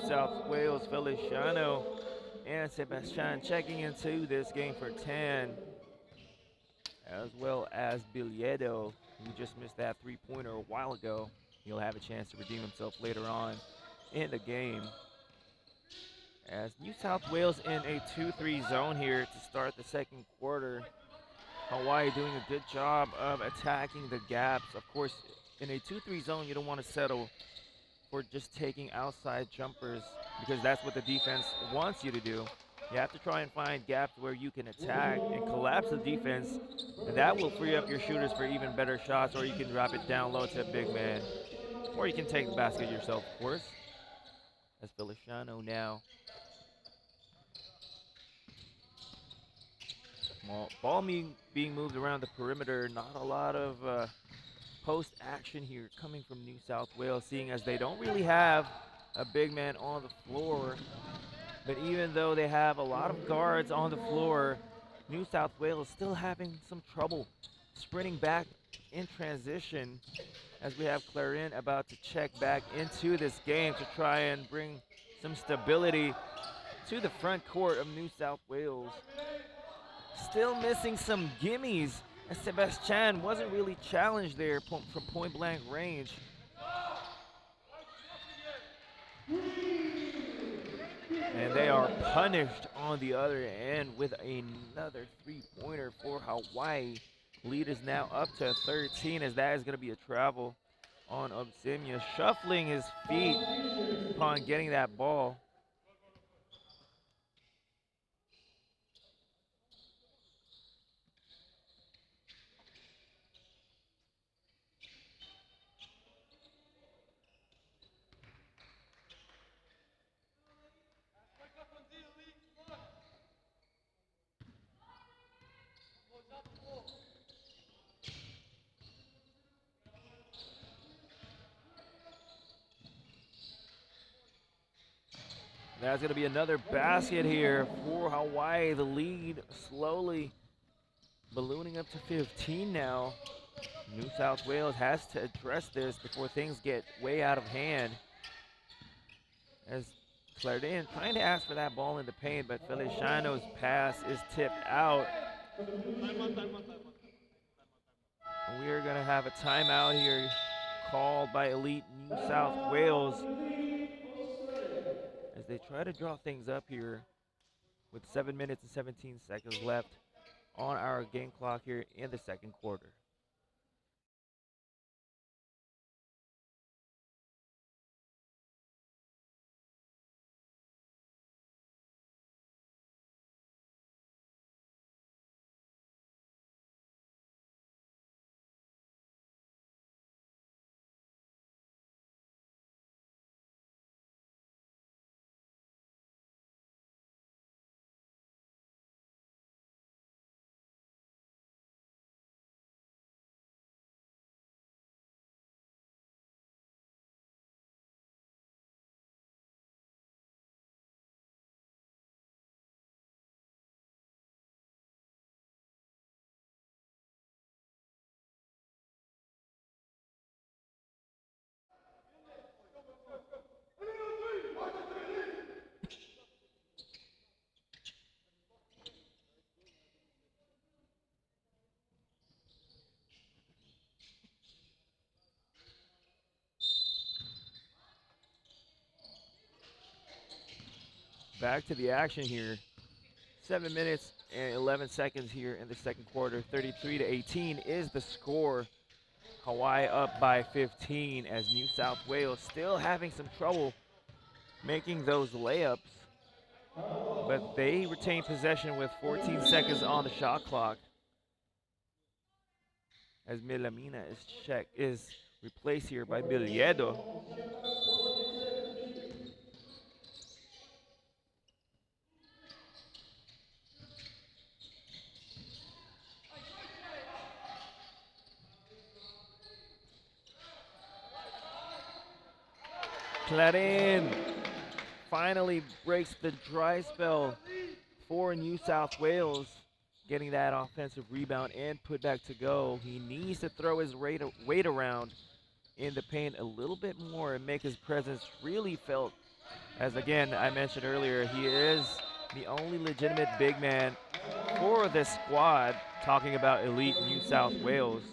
South Wales, Feliciano and Sebastian checking into this game for 10, as well as Biliedo, who just missed that three-pointer a while ago. He'll have a chance to redeem himself later on in the game. As New South Wales in a 2-3 zone here to start the second quarter. Hawaii doing a good job of attacking the gaps. Of course, in a 2-3 zone, you don't want to settle for just taking outside jumpers because that's what the defense wants you to do. You have to try and find gaps where you can attack and collapse the defense, and that will free up your shooters for even better shots, or you can drop it down low to a big man. Or you can take the basket yourself, of course. As Feliciano now. Ball being moved around the perimeter. Not a lot of post action here coming from New South Wales, seeing as they don't really have a big man on the floor. But even though they have a lot of guards on the floor, New South Wales still having some trouble sprinting back in transition, as we have Clarin about to check back into this game to try and bring some stability to the front court of New South Wales. Still missing some gimmies, as Sebastian wasn't really challenged there from point blank range. And they are punished on the other end with another three-pointer for Hawaii. Lead is now up to 13, as that is going to be a travel on Obsimia, shuffling his feet upon getting that ball. That's going to be another basket here for Hawaii. The lead slowly ballooning up to 15 now. New South Wales has to address this before things get way out of hand. As Clardin trying to ask for that ball in the paint, but Feliciano's pass is tipped out. And we are going to have a timeout here called by Elite New South Wales, as they try to draw things up here with 7 minutes and 17 seconds left on our game clock here in the second quarter. Back to the action here. 7 minutes and 11 seconds here in the second quarter. 33-18 is the score. Hawaii up by 15, as New South Wales still having some trouble making those layups. But they retain possession with 14 seconds on the shot clock, as Milamina is replaced here by Biliedo. Clarin finally breaks the dry spell for New South Wales, getting that offensive rebound and put back to go. He needs to throw his weight around in the paint a little bit more and make his presence really felt As again, I mentioned earlier, he is the only legitimate big man for this squad, talking about elite New South Wales.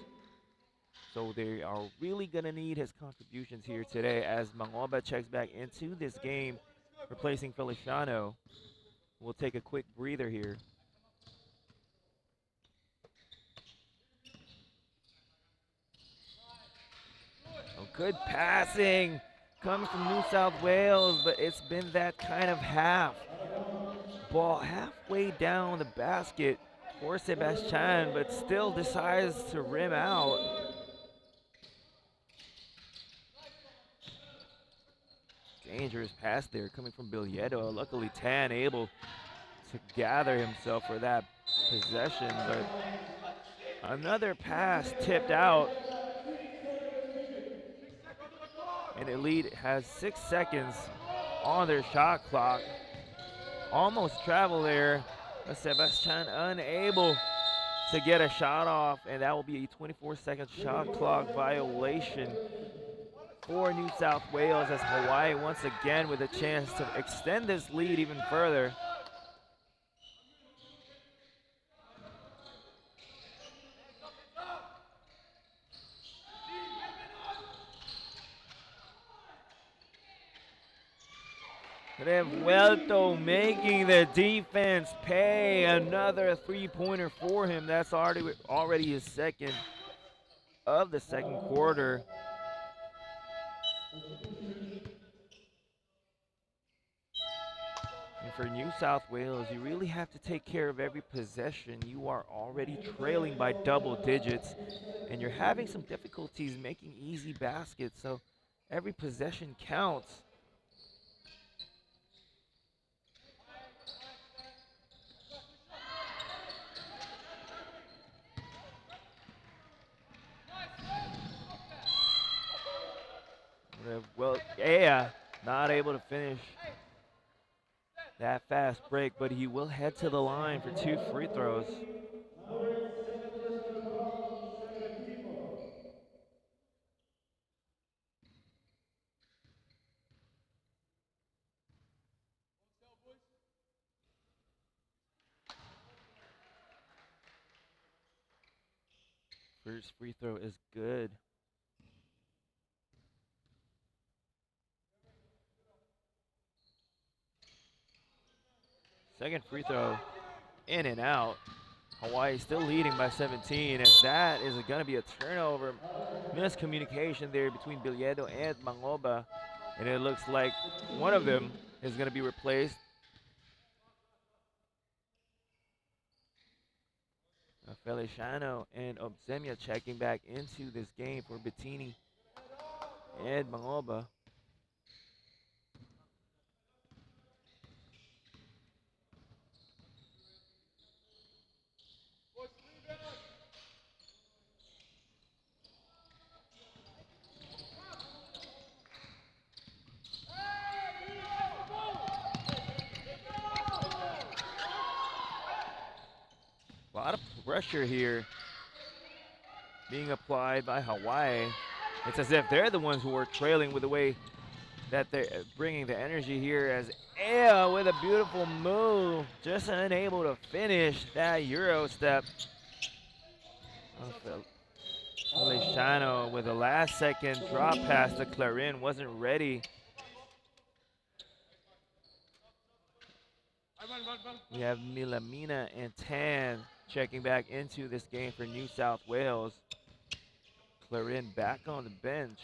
So they are really going to need his contributions here today as Mangoba checks back into this game, replacing Feliciano. We'll take a quick breather here. Oh, good passing coming from New South Wales, but it's been that kind of ball halfway down the basket for Sebastian, but still decides to rim out. Dangerous pass there coming from Biliedo. Luckily, Tan able to gather himself for that possession, but another pass tipped out. And Elite has 6 seconds on their shot clock. Almost travel there, but Sebastian unable to get a shot off, and that will be a 24-second shot clock violation for New South Wales, as Hawaii once again with a chance to extend this lead even further. Revuelto making the defense pay. Another three-pointer for him. That's already his second of the second quarter. And for New South Wales, you really have to take care of every possession. You are already trailing by double digits, and you're having some difficulties making easy baskets, so every possession counts. Well, yeah, not able to finish that fast break, but he will head to the line for 2 free throws. First free throw is good. Second free throw in and out. Hawaii still leading by 17, and that is going to be a turnover. Miscommunication there between Biliedo and Mangoba, and it looks like one of them is going to be replaced. Feliciano and Obsemia checking back into this game for Bettini and Mangoba. A lot of pressure here being applied by Hawaii. It's as if they're the ones who are trailing with the way that they're bringing the energy here, as Ea with a beautiful move, just unable to finish that Euro step. Feliciano with a last second drop pass to Clarin, wasn't ready. We have Milamina and Tan checking back into this game for New South Wales. Clarin back on the bench.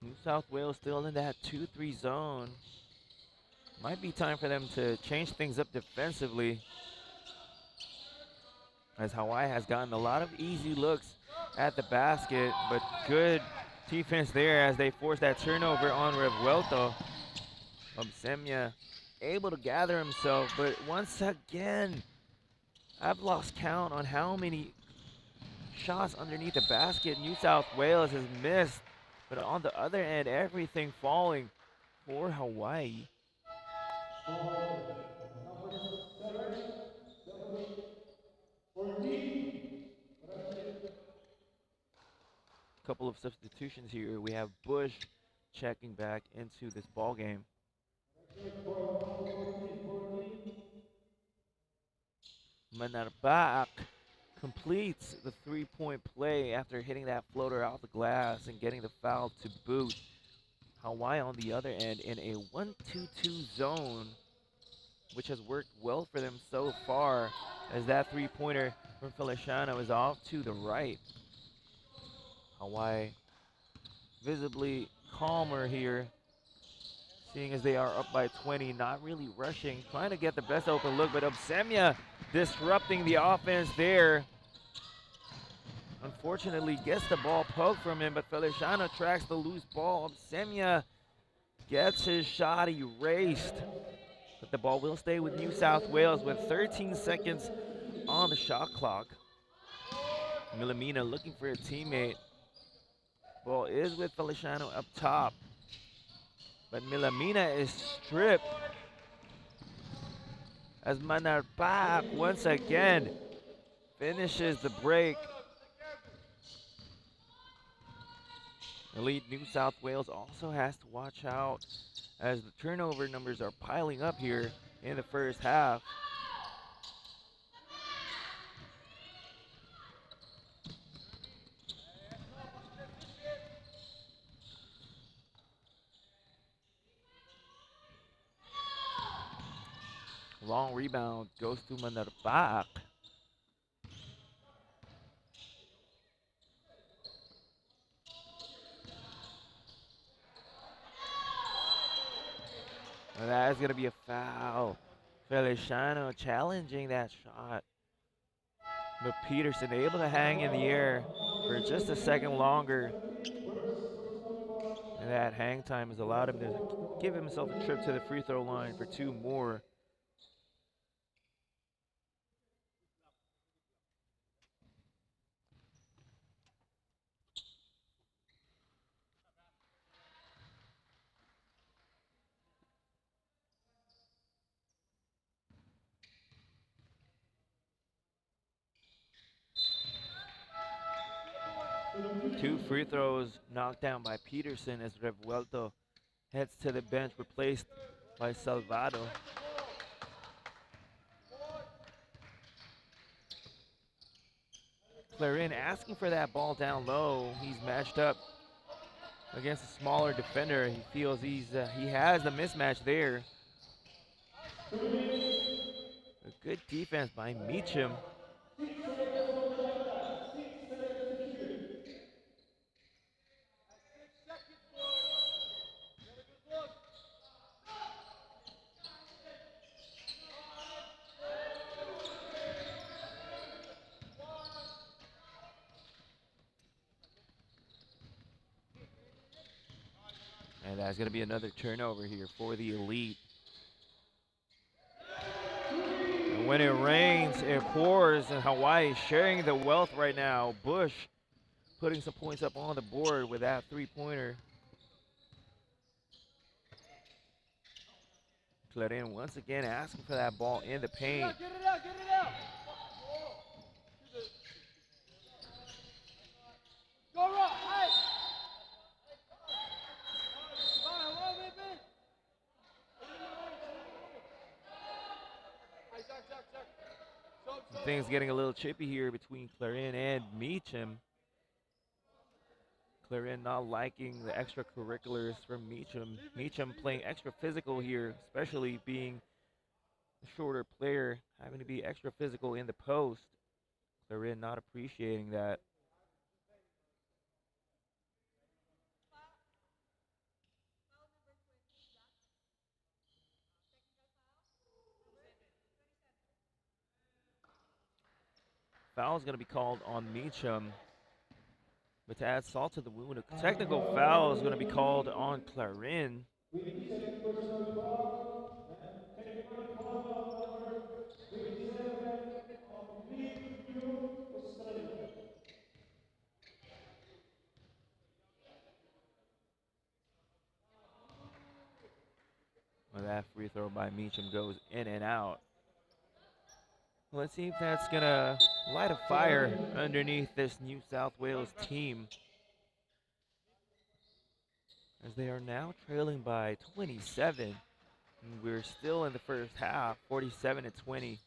New South Wales still in that 2-3 zone. Might be time for them to change things up defensively, as Hawaii has gotten a lot of easy looks at the basket, but good defense there as they force that turnover on Revuelto. Obsemia able to gather himself, but once again, I've lost count on how many shots underneath the basket New South Wales has missed. But on the other end, everything falling for Hawaii. couple of substitutions here. We have Bush checking back into this ball game. Manarbak completes the three-point play after hitting that floater off the glass and getting the foul to boot. Hawaii on the other end in a 1-2-2 zone, which has worked well for them so far, as that three-pointer from Feliciano is off to the right. Hawaii visibly calmer here, seeing as they are up by 20, not really rushing, trying to get the best open look, but Obsemia disrupting the offense there. Unfortunately, gets the ball poked from him, but Feliciano tracks the loose ball. Obsemia gets his shot erased, but the ball will stay with New South Wales with 13 seconds on the shot clock. Milamina looking for a teammate. Ball is with Feliciano up top, but Milamina is stripped as Manarbak once again finishes the break. Elite New South Wales also has to watch out as the turnover numbers are piling up here in the first half. Long rebound goes to Manarbak. And that is going to be a foul. Feliciano challenging that shot, but Peterson able to hang in the air for just a second longer. And that hang time has allowed him to give himself a trip to the free throw line for two more. Two free throws knocked down by Peterson as Revuelto heads to the bench, replaced by Salvado. Clarin asking for that ball down low. He's matched up against a smaller defender. He feels he has the mismatch there. A good defense by Meacham. And that's going to be another turnover here for the Elite. And when it rains, it pours, and Hawaii sharing the wealth right now. Bush putting some points up on the board with that three-pointer. Clarin once again asking for that ball in the paint. Get it out, get it out. Go right, hey. Things getting a little chippy here between Clarin and Meacham. Clarin not liking the extracurriculars from Meacham. Meacham playing extra physical here, especially being a shorter player, having to be extra physical in the post. Clarin not appreciating that. Foul is going to be called on Meacham. But to add salt to the wound, a technical foul is going to be called on Clarin. Well, that free throw by Meacham goes in and out. Let's see if that's going to light a fire underneath this New South Wales team. as they are now trailing by 27. And we're still in the first half. 47-20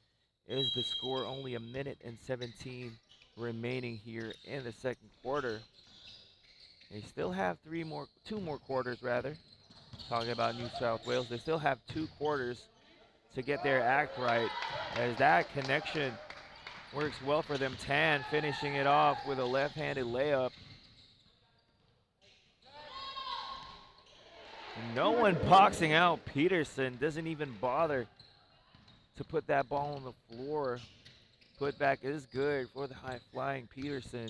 is the score. Only a minute and 17 remaining here in the second quarter. They still have two more quarters rather. Talking about New South Wales, they still have 2 quarters to get their act right, as that connection works well for them. Tan finishing it off with a left-handed layup. No one boxing out Peterson. Doesn't even bother to put that ball on the floor. Putback is good for the high-flying Peterson.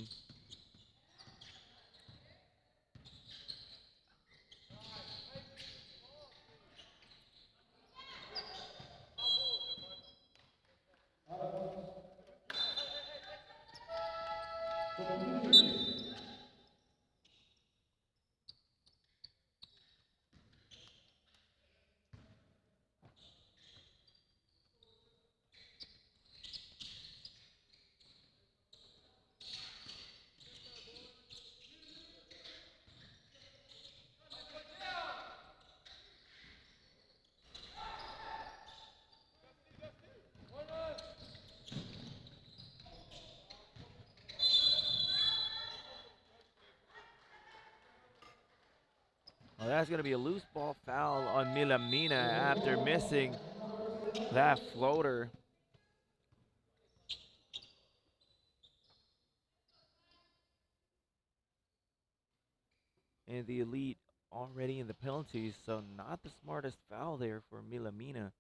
Well, that's going to be a loose ball foul on Milamina after missing that floater. And the Elite already in the penalties, so not the smartest foul there for Milamina.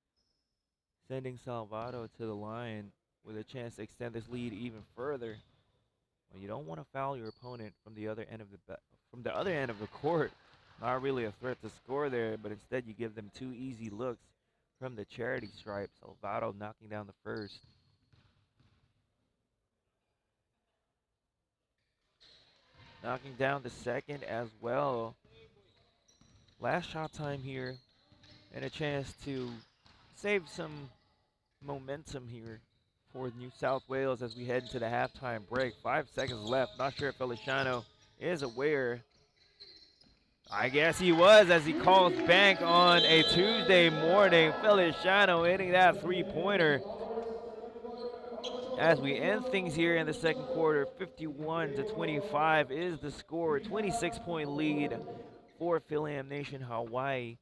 Sending Salvado to the line with a chance to extend this lead even further. Well, you don't want to foul your opponent from the other end of the court. Not really a threat to score there, but instead you give them 2 easy looks from the charity stripe. Salvado knocking down the first. Knocking down the second as well. Last shot time here, and a chance to save some momentum here for New South Wales as we head into the halftime break. 5 seconds left. Not sure if Feliciano is aware. I guess he was, as he calls bank on a Tuesday morning. Feliciano hitting that 3-pointer. As we end things here in the second quarter, 51-25 is the score. 26-point lead for Fil-Am Nation Hawaii.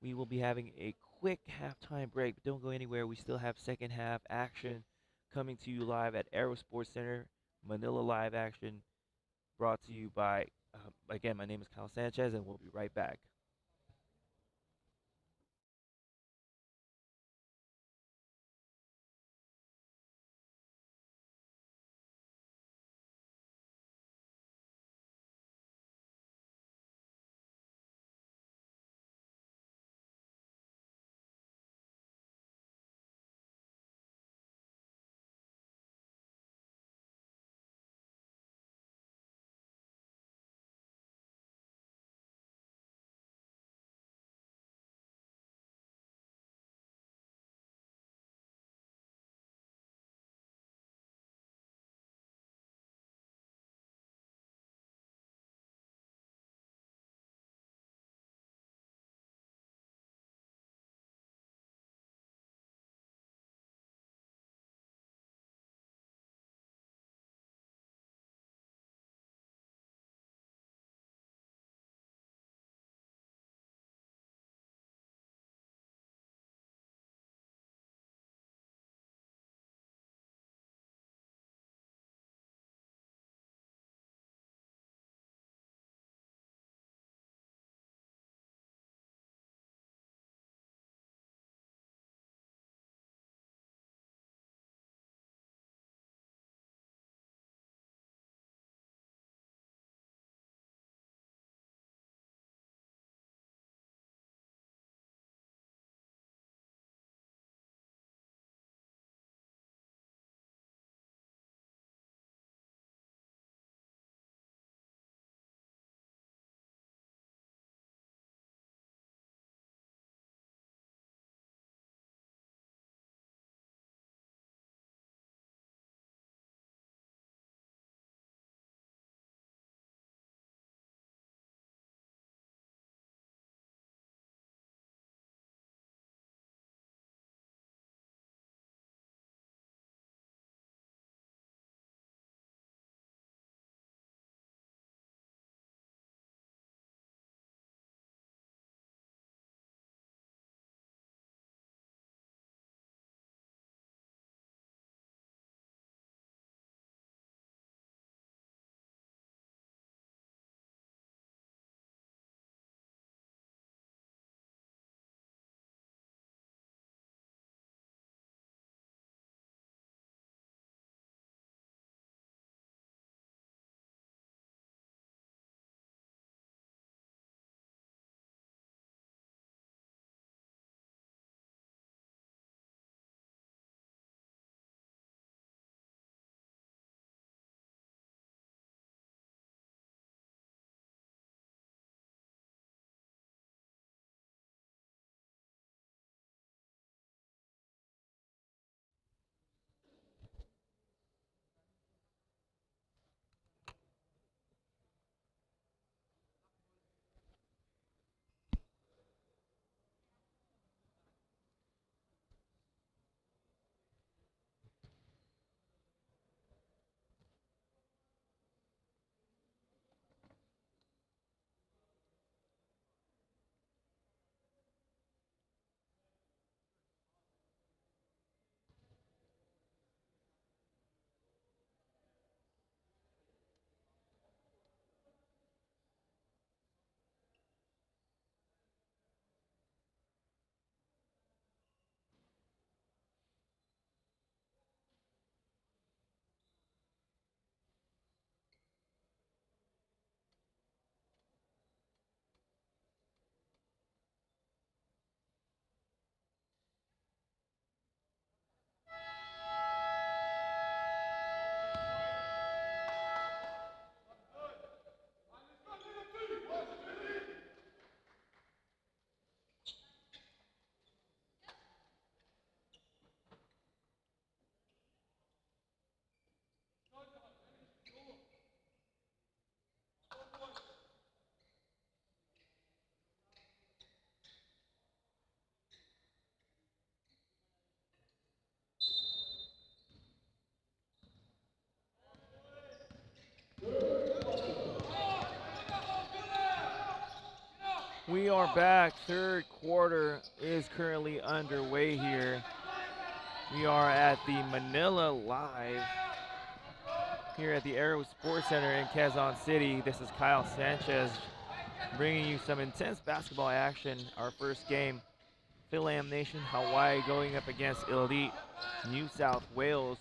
We will be having a quick halftime break, but don't go anywhere. We still have second half action coming to you live at Aero Sports Center. Manila live action brought to you by, again, my name is Kyle Sanchez, and we'll be right back. We are back. Third quarter is currently underway here. We are at the Manila Live here at the Aero Sports Center in Quezon City. This is Kyle Sanchez bringing you some intense basketball action. Our first game, Fil-Am Nation Hawaii going up against Elite New South Wales.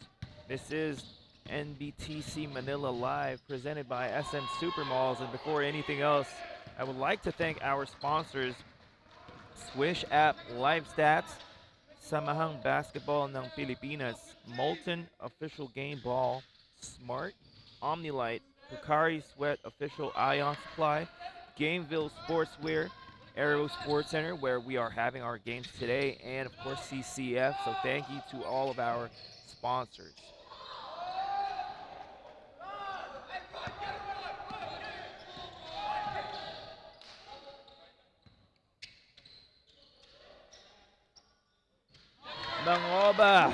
This is NBTC Manila Live presented by SM Supermalls. And before anything else, I would like to thank our sponsors, Swish App Live Stats, Samahang Basketball ng Pilipinas, Molten Official Game Ball, Smart, Omnilight, Pocari Sweat Official Ion Supply, Gameville Sportswear, Aero Sports Center, where we are having our games today, and of course CCF. So thank you to all of our sponsors. Mangoba,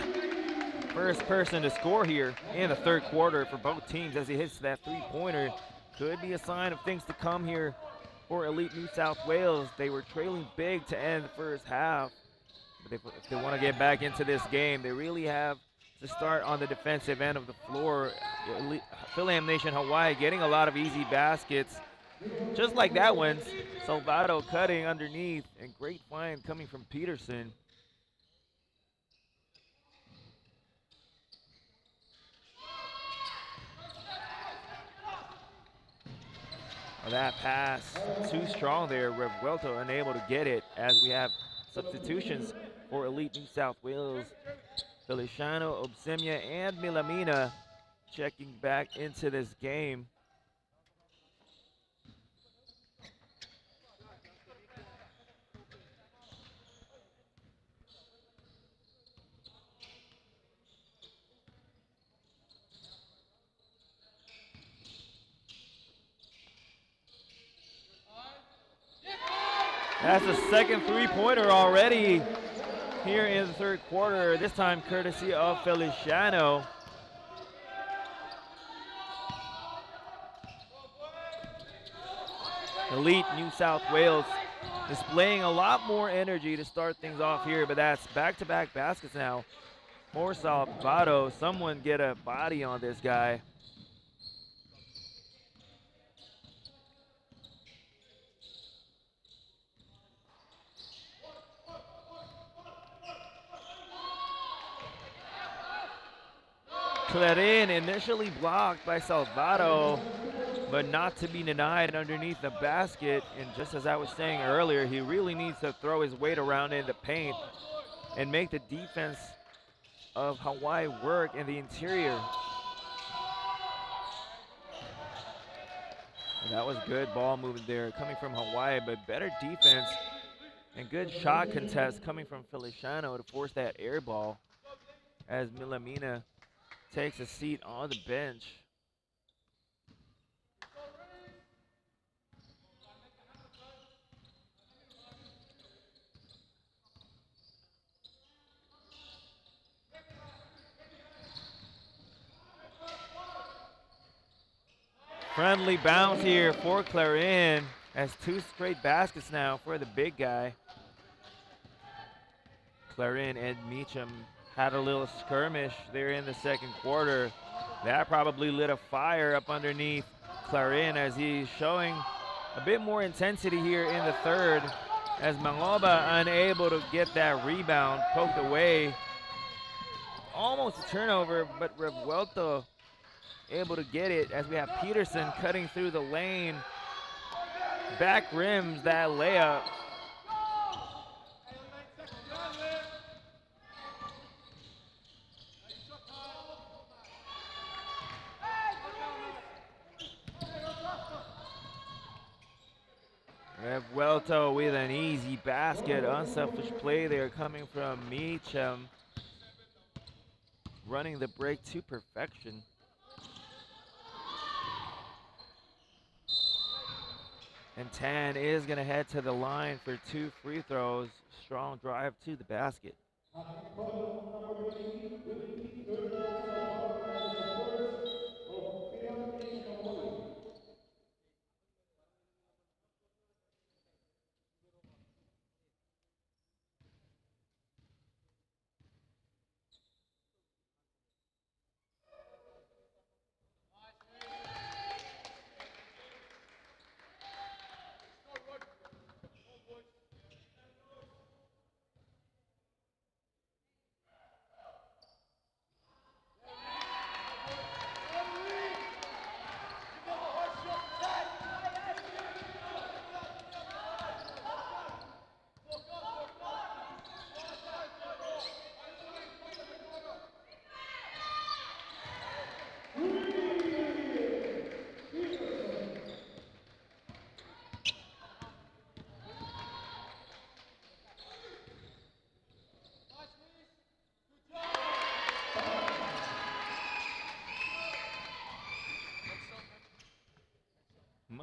first person to score here in the third quarter for both teams as he hits that three-pointer. Could be a sign of things to come here for Elite New South Wales. They were trailing big to end the first half. But if they want to get back into this game, they really have to start on the defensive end of the floor. Fil-Am Nation Hawaii getting a lot of easy baskets. Just like that one, Salvado cutting underneath, and great find coming from Peterson. That pass too strong there. Revuelto unable to get it as we have substitutions for Elite New South Wales. Feliciano, Obsimia, and Milamina checking back into this game. That's the second three-pointer already here in the third quarter, this time courtesy of Feliciano. Elite New South Wales displaying a lot more energy to start things off here, but that's back-to-back baskets now. More Salvado, someone get a body on this guy. Clarin initially blocked by Salvado, but not to be denied underneath the basket. And just as I was saying earlier, he really needs to throw his weight around in the paint and make the defense of Hawaii work in the interior. And that was good ball movement there coming from Hawaii, but better defense and good shot contest coming from Feliciano to force that air ball as Milamina takes a seat on the bench. Friendly bounce here for Clarin as two straight baskets now for the big guy. Clarin and Meacham had a little skirmish there in the second quarter. That probably lit a fire up underneath Clarin as he's showing a bit more intensity here in the third as Mangoba unable to get that rebound, poked away. Almost a turnover, but Revuelto able to get it as we have Peterson cutting through the lane. Back rims that layup. Revuelto with an easy basket. Unselfish play there coming from Meacham. Running the break to perfection. And Tan is going to head to the line for two free throws. Strong drive to the basket.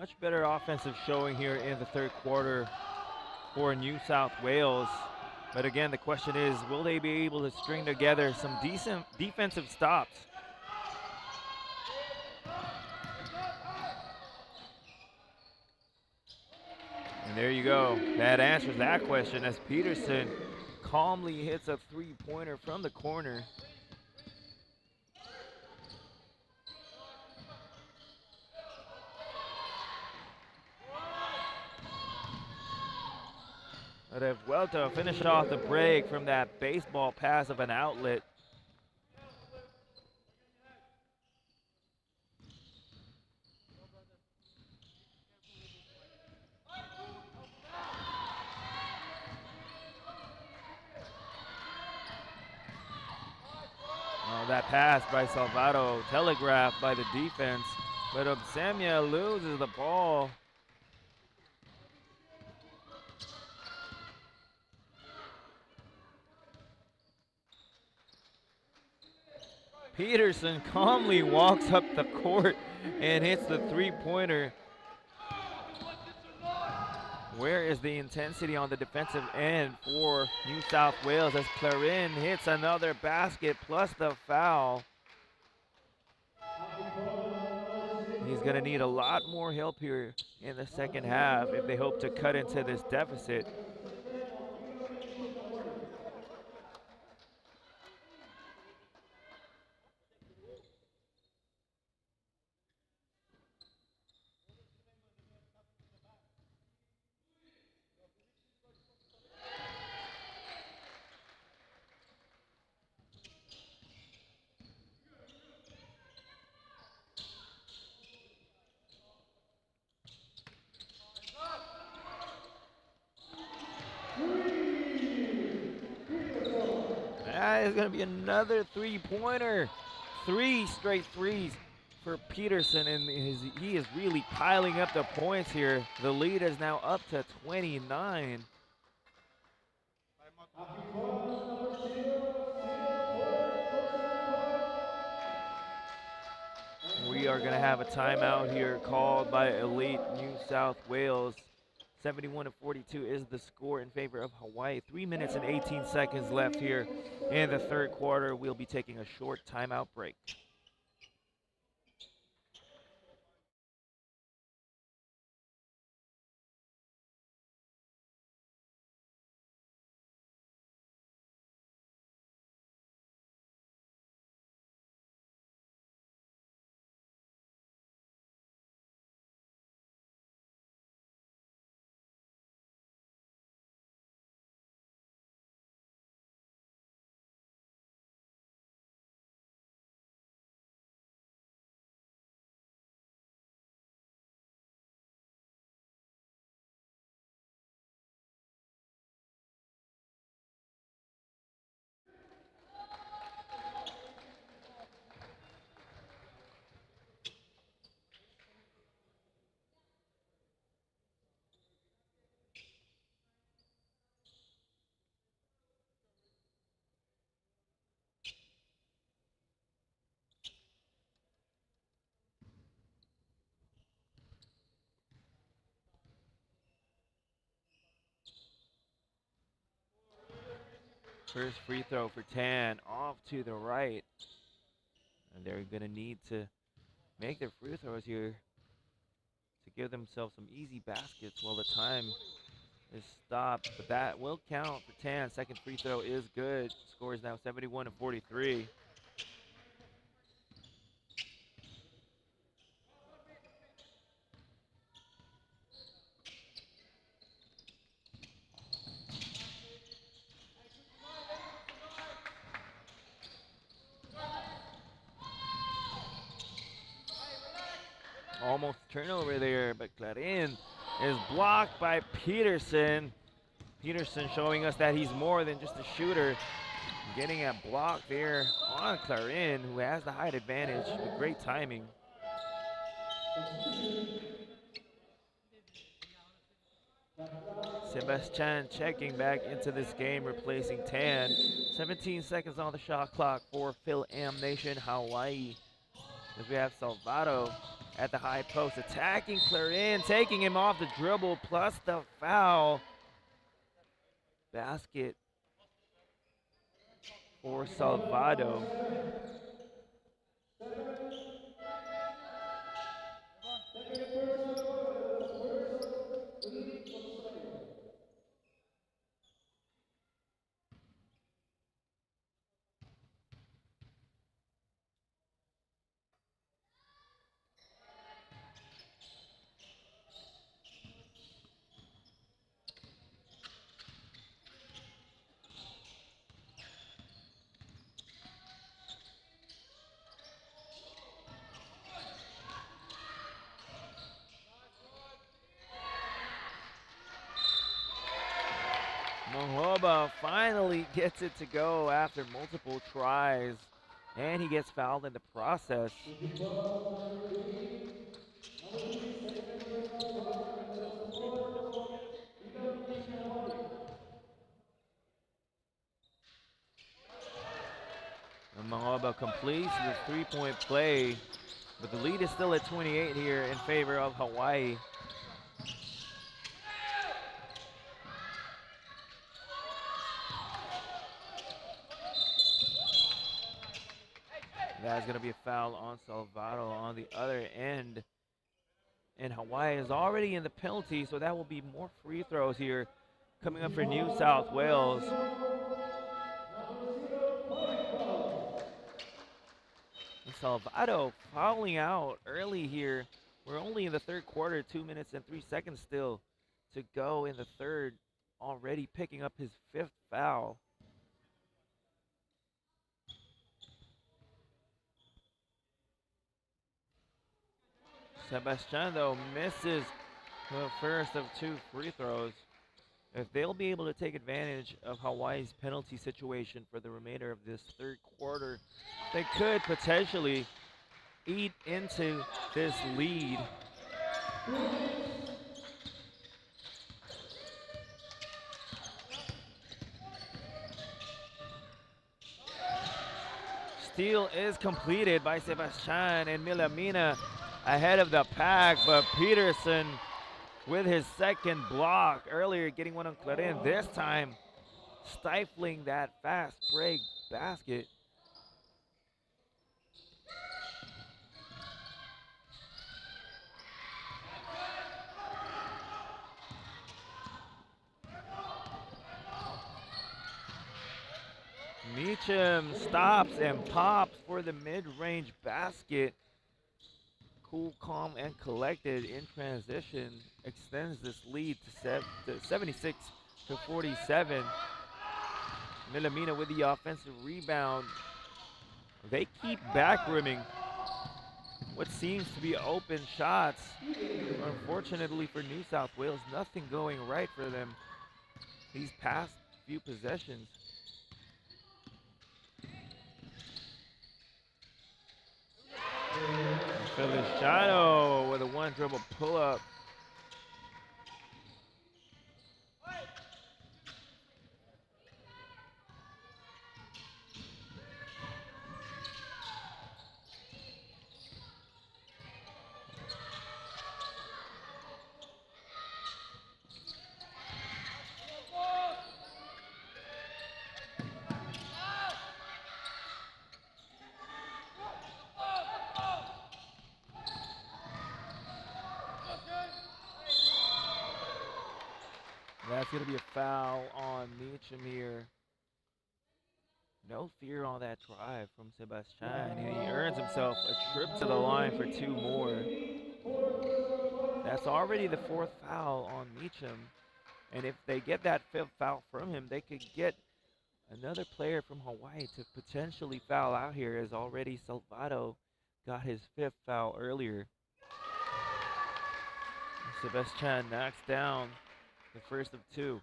Much better offensive showing here in the third quarter for New South Wales. But again, the question is, will they be able to string together some decent defensive stops? And there you go. That answers that question as Peterson calmly hits a three-pointer from the corner. But if Vuelta finished off the break from that baseball pass of an outlet. That pass by Salvado telegraphed by the defense, but Obsemia loses the ball. Peterson calmly walks up the court and hits the three-pointer. Where is the intensity on the defensive end for New South Wales as Clarin hits another basket plus the foul? He's going to need a lot more help here in the second half if they hope to cut into this deficit. It's going to be another three-pointer. 3 straight threes for Peterson, and he is really piling up the points here. The lead is now up to 29. We are going to have a timeout here called by Elite New South Wales. 71-42 is the score in favor of Hawaii. 3 minutes and 18 seconds left here in the third quarter. We'll be taking a short timeout break. First free throw for Tan, off to the right. And they're going to need to make their free throws here to give themselves some easy baskets while the time is stopped. But that will count for Tan. Second free throw is good. Score is now 71-43. Almost turnover there, but Clarin is blocked by Peterson. Peterson showing us that he's more than just a shooter. Getting a block there on Clarin, who has the height advantage with great timing. Sebastian checking back into this game, replacing Tan. 17 seconds on the shot clock for Fil-Am Nation Hawaii. As we have Salvado at the high post, attacking Clarin, taking him off the dribble, plus the foul. Basket for Salvado. Mahoba finally gets it to go after multiple tries, and he gets fouled in the process. And Mahoba completes the three-point play, but the lead is still at 28 here in favor of Hawaii. That's going to be a foul on Salvado on the other end. And Hawaii is already in the penalty, so that will be more free throws here coming up for New South Wales. And Salvado fouling out early here. We're only in the third quarter, 2 minutes and 3 seconds still to go in the third, already picking up his 5th foul. Sebastian, though, misses the first of 2 free throws. If they'll be able to take advantage of Hawaii's penalty situation for the remainder of this third quarter, they could potentially eat into this lead. Steal is completed by Sebastian, and Milamina ahead of the pack, but Peterson with his second block earlier, getting one on Clarin, this time stifling that fast break basket. Meacham stops and pops for the mid-range basket. Cool, calm, and collected in transition. Extends this lead to 76 to 47. Milamina with the offensive rebound. They keep backrimming what seems to be open shots. Unfortunately for New South Wales, nothing going right for them these past few possessions. Feliciano with a one dribble pull up. That's going to be a foul on Meacham here. No fear on that drive from Sebastian, and he earns himself a trip to the line for 2 more. That's already the 4th foul on Meacham, and if they get that 5th foul from him, they could get another player from Hawaii to potentially foul out here, as already Salvado got his 5th foul earlier. Sebastian knocks down the first of 2.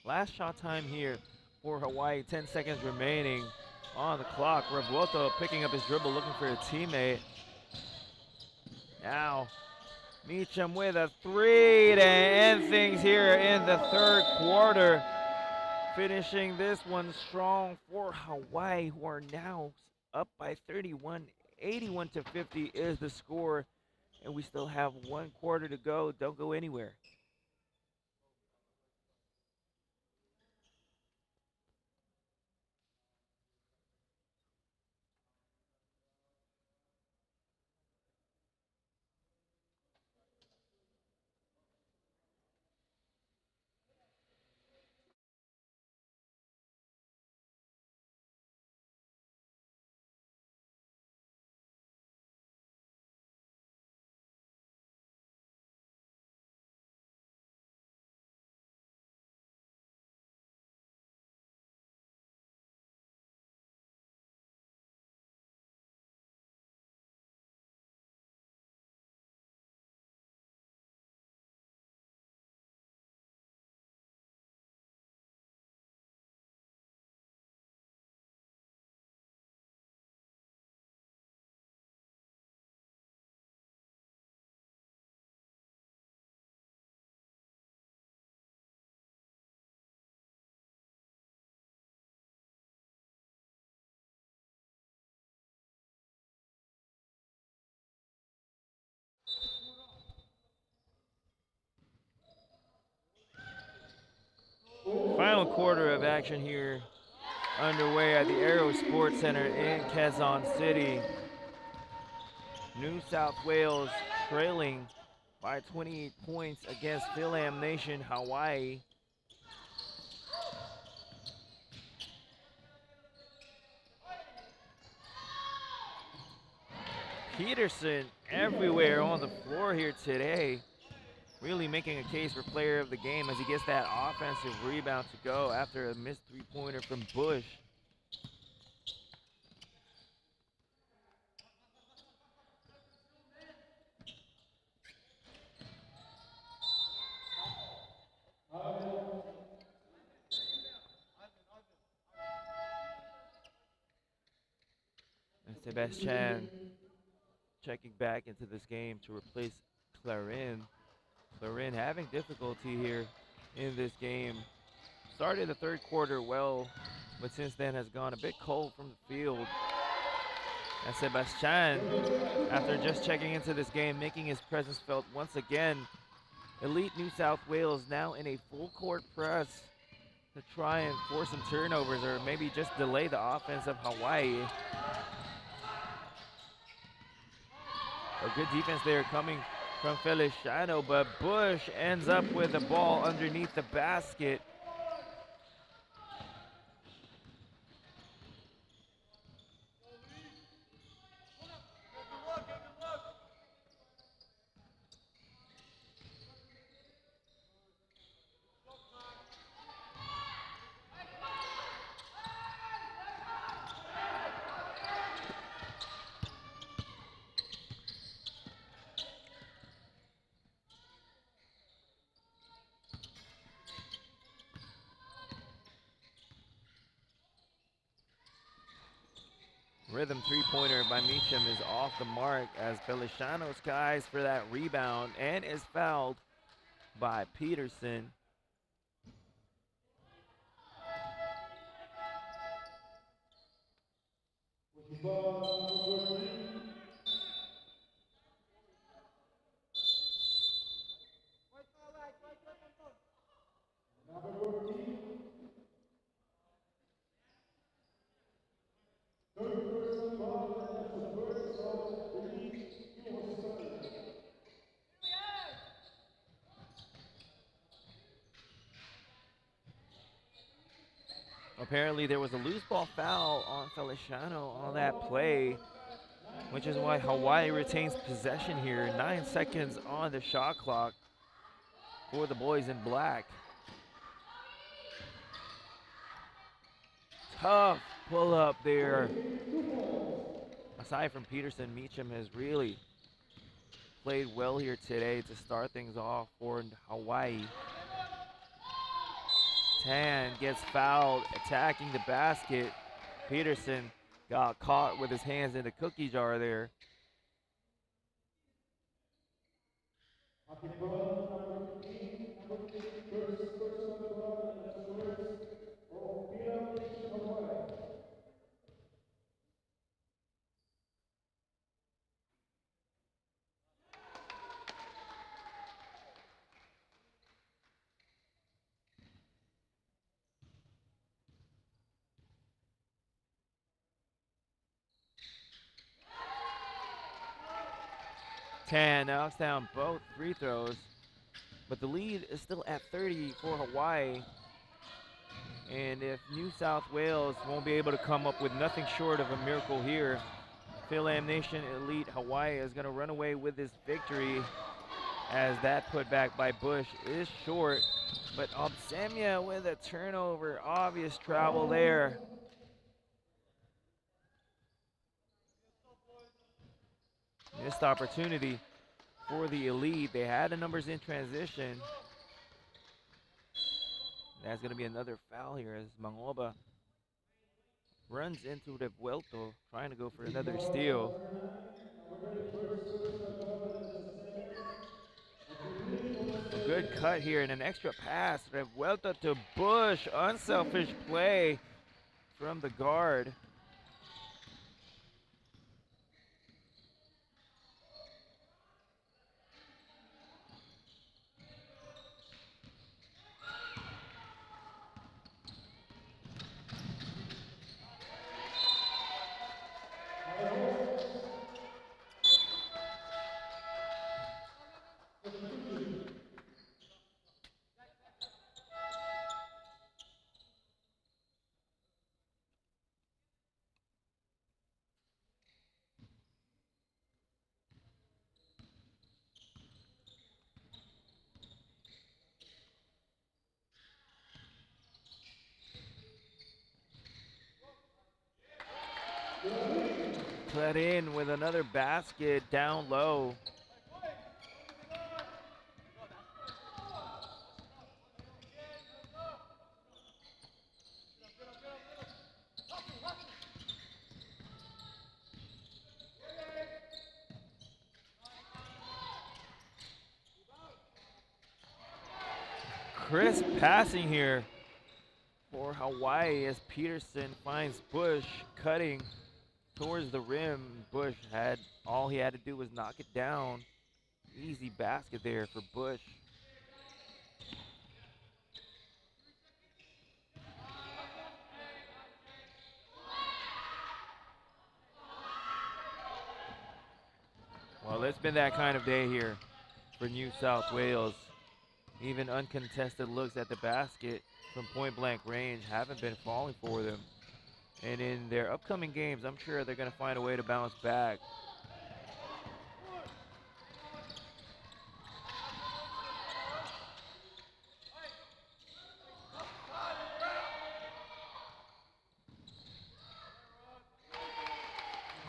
Last shot time here for Hawaii, 10 seconds remaining on the clock. Revuelto picking up his dribble, looking for a teammate. Now, Meacham with a three to end things here in the third quarter. Finishing this one strong for Hawaii, who are now up by 31. 81 to 50 is the score, and we still have 1 quarter to go. Don't go anywhere. Final quarter of action here underway at the Aero Sports Center in Quezon City. New South Wales trailing by 28 points against Fil-Am Nation Hawaii. Peterson everywhere on the floor here today, really making a case for player of the game as he gets that offensive rebound to go after a missed three-pointer from Bush. And Sebastian checking back into this game to replace Clarin. Clarin having difficulty here in this game. Started the third quarter well, but since then has gone a bit cold from the field. And Sebastian, after just checking into this game, making his presence felt once again. Elite New South Wales now in a full court press to try and force some turnovers or maybe just delay the offense of Hawaii. A good defense there coming from Feliciano, but Bush ends up with the ball underneath the basket. Rhythm three-pointer by Meacham is off the mark as Feliciano skies for that rebound and is fouled by Peterson. Apparently there was a loose ball foul on Feliciano on that play, which is why Hawaii retains possession here. 9 seconds on the shot clock for the boys in black. Tough pull up there. Aside from Peterson, Meacham has really played well here today to start things off for Hawaii. hand, gets fouled, attacking the basket. Peterson got caught with his hands in the cookie jar there. Tan knocks down both free throws, but the lead is still at 30 for Hawaii. And if New South Wales won't be able to come up with nothing short of a miracle here, Fil-Am Nation Elite Hawaii is going to run away with this victory, as that putback by Bush is short. But Obsemia with a turnover, obvious travel there. Missed opportunity for the Elite. They had the numbers in transition. That's going to be another foul here as Mangoba runs into the Vuelto, trying to go for another steal. A good cut here and an extra pass. Revuelta to Bush. Unselfish play from the guard. Cut in with another basket down low. Crisp passing here for Hawaii as Peterson finds Bush cutting towards the rim. Bush had, all he had to do was knock it down. Easy basket there for Bush. Well, it's been that kind of day here for New South Wales. Even uncontested looks at the basket from point blank range haven't been falling for them. And in their upcoming games, I'm sure they're going to find a way to bounce back.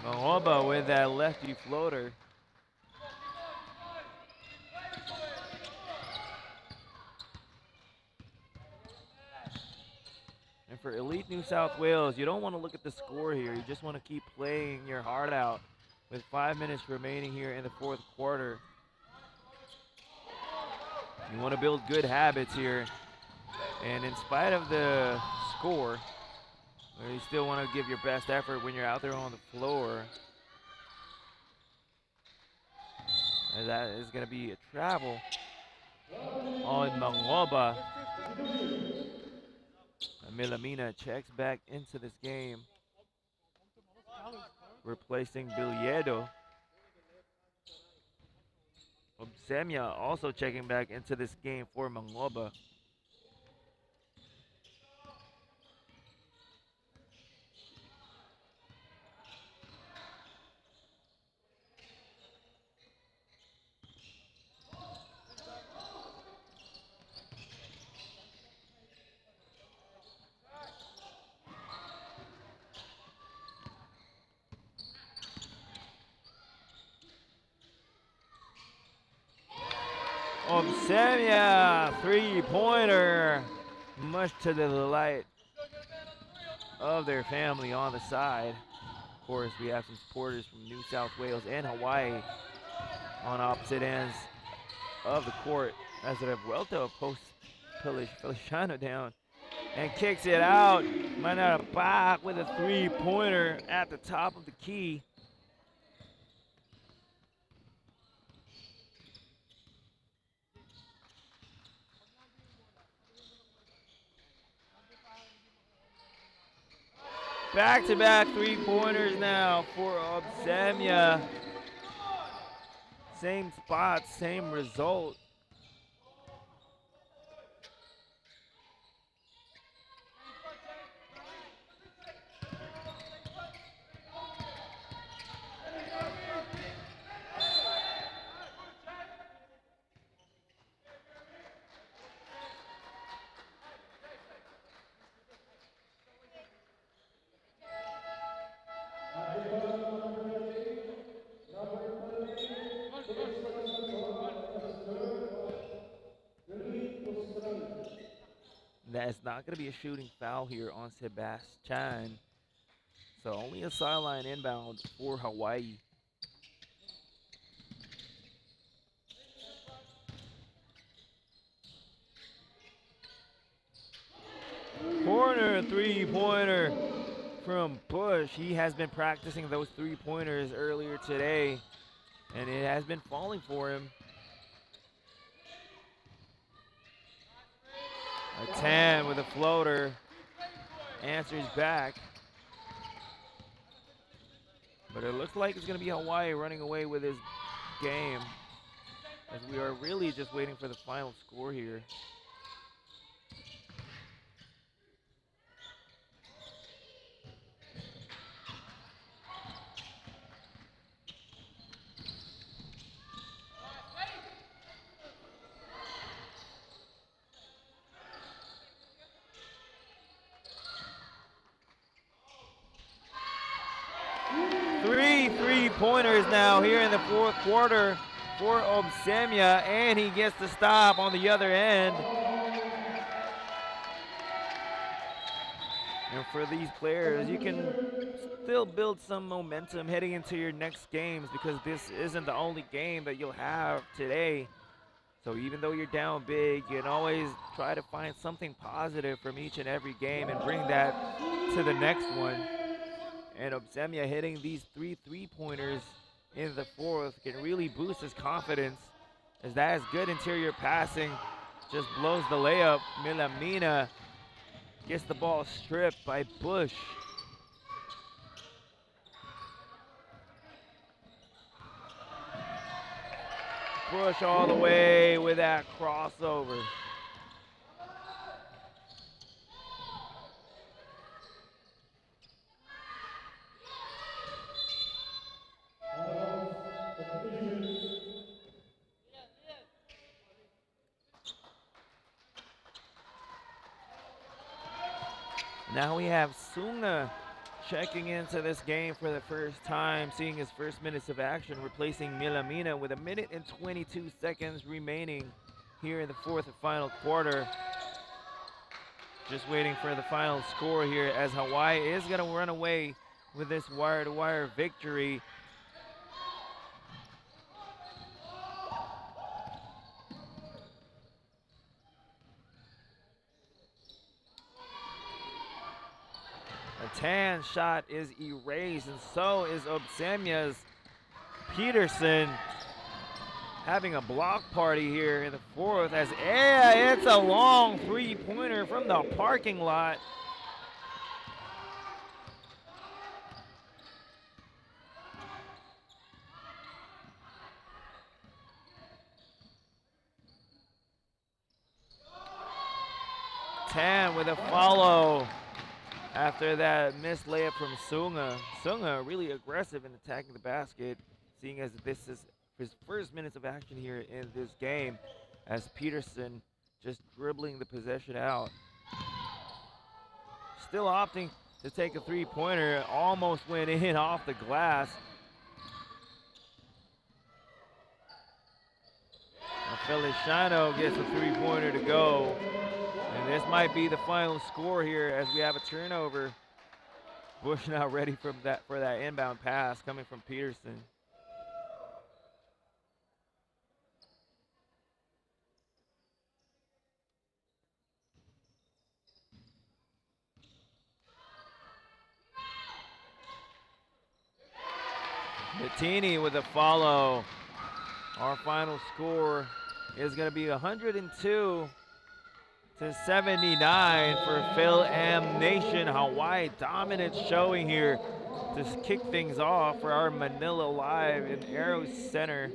Mangoba with that lefty floater. And for Elite New South Wales, you don't want to look at the score here. You just want to keep playing your heart out with 5 minutes remaining here in the fourth quarter. You want to build good habits here. And in spite of the score, you still want to give your best effort when you're out there on the floor. And that is going to be a travel on Mangoba. Milamina checks back into this game, replacing Biliedo. Obsemia also checking back into this game for Mangoba. Obsemia, three-pointer, much to the delight of their family on the side. Of course, we have some supporters from New South Wales and Hawaii on opposite ends of the court as the Vuelta posts Feliciano down and kicks it out. Manila back with a three-pointer at the top of the key. Back-to-back three-pointers now for Obsemia. Same spot, same result. That's not going to be a shooting foul here on Sebastian. So only a sideline inbound for Hawaii. Corner three-pointer from Bush. He has been practicing those three-pointers earlier today, and it has been falling for him. A 10 with a floater. Answers back. But it looks like it's going to be Hawaii running away with his game, as we are really just waiting for the final score here. Three-pointers now here in the fourth quarter for Obsemia, and he gets the stop on the other end. And for these players, you can still build some momentum heading into your next games, because this isn't the only game that you'll have today. So even though you're down big, you can always try to find something positive from each and every game and bring that to the next one. And Obsemia hitting these three-pointers in the fourth can really boost his confidence, as that is good interior passing. Just blows the layup. Milamina gets the ball stripped by Bush. Bush all the way with that crossover. Now we have Sunga checking into this game for the first time, seeing his first minutes of action, replacing Milamina with 1 minute and 22 seconds remaining here in the fourth and final quarter. Just waiting for the final score here, as Hawaii is going to run away with this wire-to-wire victory. A Tan shot is erased, and so is Obsemia's. Peterson having a block party here in the fourth, as it's a long three-pointer from the parking lot. Tan with a follow after that missed layup from Sunga. Sunga really aggressive in attacking the basket, seeing as this is his first minutes of action here in this game, as Peterson just dribbling the possession out. Still opting to take a three-pointer, almost went in off the glass. Feliciano gets a three-pointer to go, and This might be the final score here as we have a turnover. Bush now ready for that inbound pass coming from Peterson. Bettini with a follow. Our final score is going to be 102 to 79 for Fil-Am Nation. Hawaii dominant showing here to kick things off for our Manila Live in Aero Center.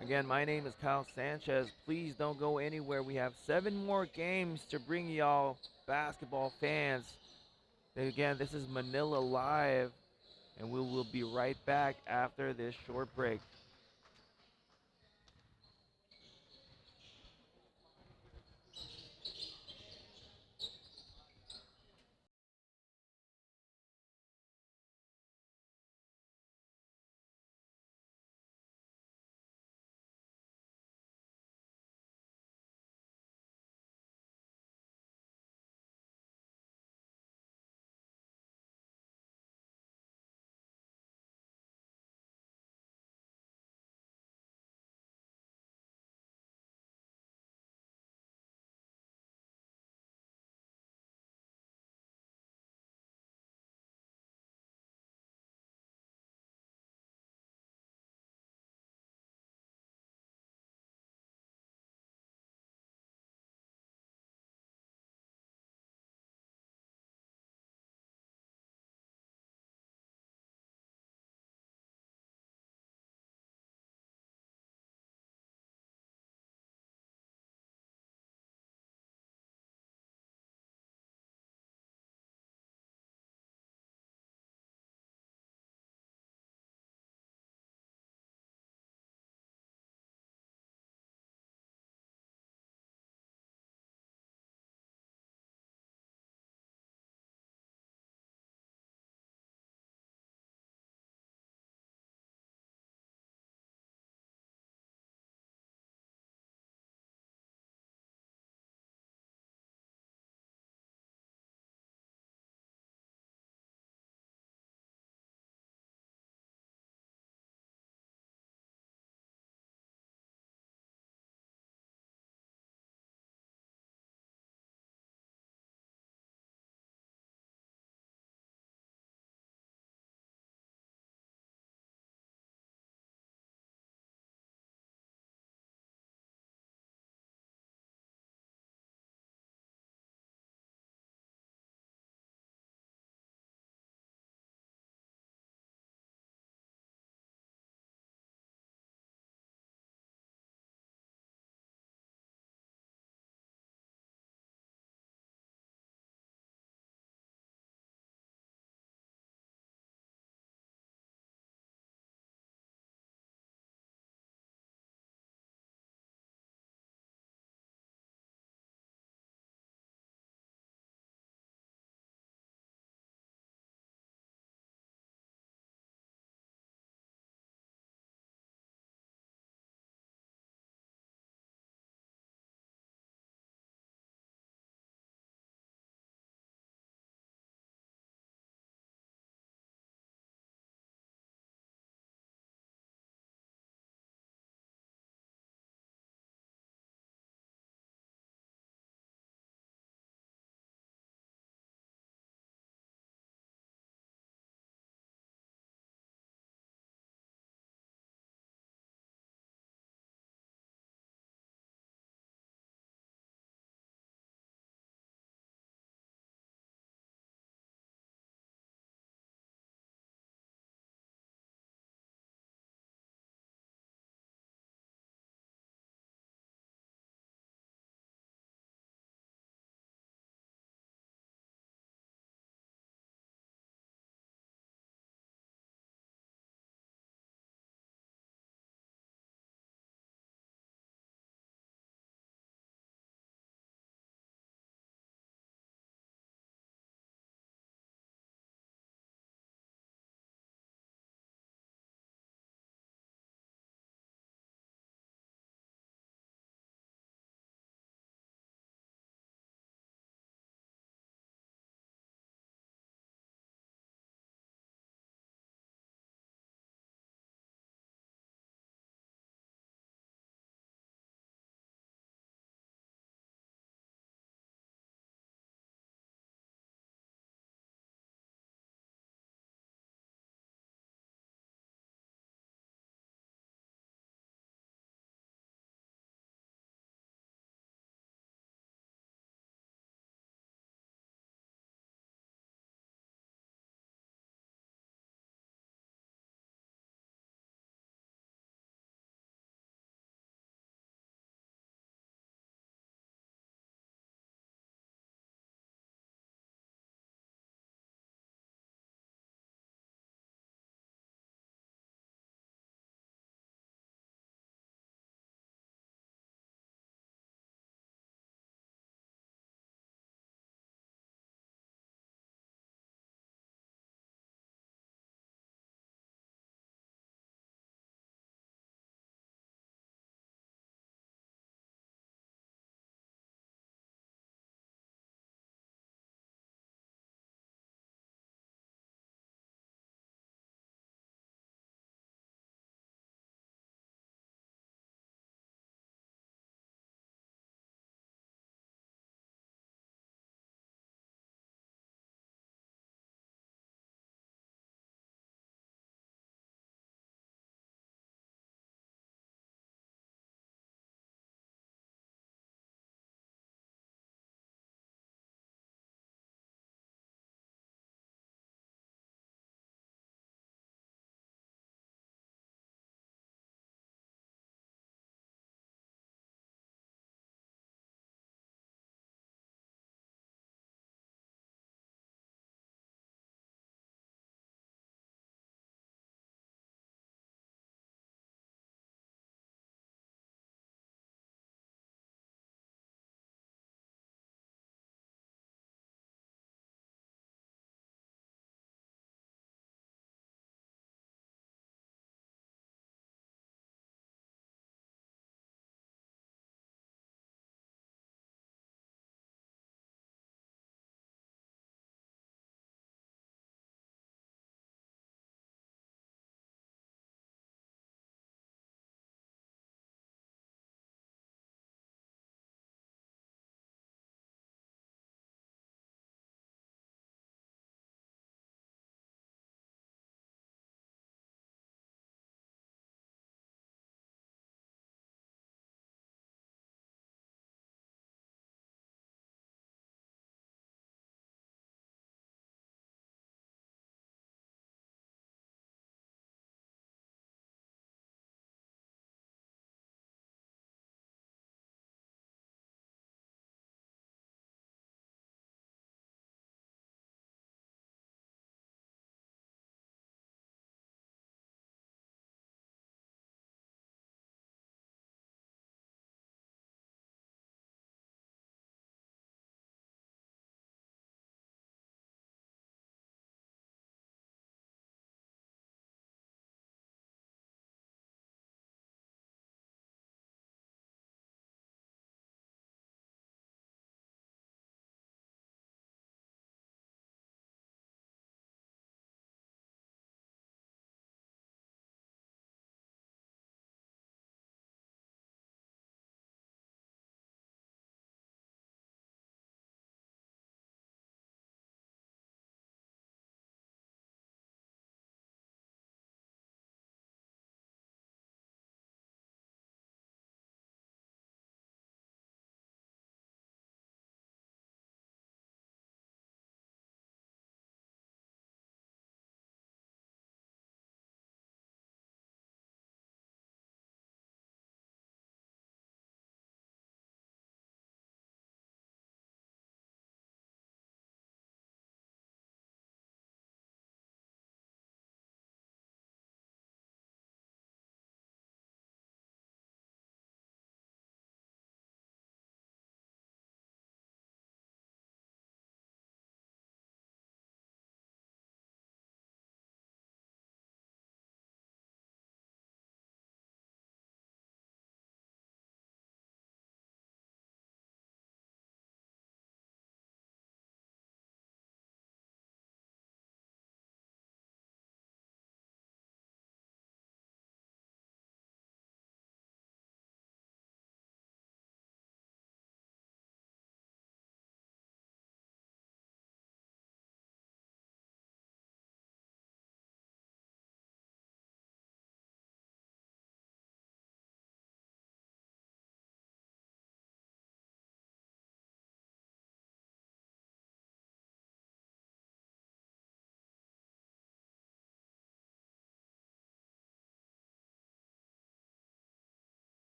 Again, my name is Kyle Sanchez. Please don't go anywhere. We have 7 more games to bring y'all basketball fans. Again, this is Manila Live, and we will be right back after this short break.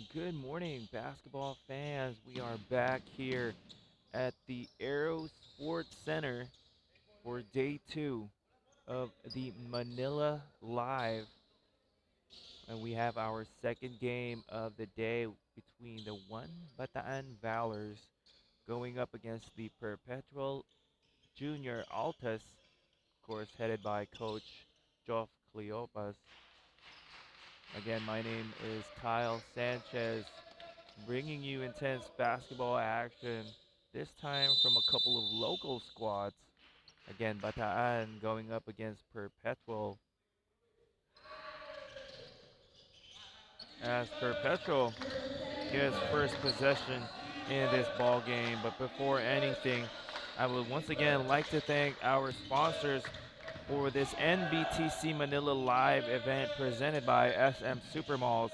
Good morning, basketball fans. We are back here at the Aero Sports Center for day 2 of the Manila Live. And we have our second game of the day between the Bataan Valors going up against the Perpetual Junior Altas, of course, headed by Coach Joff Cleopas. Again, my name is Kyle Sanchez, bringing you intense basketball action, this time from a couple of local squads. Again, Bataan going up against Perpetual. As Perpetual gets first possession in this ball game. But before anything, I would once again like to thank our sponsors for this NBTC Manila Live event presented by SM Supermalls.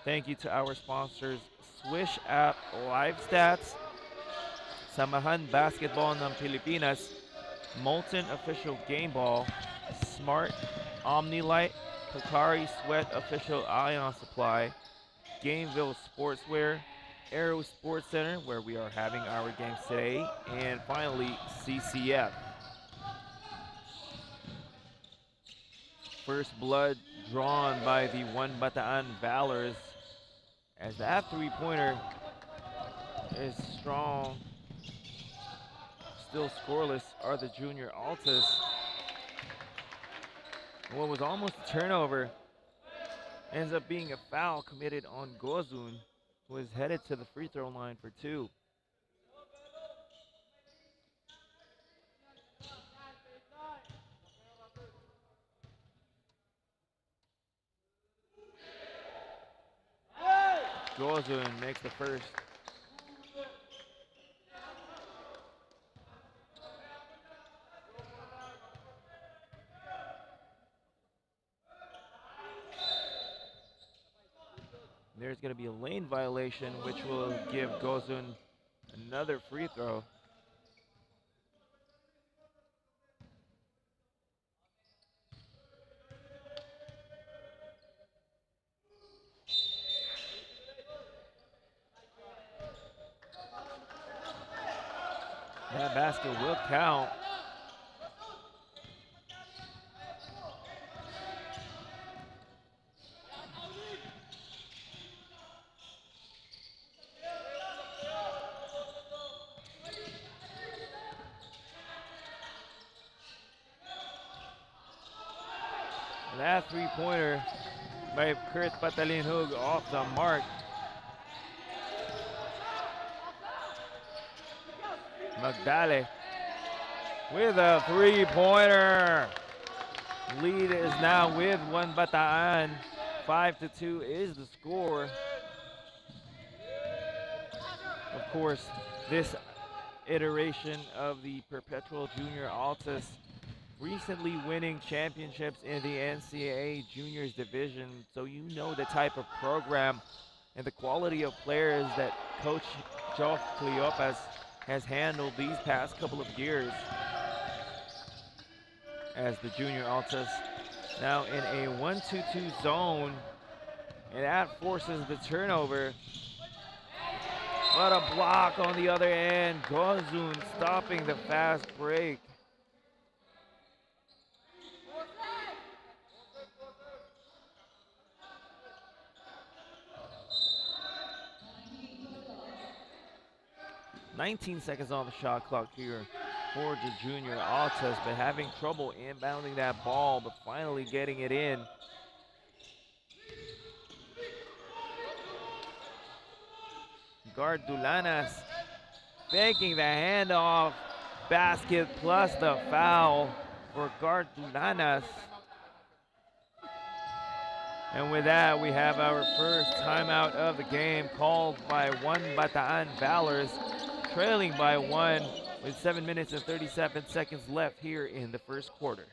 Thank you to our sponsors, Swish App Live Stats, Samahan Basketball ng Pilipinas, Molten Official Game Ball, Smart Omnilight, Pocari Sweat Official Ion Supply, Gameville Sportswear, Aero Sports Center, where we are having our games today, and finally CCF. First blood drawn by the Bataan Valors, as that three-pointer is strong. Still scoreless are the Junior Altas. What was almost a turnover ends up being a foul committed on Gozun, who is headed to the free throw line for 2. Gozun makes the first. There's going to be a lane violation, which will give Gozun another free throw. That basket will count. That three-pointer by Kurt Patalinhug off the mark. Magdale with a three-pointer. Lead is now with Bataan. 5-2 is the score. Of course, this iteration of the Perpetual Junior Altus recently winning championships in the NCAA Juniors Division, so you know the type of program and the quality of players that Coach Joff Cleopas has handled these past couple of years. As the Junior Altas now in a 1-2-2 zone, and that forces the turnover. But a block on the other end. Gozun stopping the fast break. "19 seconds on the shot clock here for the Junior Altas, but having trouble inbounding that ball, but finally getting it in. Guard Dulanas faking the handoff, basket plus the foul for Guard Dulanas. And with that, we have our first timeout of the game called by Bataan Valors, trailing by 1 with 7 minutes and 37 seconds left here in the first quarter.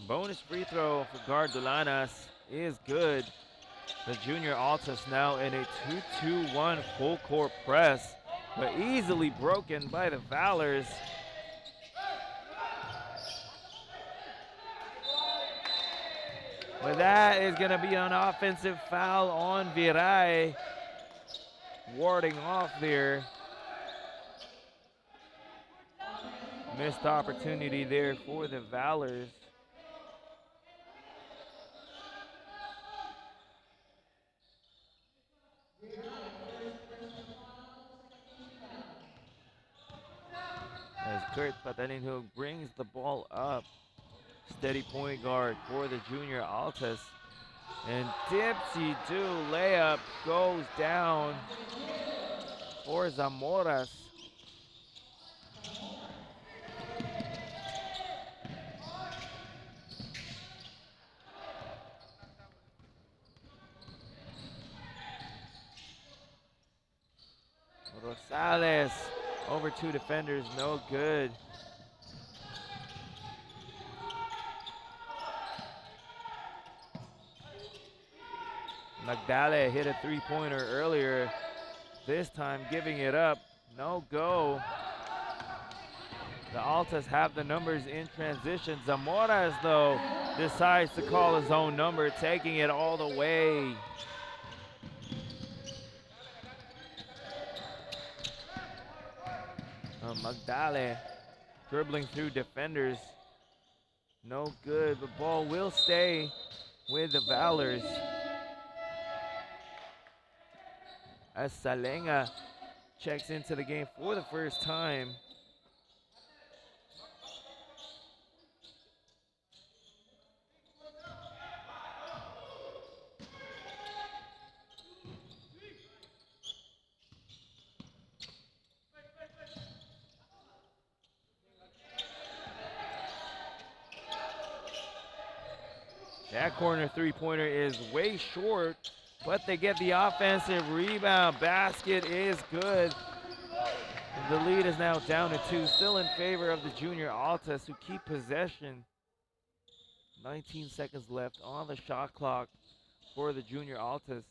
Bonus free throw for guard Dulanas is good. The junior Altas now in a 2-2-1 full court press, but easily broken by the Valors. But that is going to be an offensive foul on Viray, warding off there. Missed opportunity there for the Valors. As Kurt Patalinho brings the ball up. Steady point guard for the junior Altas. And dipsy-do layup goes down for Zamoras. Rosales over two defenders, no good. Magdala hit a three-pointer earlier, this time giving it up, no go. The Altas have the numbers in transition. Zamoras, though, decides to call his own number, taking it all the way. Magdala dribbling through defenders. No good. The ball will stay with the Valors. As Salenga checks into the game for the first time. That corner three-pointer is way short, but they get the offensive rebound. Basket is good. The lead is now down to 2, still in favor of the junior Altas, who keep possession. 19 seconds left on the shot clock for the junior Altas.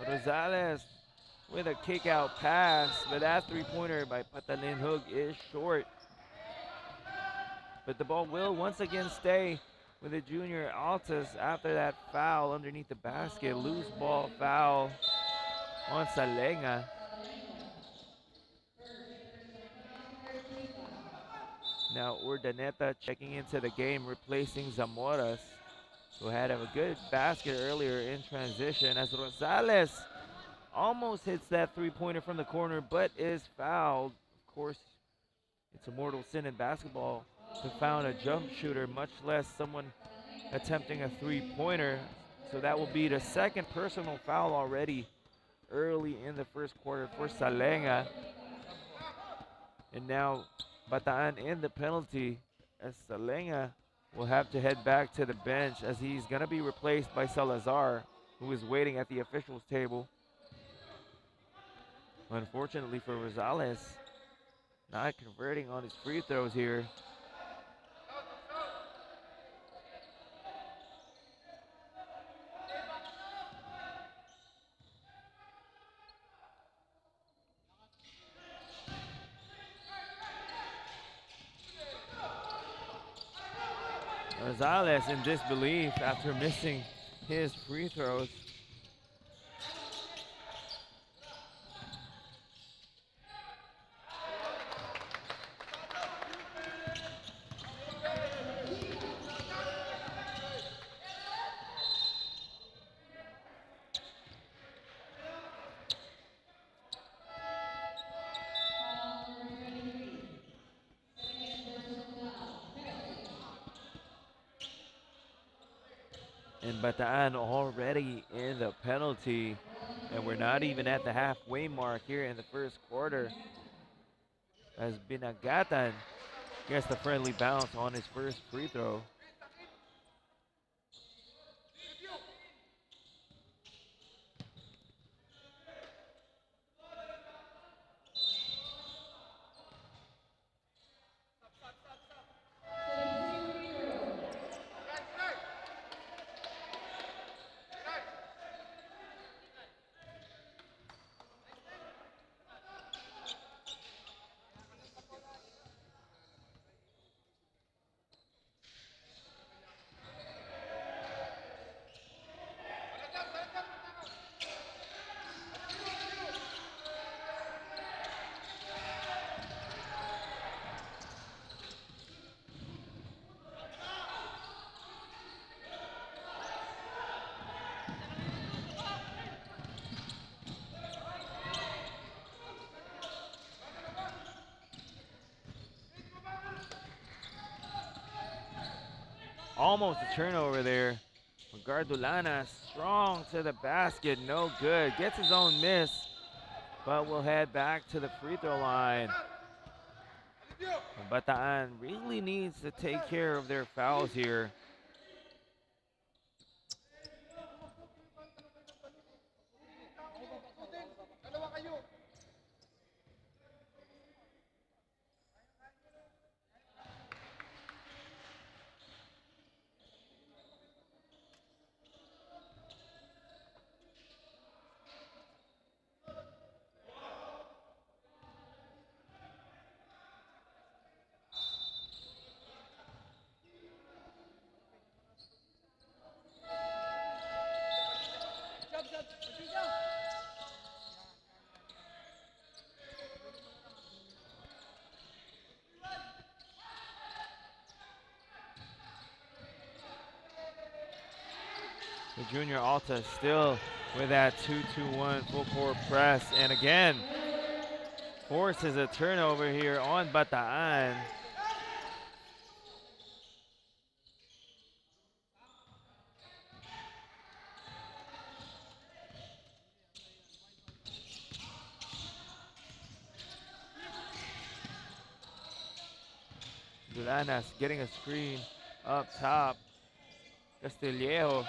Rosales with a kick-out pass, but that three-pointer by Patalinho is short. But the ball will once again stay with the junior Altas after that foul underneath the basket. Loose ball foul on Salenga. Now Urdaneta checking into the game, replacing Zamoras, who had a good basket earlier in transition, as Rosales almost hits that three-pointer from the corner, but is fouled. Of course, it's a mortal sin in basketball to foul a jump shooter, much less someone attempting a three-pointer. So that will be the second personal foul already early in the first quarter for Salenga. And now Bataan in the penalty, as Salenga will have to head back to the bench, as he's going to be replaced by Salazar, who is waiting at the officials table. Unfortunately for Rosales, not converting on his free throws here. Rosales in disbelief after missing his free throws. And Bataan already in the penalty, and we're not even at the halfway mark here in the first quarter, as Binagatan Gets the friendly bounce on his first free throw. Almost a turnover there. Gardulanas strong to the basket, no good. Gets his own miss, but will head back to the free throw line. Bataan really needs to take care of their fouls here. The junior Altas still with that 2-2-1 full court press, and again forces a turnover here on Bataan. Dulanas getting a screen up top. Castillejo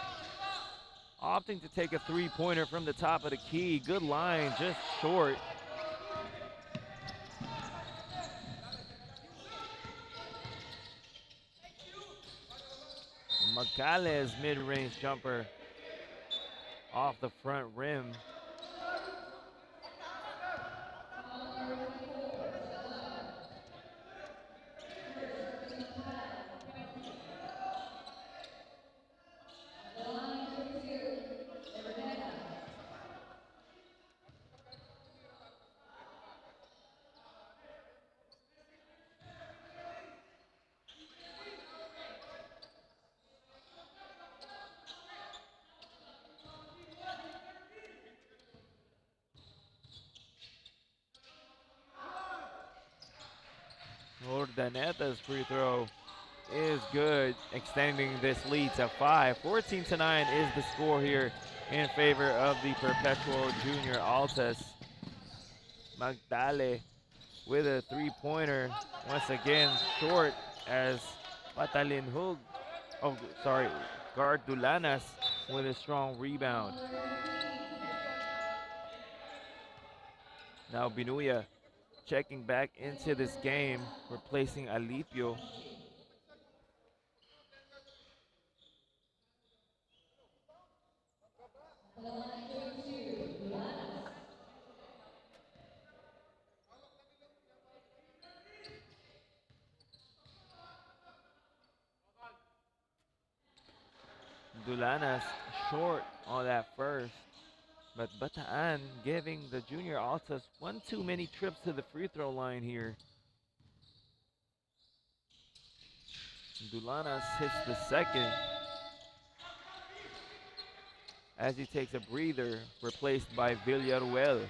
opting to take a three-pointer from the top of the key. Good line, just short. Macales mid-range jumper off the front rim. Ordaneta's free throw is good, extending this lead to 5. 14-9 is the score here in favor of the Perpetual Junior Altas. Magdale with a three-pointer, once again short as Patalinhug, Gardulanas with a strong rebound. Now Binuya checking back into this game, replacing Alipio. Dulanas short on that first, but Bataan giving the junior Altas one too many trips to the free throw line here. Dulanas hits the second as he takes a breather, replaced by Villaruel.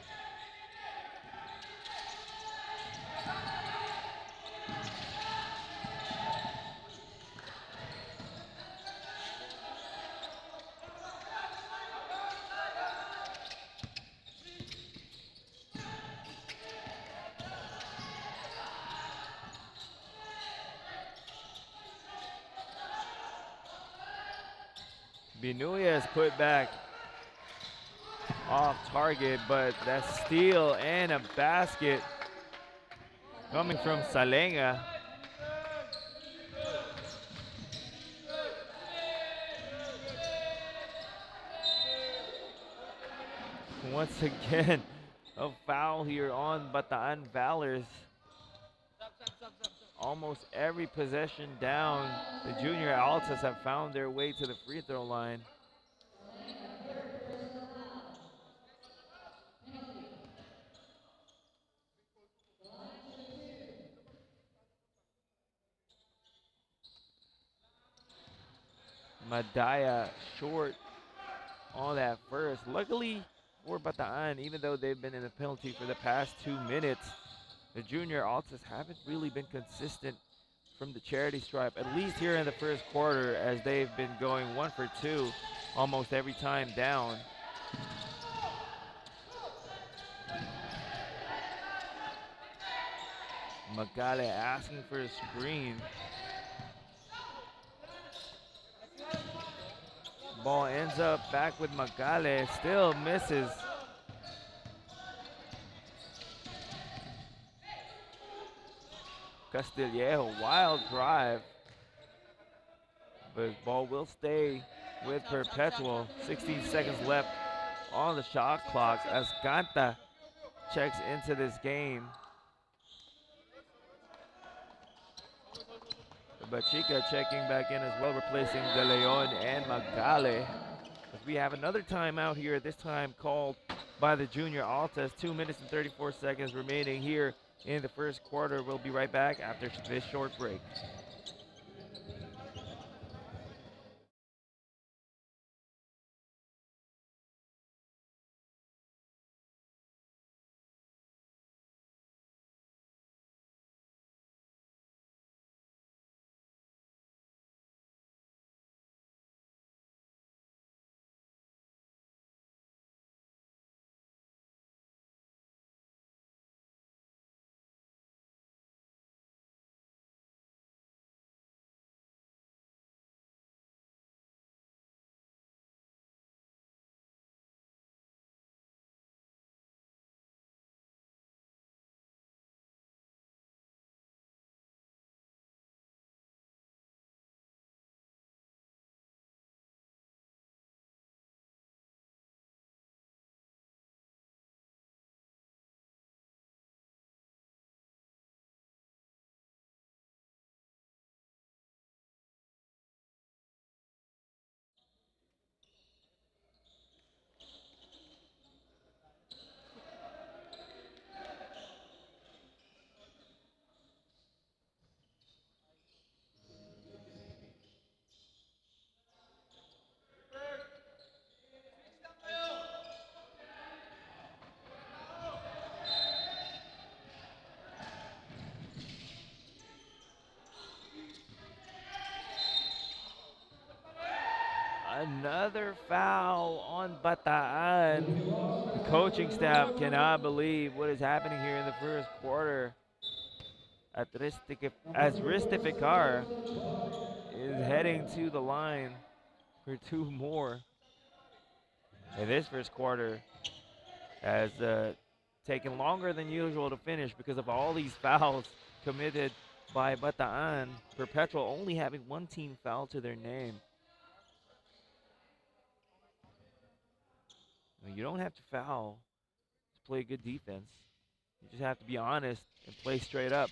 Binuya is put back off target, but that steal and a basket coming from Salenga. Once again, a foul here on Bataan Valors. Almost every possession down, the junior Altas have found their way to the free throw line. Madaya short on that first. Luckily for Bataan, even though they've been in the penalty for the past 2 minutes, the junior Altas haven't really been consistent from the charity stripe, at least here in the first quarter, as they've been going 1 for 2 almost every time down. Magale asking for a screen. Ball ends up back with Magale, still misses. Castillejo, wild drive. But ball will stay with Perpetual. 16 seconds left on the shot clock as Canta checks into this game. Bachica checking back in as well, replacing De Leon and Magale. As we have another timeout here, this time called by the junior Altas. 2 minutes and 34 seconds remaining here in the first quarter. We'll be right back after this short break. Another foul on Bataan. The coaching staff cannot believe what is happening here in the first quarter. As Ristificar is heading to the line for 2 more. And this first quarter has taken longer than usual to finish because of all these fouls committed by Bataan. Perpetual only having 1 team foul to their name. You don't have to foul to play good defense. You just have to be honest and play straight up.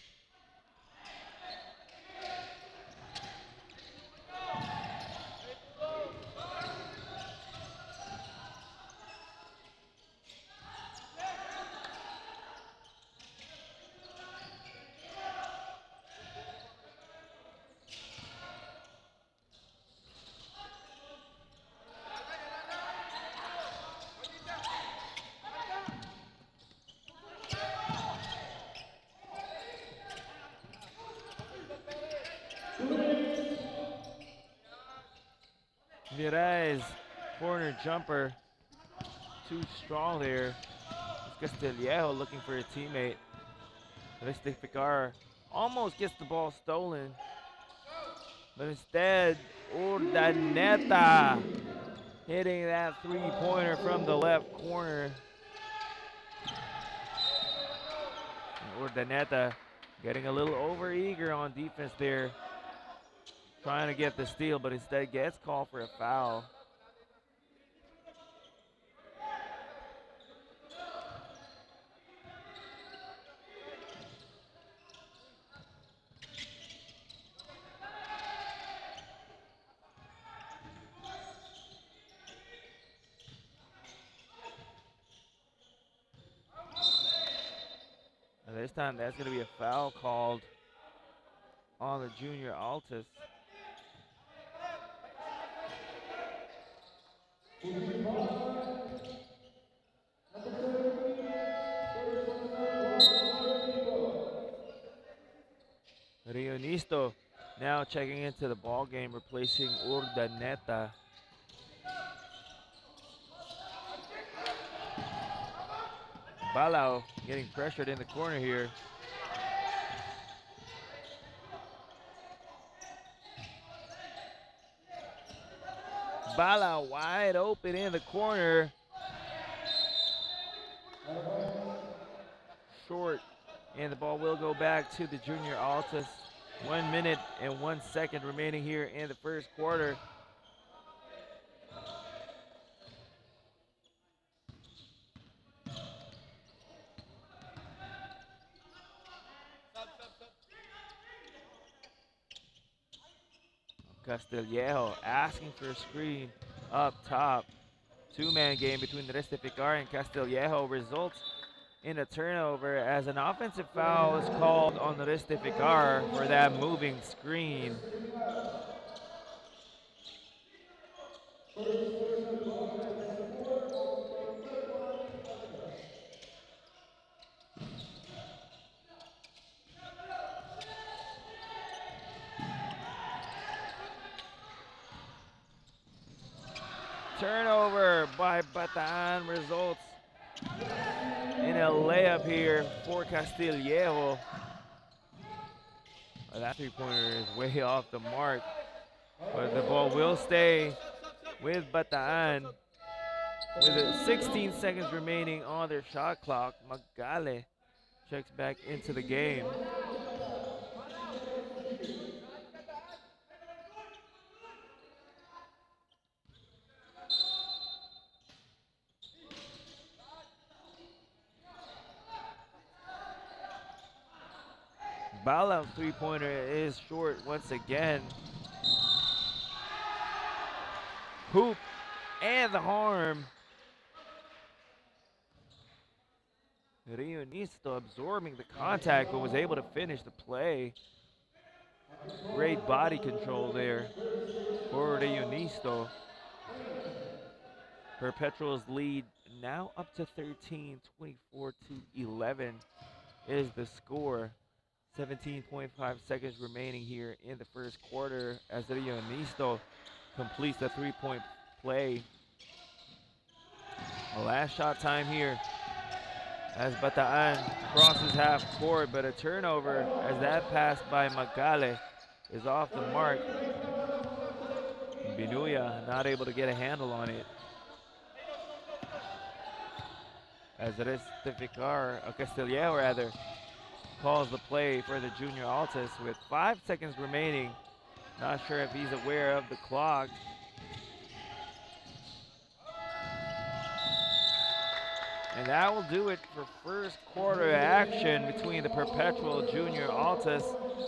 Mirez, corner jumper, too strong there. It's Castillejo looking for a teammate. Ristificar almost gets the ball stolen, but instead, Urdaneta hitting that three-pointer from the left corner. Urdaneta getting a little over-eager on defense there, trying to get the steal, but instead gets called for a foul. And this time that's going to be a foul called on the junior Altus. Rionisto now checking into the ball game, replacing Urdaneta. Balau getting pressured in the corner here. Balau wide open in the corner. Short, and the ball will go back to the junior Altus. 1 minute and 1 second remaining here in the first quarter. Castillejo asking for a screen up top. Two-man game between Restificar and Castillejo results in a turnover as an offensive foul is called on Restificar for that moving screen. Turnover by Bataan results in a layup here for Castillejo. That three-pointer is way off the mark, but the ball will stay with Bataan. With 16 seconds remaining on their shot clock, Magale checks back into the game. Balau three-pointer is short once again. Hoop and the harm. Rionisto absorbing the contact but was able to finish the play. Great body control there for Rionisto. Perpetual's lead now up to 13, 24-11 is the score. 17.5 seconds remaining here in the first quarter as Rionisto completes the three-point play. The last shot time here as Bataan crosses half court, but a turnover as that pass by Magale is off the mark. Binuya not able to get a handle on it. As Castillejo rather, calls the play for the junior Altus with 5 seconds remaining. Not sure if he's aware of the clock. And that will do it for first quarter action between the Perpetual Junior Altas,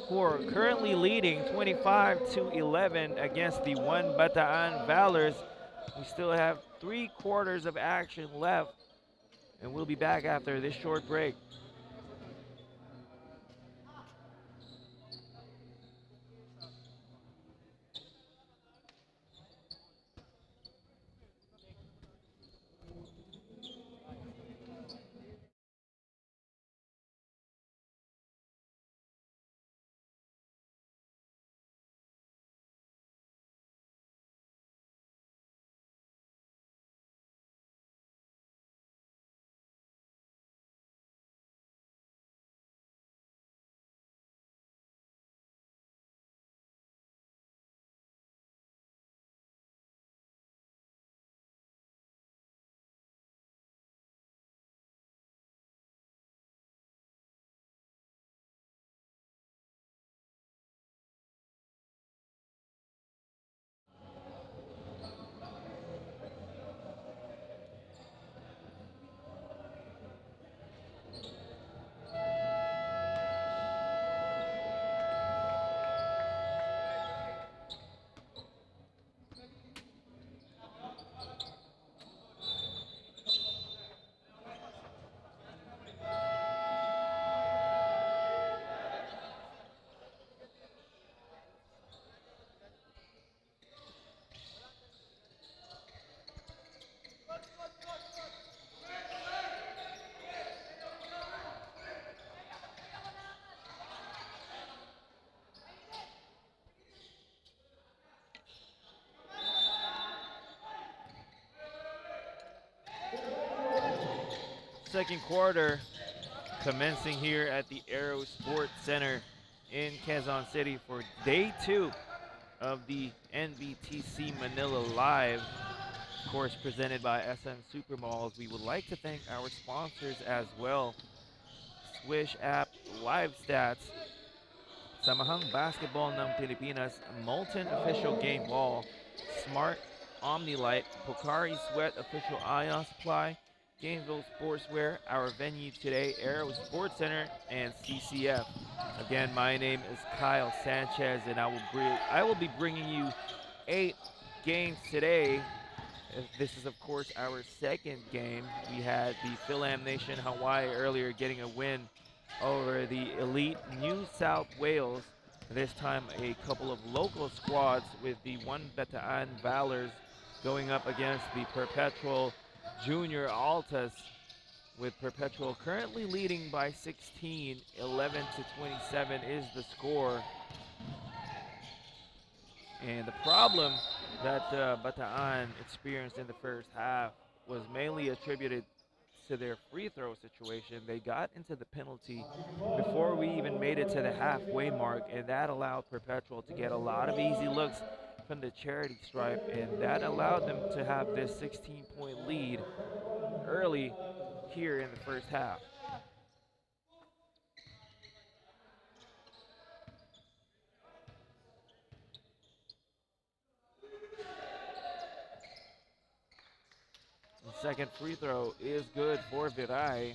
who are currently leading 25-11 against the one Bataan Valors. We still have 3 quarters of action left, and we'll be back after this short break. Second quarter commencing here at the Aero Sports Center in Quezon City for day 2 of the NBTC Manila Live, of course presented by SM Supermalls. We would like to thank our sponsors as well. Swish App Live Stats, Samahang Basketball ng Pilipinas, Molten Official Game Ball, Smart Omnilight, Pocari Sweat Official Ion Supply, Gainesville Sportswear, our venue today, Aero Sports Center, and CCF. Again, my name is Kyle Sanchez, and I will be bringing you 8 games today. This is, of course, our second game. We had the Fil-Am Nation Hawaii earlier getting a win over the elite New South Wales. This time a couple of local squads with the Bataan Valors going up against the Perpetual Junior Altas, with Perpetual currently leading by 16. 11-27 is the score. And the problem that Bataan experienced in the first half was mainly attributed to their free throw situation. They got into the penalty before we even made it to the halfway mark, and that allowed Perpetual to get a lot of easy looks from the charity stripe, and that allowed them to have this 16-point lead early here in the first half. The second free throw is good for Viray.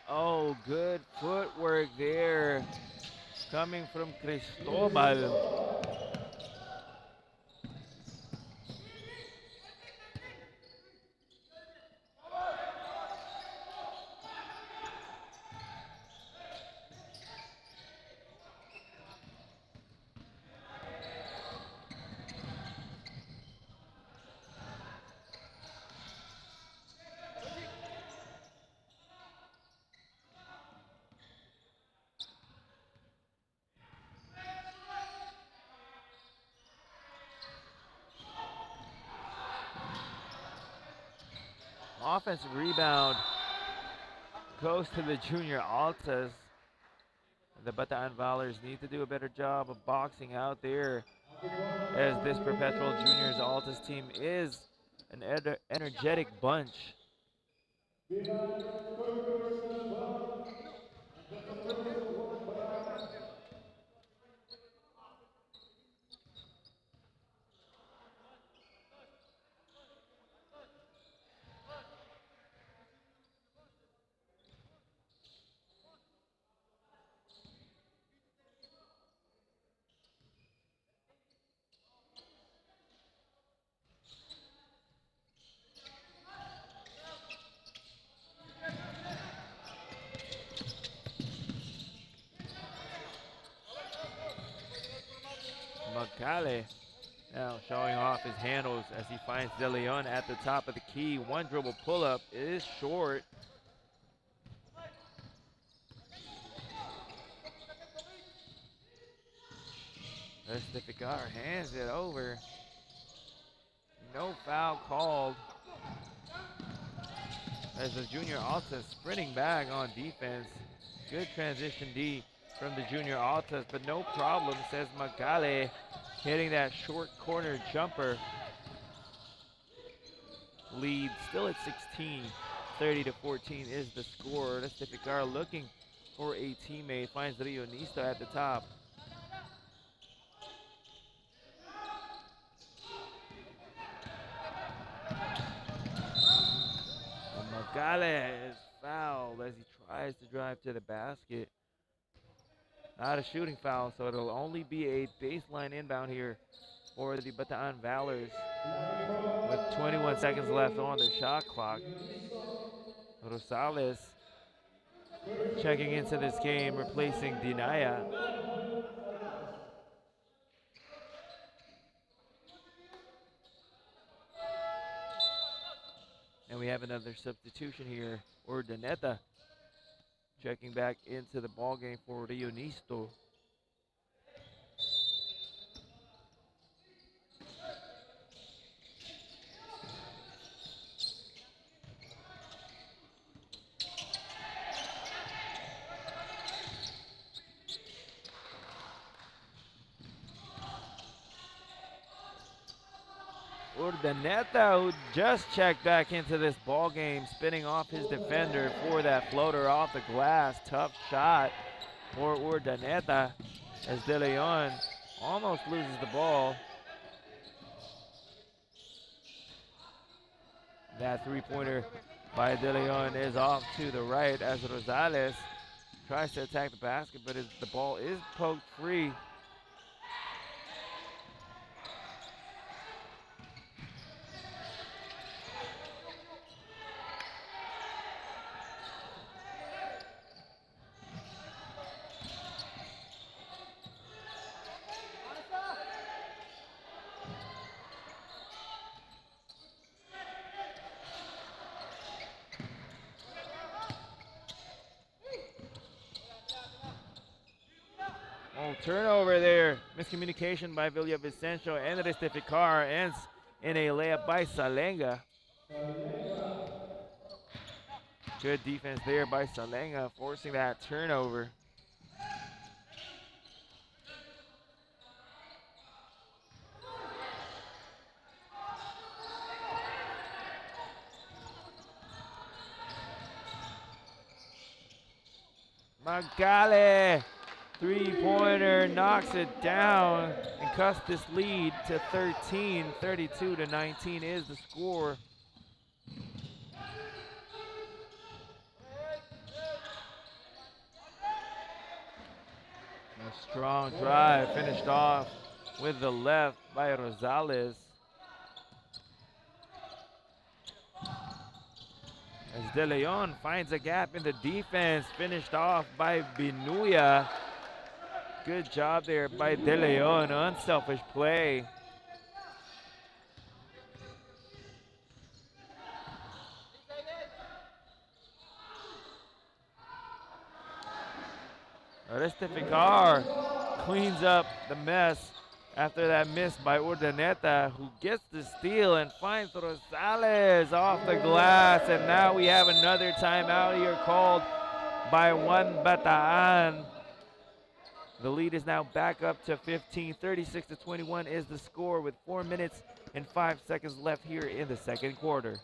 Oh, good footwork there coming from Cristobal. Offensive rebound goes to the Junior Altas. The Bataan Valors need to do a better job of boxing out there, as this Perpetual Juniors Altas team is an energetic bunch. Magale now showing off his handles as he finds De Leon at the top of the key. One dribble pull-up is short. Estificar hands it over. No foul called, as the Junior Altas sprinting back on defense. Good transition D from the Junior Altas, but no problem, says Magale, hitting that short corner jumper. Lead still at 16. 30-14 is the score. Estificar looking for a teammate, finds Rionista at the top. Magale is fouled as he tries to drive to the basket. Not a shooting foul, so it'll only be a baseline inbound here for the Bataan Valors with 21 seconds left on their shot clock. Rosales checking into this game, replacing Dinaya. And we have another substitution here. Urdaneta checking back into the ball game for Rionisto. Urdaneta, who just checked back into this ball game, spinning off his defender for that floater off the glass. Tough shot for Urdaneta as De Leon almost loses the ball. That three-pointer by De Leon is off to the right as Rosales tries to attack the basket, but the ball is poked free. Turnover there. Miscommunication by Villavicencio and Restificar ends in a layup by Salenga. Good defense there by Salenga, forcing that turnover. Magale, three-pointer, knocks it down and cuts this lead to 13. 32-19 is the score. A strong drive finished off with the left by Rosales. As De Leon finds a gap in the defense, finished off by Binuya. Good job there by De Leon, unselfish play. Restificar cleans up the mess after that miss by Urdaneta, who gets the steal and finds Rosales off the glass. And now we have another timeout here called by one Bataan. The lead is now back up to 15. 36-21 is the score with 4 minutes and 5 seconds left here in the second quarter.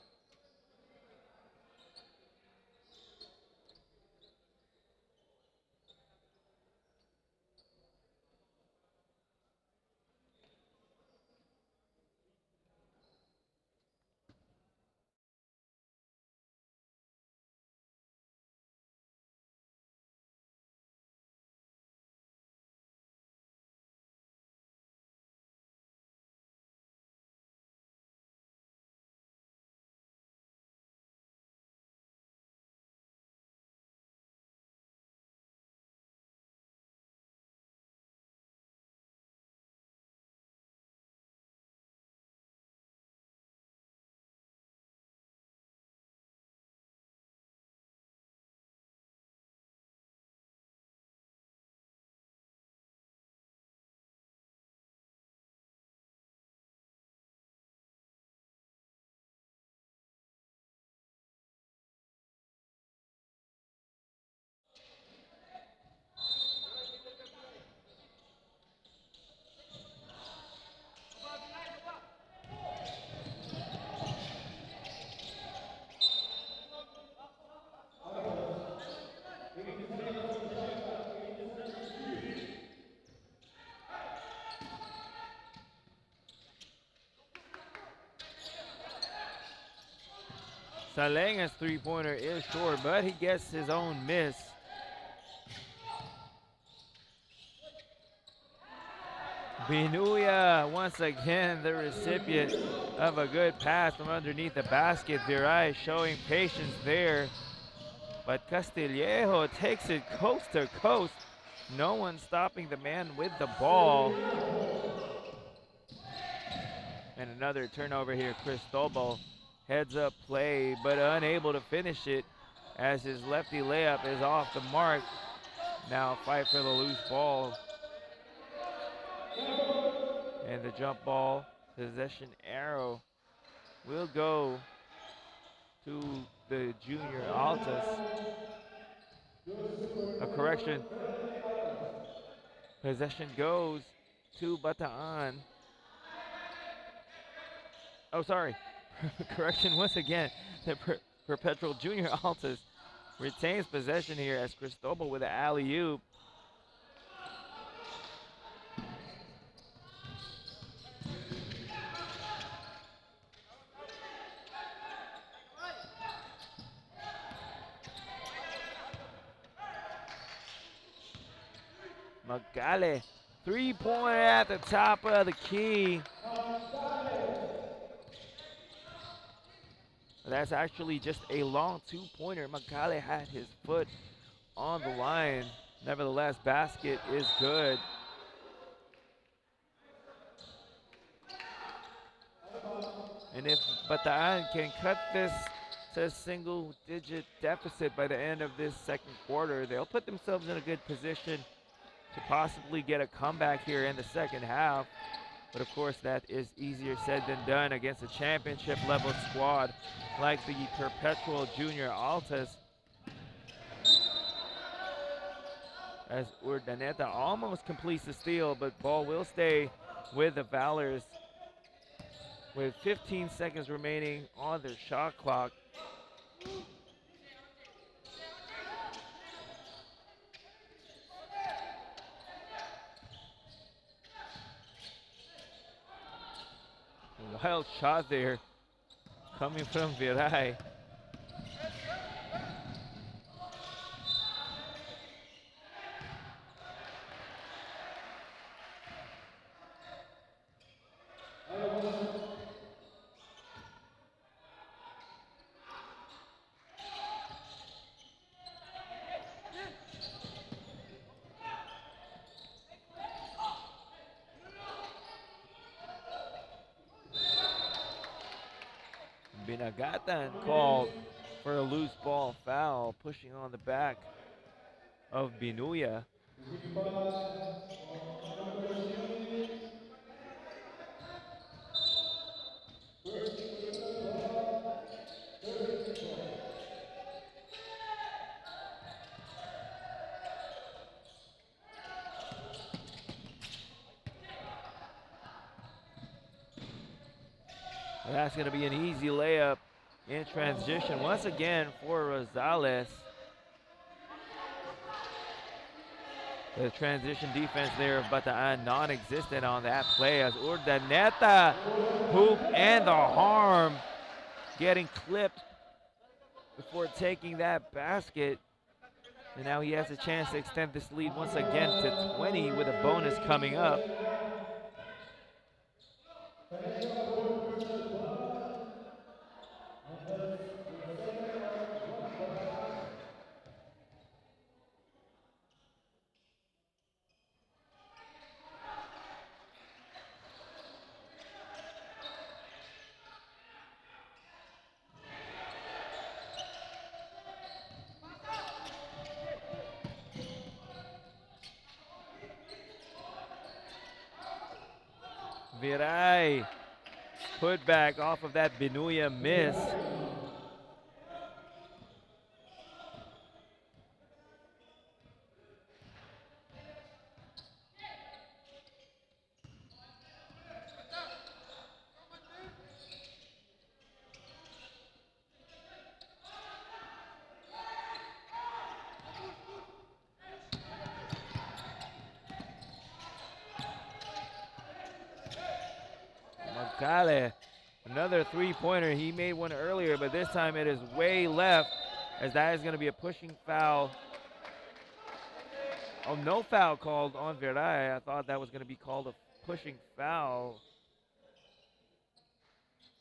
Salenga's three-pointer is short, but he gets his own miss. Binuya, once again, the recipient of a good pass from underneath the basket. Viray showing patience there. But Castillejo takes it coast to coast. No one stopping the man with the ball. And another turnover here. Cristobal heads up play, but unable to finish it as his lefty layup is off the mark. Now fight for the loose ball. And the jump ball possession arrow will go to the junior Altas. A correction. Possession goes to Bataan. Oh, sorry. Correction once again. The Perpetual junior Altas retains possession here as Cristobal with an alley-oop. Magale, three-pointer at the top of the key. That's actually just a long two-pointer. Magale had his foot on the line. Nevertheless, basket is good. And if Bataan can cut this to a single-digit deficit by the end of this second quarter, they'll put themselves in a good position to possibly get a comeback here in the second half. But of course, that is easier said than done against a championship level squad like the Perpetual Junior Altas. As Urdaneta almost completes the steal, but ball will stay with the Valors with 15 seconds remaining on their shot clock. Wild shot there coming from Viray. Binagatan called for a loose ball foul, pushing on the back of Binuya. That's going to be an easy layup in transition once again for Rosales. The transition defense there of Bataan non-existent on that play as Urdaneta hoop and the harm getting clipped before taking that basket. And now he has a chance to extend this lead once again to 20 with a bonus coming up. Viray put back off of that Binuya miss. Magale, another three-pointer. He made one earlier, but this time it is way left as that is going to be a pushing foul. Oh, no foul called on Viray. I thought that was going to be called pushing foul.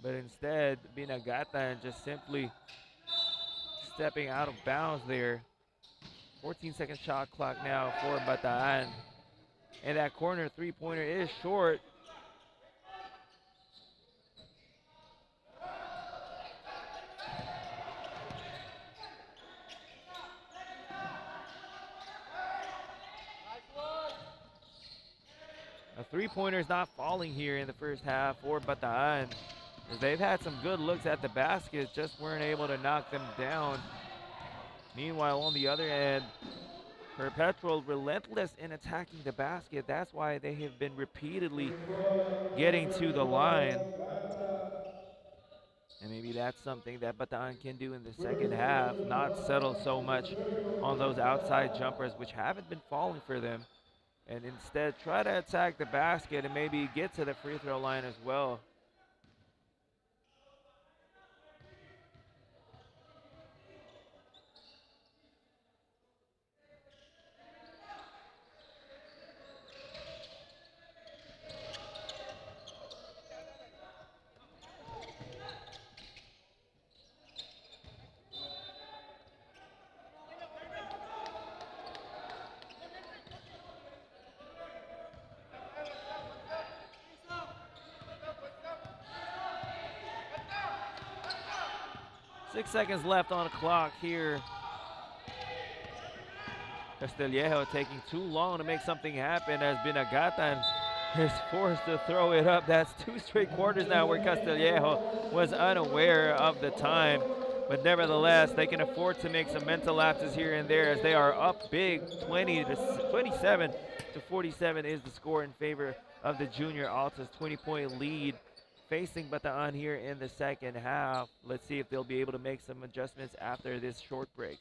But instead, Binagatan just simply stepping out of bounds there. 14-second shot clock now for Bataan. And that corner three-pointer is short. A three-pointer is not falling here in the first half for Bataan, as they've had some good looks at the basket, just weren't able to knock them down. Meanwhile, on the other end, Perpetual relentless in attacking the basket. That's why they have been repeatedly getting to the line. And maybe that's something that Bataan can do in the second half, not settle so much on those outside jumpers, which haven't been falling for them, and instead try to attack the basket and maybe get to the free throw line as well. Six seconds left on the clock here. Castillejo taking too long to make something happen, as Binagatan is forced to throw it up. That's two straight quarters now where Castillejo was unaware of the time. But nevertheless, they can afford to make some mental lapses here and there, as they are up big. 27 to 47 is the score in favor of the junior Altas. 20-point lead facing Bataan here in the second half. Let's see if they'll be able to make some adjustments after this short break.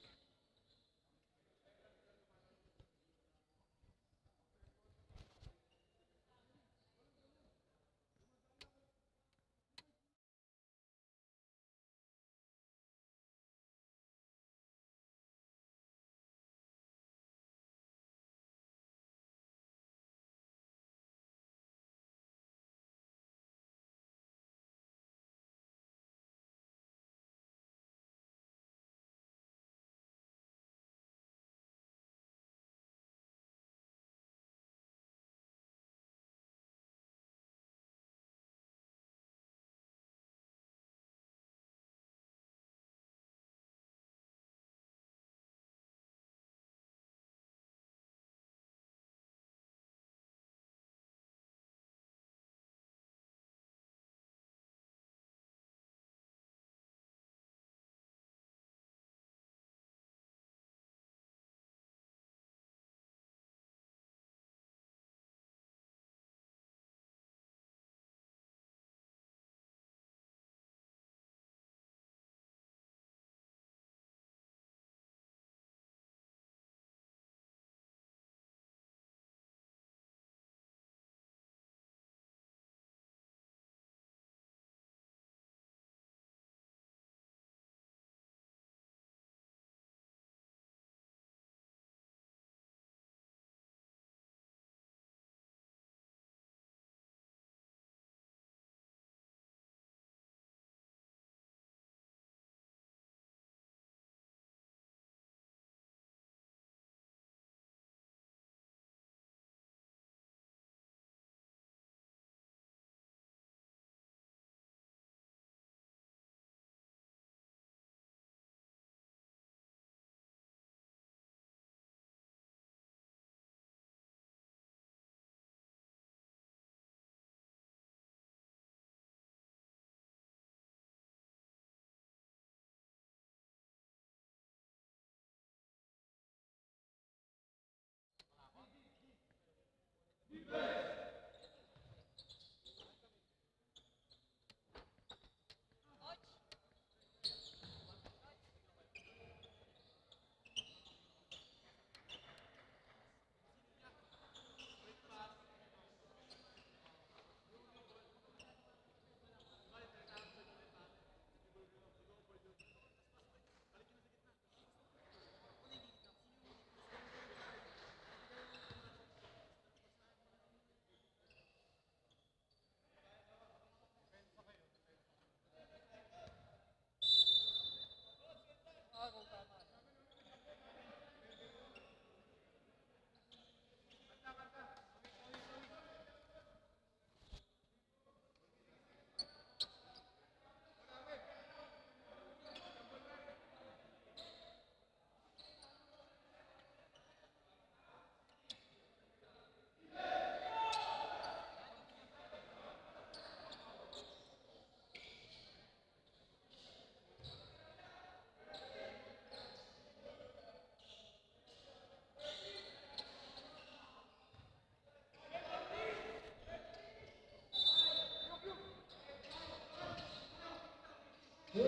Third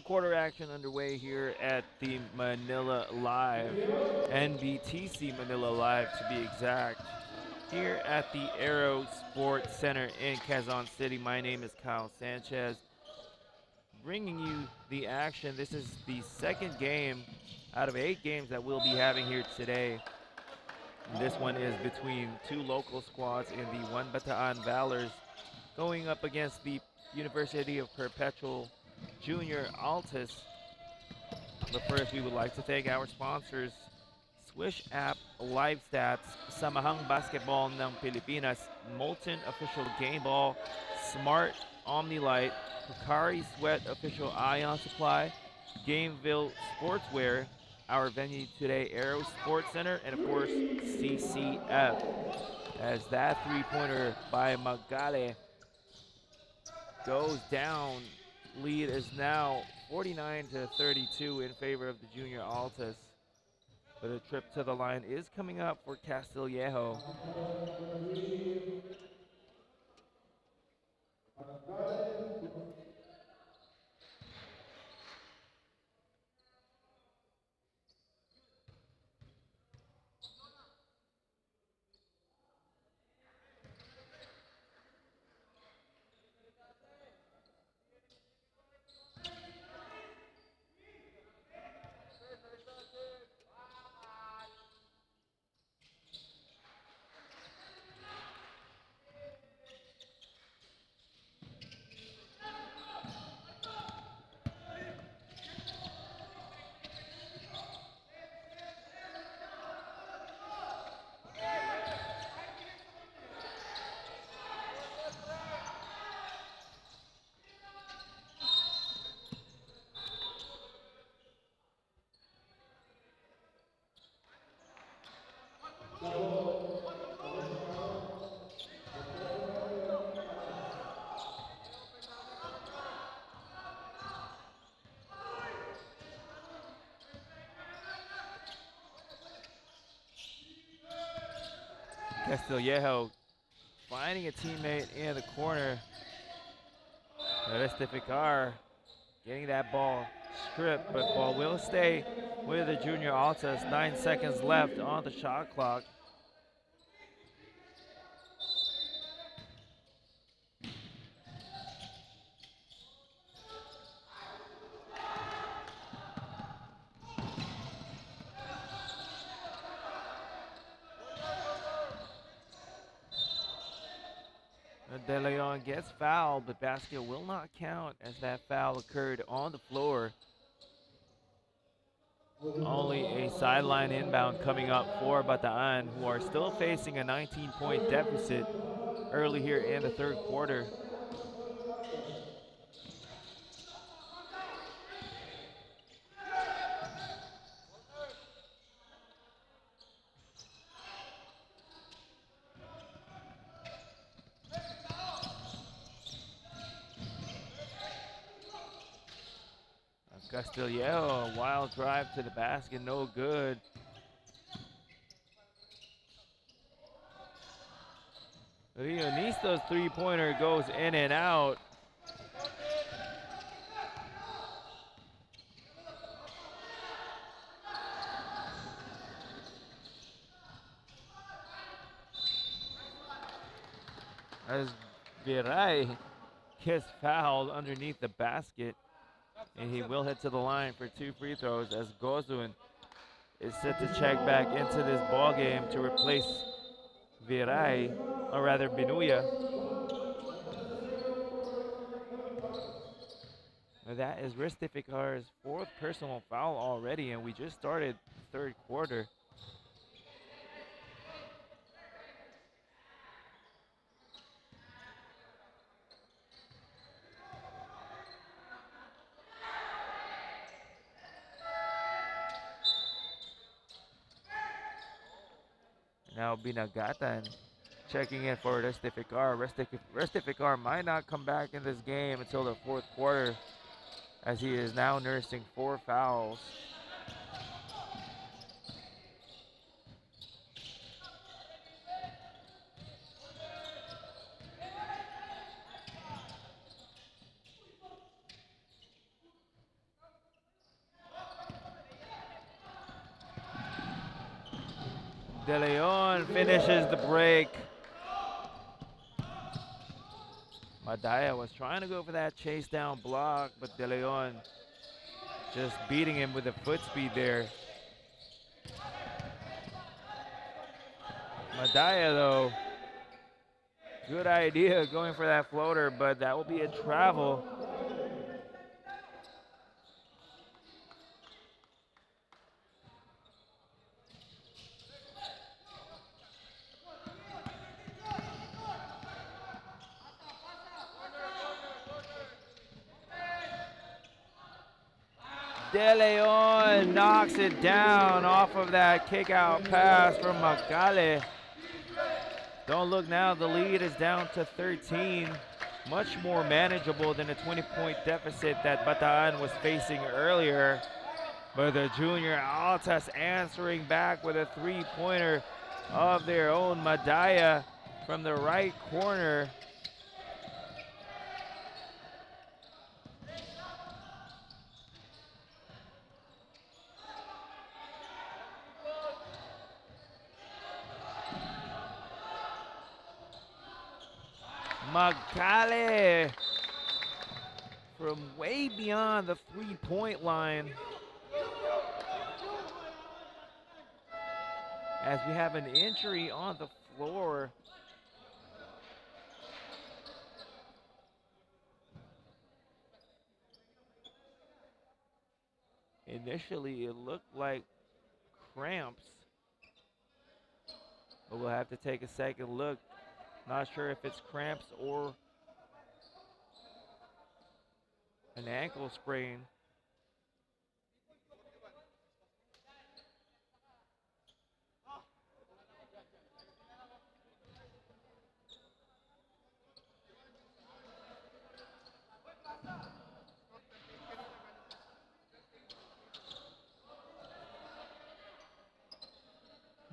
quarter action underway here at the Manila Live, NBTC Manila Live to be exact. Here at the Aero Sports Center in Quezon City, my name is Kyle Sanchez, bringing you the action. This is the second game out of 8 games that we'll be having here today. And this one is between 2 local squads in the One Bataan Valors going up against the University of Perpetual Junior Altus. But first, we would like to thank our sponsors, Swish App, Live Stats, Samahang Basketball ng Pilipinas, Molten Official Game Ball, Smart OmniLight, Hooperz Sweat Official Ion Supply, Gameville Sportswear, our venue today, Aero Sports Center, and of course, CCF. As that three-pointer by Magale goes down, lead is now 49-32 in favor of the Junior Altas. But a trip to the line is coming up for Castillejo. Castillejo finding a teammate in the corner. Restificar getting that ball stripped, but ball will stay with the Junior Altas. 9 seconds left on the shot clock. De Leon gets fouled, but basket will not count as that foul occurred on the floor. Only a sideline inbound coming up for Bataan, who are still facing a 19-point deficit early here in the third quarter. Castillejo, a wild drive to the basket, no good. Leonisto's three-pointer goes in and out. As Viray gets fouled underneath the basket. And he will head to the line for 2 free throws as Gozun is set to check back into this ball game to replace Viray, or rather Binuya. That is Restificar's 4th personal foul already, and we just started the third quarter. Now Binagatan checking in for Restificar. Restificar might not come back in this game until the 4th quarter, as he is now nursing 4 fouls. De Leon finishes the break. Madaya was trying to go for that chase down block, but De Leon just beating him with the foot speed there. Madaya though, good idea going for that floater, but that will be a travel. De Leon knocks it down off of that kick out pass from Macale. Don't look now, the lead is down to 13. Much more manageable than the 20-point deficit that Bataan was facing earlier. But the junior Altas answering back with a three-pointer of their own. Madaya from the right corner. Macale from way beyond the three-point line. As we have an injury on the floor. Initially, it looked like cramps, but we'll have to take a second look. Not sure if it's cramps or an ankle sprain.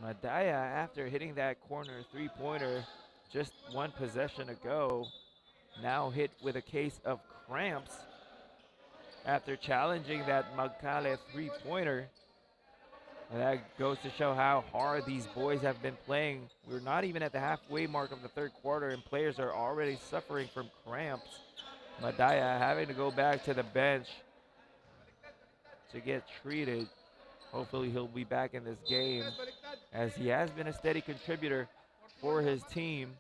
Madaya, after hitting that corner three-pointer just one possession ago, now hit with a case of cramps after challenging that Macale three-pointer. And that goes to show how hard these boys have been playing. We're not even at the halfway mark of the third quarter, and players are already suffering from cramps. Madaya having to go back to the bench to get treated. Hopefully he'll be back in this game, as he has been a steady contributor for his team.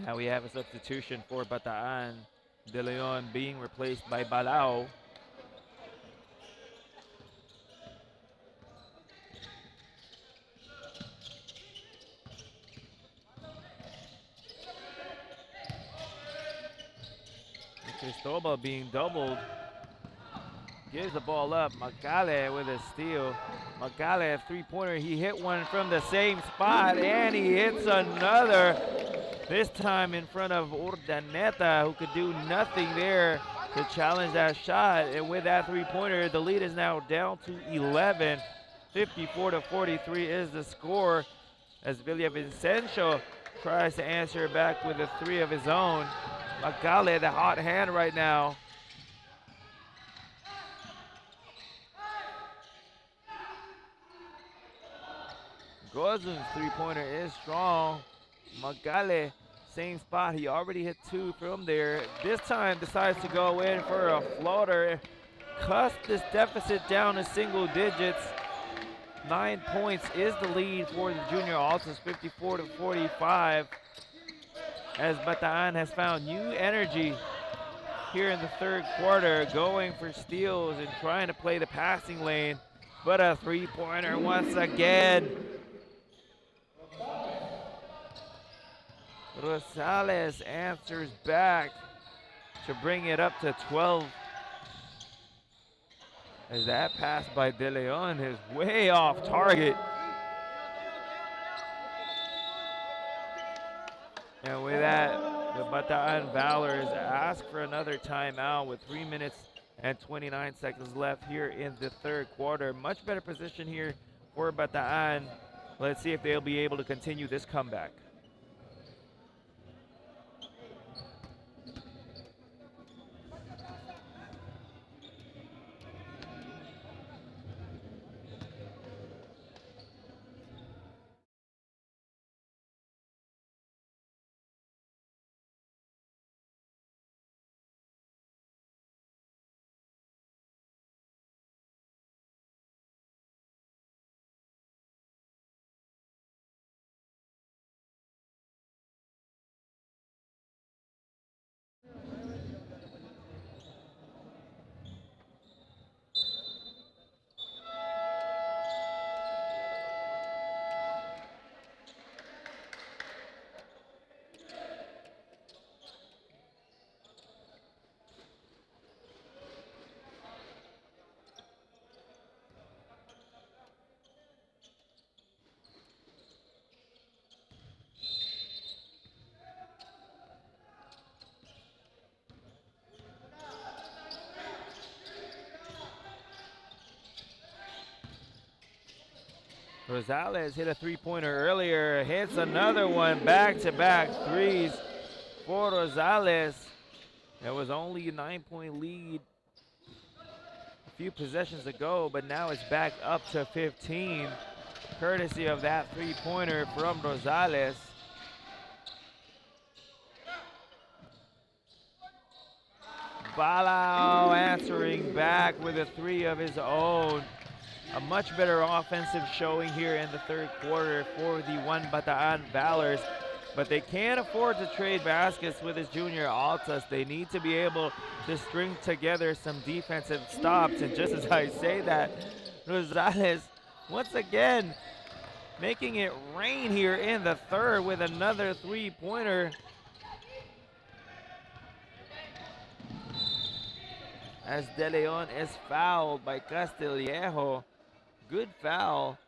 Now we have a substitution for Bataan. De Leon being replaced by Balao. Cristobal being doubled. Gives the ball up. Macale with a steal. Macale, a three-pointer. He hit one from the same spot, and he hits another. This time in front of Urdaneta, who could do nothing there to challenge that shot. And with that three-pointer, the lead is now down to 11. 54-43 is the score, as Villavicencio tries to answer back with a three of his own. Macale, the hot hand right now. Gozun's three-pointer is strong. Macale Same spot. He already hit 2 from there. This time decides to go in for a floater. Cuts this deficit down to single digits. 9 points is the lead for the junior Altas, 54-45. As Bataan has found new energy here in the third quarter, going for steals and trying to play the passing lane. But a three-pointer once again. Rosales answers back to bring it up to 12. As that pass by De Leon is way off target. And with that, the Bataan Valors ask for another timeout with 3 minutes and 29 seconds left here in the third quarter. Much better position here for Bataan. Let's see if they'll be able to continue this comeback. Rosales hit a three-pointer earlier, hits another one, back-to-back threes for Rosales. It was only a 9-point lead a few possessions ago, but now it's back up to 15, courtesy of that three-pointer from Rosales. Balao answering back with a 3 of his own. A much better offensive showing here in the third quarter for the One Bataan Valors, but they can't afford to trade baskets with his junior Altas. They need to be able to string together some defensive stops, and just as I say that, Rosales once again making it rain here in the third with another three-pointer. As De Leon is fouled by Castillejo. Good foul,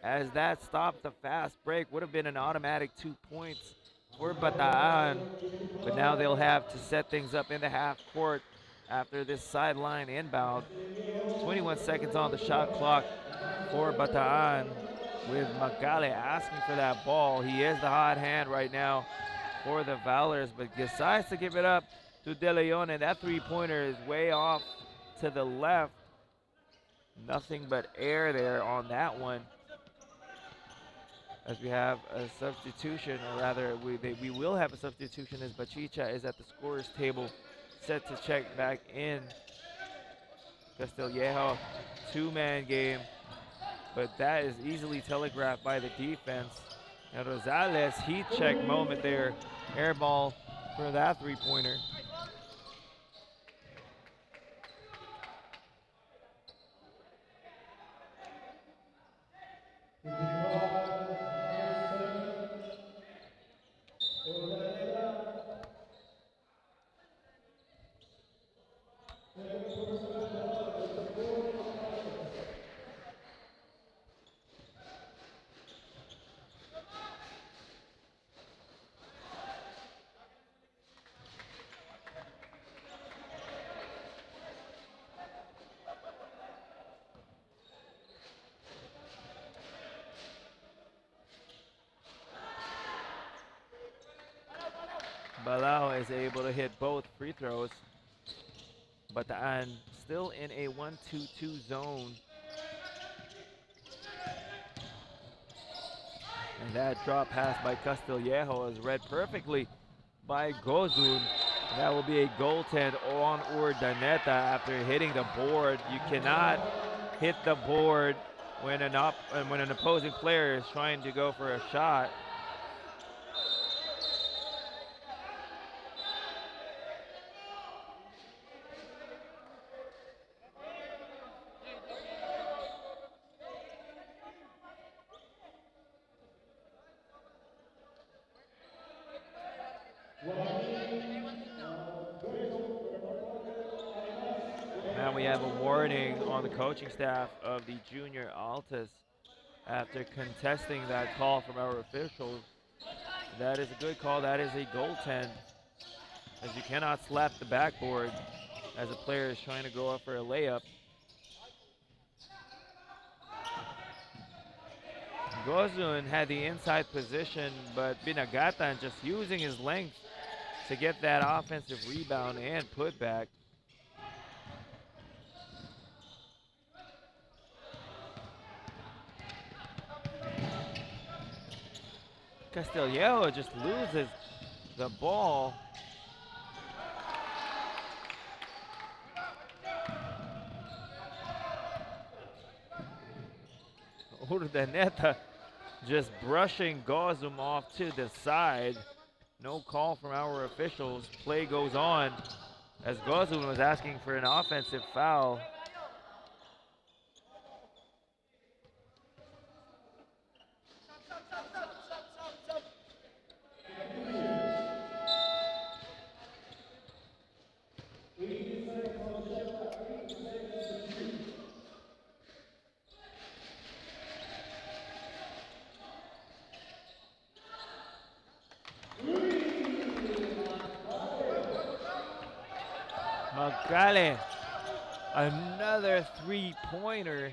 as that stopped the fast break. Would have been an automatic 2 points for Bataan, but now they'll have to set things up in the half court after this sideline inbound. 21 seconds on the shot clock for Bataan, with Magale asking for that ball. He is the hot hand right now for the Valors, but decides to give it up to De Leon, and that three-pointer is way off to the left. Nothing but air there on that one. As we have a substitution, or rather we will have a substitution, as Bachicha is at the scorer's table set to check back in. Castillejo, two-man game, but that is easily telegraphed by the defense. And Rosales, heat check moment there. Air ball for that three-pointer. Balao is able to hit both free throws. Bataan still in a 1-2-2 zone. And that drop pass by Castillejo is read perfectly by Gozun. That will be a goaltend on Urdaneta after hitting the board. You cannot hit the board when when an opposing player is trying to go for a shot. Now we have a warning on the coaching staff of the junior Altas after contesting that call from our officials. That is a good call. That is a goaltend, as you cannot slap the backboard as a player is trying to go up for a layup. Gozun had the inside position, but Binagatan just using his length to get that offensive rebound and putback. Castillejo just loses the ball. Urdaneta just brushing Gozum off to the side. No call from our officials. Play goes on as Gozum was asking for an offensive foul. Magale, another three-pointer.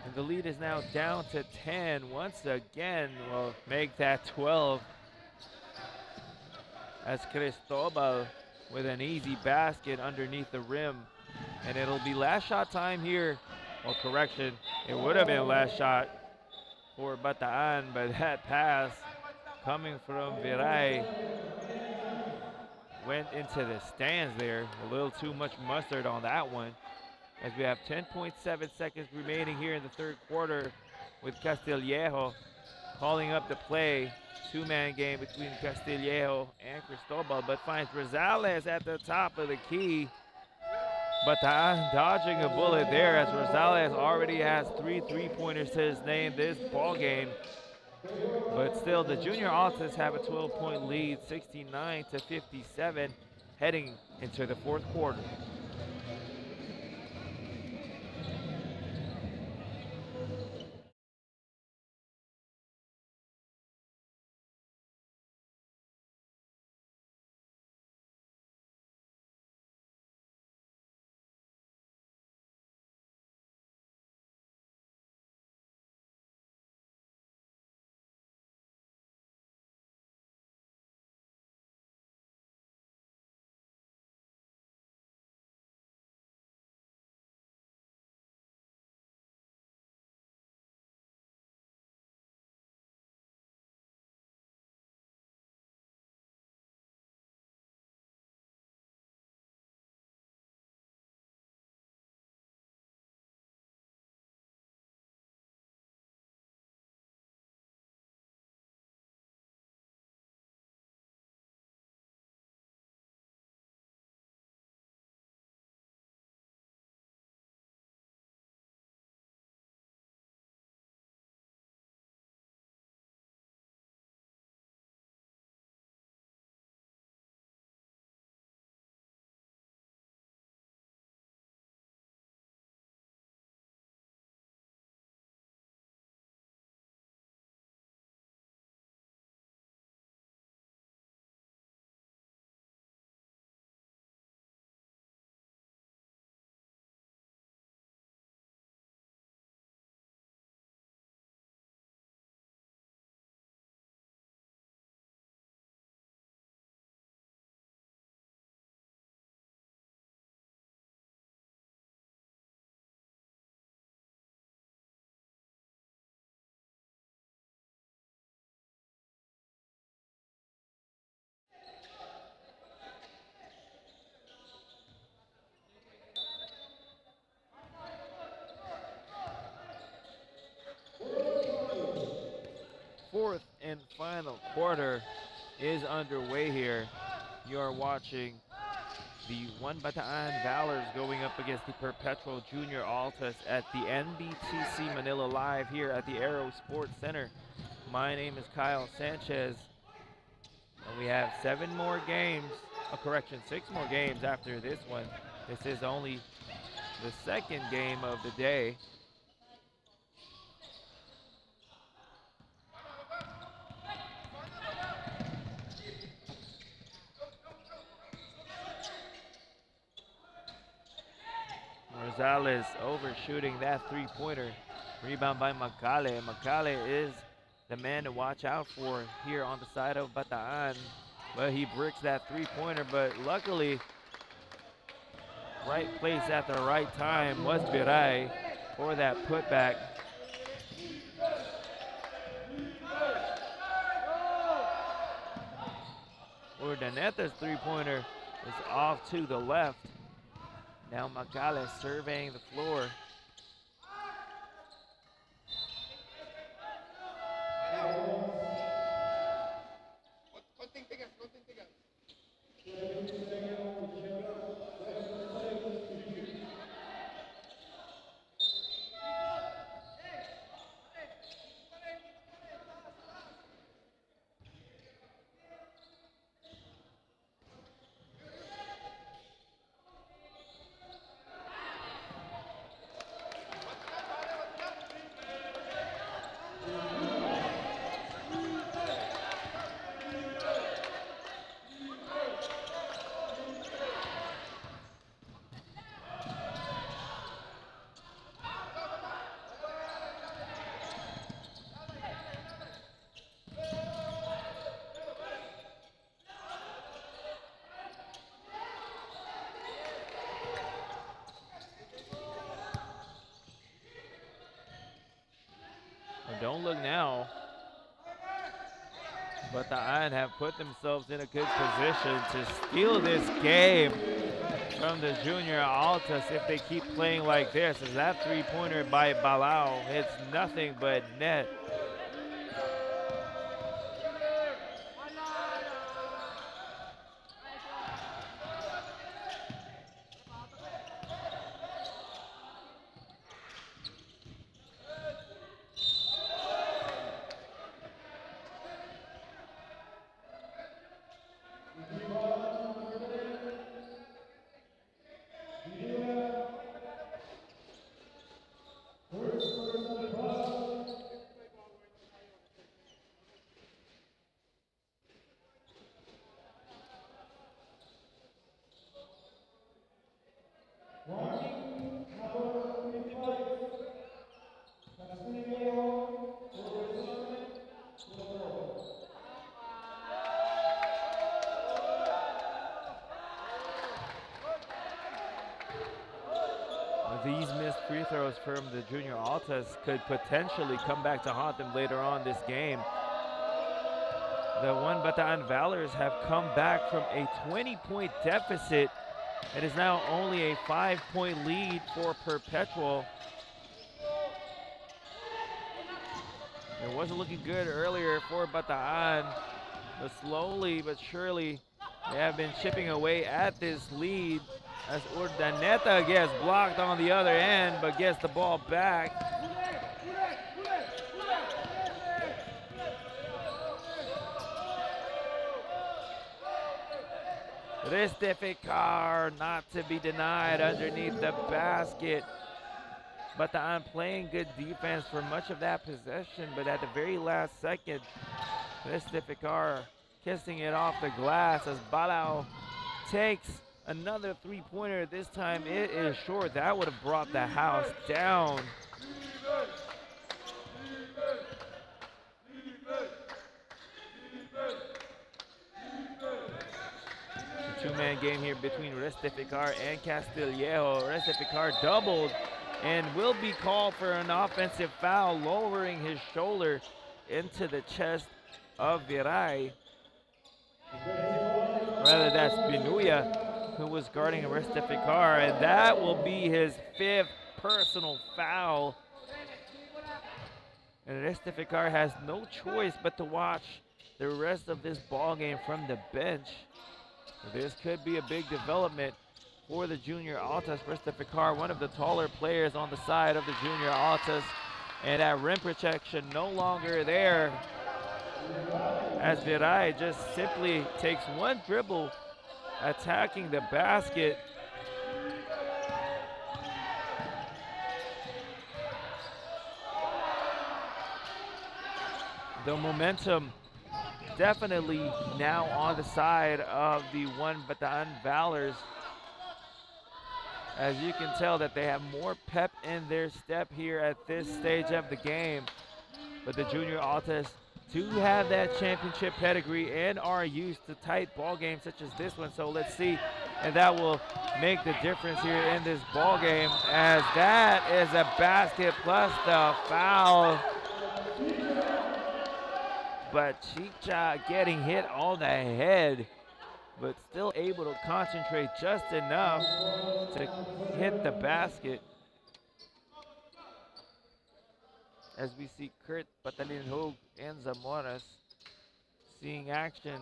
And the lead is now down to 10. Once again, we'll make that 12. As Cristobal with an easy basket underneath the rim. And it'll be last shot time here. Well, correction, it would have been last shot for Bataan, but that pass coming from Viray went into the stands there. A little too much mustard on that one. As we have 10.7 seconds remaining here in the third quarter with Castillejo calling up the play. Two-man game between Castillejo and Cristobal, but finds Rosales at the top of the key. Bataan dodging a bullet there as Rosales already has three-pointers to his name this ball game. But still, the junior Altas have a 12-point lead, 69-57, heading into the fourth quarter. fourth and final quarter is underway here. You are watching the One Bataan Valors going up against the Perpetual Junior Altas at the NBTC Manila Live here at the Aero Sports Center. My name is Kyle Sanchez, and we have 7 more games, correction, 6 more games after this one. This is only the second game of the day. Rosales overshooting that 3-pointer. Rebound by Macale. Macale is the man to watch out for here on the side of Bataan. But he bricks that 3-pointer, but luckily, right place at the right time was Biray for that putback. Urdaneta's 3-pointer is off to the left. Now Macale surveying the floor. Don't look now, but the Bataan have put themselves in a good position to steal this game from the Junior Altas if they keep playing like this. As that 3-pointer by Balao hits nothing but net. These missed free throws from the Junior Altas could potentially come back to haunt them later on this game. The One Bataan Valors have come back from a 20-point deficit. It is now only a 5-point lead for Perpetual. It wasn't looking good earlier for Bataan, but slowly but surely they have been chipping away at this lead as Urdaneta gets blocked on the other end but gets the ball back. Ristificar not to be denied underneath the basket. Bataan playing good defense for much of that possession, but at the very last second, Ristificar kissing it off the glass as Balao takes another 3-pointer. This time it is short. That would have brought the house down. It's a 2-man game here between Ristificar and Castillejo. Ristificar doubled and will be called for an offensive foul, lowering his shoulder into the chest of Viray. Rather, that's Binuya who was guarding Ristificar, and that will be his 5th personal foul. And Restificar has no choice but to watch the rest of this ball game from the bench. This could be a big development for the junior Altas. Restificar, one of the taller players on the side of the junior Altas. And that rim protection no longer there, as Viray just simply takes one dribble attacking the basket. The momentum definitely now on the side of the one Bataan Valors. As you can tell that they have more pep in their step here at this stage of the game. But the junior Altas do have that championship pedigree and are used to tight ball games such as this one. So let's see, and that will make the difference here in this ball game, as that is a basket plus the foul. But Chicha getting hit on the head, but still able to concentrate just enough to hit the basket. As we see Kurt Patalinhog and Zamoras seeing action,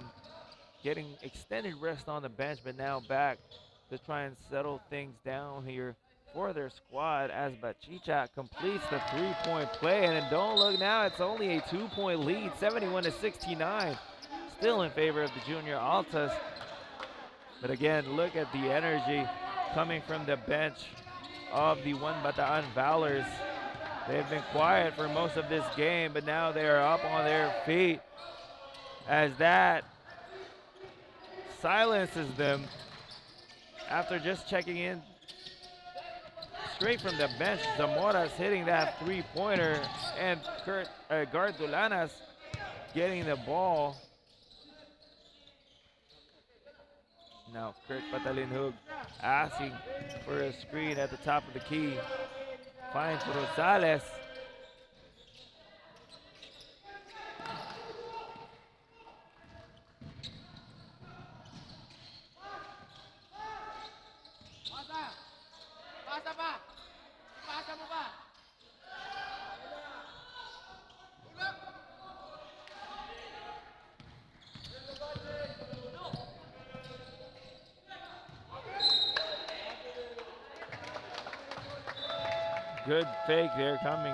getting extended rest on the bench, but now back to try and settle things down here for their squad, as Bachicha completes the three-point play. And don't look now, it's only a 2-point lead, 71-69, still in favor of the junior Altas. But again, look at the energy coming from the bench of the one Bataan Valors. They've been quiet for most of this game, but now they are up on their feet, as that silences them after just checking in straight from the bench. Zamora's hitting that three-pointer, and Gardulanas getting the ball. Now Kurt Patalinhug asking for a screen at the top of the key. Finds Rosales. Good fake there coming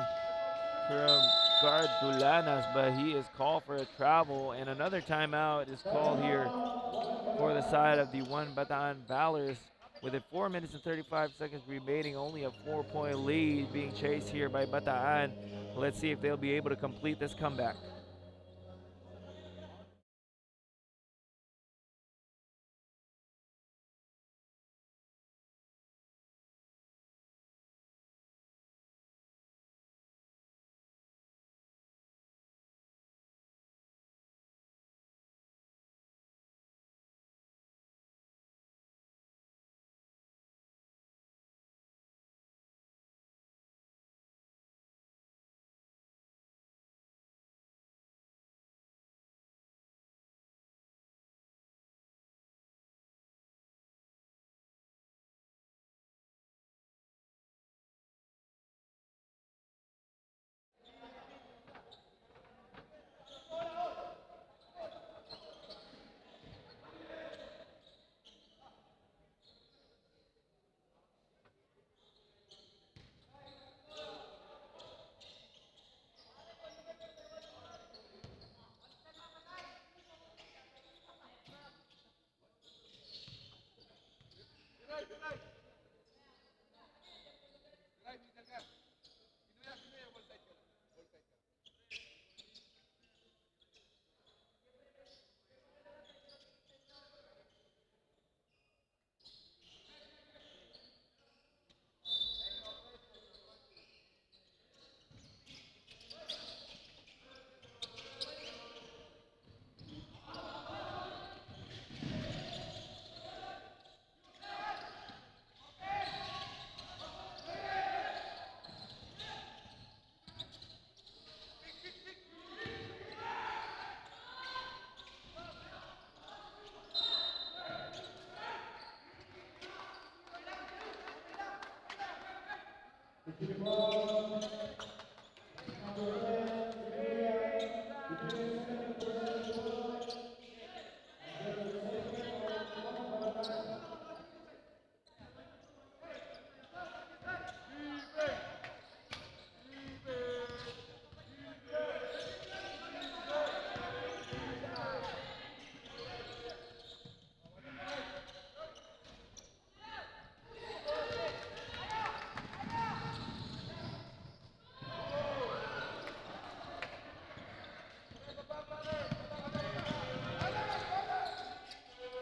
from Gardulanas, but he is called for a travel, and another timeout is called here for the side of the one Bataan Valors, with it 4 minutes and 35 seconds remaining, only a 4-point lead being chased here by Bataan. Let's see if they'll be able to complete this comeback.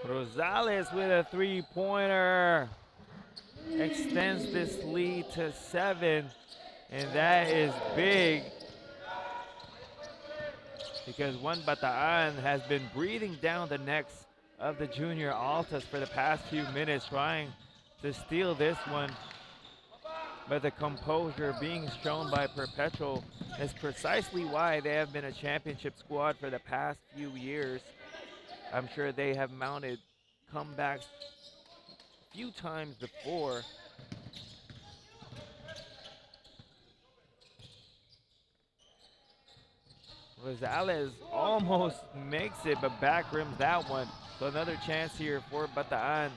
Rosales with a three-pointer extends this lead to 7, and that is big because one Bataan has been breathing down the necks of the junior Altas for the past few minutes, trying to steal this one. But the composure being shown by Perpetual is precisely why they have been a championship squad for the past few years. I'm sure they have mounted comebacks a few times before. Rosales almost makes it, but back rims that one. So another chance here for Bataan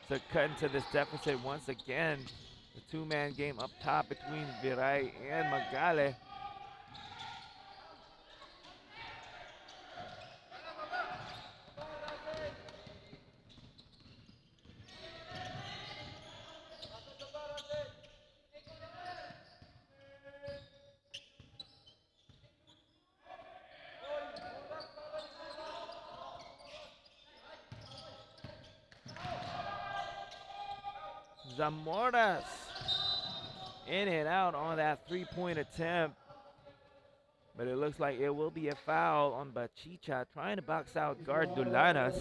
to cut into this deficit once again. The two-man game up top between Viray and Magale. Zamoras in and out on that three-point attempt. But it looks like it will be a foul on Bachicha, trying to box out guard Dulanas.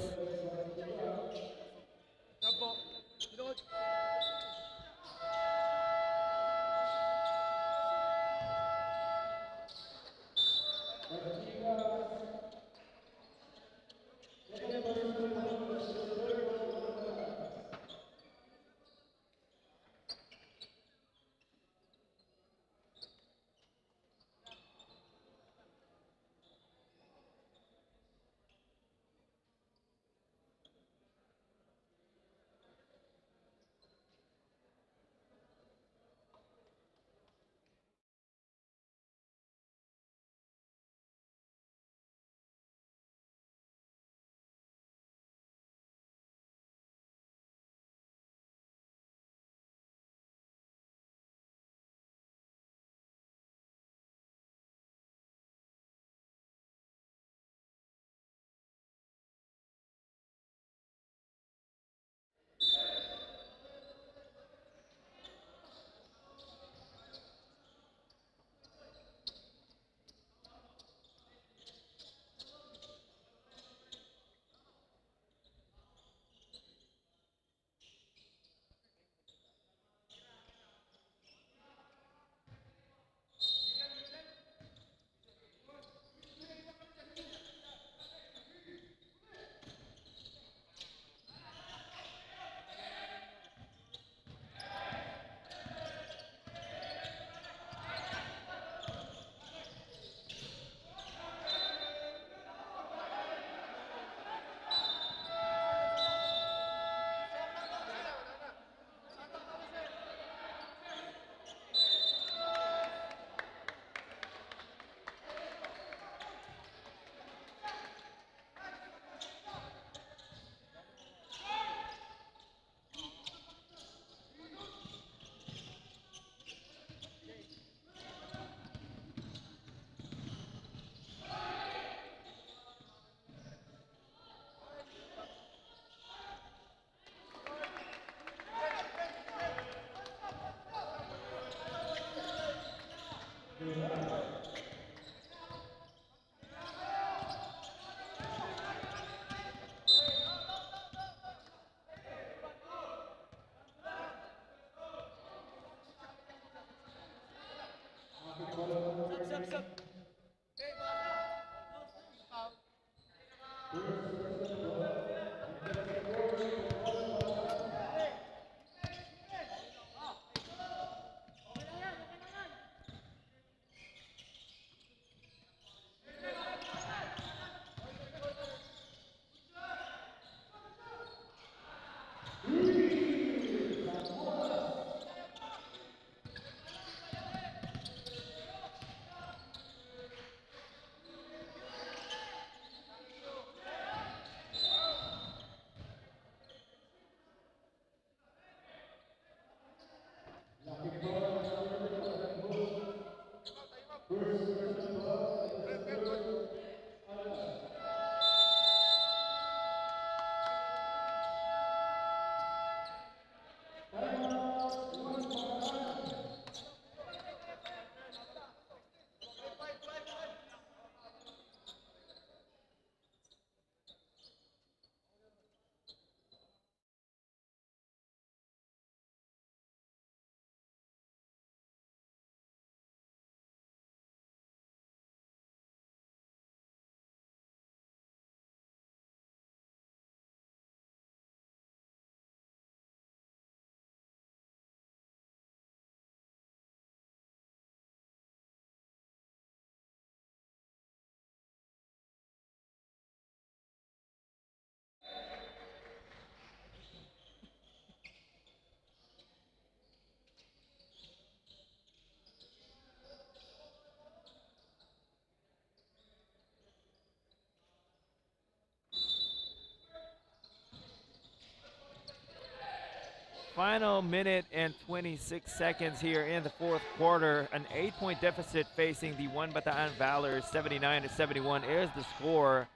Final minute and 26 seconds here in the fourth quarter. An 8-point deficit facing the one Bataan Valors. 79-71 is the score.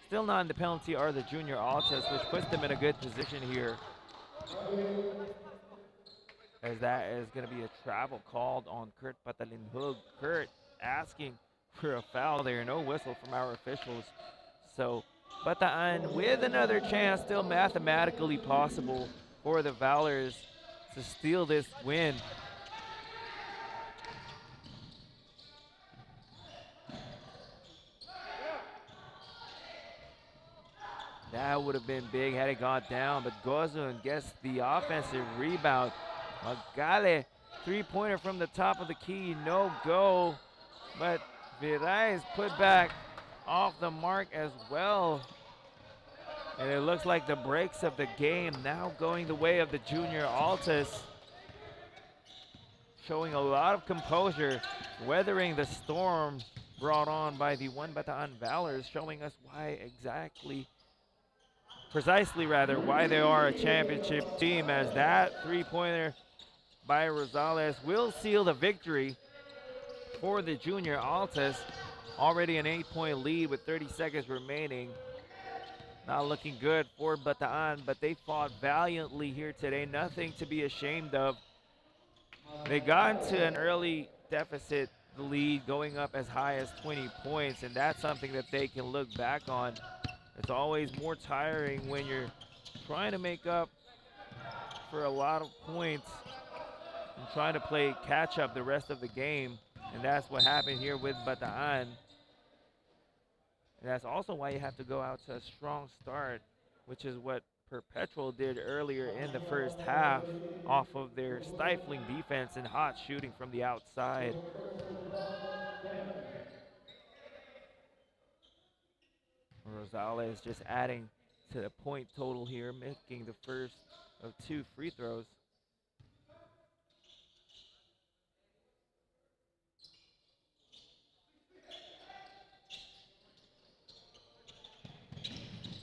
Still not in the penalty are the junior Altas, which puts them in a good position here, as that is going to be a travel called on Kurt Patalinhug. Kurt asking for a foul there. No whistle from our officials. So Bataan with another chance, still mathematically possible for the Valors to steal this win. That would have been big had it gone down, but Gozun gets the offensive rebound. Magale, three-pointer from the top of the key, no go, but Virais put back off the mark as well. And it looks like the breaks of the game now going the way of the junior Altas, showing a lot of composure, weathering the storm brought on by the one Bataan Valors, showing us precisely why they are a championship team, as that three-pointer by Rosales will seal the victory for the junior Altas. Already an 8-point lead with 30 seconds remaining. Not looking good for Bataan, but they fought valiantly here today. Nothing to be ashamed of. They got into an early deficit lead, going up as high as 20 points, and that's something that they can look back on. It's always more tiring when you're trying to make up for a lot of points and trying to play catch up the rest of the game, and that's what happened here with Bataan. And that's also why you have to go out to a strong start, which is what Perpetual did earlier in the first half off of their stifling defense and hot shooting from the outside. Rosales just adding to the point total here, making the first of 2 free throws.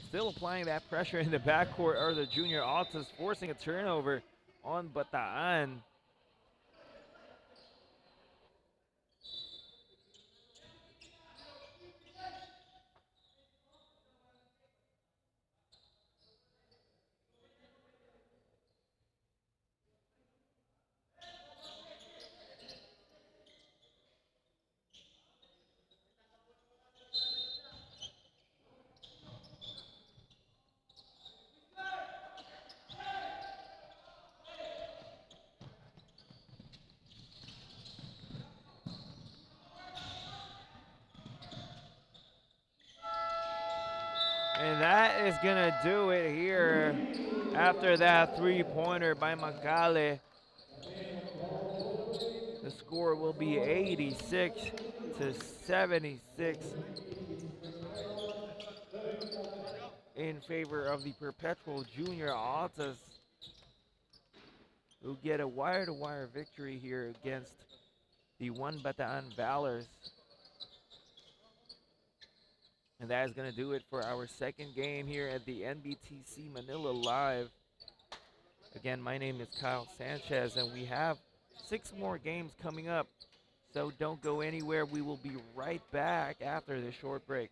Still applying that pressure in the backcourt are the junior Altas, forcing a turnover on Bataan. And that is gonna do it here after that three-pointer by Magale. The score will be 86-76 in favor of the Perpetual Junior Altas, who get a wire-to-wire victory here against the one Bataan Valors. And that is going to do it for our second game here at the NBTC Manila Live. Again, my name is Kyle Sanchez, and we have 6 more games coming up. So don't go anywhere. We will be right back after this short break.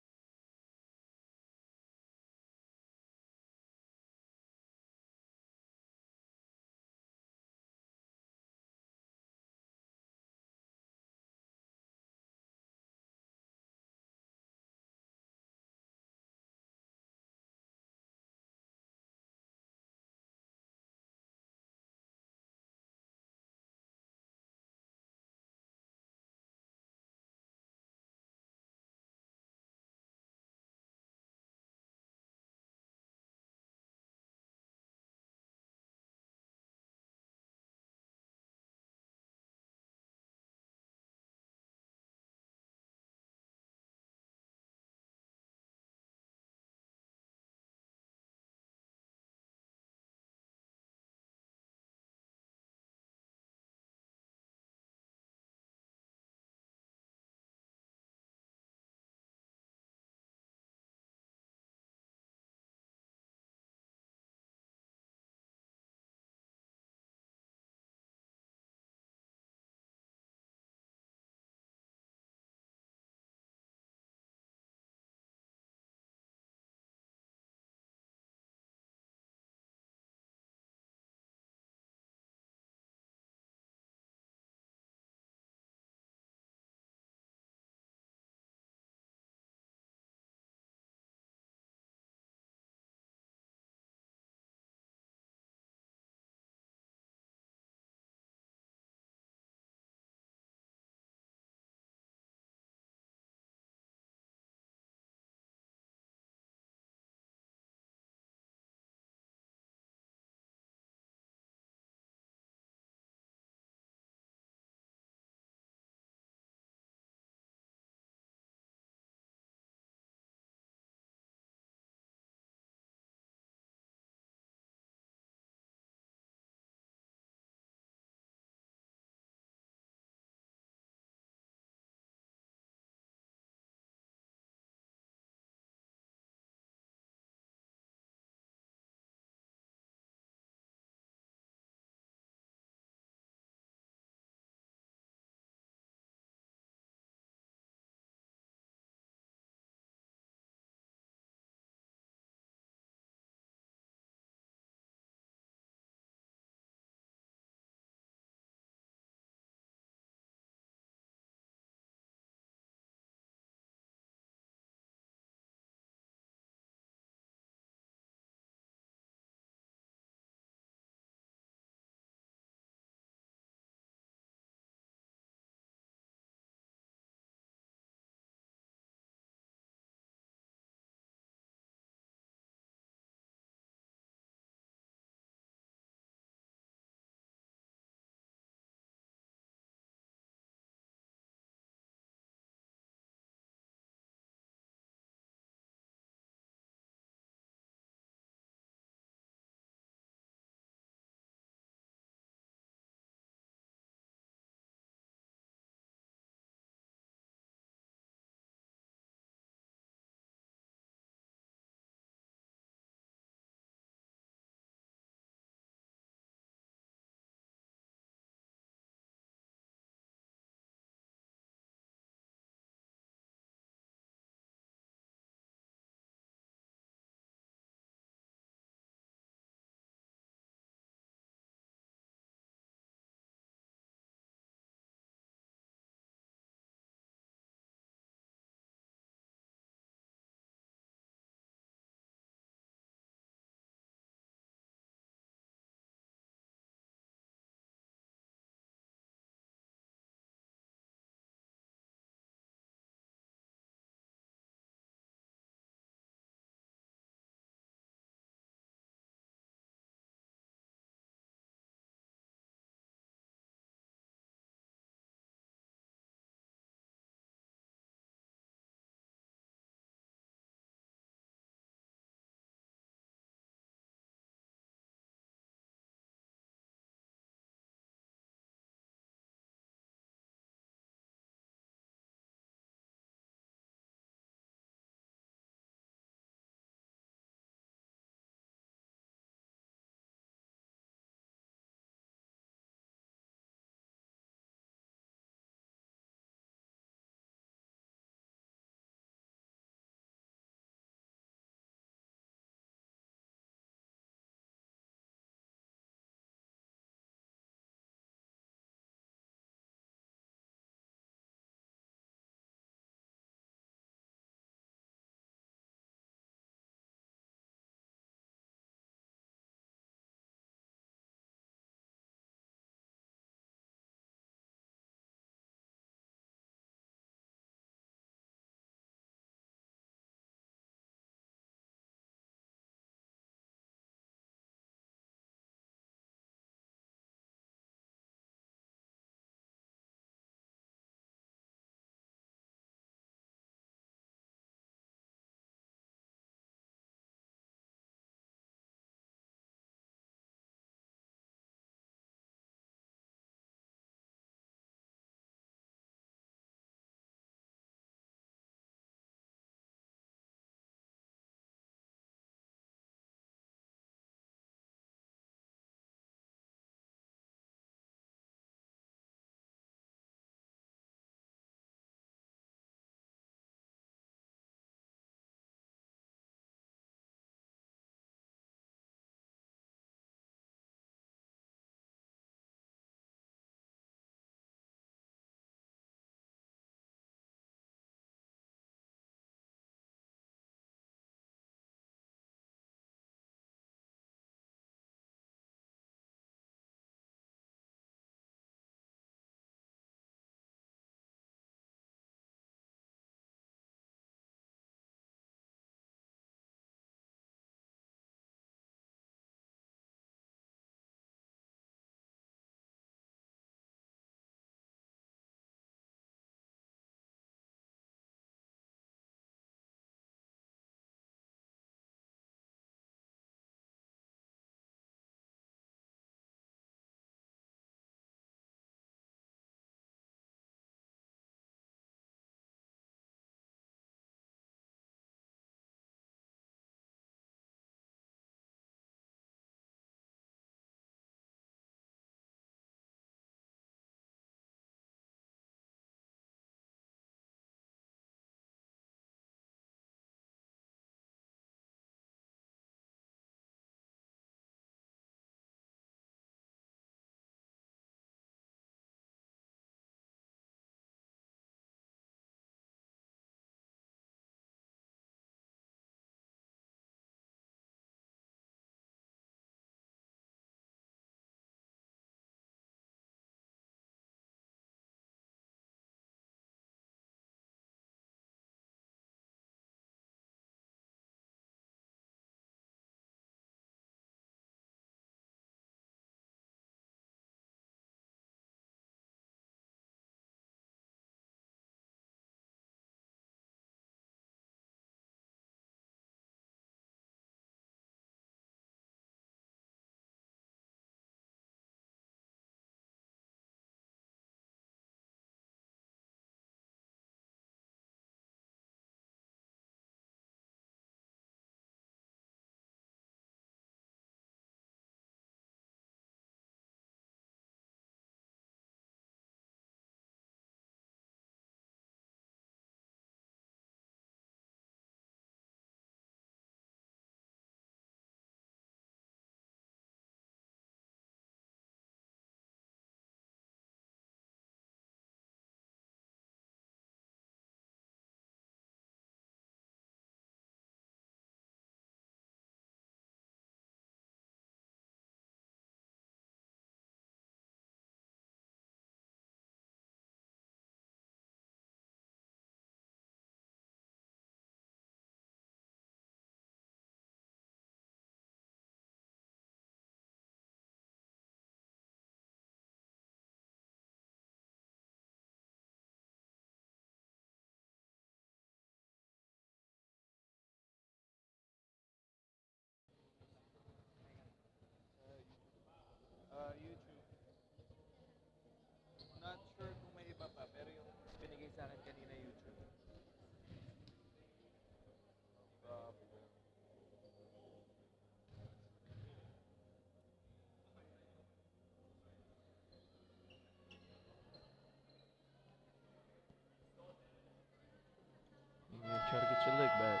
your lick back.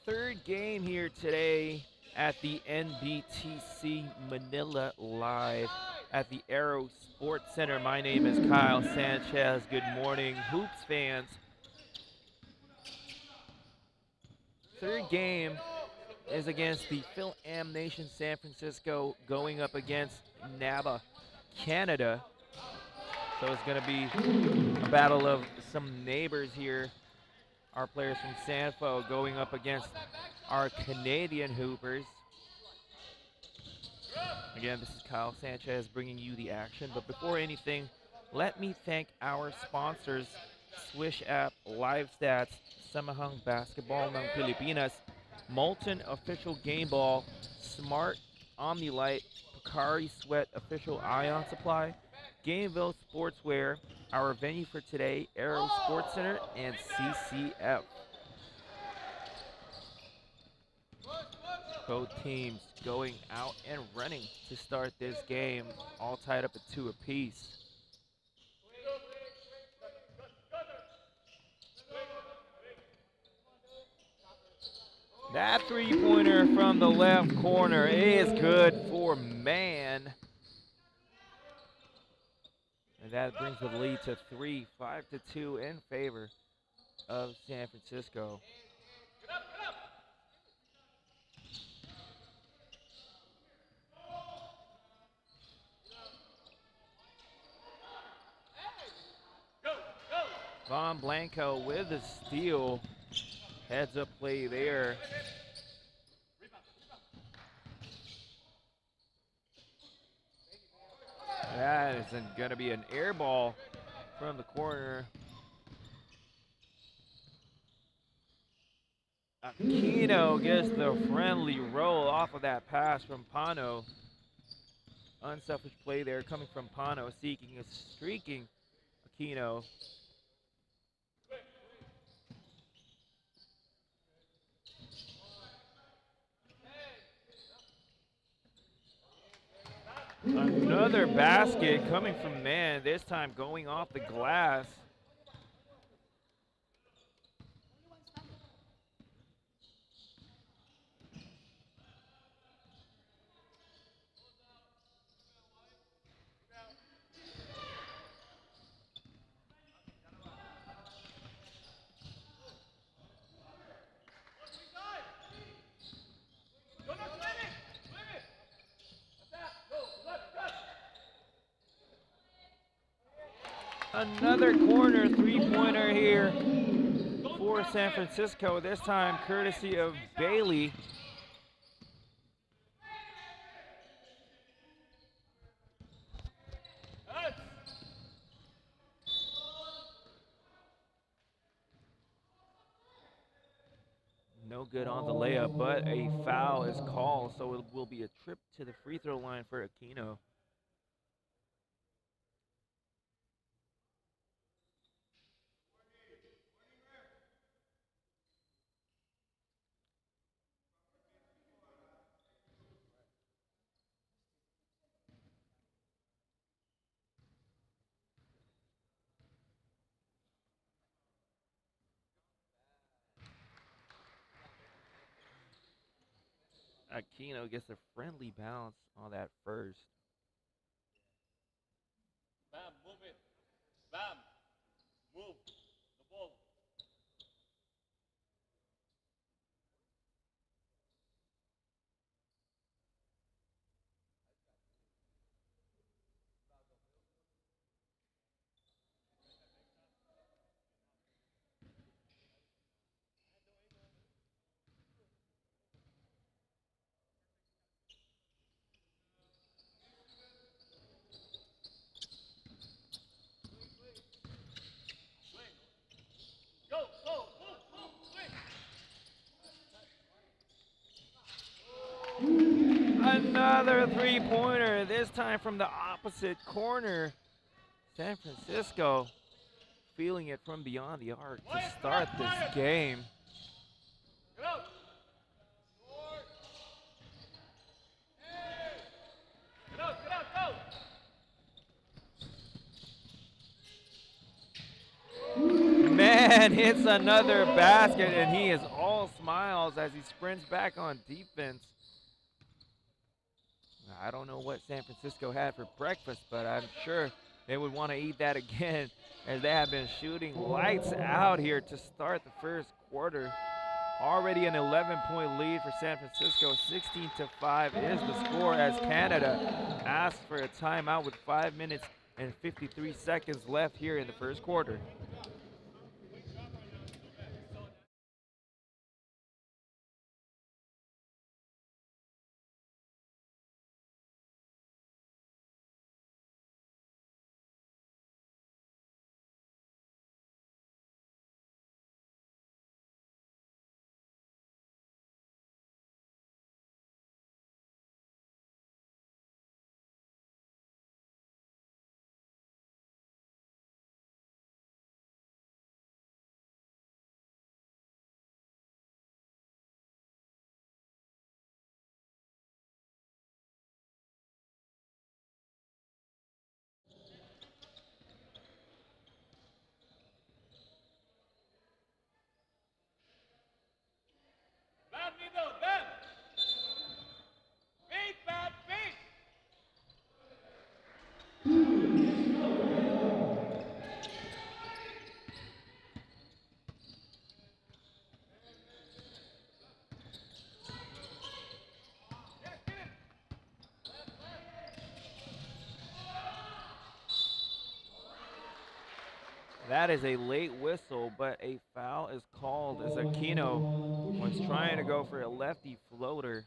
Third game here today at the NBTC Manila live at the Aero Sports Center. My name is Kyle Sanchez. Good morning, Hoops fans. Third game is against the Fil-Am Nation San Francisco going up against NABA Canada. So it's going to be a battle of some neighbors here. Our players from Sanfo going up against our Canadian Hoopers. Again, this is Kyle Sanchez bringing you the action. But before anything, let me thank our sponsors, Swish App, Live Stats, Samahang Basketball ng Pilipinas, Molten Official Game Ball, Smart Omnilight, Pocari Sweat Official Ion Supply, Gameville Sportswear, our venue for today, Aero Sports Center, and CCF. Both teams going out and running to start this game, all tied up at 2 apiece. That three-pointer from the left corner is good for man. And that brings the lead to 3, 5-2 in favor of San Francisco. Von Blanco with the steal. Heads up play there. That is going to be an air ball from the corner. Aquino gets the friendly roll off of that pass from Pano. Unselfish play there coming from Pano, seeking a streaking Aquino. Another basket coming from man, this time going off the glass. Another corner three-pointer here for San Francisco, this time courtesy of Bailey. No good on the layup, but a foul is called, so it will be a trip to the free throw line for Aquino. Aquino gets a friendly bounce on that first. Bam, move it. Bam, move the ball. another three-pointer, this time from the opposite corner. San Francisco feeling it from beyond the arc to start this game. Man hits another basket, and he is all smiles as he sprints back on defense. I don't know what San Francisco had for breakfast, but I'm sure they would want to eat that again, as they have been shooting lights out here to start the first quarter. Already an 11-point lead for San Francisco. 16-5 is the score as Canada asks for a timeout with 5 minutes and 53 seconds left here in the first quarter. That is a late whistle, but a foul is called as Aquino was trying to go for a lefty floater.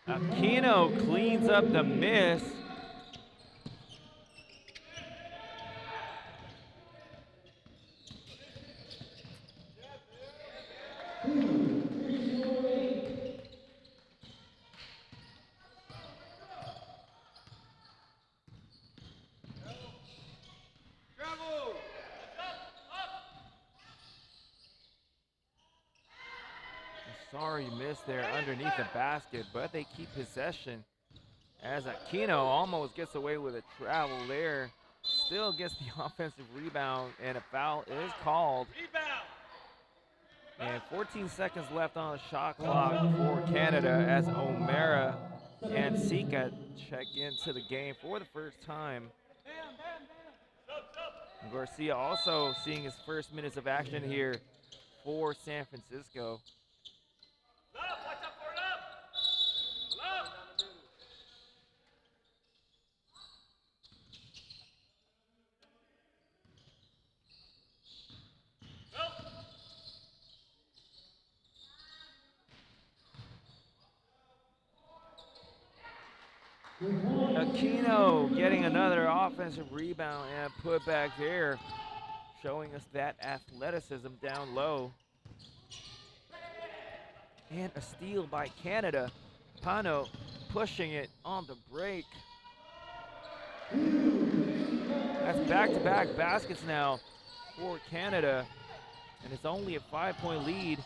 Aquino cleans up the miss. Sorry miss there underneath the basket, but they keep possession as Aquino almost gets away with a travel there. Still gets the offensive rebound, and a foul is called. And 14 seconds left on the shot clock for Canada as O'Mara and Sika check into the game for the first time. Garcia also seeing his first minutes of action here for San Francisco. Aquino getting another offensive rebound and put back there, showing us that athleticism down low. And a steal by Canada. Pano pushing it on the break. That's back-to-back baskets now for Canada, and it's only a 5-point lead.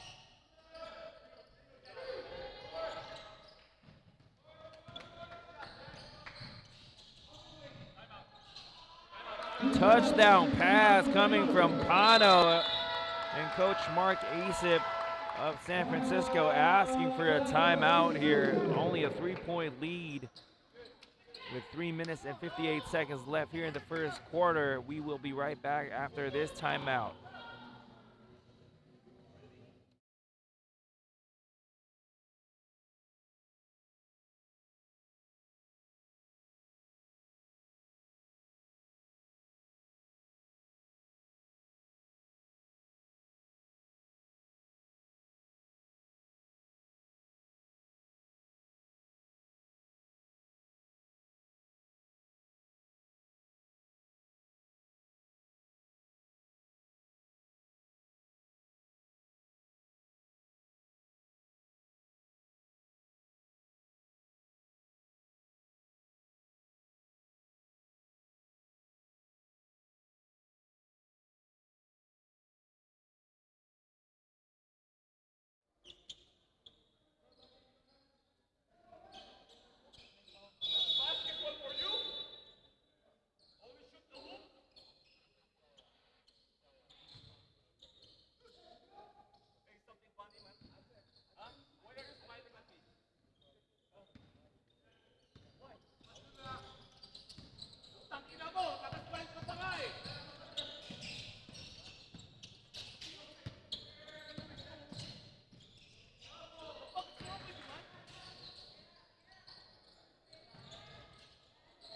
Touchdown pass coming from Pano, and Coach Mark Asip of San Francisco asking for a timeout here. Only a 3-point lead with 3 minutes and 58 seconds left here in the first quarter. We will be right back after this timeout.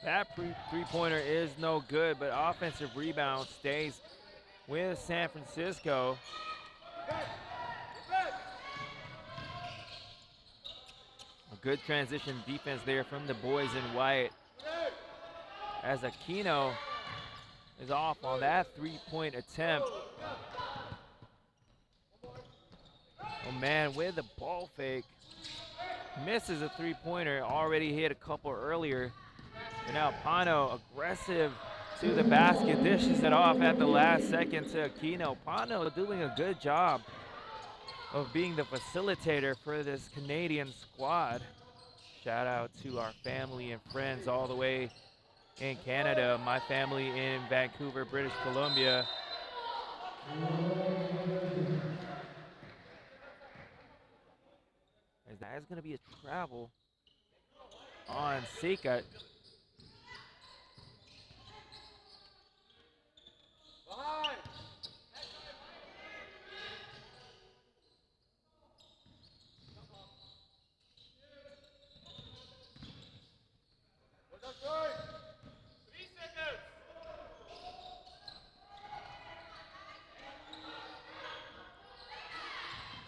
That three-pointer is no good, but offensive rebound stays with San Francisco. A good transition defense there from the boys in white, as Aquino is off on that three-point attempt. Oh man, with the ball fake. Misses a three-pointer, already hit a couple earlier. And now Pano, aggressive to the basket, dishes it off at the last second to Aquino. Pano doing a good job of being the facilitator for this Canadian squad. Shout out to our family and friends all the way in Canada, my family in Vancouver, British Columbia. As that is going to be a travel on Seika.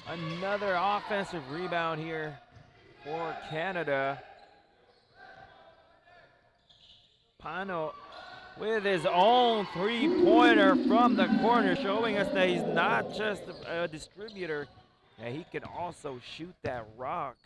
Another offensive rebound here for Canada. Pano with his own three-pointer from the corner, showing us that he's not just a distributor, that he can also shoot that rock.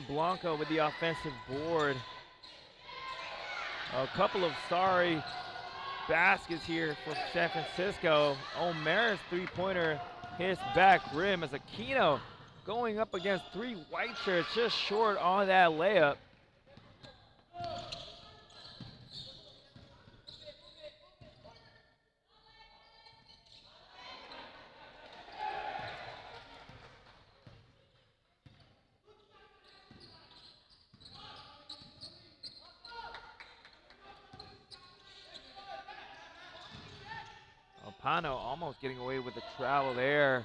Blanco with the offensive board. A couple of sorry baskets here for San Francisco. O'Mara's three-pointer hits back rim as Aquino going up against three white shirts, just short on that layup. Pano almost getting away with the travel there.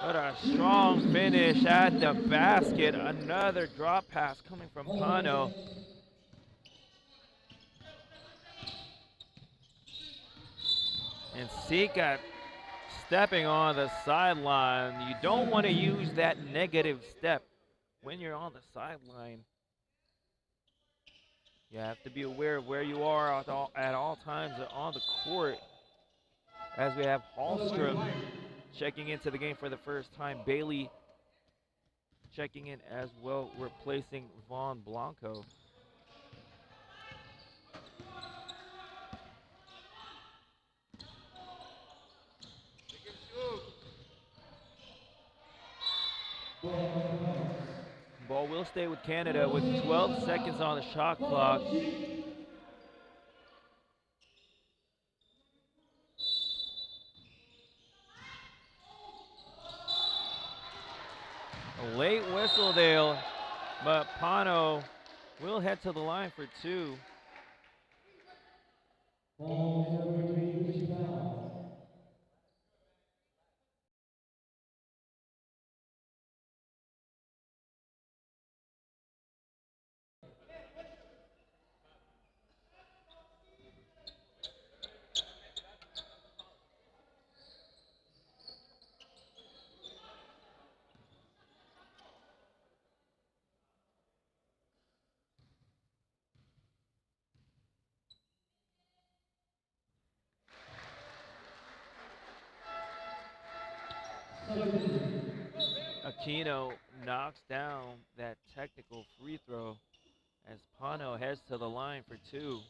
But a strong finish at the basket. Another drop pass coming from Pano. And Seika stepping on the sideline. You don't want to use that negative step when you're on the sideline. You have to be aware of where you are at all times on the court. As we have Hallstrom checking into the game for the first time. Bailey checking in as well, replacing Vaughn Blanco. Ball will stay with Canada with 12 seconds on the shot clock. A late whistle there, but Pano will head to the line for two. Aquino knocks down that technical free throw as Pano heads to the line for two.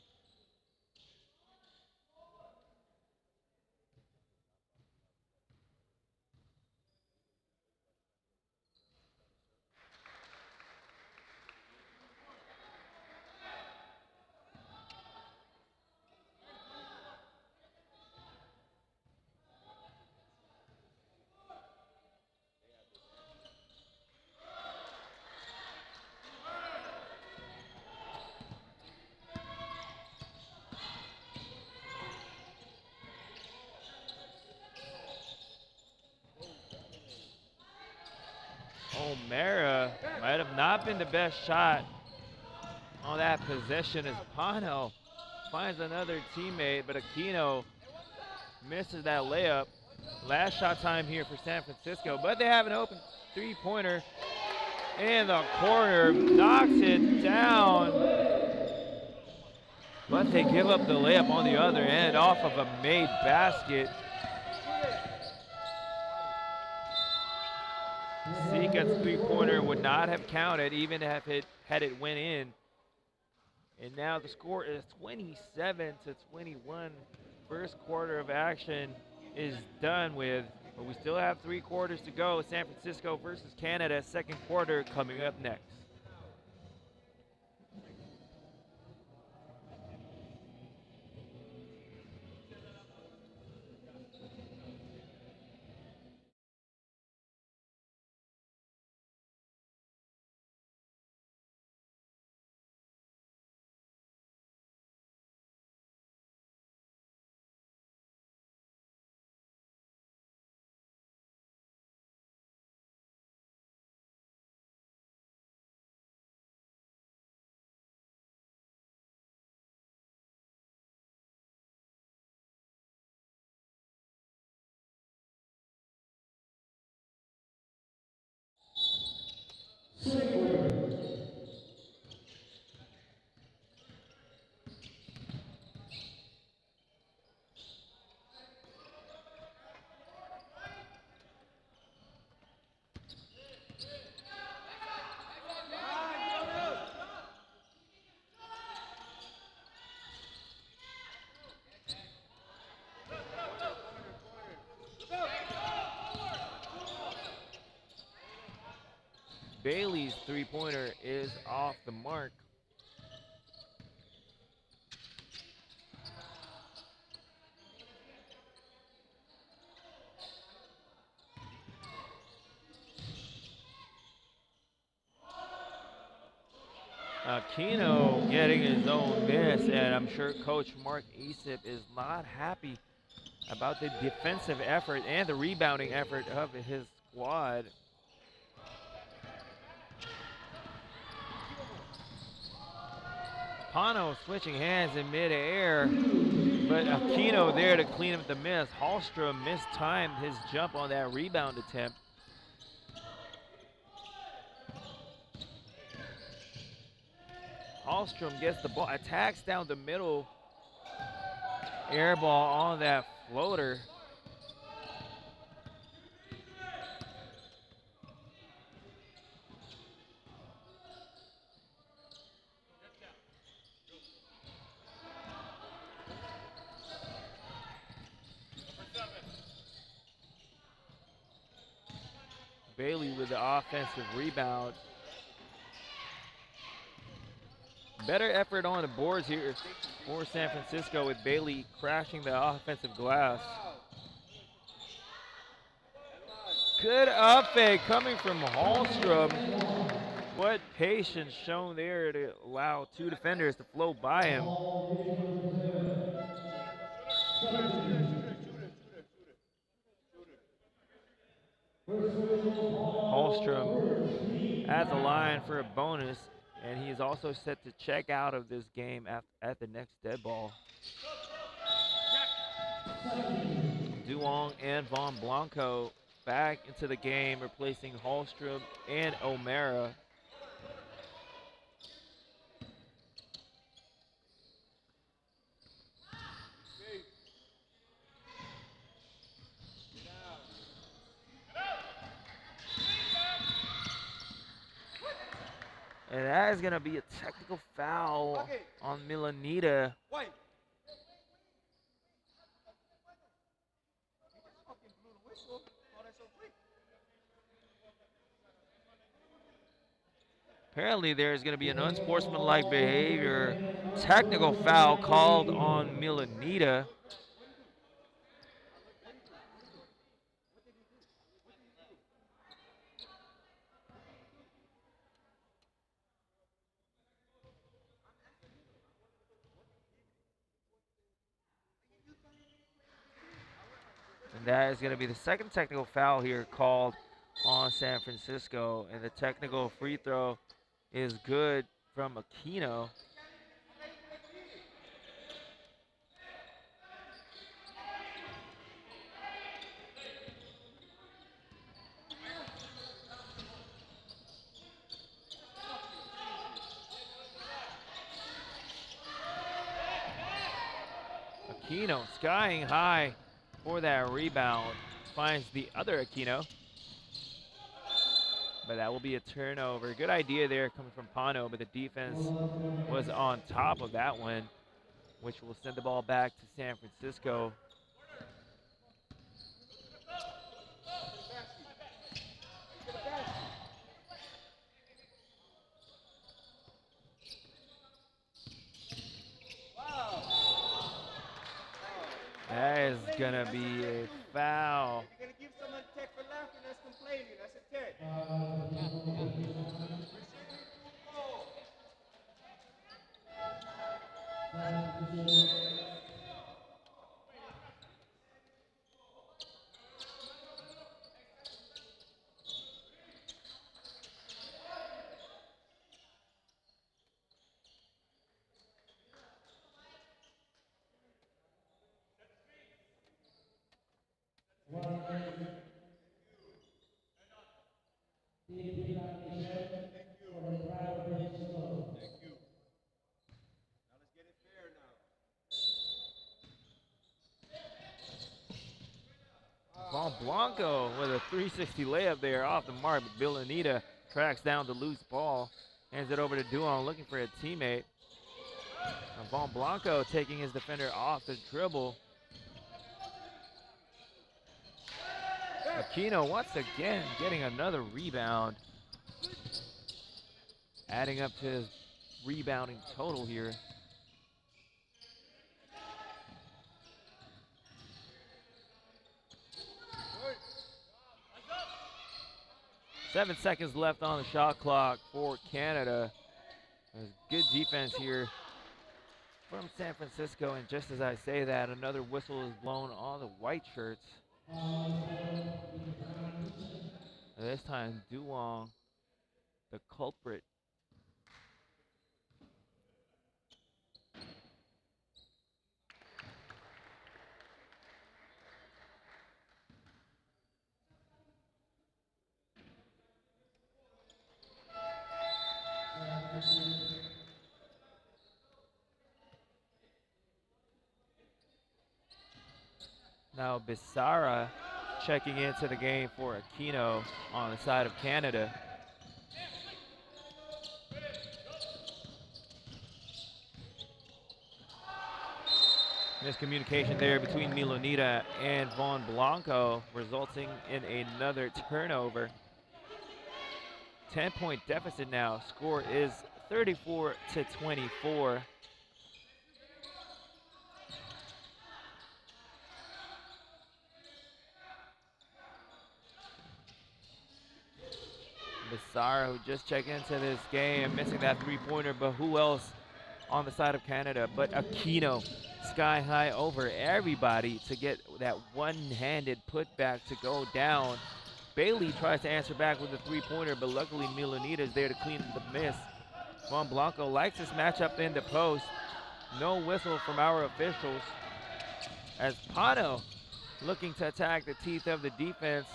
O'Mara might have not been the best shot on that possession as Pano finds another teammate, but Aquino misses that layup. Last shot time here for San Francisco, but they have an open three-pointer in the corner, knocks it down, but they give up the layup on the other end off of a made basket. Sika's three-pointer would not have counted even if had it went in. And now the score is 27-21. First quarter of action is done with, but we still have 3 quarters to go. San Francisco versus Canada, second quarter coming up next. Bailey's three-pointer is off the mark. Aquino getting his own miss, and I'm sure Coach Mark Asip is not happy about the defensive effort and the rebounding effort of his squad. Pano switching hands in midair, but Aquino there to clean up the miss. Hallstrom mistimed his jump on that rebound attempt. Hallstrom gets the ball, attacks down the middle. Air ball on that floater. Bailey with the offensive rebound. Better effort on the boards here for San Francisco with Bailey crashing the offensive glass. Good up fake coming from Hallstrom. What patience shown there to allow 2 defenders to flow by him. Hallstrom at the line for a bonus, and he is also set to check out of this game at the next dead ball. Duong and Von Blanco back into the game, replacing Hallstrom and O'Mara. And that is going to be a technical foul on Milanita. Apparently there's going to be an unsportsmanlike behavior technical foul called on Milanita. And that is going to be the second technical foul here called on San Francisco, and the technical free throw is good from Aquino. Aquino skying high for that rebound. Finds the other Aquino. But that will be a turnover. Good idea there coming from Pano, but the defense was on top of that one, which will send the ball back to San Francisco. That is gonna be a foul. You're gonna give someone a tech for laughing, that's complaining. That's a tech. Von Blanco with a 360 layup there off the mark, but Bill Anita tracks down the loose ball, hands it over to Duong looking for a teammate. And Von Blanco taking his defender off the dribble. Aquino once again getting another rebound, adding up to his rebounding total here. 7 seconds left on the shot clock for Canada. There's good defense here from San Francisco, and just as I say that, another whistle is blown on the white shirts. This time, Duong, the culprit. Now Bissara checking into the game for Aquino on the side of Canada. Miscommunication there between Milonita and Von Blanco, resulting in another turnover. 10-point deficit now. Score is 34-24. Bissara, who just checked into this game, missing that three-pointer, but who else on the side of Canada but Aquino, sky high over everybody to get that one-handed putback to go down. Bailey tries to answer back with a three-pointer, but luckily Milonita is there to clean the miss. Von Blanco likes this matchup in the post. No whistle from our officials, as Pano looking to attack the teeth of the defense.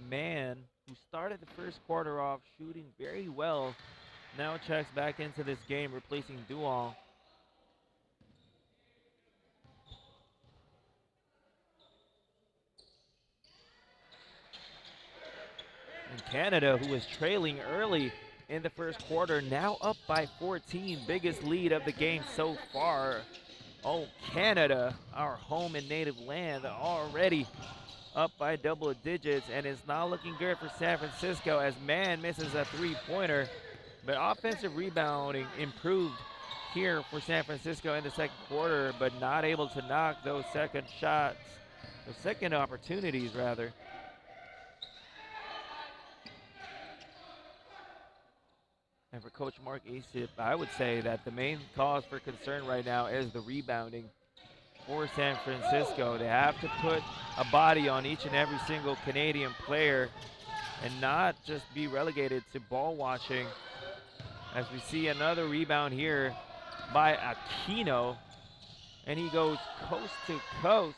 Man, who started the first quarter off shooting very well, now checks back into this game, replacing Duong. And Canada, who was trailing early in the first quarter, now up by 14, biggest lead of the game so far. Oh, Canada, our home and native land, already up by double digits, and it's not looking good for San Francisco as Mann misses a three-pointer, but offensive rebounding improved here for San Francisco in the second quarter, but not able to knock those second shots, Or second opportunities, rather. And for Coach Mark Asip, I would say that the main cause for concern right now is the rebounding for San Francisco. They have to put a body on each and every single Canadian player and not just be relegated to ball watching. As we see another rebound here by Aquino, and he goes coast to coast.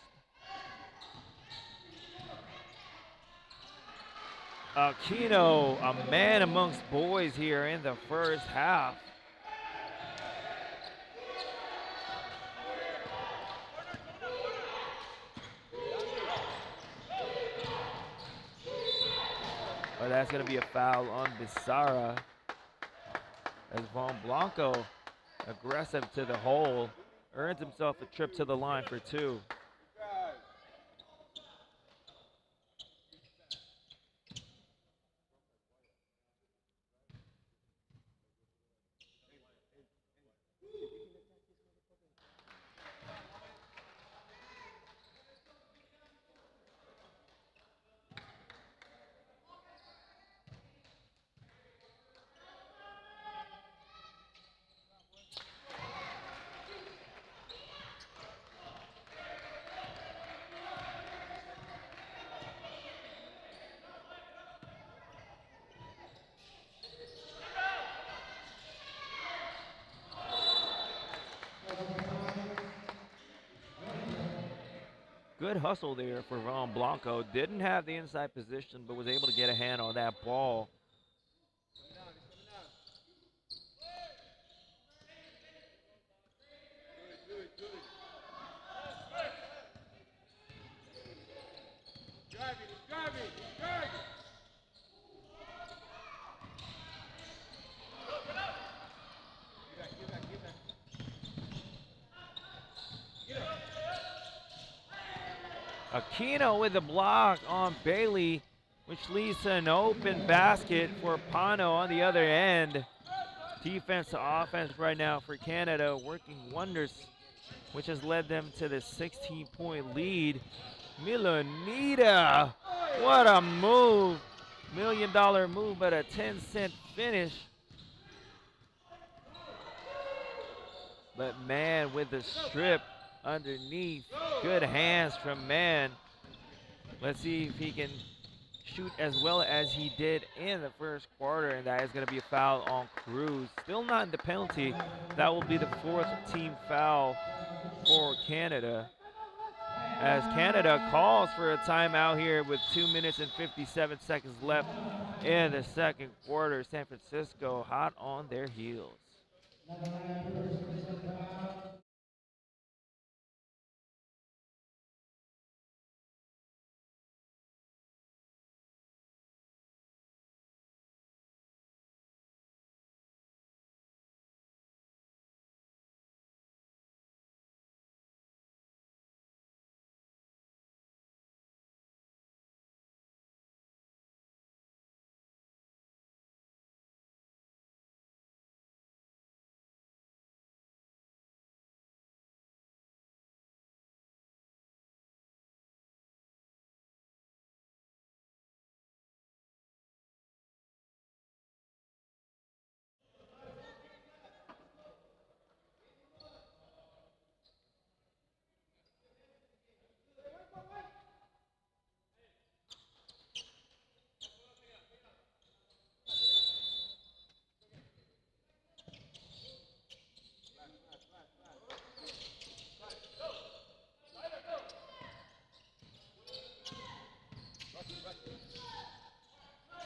Aquino, a man amongst boys here in the first half. But that's going to be a foul on Bissara, as Von Blanco, aggressive to the hole, earns himself a trip to the line for two. Good hustle there for Von Blanco. Didn't have the inside position, but was able to get a hand on that ball. Aquino with the block on Bailey, which leads to an open basket for Pano on the other end. Defense to offense right now for Canada, working wonders, which has led them to the 16-point lead. Milanita, what a move. $1 million move, but a 10-cent finish. But man, with the strip underneath, good hands from Man. Let's see if he can shoot as well as he did in the first quarter, and that is going to be a foul on Cruz. Still not in the penalty. That will be the fourth team foul for Canada, as Canada calls for a timeout here with 2 minutes and 57 seconds left in the second quarter. San Francisco hot on their heels.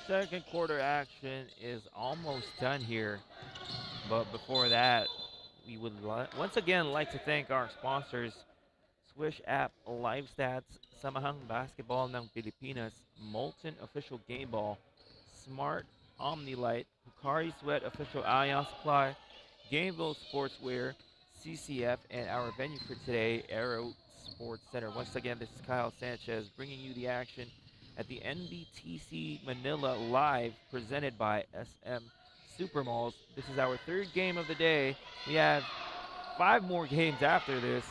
Second quarter action is almost done here, but before that, we would once again like to thank our sponsors, Swish App, Live Stats, Samahang Basketball ng Pilipinas, Molten Official Game Ball, Smart Omnilight, Hooperz Sweat Official Ion Supply, Gameville Sportswear, CCF, and our venue for today, Aero Sports Center. Once again, this is Kyle Sanchez bringing you the action at the NBTC Manila Live, presented by SM Supermalls. This is our third game of the day. We have 5 more games after this.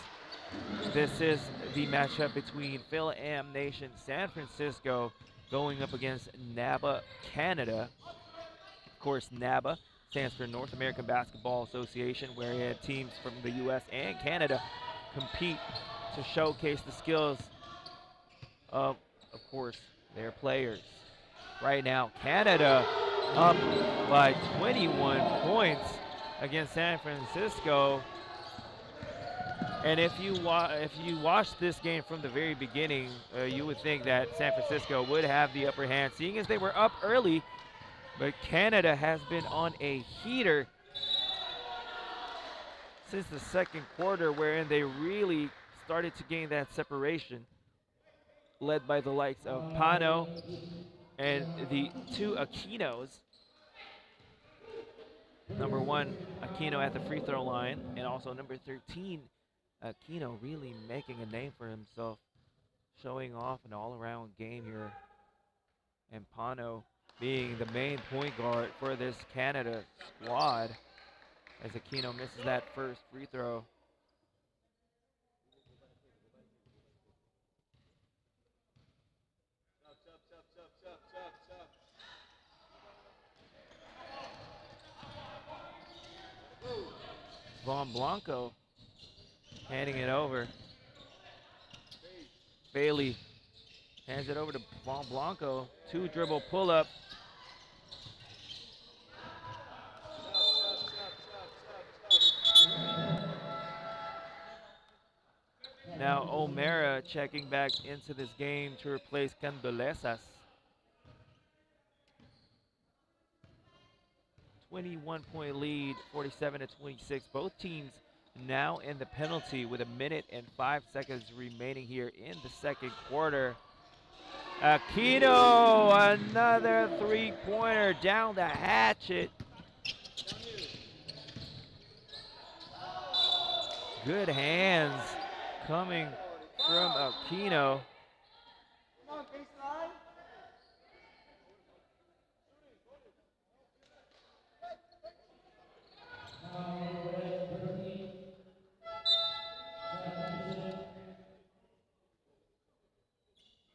This is the matchup between Fil-Am Nation San Francisco going up against NABA Canada. Of course, NABA stands for North American Basketball Association, where teams from the US and Canada compete to showcase the skills of course, their players. Right now, Canada up by 21 points against San Francisco. And if you watch this game from the very beginning, you would think that San Francisco would have the upper hand, seeing as they were up early. But Canada has been on a heater since the second quarter, wherein they really started to gain that separation, led by the likes of Pano and the two Aquinos. Number 1, Aquino at the free throw line, and also number 13, Aquino really making a name for himself, showing off an all-around game here. And Pano being the main point guard for this Canada squad, as Aquino misses that first free throw. Von Blanco handing it over. Bailey hands it over to Von Blanco. 2-dribble pull-up. Now O'Mara checking back into this game to replace Candelesas. 21-point lead, 47-26. Both teams now in the penalty with 1 minute and 5 seconds remaining here in the second quarter. Aquino, another three-pointer down the hatchet. Good hands coming from Aquino. Come on, baseline.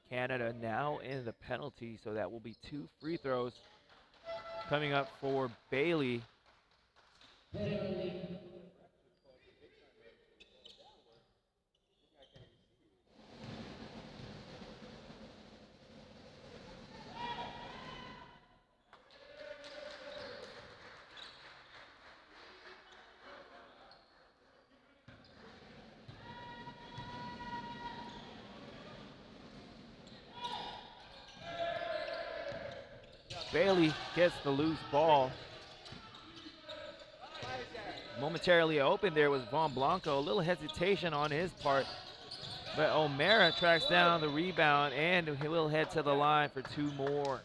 Canada now in the penalty, so that will be 2 free throws coming up for Bailey. Bailey gets the loose ball. Momentarily open there was Von Blanco. A little hesitation on his part, but O'Mara tracks down the rebound and he will head to the line for 2 more.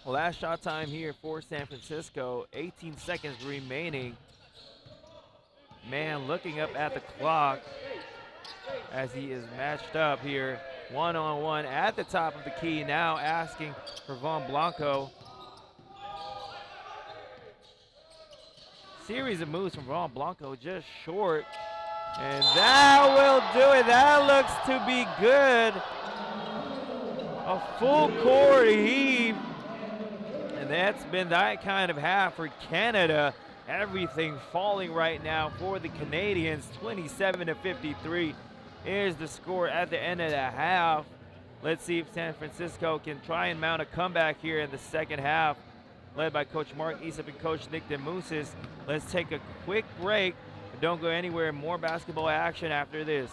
Last shot time here for San Francisco, 18 seconds remaining. Man looking up at the clock as he is matched up here, one-on-one at the top of the key, now asking for Von Blanco. Series of moves from Von Blanco, just short. And that will do it. That looks to be good. A full court heave. And that's been that kind of half for Canada. Everything falling right now for the Canadians. 27-53 is the score at the end of the half. Let's see if San Francisco can try and mount a comeback here in the second half. led by Coach Mark Isip and Coach Nick DeMousis. Let's take a quick break. Don't go anywhere. More basketball action after this.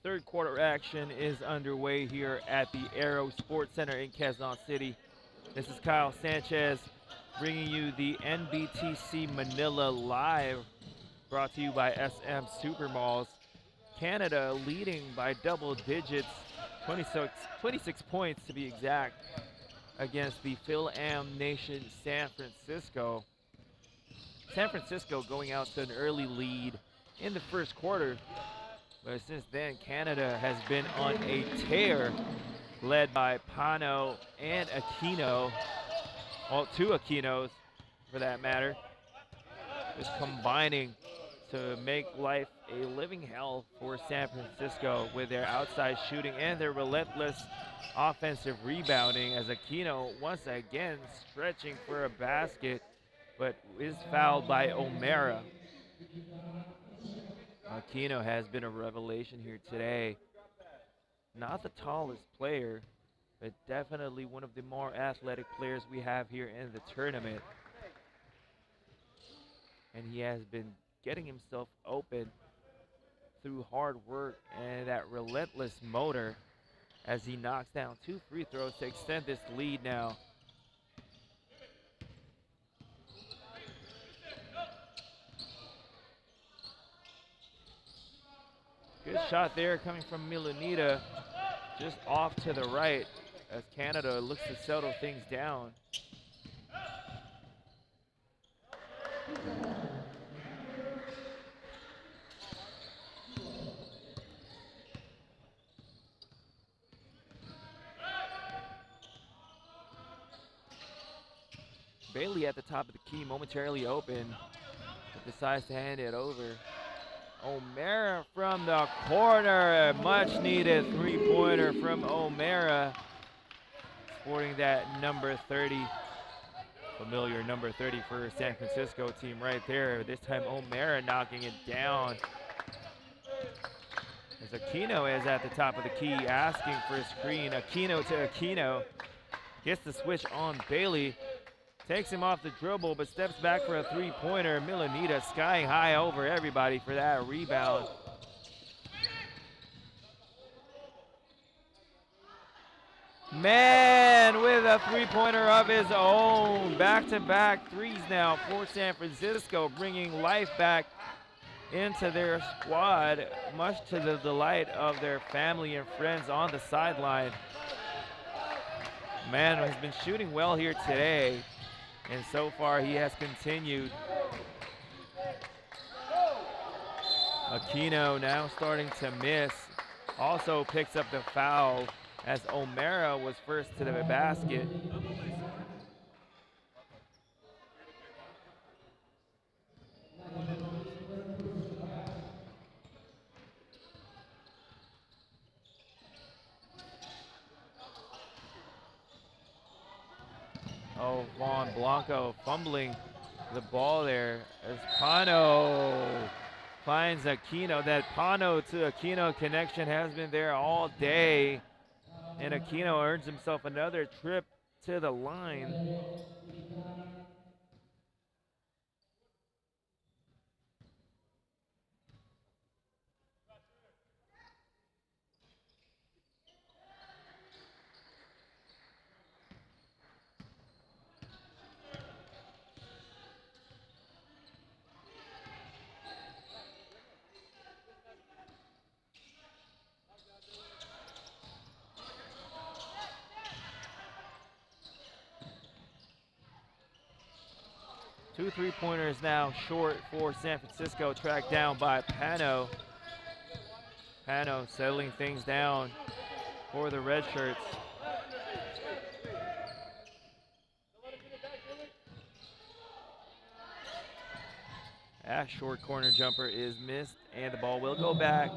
Third quarter action is underway here at the Aero Sports Center in Quezon City. This is Kyle Sanchez bringing you the NBTC Manila Live, brought to you by SM Supermalls. Canada leading by double digits, 26 points to be exact, against the Fil-Am nation San Francisco. San Francisco going out to an early lead in the first quarter. But since then, Canada has been on a tear, led by Pano and Aquino. Well, two Aquinos, for that matter. Just combining to make life a living hell for San Francisco with their outside shooting and their relentless offensive rebounding, as Aquino once again stretching for a basket, but is fouled by O'Mara. Aquino has been a revelation here today. Not the tallest player, but definitely one of the more athletic players we have here in the tournament. And he has been getting himself open through hard work and that relentless motor as he knocks down 2 free throws to extend this lead now. Good shot there coming from Milanita, just off to the right as Canada looks to settle things down. Bailey at the top of the key, momentarily open, but decides to hand it over. O'Mara from the corner, a much needed three-pointer from O'Mara, sporting that number 30, familiar number 30 for San Francisco team right there. This time O'Mara knocking it down. As Aquino is at the top of the key asking for a screen. Aquino to Aquino, gets the switch on Bailey. Takes him off the dribble, but steps back for a three-pointer. Milanita skying high over everybody for that rebound. Man with a three-pointer of his own. Back-to-back threes now for San Francisco, bringing life back into their squad, much to the delight of their family and friends on the sideline. Man has been shooting well here today, and so far he has continued. Aquino now starting to miss. Also picks up the foul as O'Mara was first to the basket. Oh, Juan Blanco fumbling the ball there as Pano finds Aquino. That Pano to Aquino connection has been there all day, and Aquino earns himself another trip to the line. Two three-pointers now short for San Francisco, tracked down by Pano. Pano settling things down for the red shirts. That short corner jumper is missed, and the ball will go back.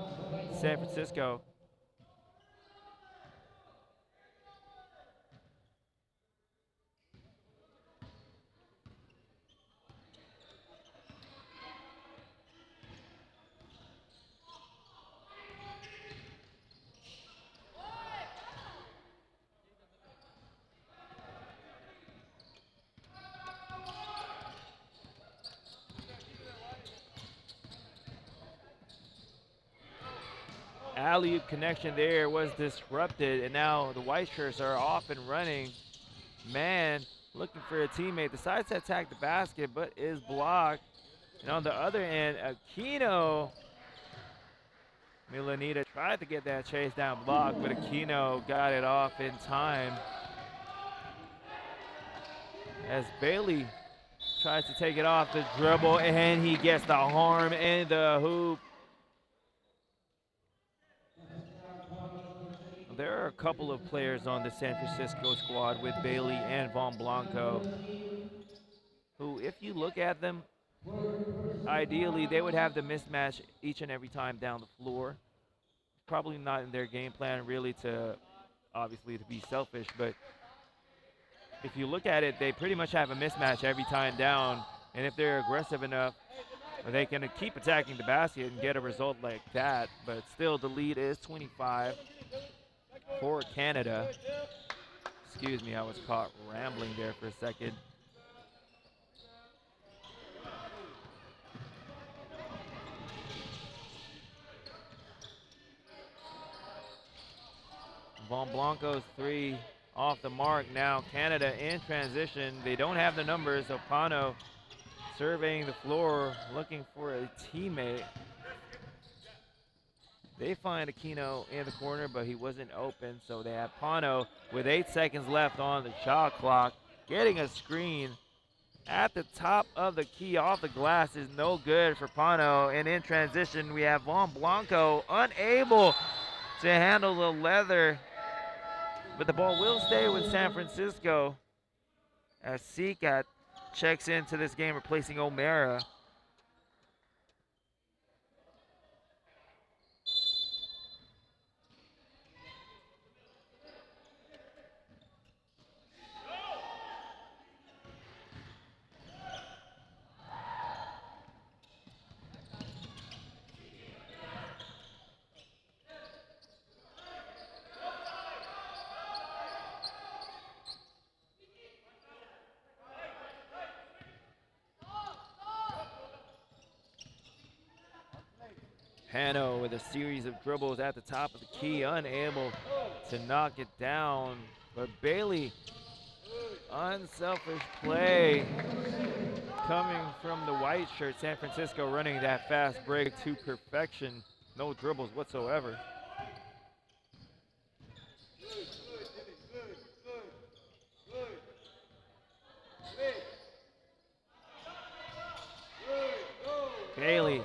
San Francisco. Alley-oop connection there was disrupted, and now the white shirts are off and running. Man looking for a teammate, decides to attack the basket, but is blocked. And on the other end, Aquino, Milanita tried to get that chase down block, but Aquino got it off in time. As Bailey tries to take it off the dribble, and he gets the harm in the hoop. There are a couple of players on the San Francisco squad with Bailey and Von Blanco who, if you look at them, ideally they would have the mismatch each and every time down the floor. Probably not in their game plan really to, obviously, to be selfish, but if you look at it, they pretty much have a mismatch every time down, and if they're aggressive enough, they can keep attacking the basket and get a result like that. But still, the lead is 25 for Canada. Excuse me, I was caught rambling there for a second. Von Blanco's three off the mark. Now Canada in transition. They don't have the numbers. Opano surveying the floor, looking for a teammate. They find Aquino in the corner, but he wasn't open, so they have Pano with 8 seconds left on the shot clock, getting a screen at the top of the key off the glass is no good for Pano. And in transition, we have Von Blanco unable to handle the leather, but the ball will stay with San Francisco as Seacat checks into this game, replacing O'Mara. Pano with a series of dribbles at the top of the key, unable to knock it down. But Bailey, unselfish play coming from the white shirt. San Francisco running that fast break to perfection. No dribbles whatsoever. Bailey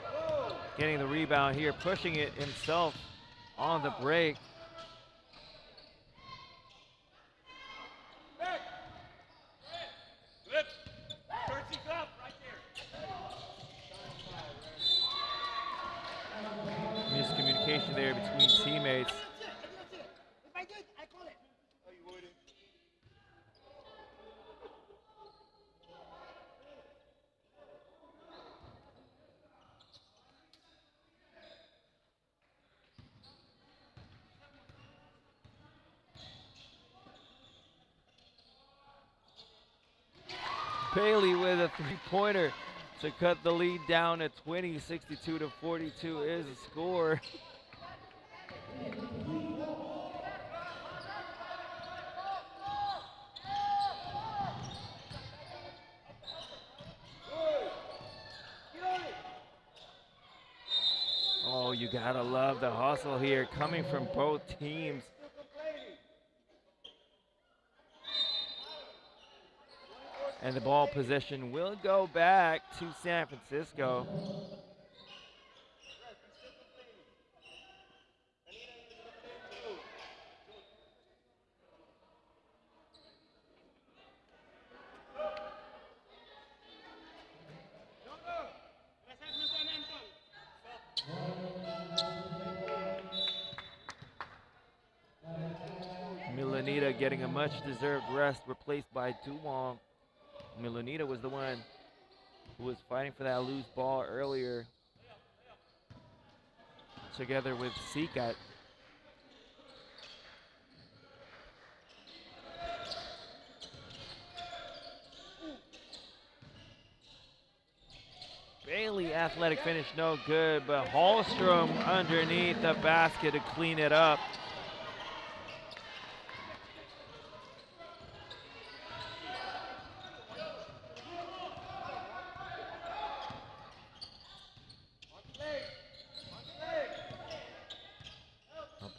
getting the rebound here, pushing it himself on the break. Miscommunication there between teammates. Bailey with a three-pointer to cut the lead down at 20. 62-42 is the score. Oh, you gotta love the hustle here coming from both teams. And the ball possession will go back to San Francisco. Milanita getting a much-deserved rest, replaced by Duong. Milanita was the one who was fighting for that loose ball earlier, together with Seacat. Bailey, athletic finish, no good, but Hallstrom underneath the basket to clean it up.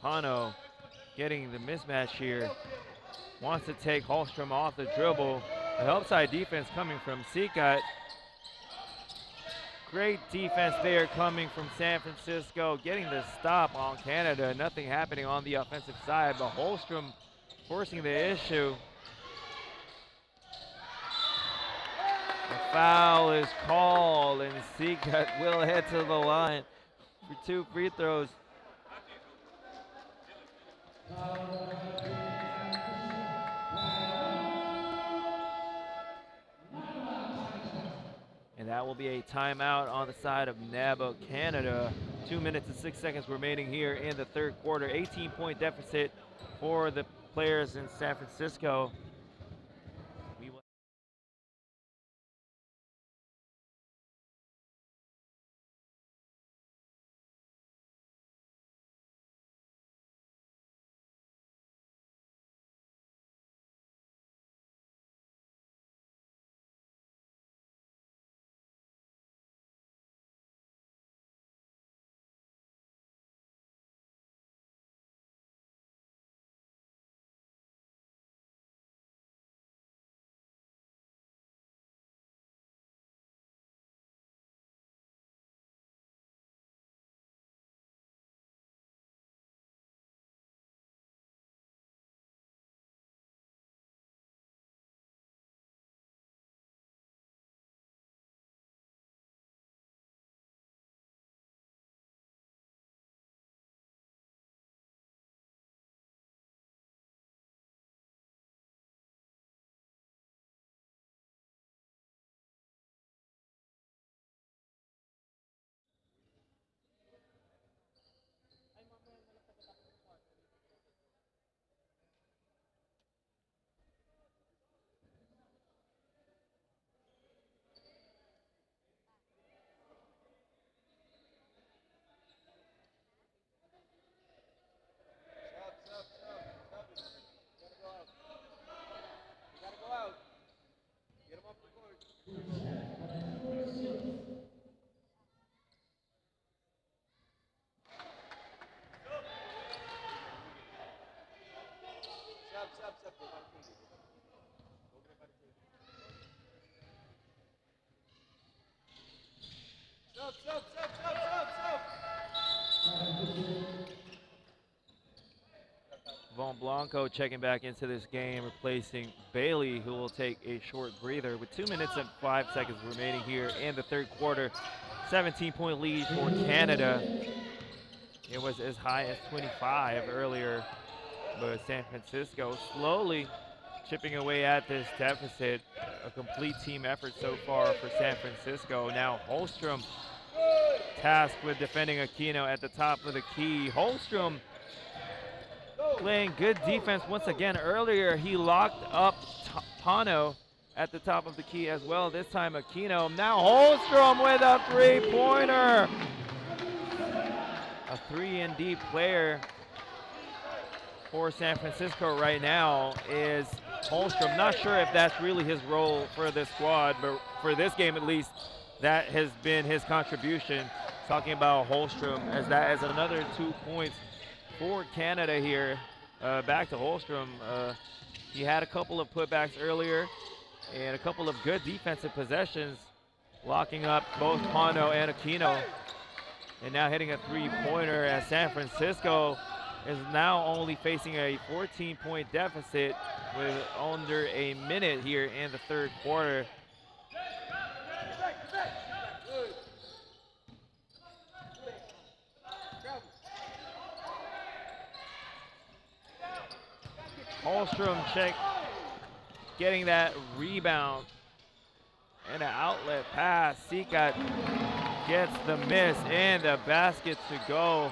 Pano getting the mismatch here. Wants to take Hallstrom off the dribble. The help side defense coming from Philcan. Great defense there coming from San Francisco, getting the stop on Canada. Nothing happening on the offensive side, but Holstrom forcing the issue. The foul is called, and Philcan will head to the line for 2 free throws. And that will be a timeout on the side of NABA Canada. 2 minutes and 6 seconds remaining here in the third quarter. 18-point deficit for the players in San Francisco. Von Blanco checking back into this game, replacing Bailey, who will take a short breather with 2 minutes and 5 seconds remaining here in the third quarter. 17-point lead for Canada. It was as high as 25 earlier, but San Francisco slowly chipping away at this deficit. A complete team effort so far for San Francisco. Now Holstrom tasked with defending Aquino at the top of the key. Holstrom playing good defense once again. Earlier he locked up Pano at the top of the key as well. This time Aquino. Now Holstrom with a three-pointer. A 3-and-D player for San Francisco right now is Holstrom. Not sure if that's really his role for this squad, but for this game at least, that has been his contribution. Talking about Holstrom, as that is another 2 points for Canada here. Back to Holstrom. He had a couple of putbacks earlier and a couple of good defensive possessions, locking up both Pano and Aquino. And now hitting a three-pointer as San Francisco is now only facing a 14-point deficit with under a minute here in the third quarter. Holstrom getting that rebound and an outlet pass. Philcan gets the miss and the basket to go.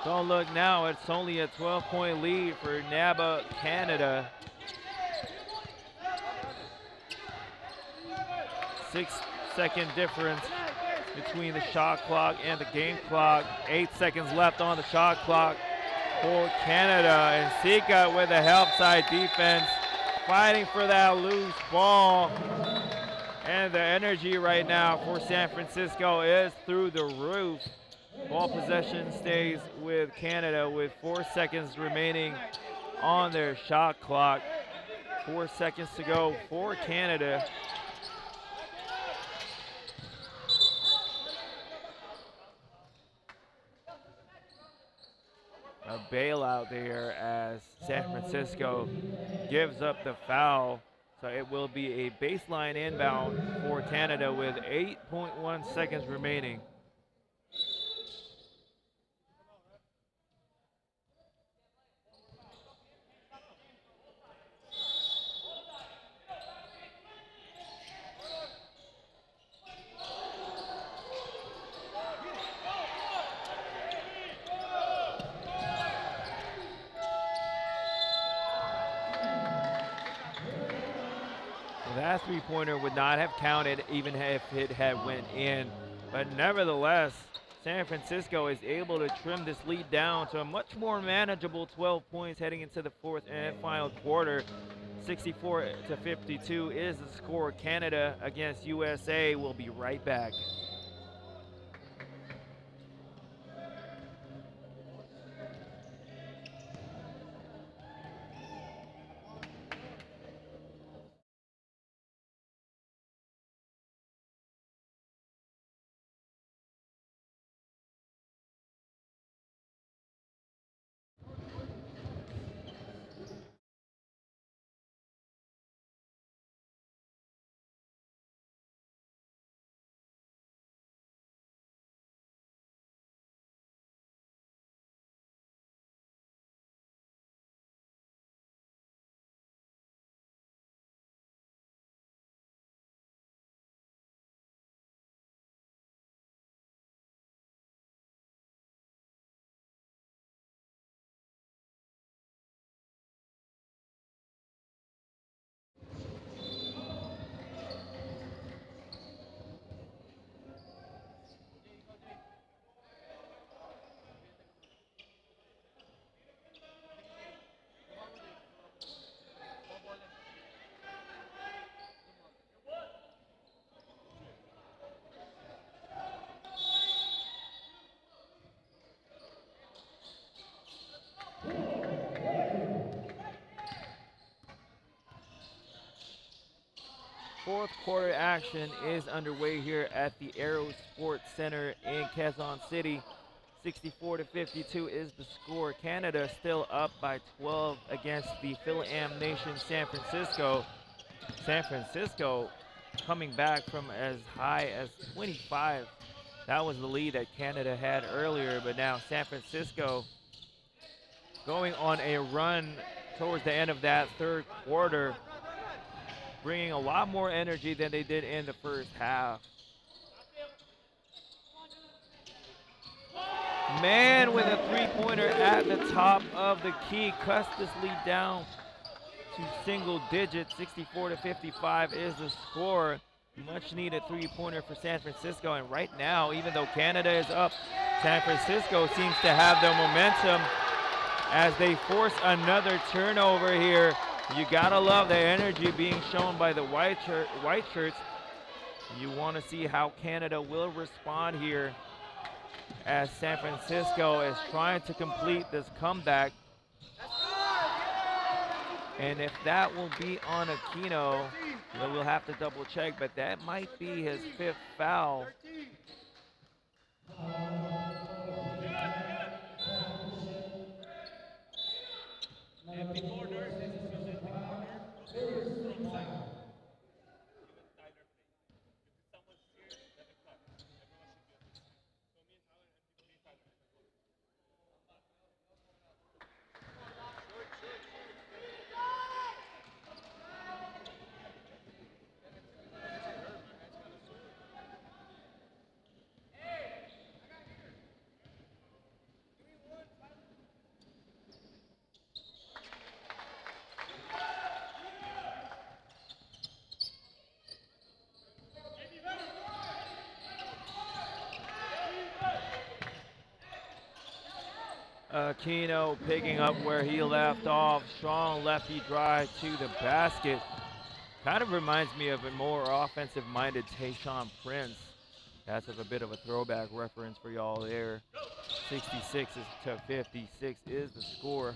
Don't look now, it's only a 12-point lead for NABA Canada. 6-second difference between the shot clock and the game clock. 8 seconds left on the shot clock for Canada. And Philcan with a help side defense, fighting for that loose ball. And the energy right now for San Francisco is through the roof. Ball possession stays with Canada with 4 seconds remaining on their shot clock. 4 seconds to go for Canada. A bailout there as San Francisco gives up the foul. So it will be a baseline inbound for Canada with 8.1 seconds remaining. That three-pointer would not have counted even if it had went in. But nevertheless, San Francisco is able to trim this lead down to a much more manageable 12 points heading into the fourth and final quarter. 64-52 is the score. Canada against USA. We'll be right back. Fourth quarter action is underway here at the Aero Sports Center in Quezon City. 64-52 is the score. Canada still up by 12 against the Fil-Am nation San Francisco. San Francisco coming back from as high as 25. That was the lead that Canada had earlier, but now San Francisco going on a run towards the end of that third quarter, bringing a lot more energy than they did in the first half. Man with a three-pointer at the top of the key cuts this lead down to single digits. 64-55 is the score. Much needed three-pointer for San Francisco, and right now, even though Canada is up, San Francisco seems to have the momentum as they force another turnover here. You gotta love the energy being shown by the white shirts. You want to see how Canada will respond here as San Francisco is trying to complete this comeback. And if that will be on Aquino, we'll have to double check, but that might be his fifth foul. Aquino picking up where he left off. Strong lefty drive to the basket. Kind of reminds me of a more offensive-minded Tayshaun Prince. That's a bit of a throwback reference for y'all there. 66-56 is the score.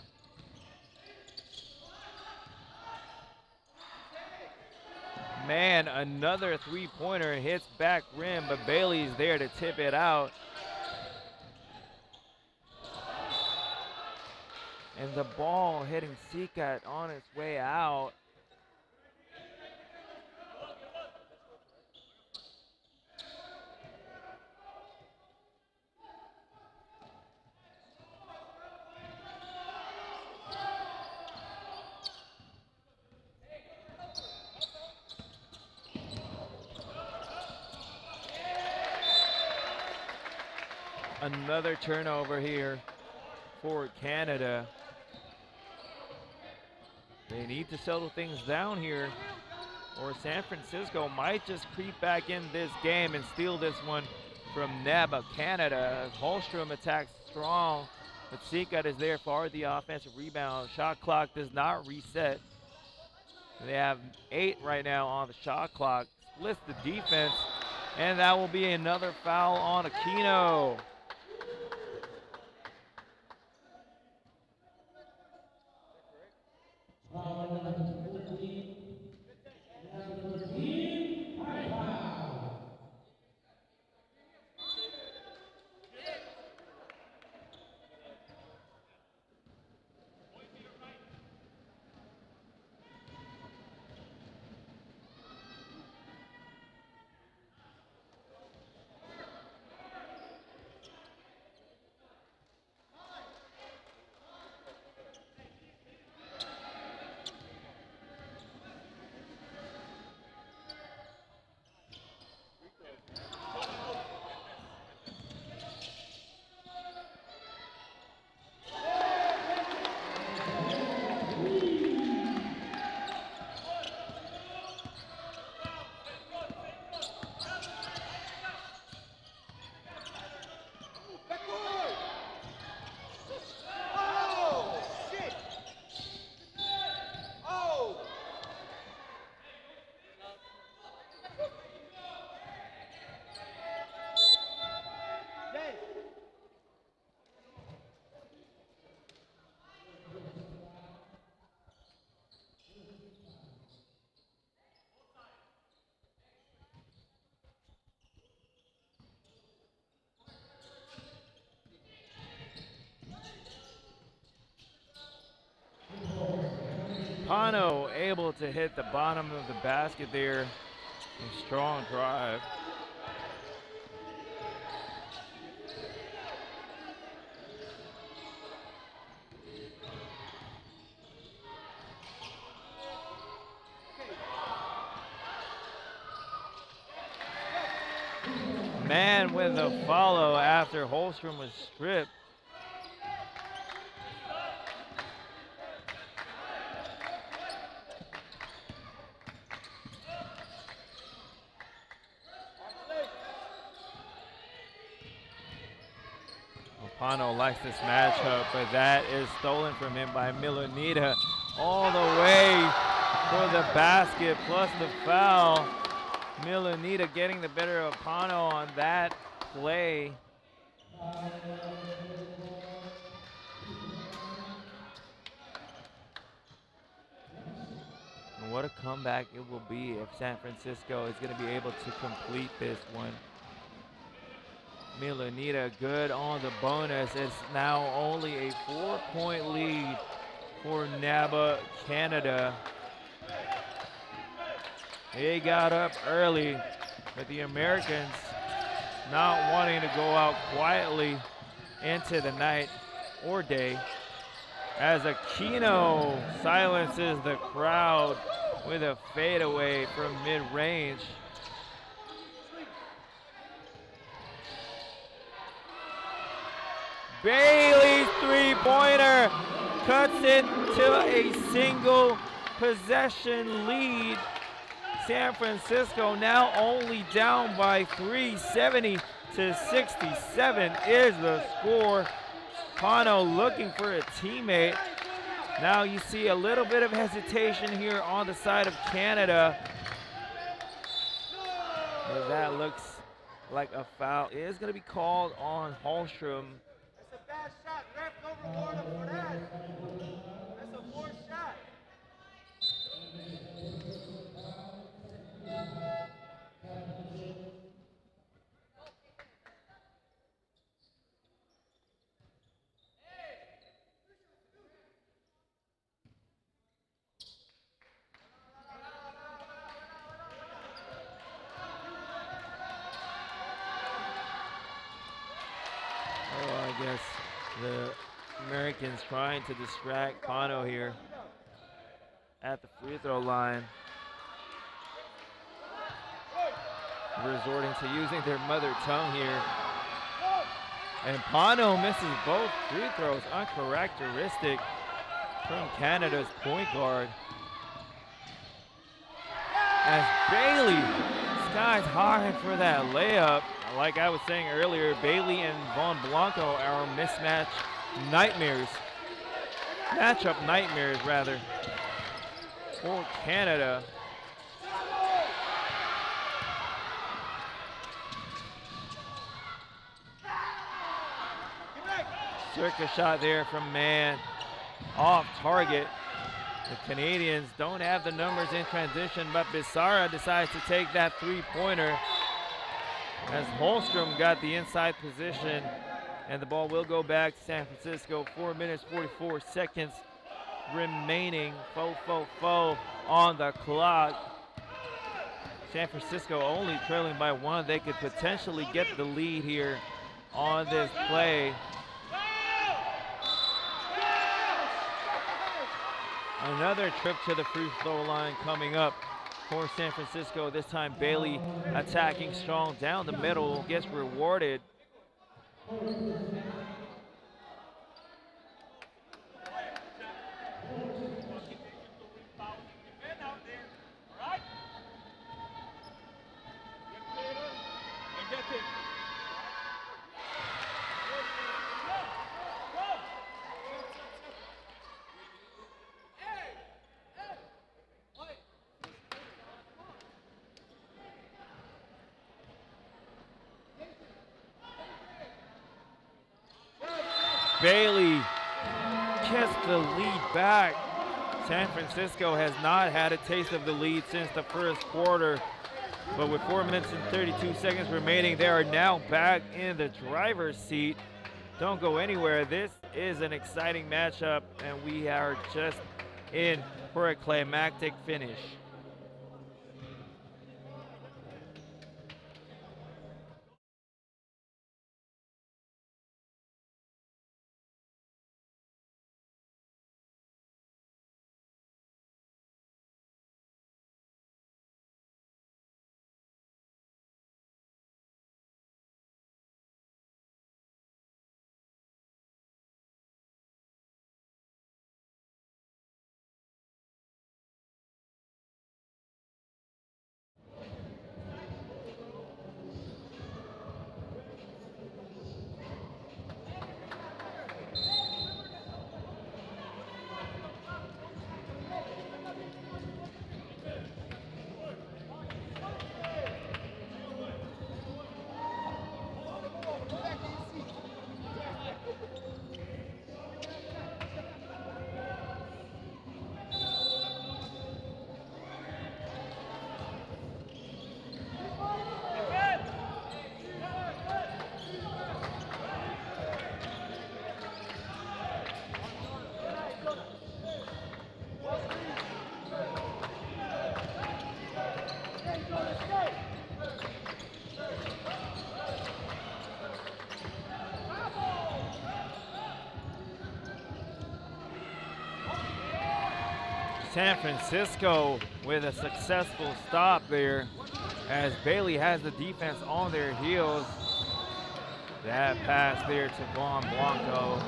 Man, another three-pointer hits back rim, but Bailey's there to tip it out. And the ball hitting Sikat on its way out. Another turnover here for Canada. They need to settle things down here, or San Francisco might just creep back in this game and steal this one from NABA Canada. Holstrom attacks strong, but Sikat is there for the offensive rebound. Shot clock does not reset. They have 8 right now on the shot clock. Splits the defense, and that will be another foul on Aquino. Pano able to hit the bottom of the basket there. A strong drive. Man with a follow after Holstrom was stripped. Pano likes this matchup, but that is stolen from him by Milanita. All the way for the basket plus the foul. Milanita getting the better of Pano on that play. And what a comeback it will be if San Francisco is going to be able to complete this one. Milanita good on the bonus. It's now only a 4-point lead for NABA Canada. They got up early, but the Americans not wanting to go out quietly into the night or day, as Aquino silences the crowd with a fadeaway from mid-range. Bailey's three-pointer cuts it to a single possession lead. San Francisco now only down by 3, 70 to 67 is the score. Pano looking for a teammate. Now you see a little bit of hesitation here on the side of Canada. But that looks like a foul. It is going to be called on Holstrom. That's a bad shot. Ref, don't reward him for that. That's a forced shot. guess the Americans trying to distract Pano here at the free throw line. Resorting to using their mother tongue here. And Pano misses both free throws, uncharacteristic from Canada's point guard. As Bailey skies high for that layup. Like I was saying earlier, Bailey and Von Blanco are mismatch nightmares. Matchup nightmares, rather, for Canada. Circus shot there from Mann, off target. The Canadians don't have the numbers in transition, but Bissara decides to take that three-pointer as Holmstrom got the inside position, and the ball will go back to San Francisco. 4 minutes, 44 seconds remaining. Fo on the clock. San Francisco only trailing by one. They could potentially get the lead here on this play. Another trip to the free throw line coming up for San Francisco. This time Bailey attacking strong down the middle, gets rewarded. Bailey gets the lead back. San Francisco has not had a taste of the lead since the first quarter, but with 4 minutes and 32 seconds remaining, they are now back in the driver's seat. Don't go anywhere. This is an exciting matchup, and we are just in for a climactic finish. San Francisco with a successful stop there as Bailey has the defense on their heels. That pass there to Von Blanco.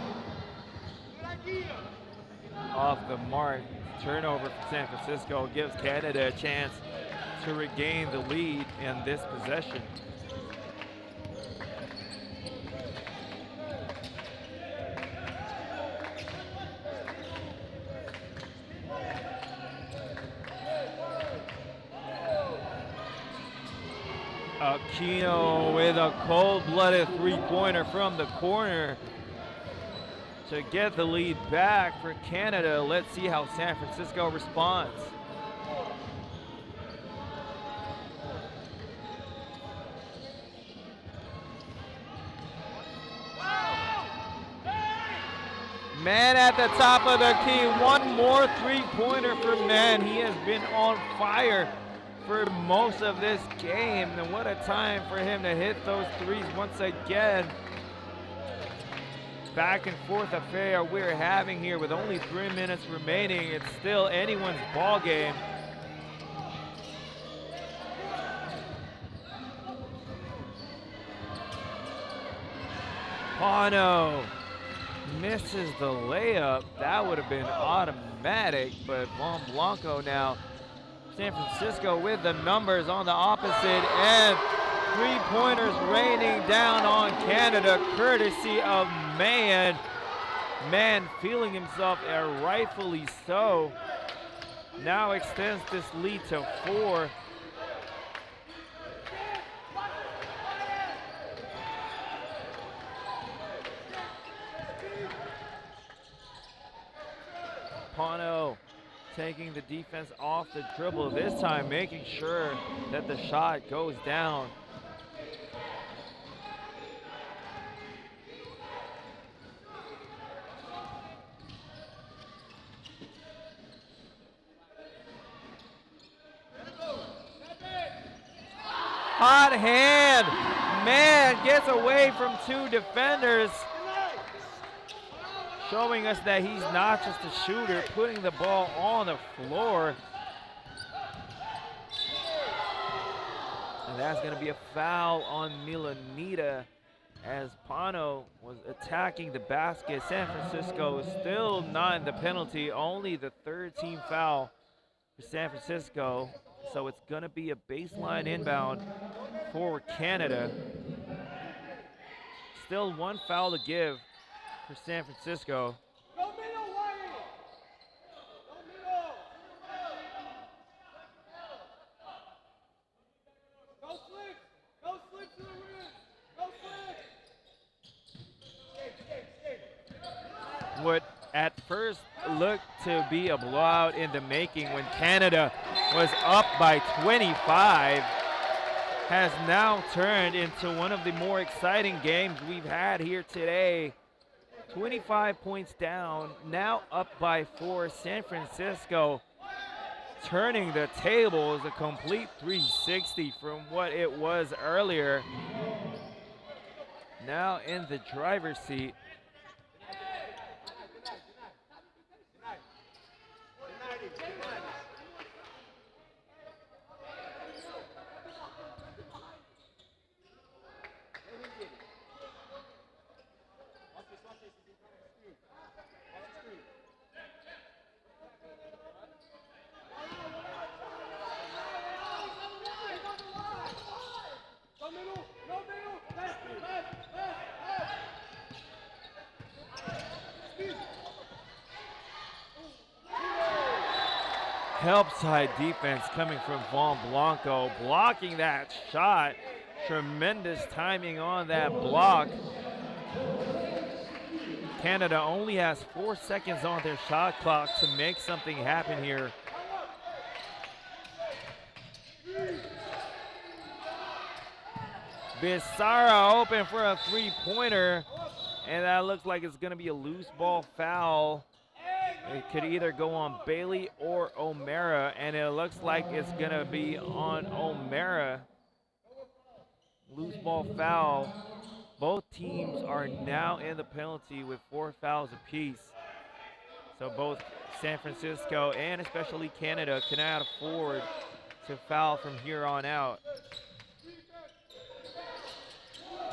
Off the mark. Turnover for San Francisco gives Canada a chance to regain the lead in this possession. Aquino with a cold-blooded three-pointer from the corner to get the lead back for Canada. Let's see how San Francisco responds. Mann at the top of the key. One more three-pointer for Mann. He has been on fire for most of this game, and what a time for him to hit those threes once again. back and forth affair we're having here with only 3 minutes remaining. It's still anyone's ball game. Pano misses the layup. That would have been automatic, but Von Blanco now. San Francisco with the numbers on the opposite end. 3-pointers raining down on Canada, courtesy of Mann. Mann feeling himself, and rightfully so. Now extends this lead to 4. Pano taking the defense off the dribble, this time making sure that the shot goes down. Hot hand, man gets away from 2 defenders, showing us that he's not just a shooter, putting the ball on the floor. And that's gonna be a foul on Milanita as Pano was attacking the basket. San Francisco is still not in the penalty, only the 3rd team foul for San Francisco. So it's gonna be a baseline inbound for Canada. Still 1 foul to give for San Francisco. Go middle, Wyatt. Go middle. Go flip. Go flip to the rim. Go flip. What at first looked to be a blowout in the making when Canada was up by 25 has now turned into one of the more exciting games we've had here today. 25 points down, now up by 4. San Francisco turning the tables, a complete 360 from what it was earlier. Now in the driver's seat. Help side defense coming from Von Blanco, blocking that shot. Tremendous timing on that block. Canada only has 4 seconds on their shot clock to make something happen here. Bissara open for a 3-pointer, and that looks like it's going to be a loose ball foul. It could either go on Bailey or O'Mara, and it looks like it's going to be on O'Mara. Loose ball foul. Both teams are now in the penalty with 4 fouls apiece. So both San Francisco and especially Canada cannot afford to foul from here on out.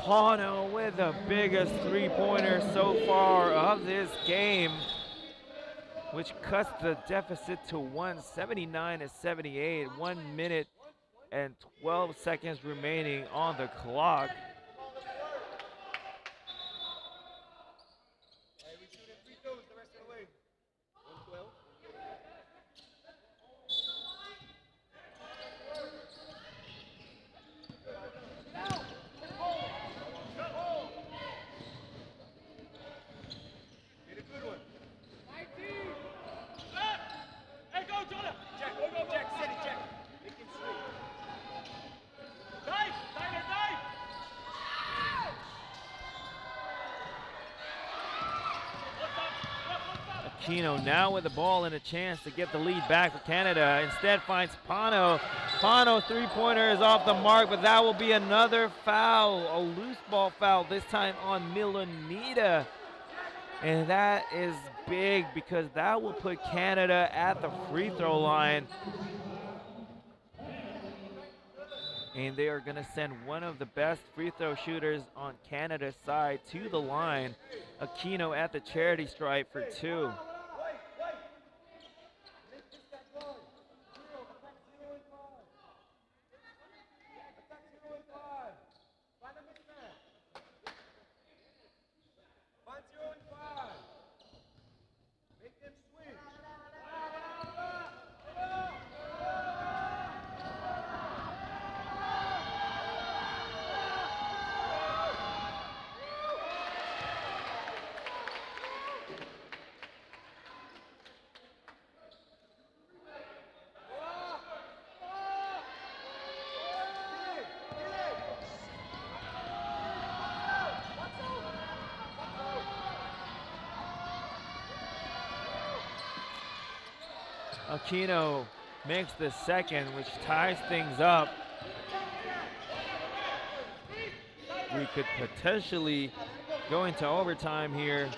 Pano with the biggest 3-pointer so far of this game, which cuts the deficit to 179-78. 1 minute and 12 seconds remaining on the clock. Aquino now with the ball and a chance to get the lead back for Canada. Instead finds Pano. Pano's 3-pointer is off the mark, but that will be another foul, a loose ball foul, this time on Milanita. And that is big because that will put Canada at the free throw line. And they are going to send one of the best free throw shooters on Canada's side to the line. Aquino at the charity stripe for 2. Aquino makes the second, which ties things up. We could potentially go into overtime here.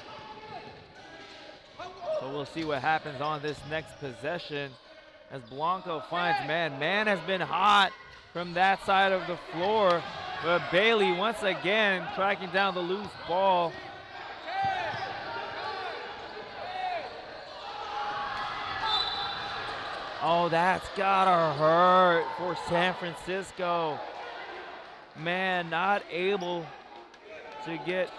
So we'll see what happens on this next possession as Blanco finds man. Man has been hot from that side of the floor, but Bailey once again tracking down the loose ball. Oh, that's gotta hurt for San Francisco. Man, not able to get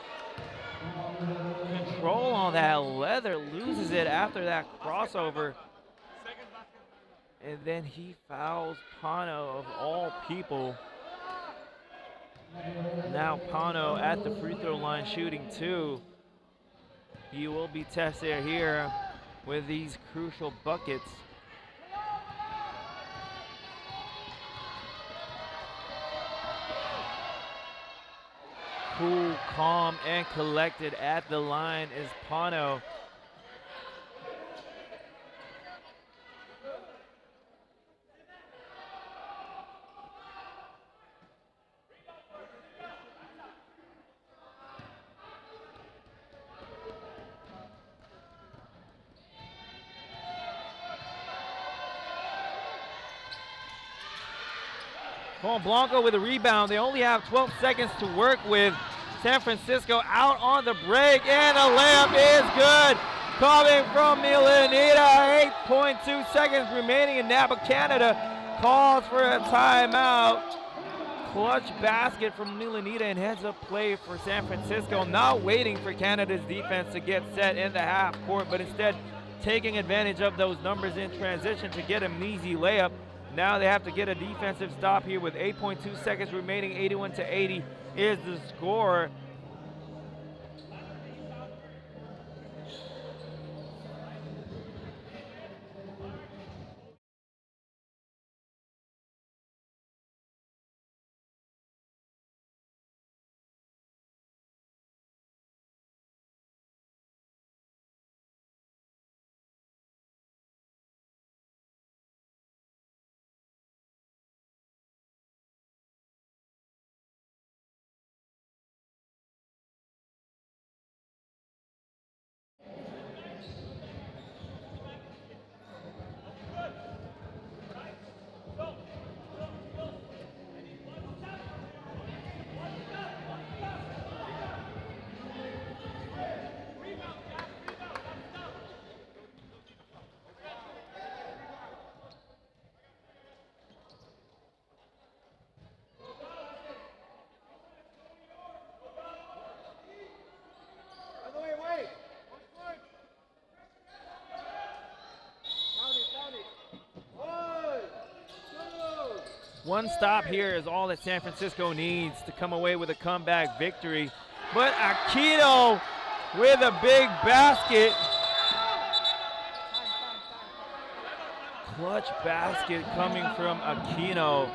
control on that leather, loses it after that crossover. And then he fouls Pano of all people. Now Pano at the free throw line shooting 2. He will be tested here with these crucial buckets. Cool, calm, and collected at the line is Pano. Juan Blanco with a rebound. They only have 12 seconds to work with. San Francisco out on the break, and the layup is good. Coming from Milanita, 8.2 seconds remaining in NABA Canada. Calls for a timeout. Clutch basket from Milanita and heads up play for San Francisco. Not waiting for Canada's defense to get set in the half court, but instead taking advantage of those numbers in transition to get an easy layup. Now they have to get a defensive stop here with 8.2 seconds remaining. 81-80 is the score. One stop here is all that San Francisco needs to come away with a comeback victory. But Aquino with a big basket. Clutch basket coming from Aquino.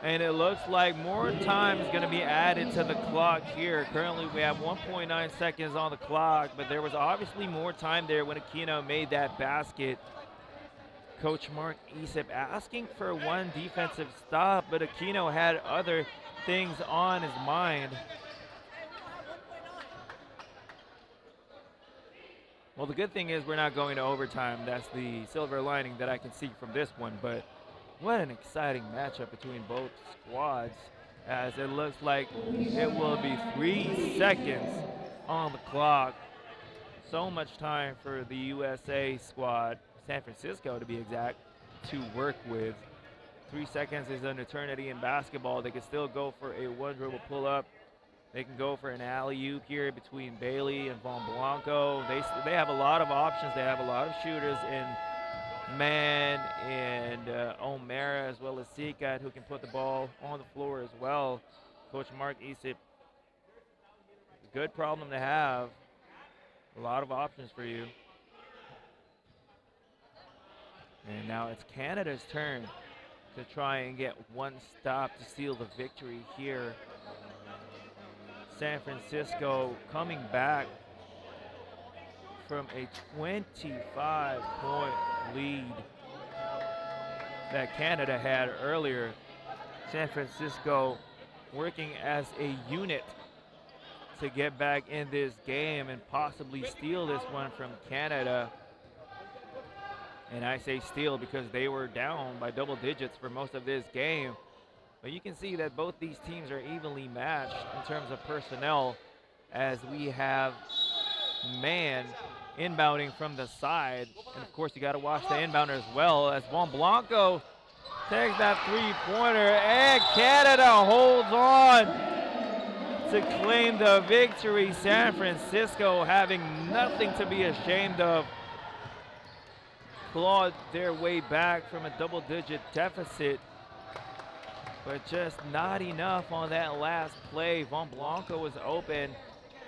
And it looks like more time is going to be added to the clock here. Currently we have 1.9 seconds on the clock, but there was obviously more time there when Aquino made that basket. Coach Mark Isip asking for one defensive stop, but Aquino had other things on his mind. Well, the good thing is we're not going to overtime. That's the silver lining that I can see from this one. But what an exciting matchup between both squads, as it looks like it will be 3 seconds on the clock. So much time for the USA squad, San Francisco to be exact, to work with. 3 seconds is an eternity in basketball. They can still go for a one dribble pull up. They can go for an alley-oop here between Bailey and Von Blanco. They have a lot of options. They have a lot of shooters in Man and O'Mara, as well as Seacat, who can put the ball on the floor as well. Coach Mark Isip, good problem to have. A lot of options for you. And now it's Canada's turn to try and get one stop to seal the victory here. San Francisco coming back from a 25-point lead that Canada had earlier. San Francisco working as a unit to get back in this game and possibly steal this one from Canada. And I say steal because they were down by double digits for most of this game. But you can see that both these teams are evenly matched in terms of personnel, as we have Man inbounding from the side. And of course you got to watch the inbounder as well, as Von Blanco takes that three-pointer, and Canada holds on to claim the victory. San Francisco having nothing to be ashamed of, clawed their way back from a double-digit deficit, but just not enough on that last play. Von Blanco was open,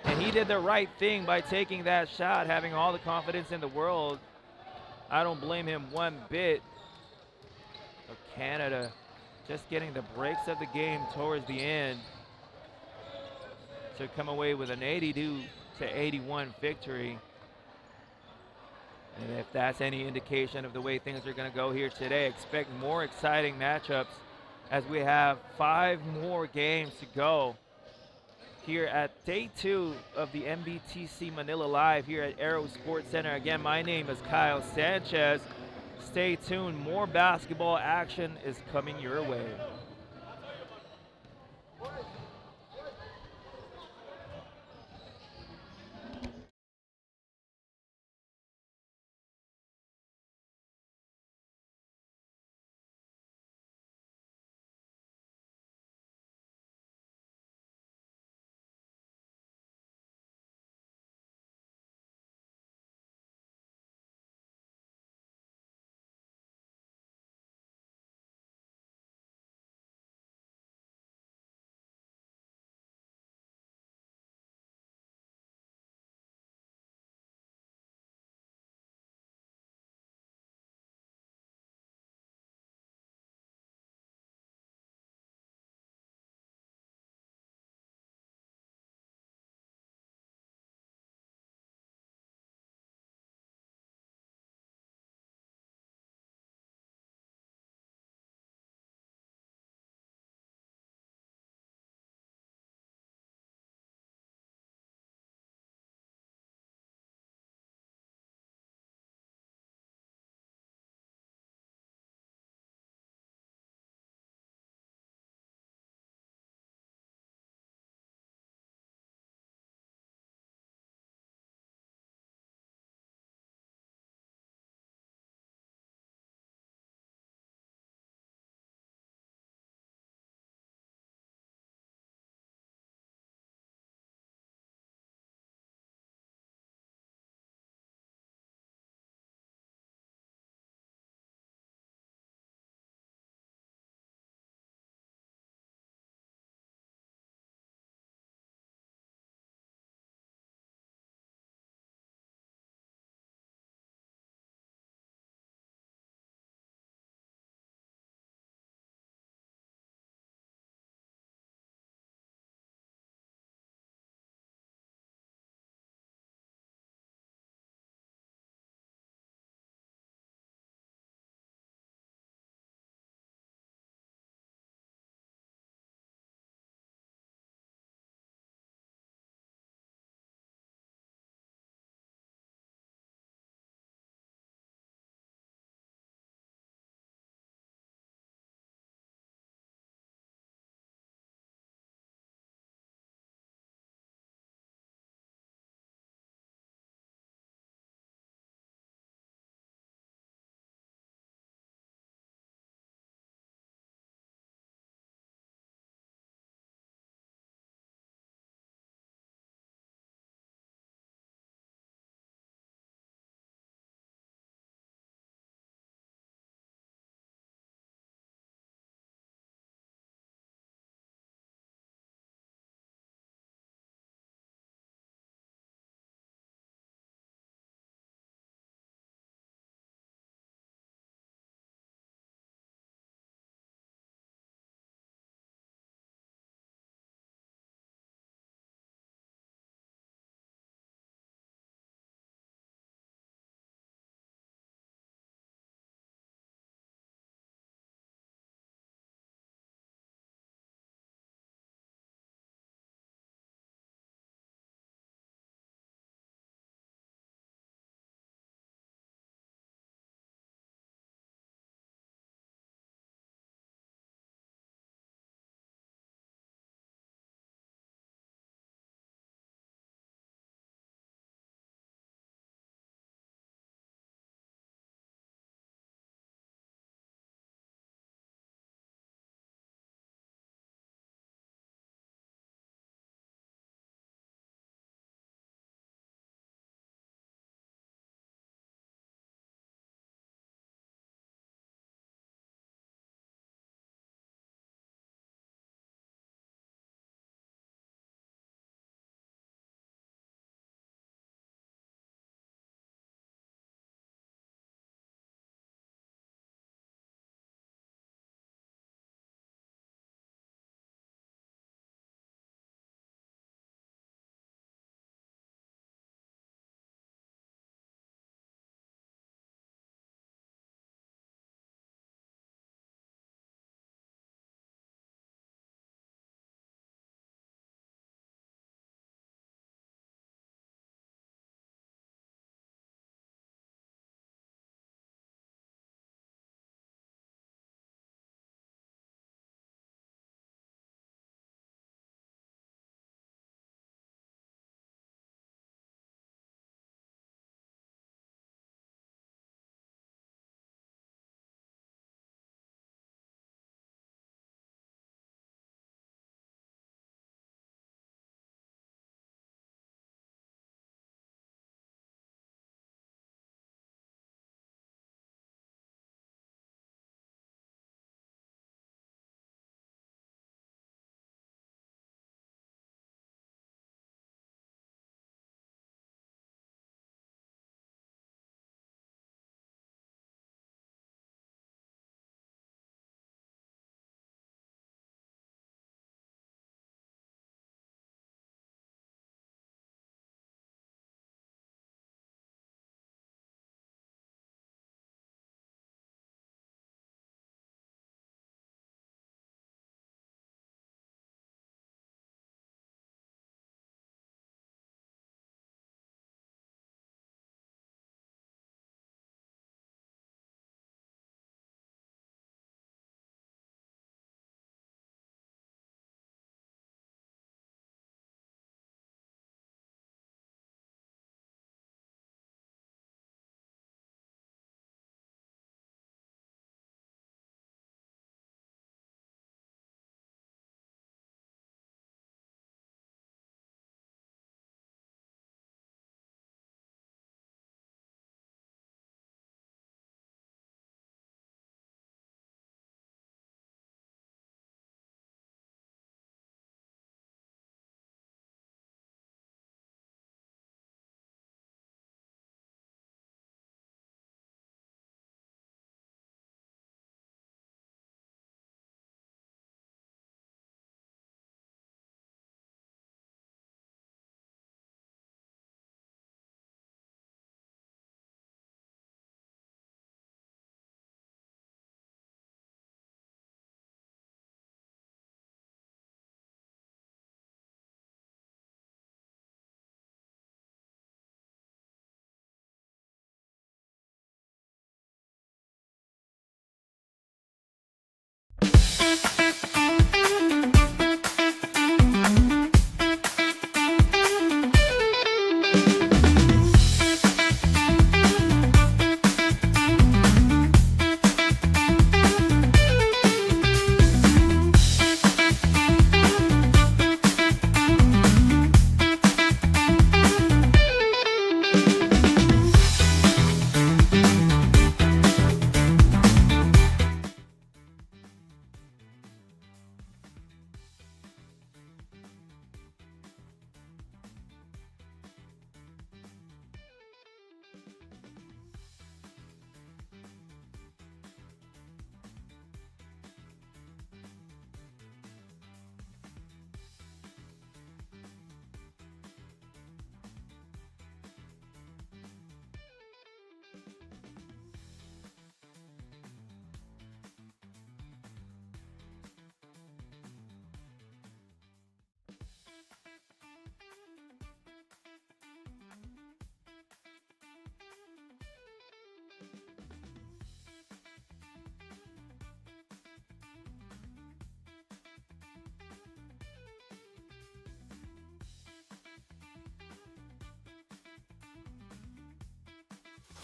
and he did the right thing by taking that shot, having all the confidence in the world. I don't blame him one bit. But Canada just getting the breaks of the game towards the end to come away with an 82-81 victory. And if that's any indication of the way things are going to go here today, expect more exciting matchups as we have 5 more games to go here at day 2 of the NBTC Manila Live here at Aero Sports Center. Again, my name is Kyle Sanchez. Stay tuned. More basketball action is coming your way.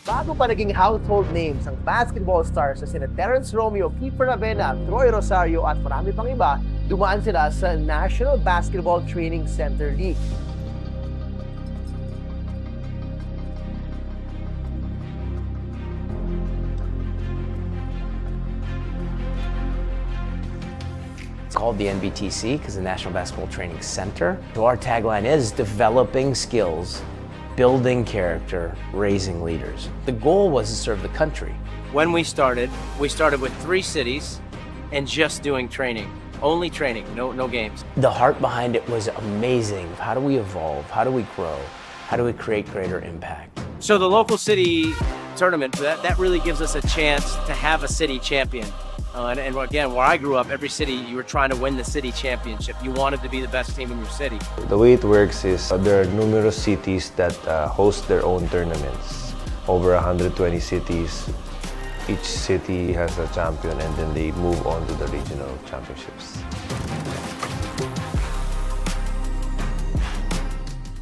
Bago pa naging household names ang basketball stars na sina Terence Romeo, Kiefer Ravena, Troy Rosario at marami pang iba, dumaan sila sa National Basketball Training Center League. It's called the NBTC because the National Basketball Training Center. So our tagline is developing skills, building character, raising leaders. The goal was to serve the country. When we started with 3 cities and just doing training. Only training, no games. The heart behind it was amazing. How do we evolve? How do we grow? How do we create greater impact? So the local city tournament, that really gives us a chance to have a city champion. And again, where I grew up, every city, you were trying to win the city championship. You wanted to be the best team in your city. The way it works is there are numerous cities that host their own tournaments. Over 120 cities. Each city has a champion and then they move on to the regional championships.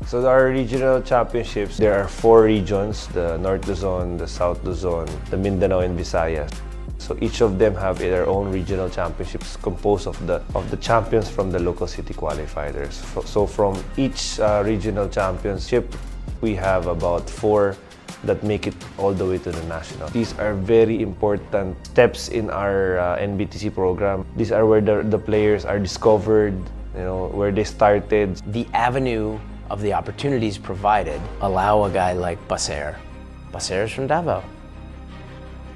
So our regional championships, there are 4 regions, the North Luzon, the South Luzon, the Mindanao and Visayas. So each of them have their own regional championships composed of the champions from the local city qualifiers. So from each regional championship, we have about 4 that make it all the way to the national. These are very important steps in our NBTC program. These are where the players are discovered, where they started. The avenue of the opportunities provided allow a guy like Baser's from Davao,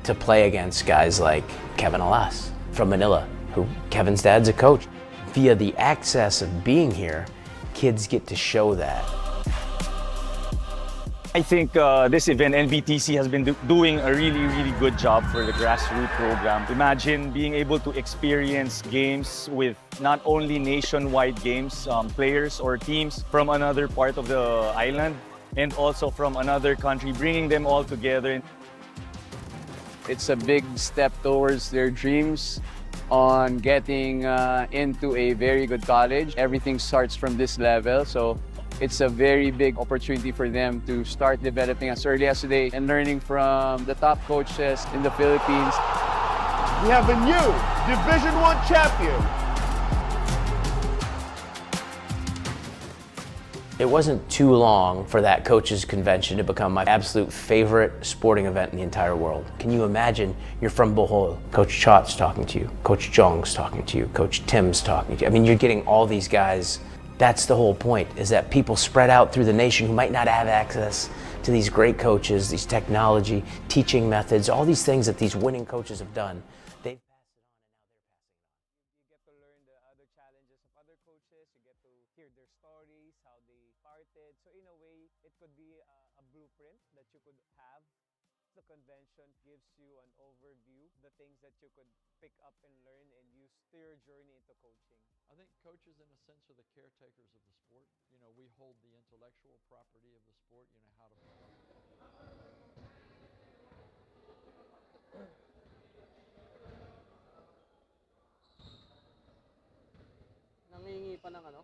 to play against guys like Kevin Altas from Manila, who Kevin's dad's a coach. Via the access of being here, kids get to show that. I think this event, NBTC, has been doing a really good job for the grassroots program. Imagine being able to experience games with not only nationwide games, players or teams from another part of the island and also from another country, bringing them all together. It's a big step towards their dreams on getting into a very good college. Everything starts from this level, so it's a very big opportunity for them to start developing as early as today and learning from the top coaches in the Philippines. We have a new Division I champion. It wasn't too long for that coaches convention to become my absolute favorite sporting event in the entire world. Can you imagine? You're from Bohol, Coach Chot's talking to you, Coach Jong's talking to you, Coach Tim's talking to you. I mean, you're getting all these guys. That's the whole point, is that people spread out through the nation who might not have access to these great coaches, these technology, teaching methods, all these things that these winning coaches have done. They've passed it on and now they're passing it on. You get to learn the other challenges of other coaches. You get to hear their stories, how they started. So in a way, it could be a blueprint that you could have. The convention gives you an overview, the things that you could pick up and learn and use to your journey into coaching. I think coaches, in a sense, are the caretakers of the sport. We hold the intellectual property of the sport, how to... Nangingi pa ng ano?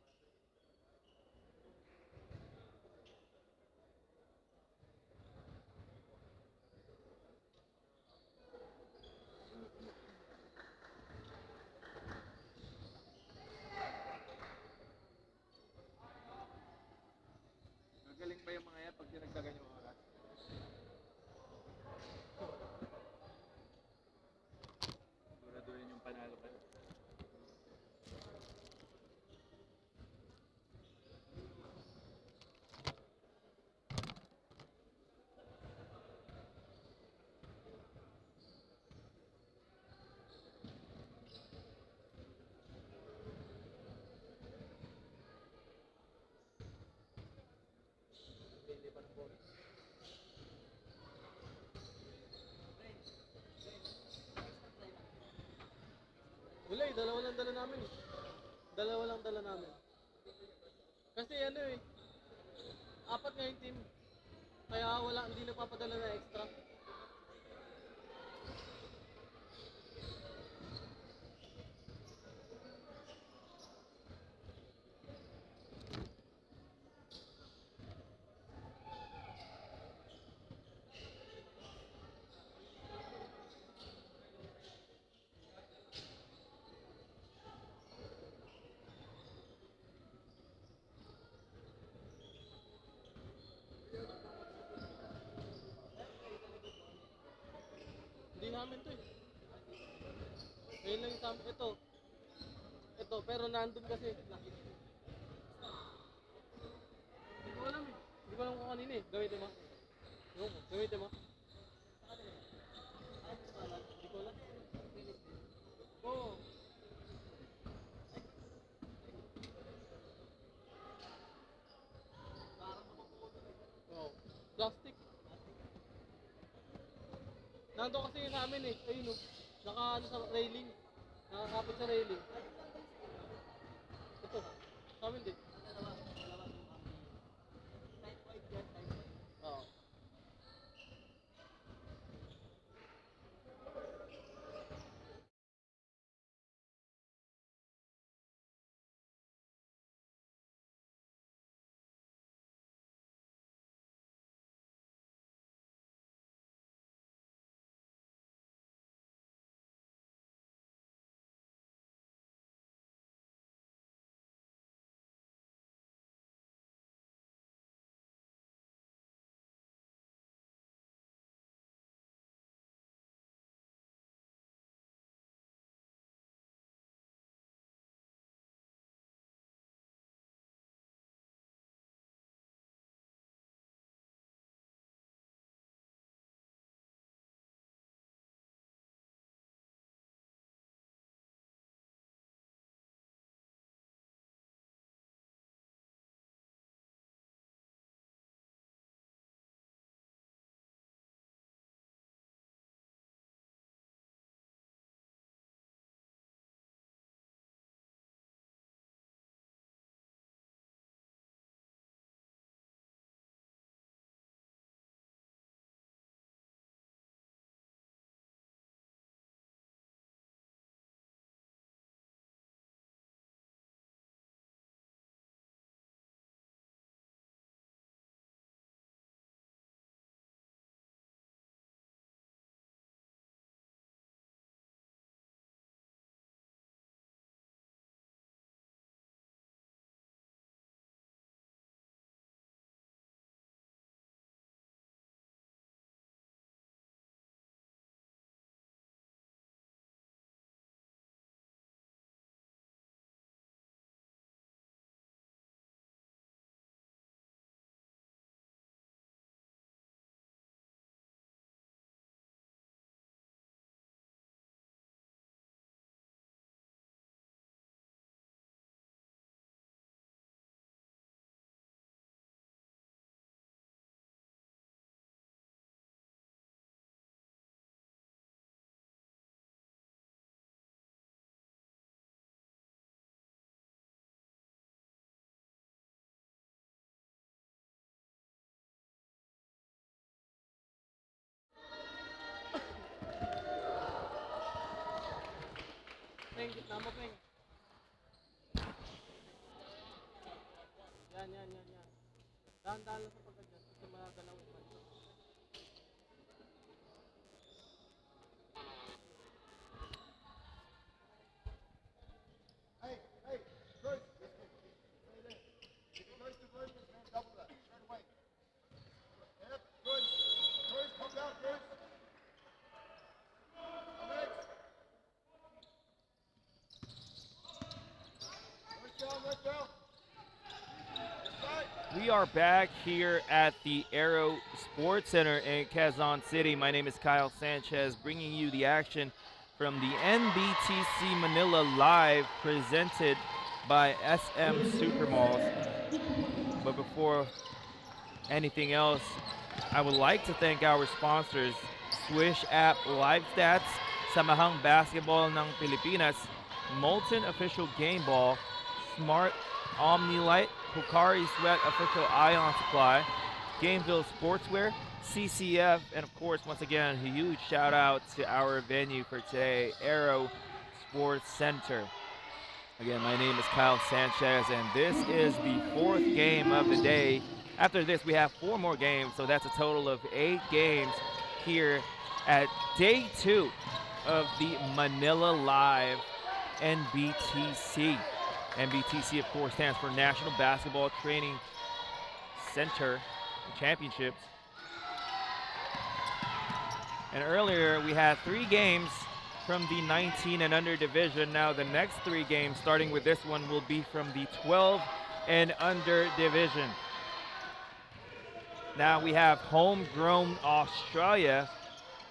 Magaling ba yung mga yan pag dinagdagan yung oras? Siguraduhin yung panalo pa. Wala dalawa lang dala namin eh. Dalawa lang dala namin. Kasi 4 nga yung team. Kaya hindi nagpapadala na extra. amin to eh. Ngayon lang yung sa amin. Ito, pero nandun kasi. Hindi ko alam eh. Hindi ko alam kung kanina eh. Gamitin mo. Gamitin mo. Hindi ko alam. Oo. Oh, plastic. Nandun kasi yun namin eh. Ayun oh. Naka ano sa railing. Nakakapit sa railing. Ito. Sa amin din. Oo. Peng, gitna mo, Peng. Yan. Dahan-dahan lang sa pag-adjust kasi magagalaw yung banda. Hey, Bruce. Stay there. If it goes to Bruce, man, double that straight away. Yep, good. Bruce, come down, Bruce. We are back here at the Aero Sports Center in Quezon City. My name is Kyle Sanchez, bringing you the action from the NBTC Manila Live, presented by SM Supermalls. But before anything else, I would like to thank our sponsors, Swish App Live Stats, Samahang Basketball ng Pilipinas, Molten Official Game Ball, Smart Omnilight, Hooperz Sweat Official Ion Supply, Gameville Sportswear, CCF, and of course, once again, a huge shout out to our venue for today, Aero Sports Center. Again, my name is Kyle Sanchez, and this is the 4th game of the day. After this, we have 4 more games, so that's a total of 8 games here at day 2 of the Manila Live NBTC. NBTC, of course, stands for National Basketball Training Center Championships. And earlier we had 3 games from the 19 and under division. Now the next 3 games, starting with this one, will be from the 12 and under division. Now we have Homegrown Australia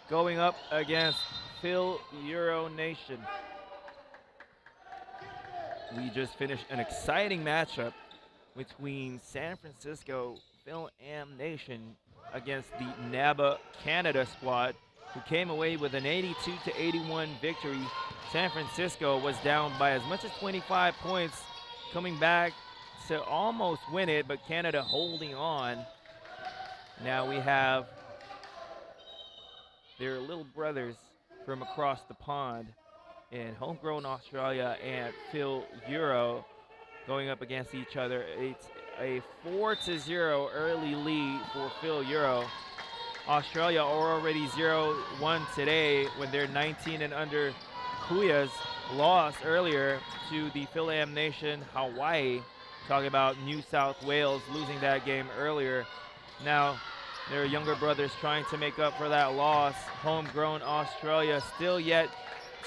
going up against Fil-Euro Nation. We just finished an exciting matchup between San Francisco Fil-Am Nation against the NABA Canada squad, who came away with an 82-81 victory. San Francisco was down by as much as 25 points, coming back to almost win it, but Canada holding on. Now we have their little brothers from across the pond in Homegrown Australia and Fil-Euro going up against each other. It's a 4-0 early lead for Fil-Euro. Australia are already 0-1 today when their 19 and under Kuyas lost earlier to the Fil-Am Nation Hawaii. Talking about New South Wales losing that game earlier. Now their younger brothers trying to make up for that loss. Homegrown Australia still yet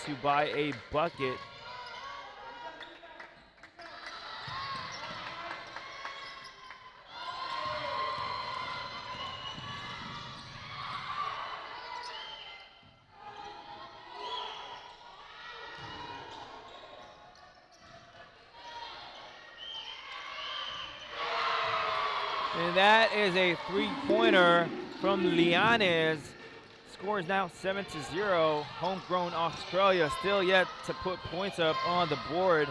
to buy a bucket. And that is a 3-pointer from Lianes. Score is now 7-0. Homegrown Australia still yet to put points up on the board.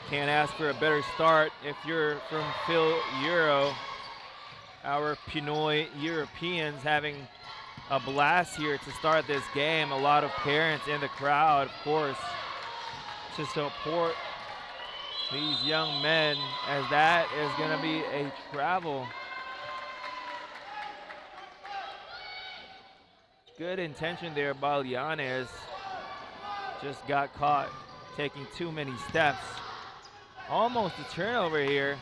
Can't ask for a better start if you're from Fil-Euro. Our Pinoy Europeans having a blast here to start this game. A lot of parents in the crowd, of course, to support these young men, as that is going to be a travel. Good intention there by Lianes. Just got caught taking too many steps. Almost a turnover here,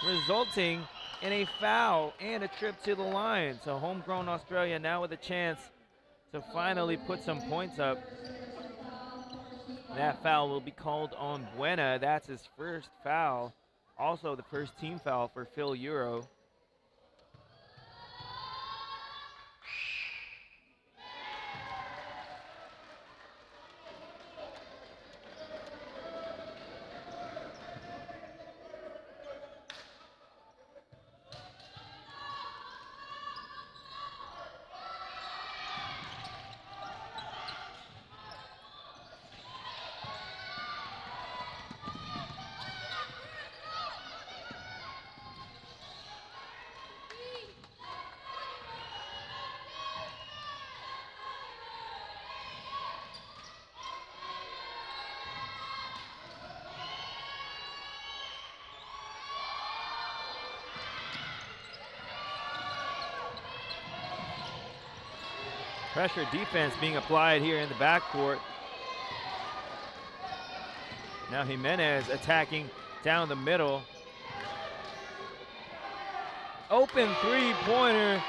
resulting in a foul and a trip to the line. So Homegrown Australia now with a chance to finally put some points up. That foul will be called on Buena. That's his first foul. Also the first team foul for Fil-Euro. Pressure defense being applied here in the backcourt. Now Jimenez attacking down the middle. Open 3-pointer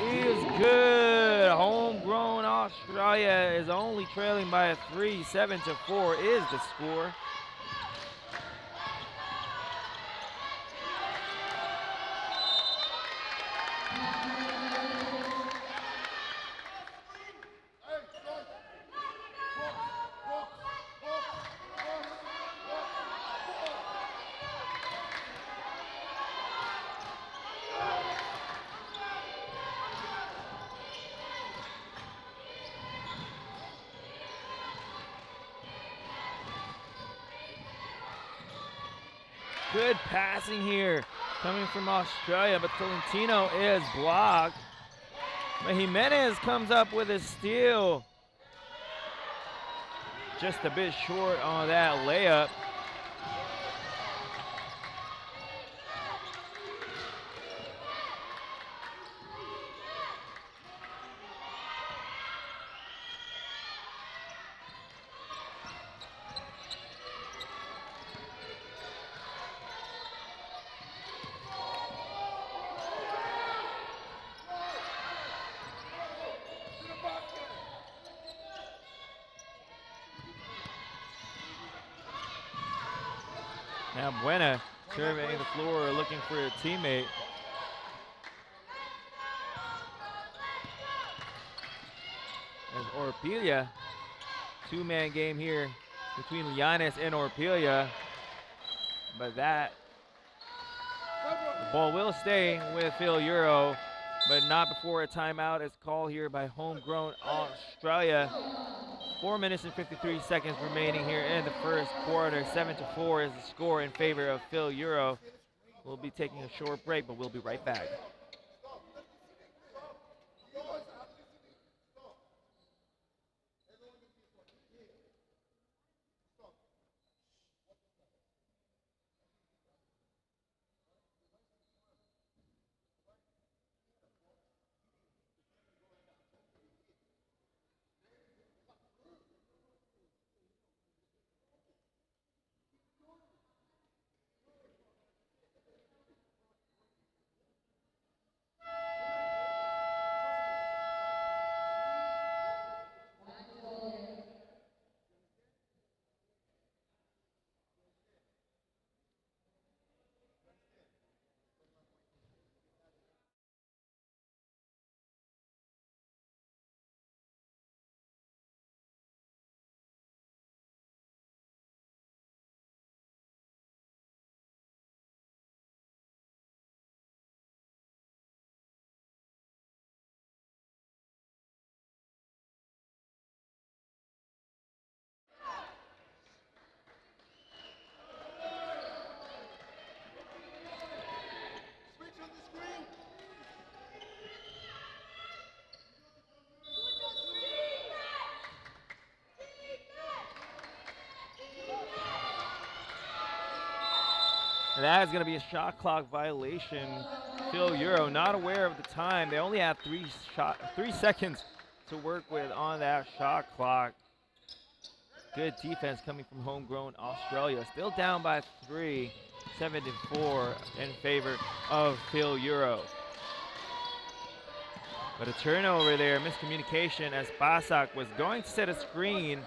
is good. Homegrown Australia is only trailing by a 3. 7-4 is the score. Good passing here coming from Australia, but Tolentino is blocked. But Jimenez comes up with a steal. Just a bit short on that layup. Now Buena surveying the floor, looking for a teammate. As Orpilla, two-man game here between Llanes and Orpilla. But the ball will stay with Fil-Euro, but not before a timeout is called here by Homegrown Australia. 4 minutes and 53 seconds remaining here in the first quarter. 7-4 is the score in favor of Fil-Euro. We'll be taking a short break, but we'll be right back. And that is going to be a shot clock violation. Fil-Euro not aware of the time. They only have 3 seconds to work with on that shot clock. Good defense coming from Homegrown Australia. Still down by 3, 7-4 in favor of Fil-Euro. But a turnover there, miscommunication as Basak was going to set a screen.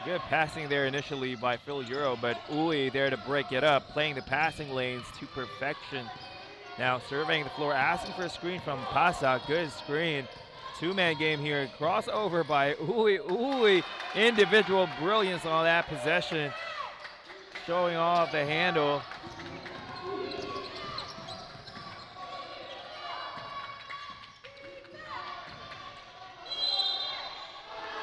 Good passing there initially by Fil-Euro, but Uli there to break it up, playing the passing lanes to perfection. Now surveying the floor, asking for a screen from Pasa. Good screen. Two-man game here. Crossover by Uli. Uli, individual brilliance on that possession. Showing off the handle.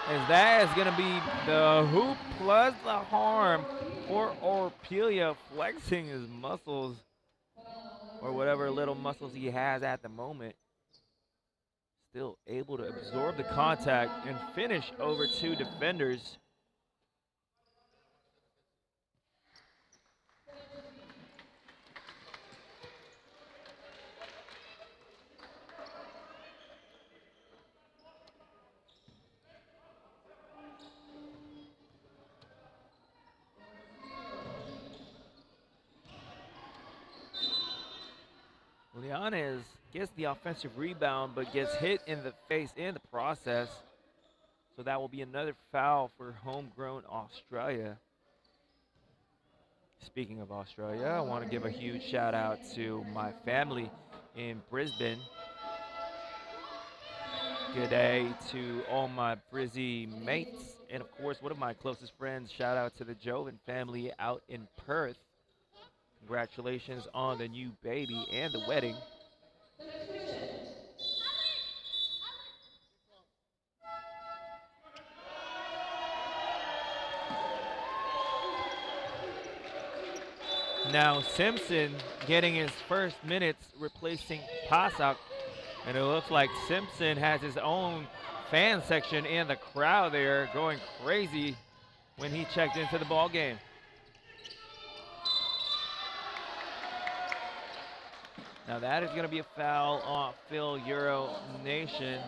As that is going to be the hoop plus the harm for Orpilla, flexing his muscles, or whatever little muscles he has at the moment. Still able to absorb the contact and finish over 2 defenders. Leones gets the offensive rebound, but gets hit in the face in the process. So that will be another foul for Homegrown Australia. Speaking of Australia, I want to give a huge shout out to my family in Brisbane. Good day to all my Brizzy mates. And of course, one of my closest friends, shout out to the Joven family out in Perth. Congratulations on the new baby and the wedding. Now Simpson getting his first minutes replacing Pasak. And it looks like Simpson has his own fan section in the crowd there going crazy when he checked into the ball game. Now that is going to be a foul on Fil-Euro Nation.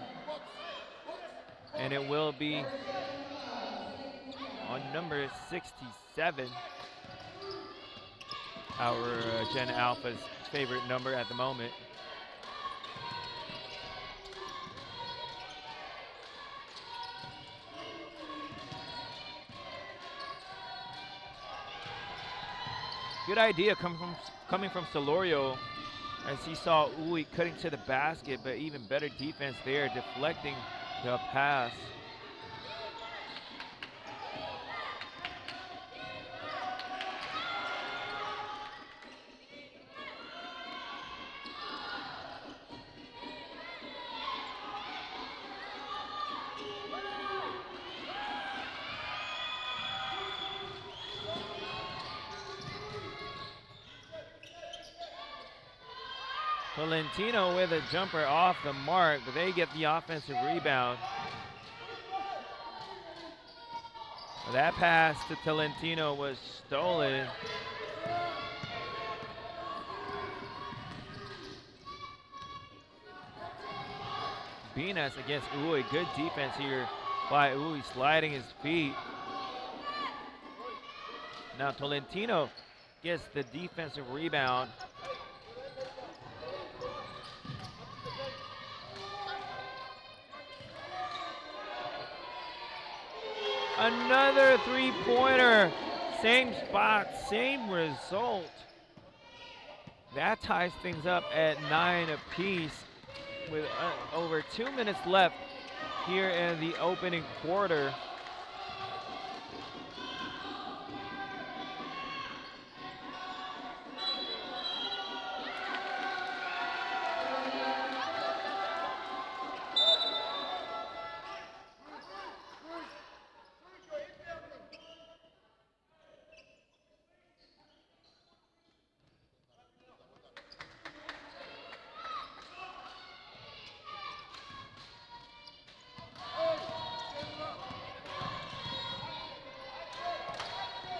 And it will be on number 67. Our Gen Alpha's favorite number at the moment. Good idea coming from Solorio as he saw Uy cutting to the basket, but even better defense there, deflecting the pass. Tolentino with a jumper off the mark, but they get the offensive rebound. That pass to Tolentino was stolen. Binas against Uy. Good defense here by Uy, sliding his feet. Now Tolentino gets the defensive rebound. Another three-pointer, same spot, same result. That ties things up at 9 apiece with over 2 minutes left here in the opening quarter.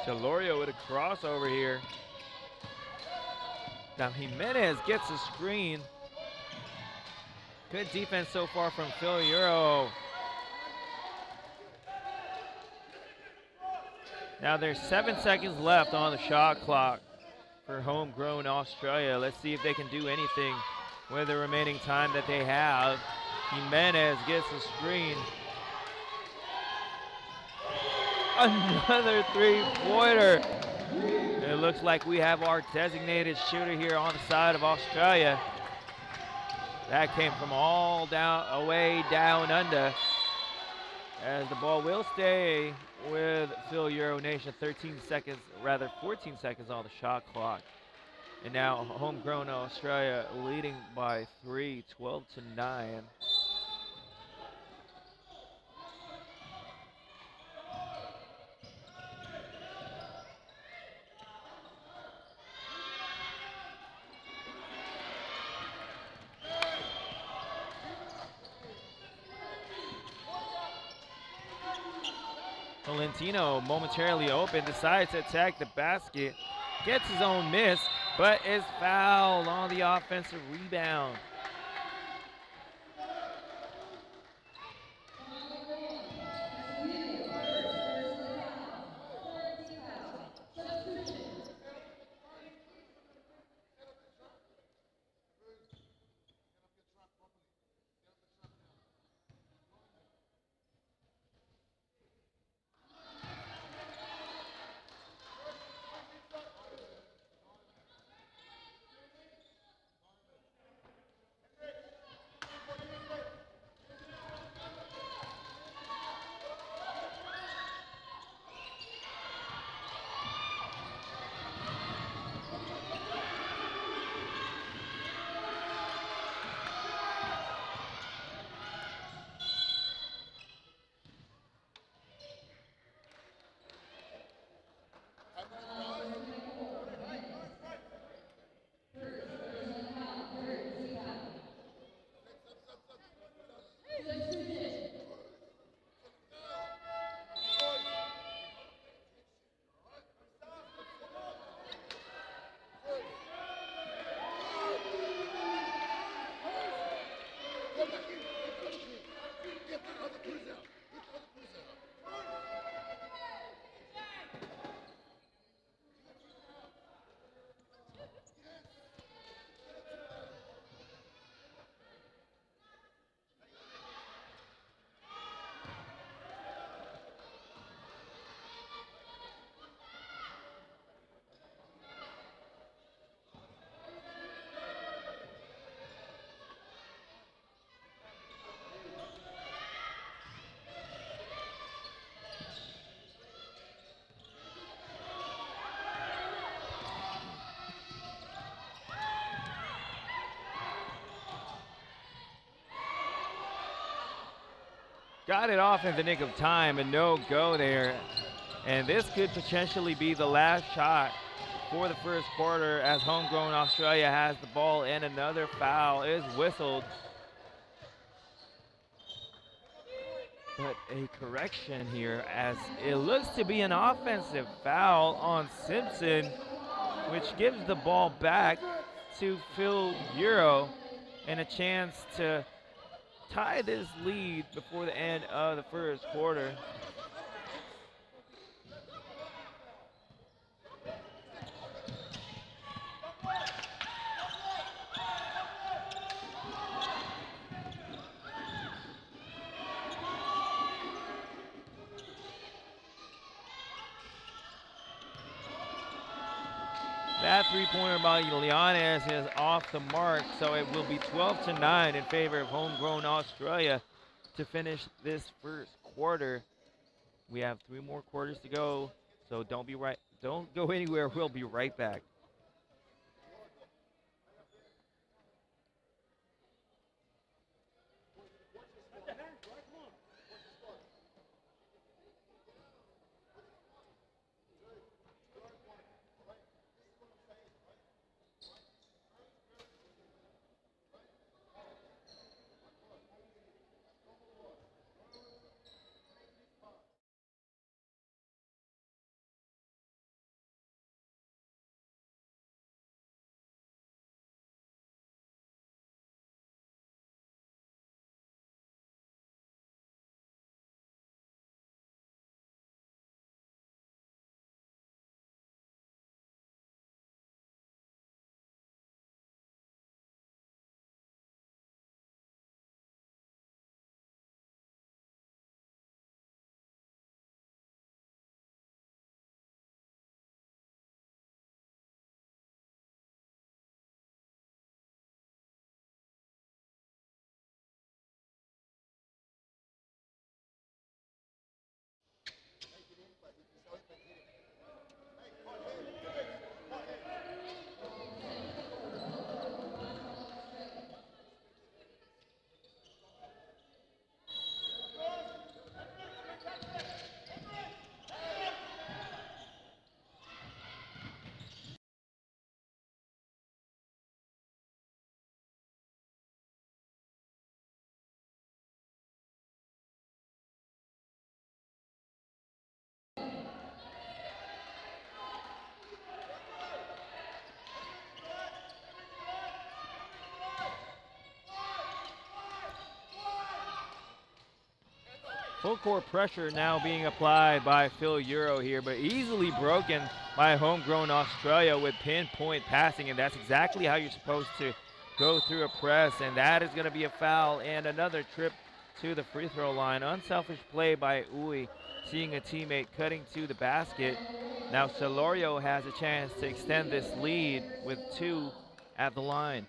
Delorio with a crossover here. Now Jimenez gets a screen. Good defense so far from Fil-Euro. Now there's 7 seconds left on the shot clock for Homegrown Australia. Let's see if they can do anything with the remaining time that they have. Jimenez gets a screen. Another three-pointer. It looks like we have our designated shooter here on the side of Australia. That came from all down, away down under. As the ball will stay with Fil-Euro Nation, 14 seconds on the shot clock. And now Homegrown Australia leading by 3, 12-9. Tolentino momentarily open, decides to attack the basket, gets his own miss, but is fouled on the offensive rebound. got it off in the nick of time, and no go there. And this could potentially be the last shot for the first quarter as Homegrown Australia has the ball, and another foul is whistled. But a correction here as it looks to be an offensive foul on Simpson, which gives the ball back to Fil-Euro and a chance to tie this lead before the end of the first quarter. That three-pointer by Llanes is off the mark, so it will be 12-9 in favor of Homegrown Australia to finish this first quarter. We have 3 more quarters to go, so don't go anywhere. We'll be right back. Full court pressure now being applied by Fil-Euro here, but easily broken by Homegrown Australia with pinpoint passing, and that's exactly how you're supposed to go through a press, and that is going to be a foul and another trip to the free throw line. Unselfish play by Uy, seeing a teammate cutting to the basket. Now Celorio has a chance to extend this lead with 2 at the line.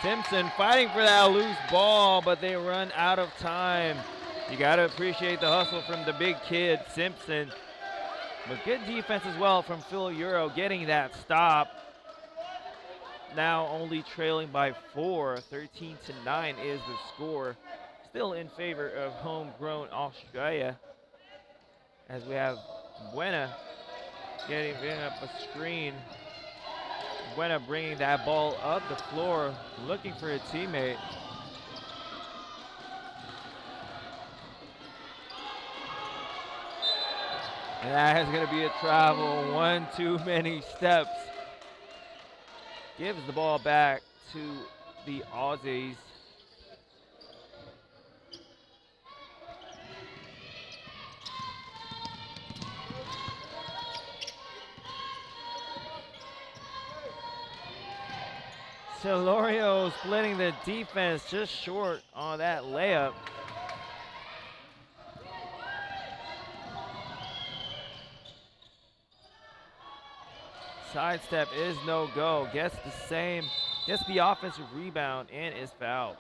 Simpson fighting for that loose ball, but they run out of time. You got to appreciate the hustle from the big kid, Simpson. But good defense as well from Fil-Euro getting that stop. Now only trailing by 4, 13-9 is the score. Still in favor of Homegrown Australia as we have Buena getting up a screen. Buena bringing that ball up the floor, looking for a teammate. And that is going to be a travel. 1 too many steps. Gives the ball back to the Aussies. Celorio splitting the defense just short on that layup. Sidestep is no go. Gets the offensive rebound and is fouled.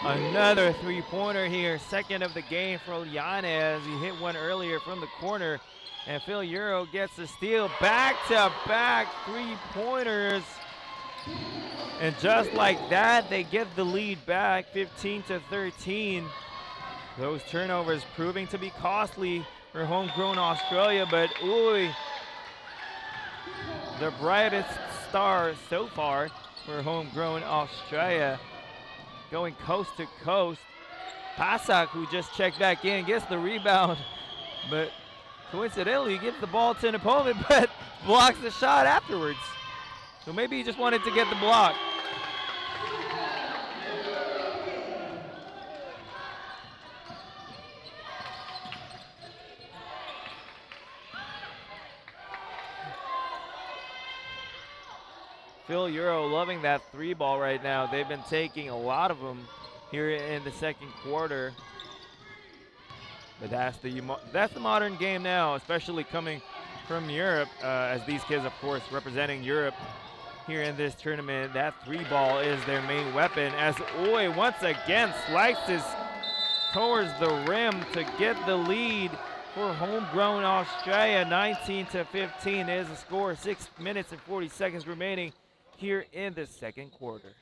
Another three-pointer here, second of the game for Yanez. He hit one earlier from the corner, and Fil-Euro gets the steal. Back-to-back three-pointers. And just like that, they get the lead back, 15-13. Those turnovers proving to be costly for Homegrown Australia, but ooh, the brightest star so far for Homegrown Australia, going coast to coast. Pasak, who just checked back in, gets the rebound, but coincidentally gives the ball to an opponent, but blocks the shot afterwards. So maybe he just wanted to get the block. Fil-Euro loving that three ball right now. They've been taking a lot of them here in the second quarter. But that's the modern game now, especially coming from Europe, as these kids, of course, representing Europe here in this tournament. That three ball is their main weapon, as Oy once again slices towards the rim to get the lead for Homegrown Australia. 19-15 is the score. 6 minutes and 40 seconds remaining here in the second quarter.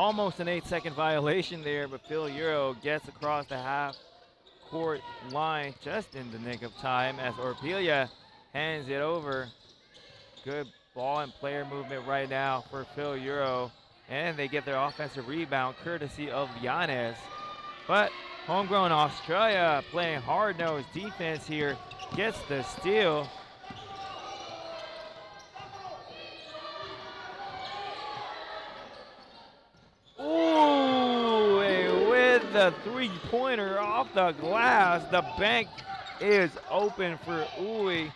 almost an 8-second violation there, but Fil-Euro gets across the half-court line just in the nick of time as Orpilla hands it over. Good ball and player movement right now for Fil-Euro, and they get their offensive rebound courtesy of Yanez. But Homegrown Australia playing hard-nosed defense here, gets the steal. Ooh, with the three-pointer off the glass. The bank is open for Uwe.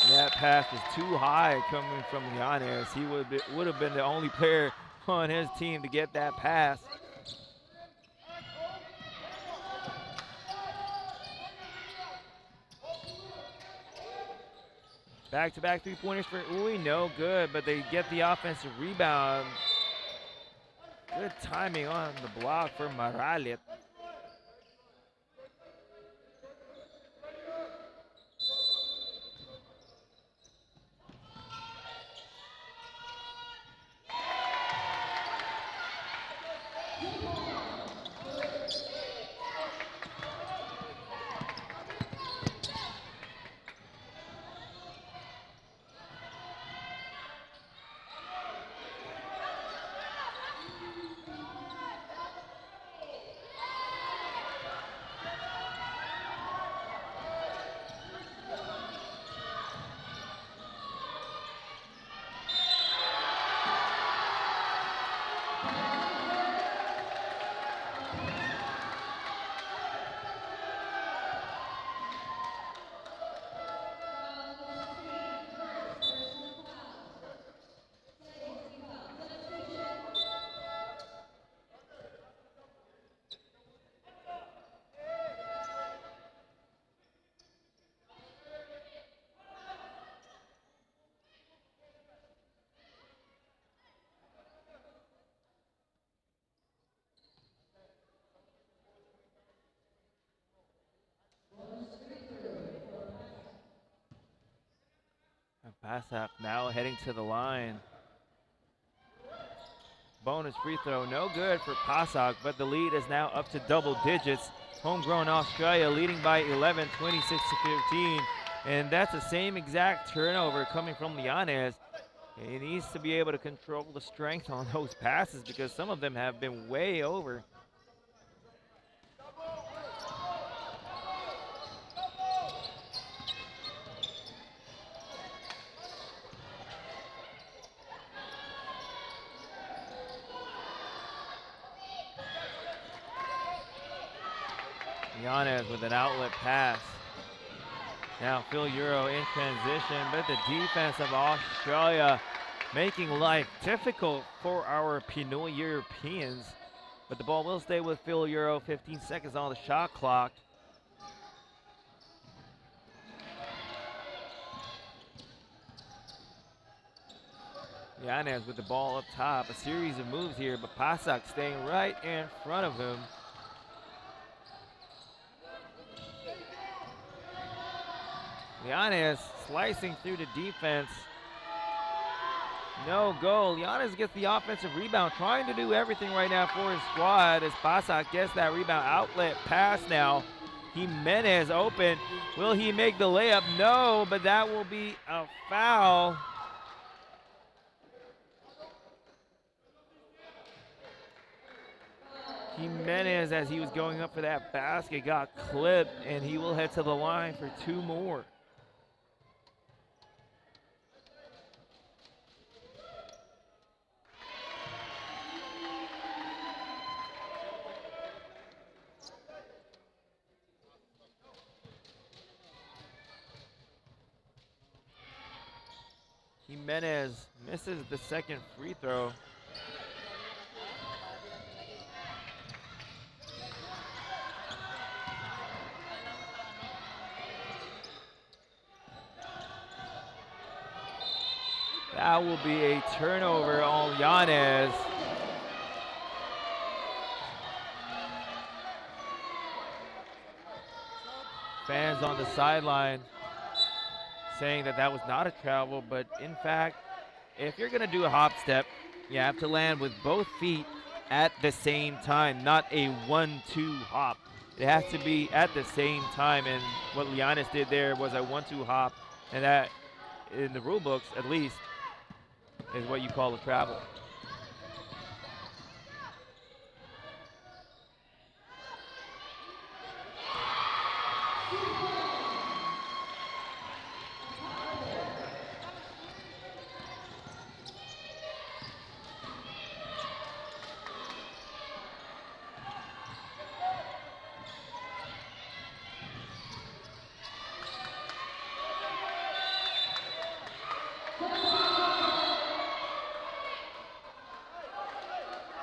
That pass was too high coming from Yanez. He would have been the only player on his team to get that pass. Back-to-back three-pointers for Uwe, no good, but they get the offensive rebound. Good timing on the block for Maralit. Passak now heading to the line. Bonus free throw, no good for Passak, but the lead is now up to double digits. Homegrown Australia leading by 11, 26-15. And that's the same exact turnover coming from Yanez. He needs to be able to control the strength on those passes because some of them have been way over. Yanez with an outlet pass. Now Fil-Euro in transition, but the defense of Australia making life difficult for our Pinoy Europeans. But the ball will stay with Fil-Euro, 15 seconds on the shot clock. Yanez with the ball up top. A series of moves here, but Passak staying right in front of him. Yanez slicing through the defense. No goal. Yanez gets the offensive rebound, trying to do everything right now for his squad as Passak gets that rebound. Outlet pass now. Jimenez open. Will he make the layup? No, but that will be a foul. Jimenez, as he was going up for that basket, got clipped, and he will head to the line for two more. Jimenez misses the second free throw. That will be a turnover on Yanez. Fans on the sideline saying that that was not a travel, but in fact, if you're going to do a hop step, you have to land with both feet at the same time, not a 1-2 hop. It has to be at the same time, and what Lianes did there was a 1-2 hop, and that, in the rule books at least, is what you call a travel.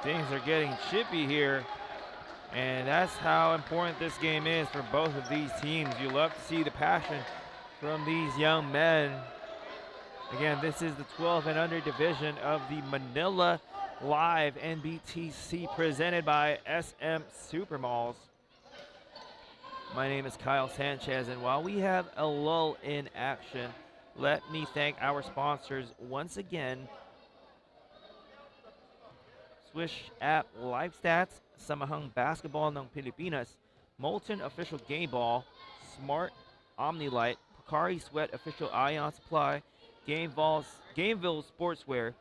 Things are getting chippy here, and that's how important this game is for both of these teams. You love to see the passion from these young men. Again, this is the 12 and under division of the Manila Live NBTC presented by SM Supermalls. My name is Kyle Sanchez, and while we have a lull in action, let me thank our sponsors once again. Swish App Live Stats, Samahang Basketball ng Pilipinas, Molten Official Game Ball, Smart Omnilight, Pocari Sweat Official Ion Supply, Gameville Sportswear,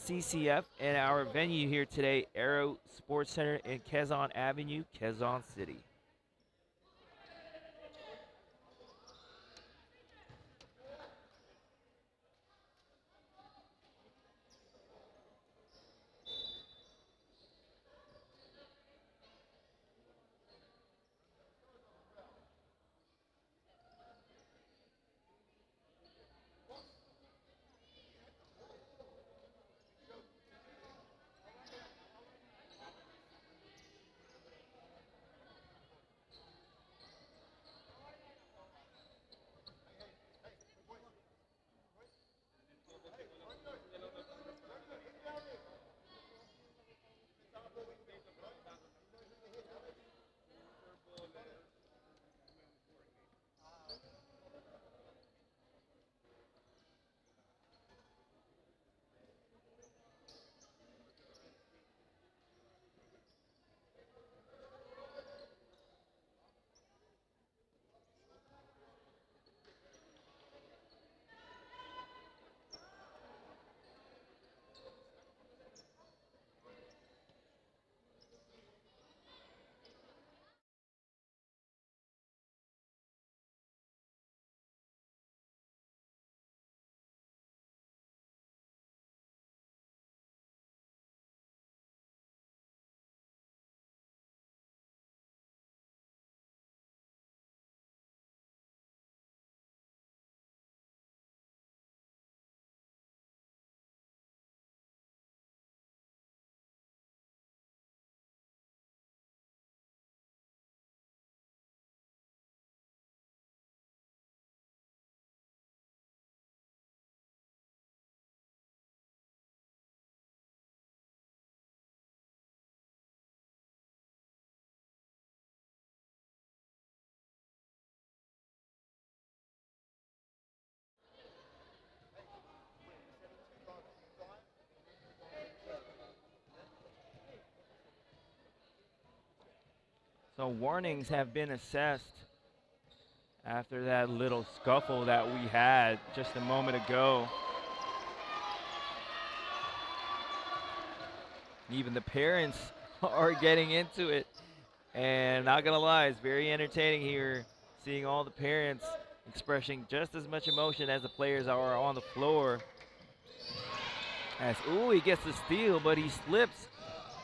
CCF, and our venue here today, Aero Sports Center in Quezon Avenue, Quezon City. So warnings have been assessed after that little scuffle that we had just a moment ago. Even the parents are getting into it. And not gonna lie, it's very entertaining here, seeing all the parents expressing just as much emotion as the players are on the floor. As, ooh, he gets the steal, but he slips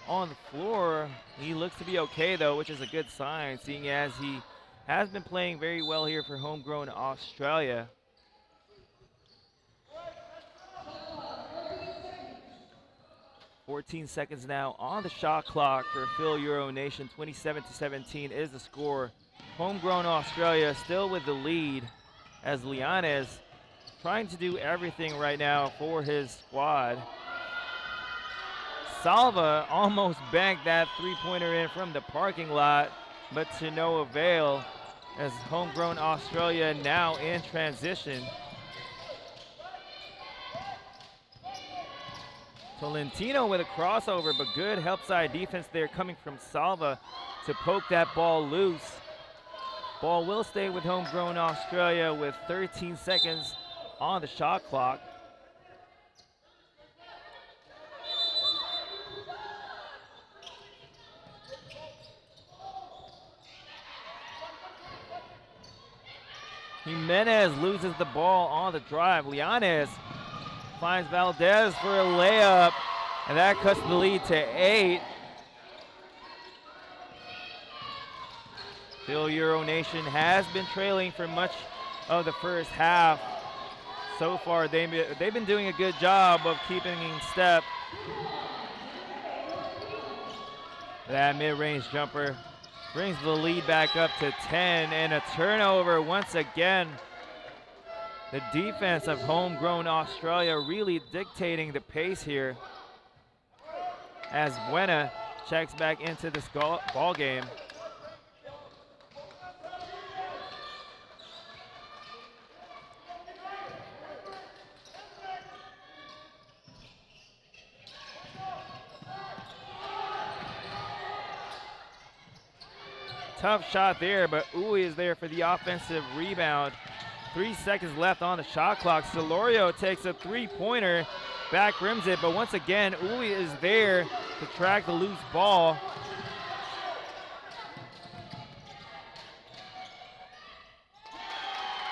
on the floor. He looks to be okay though, which is a good sign, seeing as he has been playing very well here for Homegrown Australia. "14 seconds now on the shot clock for Fil-Euro Nation. 27-17 is the score. Homegrown Australia still with the lead, as Lianes trying to do everything right now for his squad. Salva almost banked that three-pointer in from the parking lot, but to no avail, as Homegrown Australia now in transition. Tolentino with a crossover, but good help side defense there coming from Salva to poke that ball loose. Ball will stay with Homegrown Australia with 13 seconds on the shot clock. Jimenez loses the ball on the drive. Llanes finds Valdez for a layup, and that cuts the lead to 8. Fil-Euro Nation has been trailing for much of the first half. So far, they've been doing a good job of keeping in step. That mid-range jumper brings the lead back up to 10, and a turnover once again. The defense of Homegrown Australia really dictating the pace here as Buena checks back into this ball game. Tough shot there, but Uwe is there for the offensive rebound. 3 seconds left on the shot clock. Celorio takes a three-pointer, back rims it, but once again, Uwe is there to track the loose ball.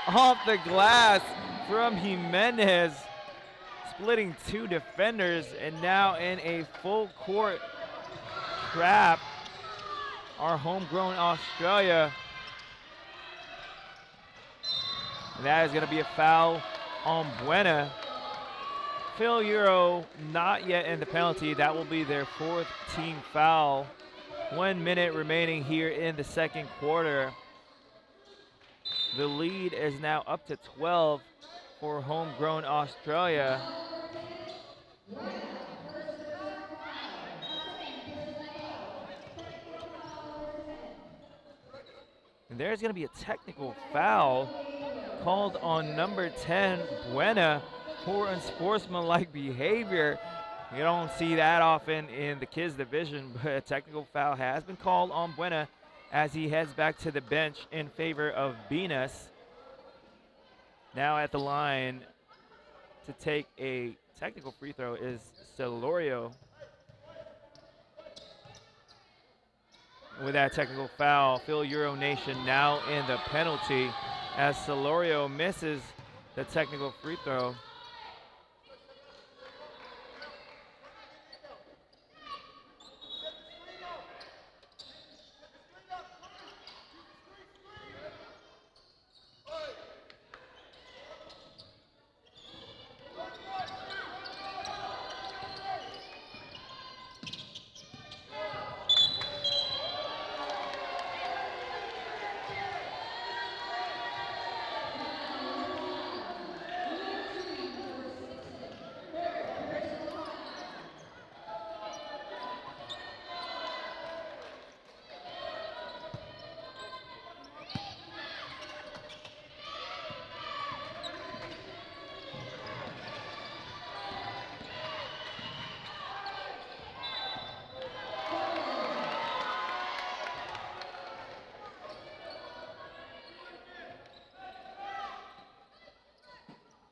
Off the glass from Jimenez, splitting 2 defenders, and now in a full court trap are Homegrown Australia. And that is going to be a foul on Buena. Fil-Euro not yet in the penalty. That will be their 4th team foul. 1 minute remaining here in the second quarter. The lead is now up to 12 for Homegrown Australia. And there's going to be a technical foul called on number 10, Buena, for unsportsmanlike behavior. You don't see that often in the kids division, but a technical foul has been called on Buena as he heads back to the bench in favor of Venus. Now at the line to take a technical free throw is Celorio. With that technical foul, Fil-Euro Nation now in the penalty as Celorio misses the technical free throw.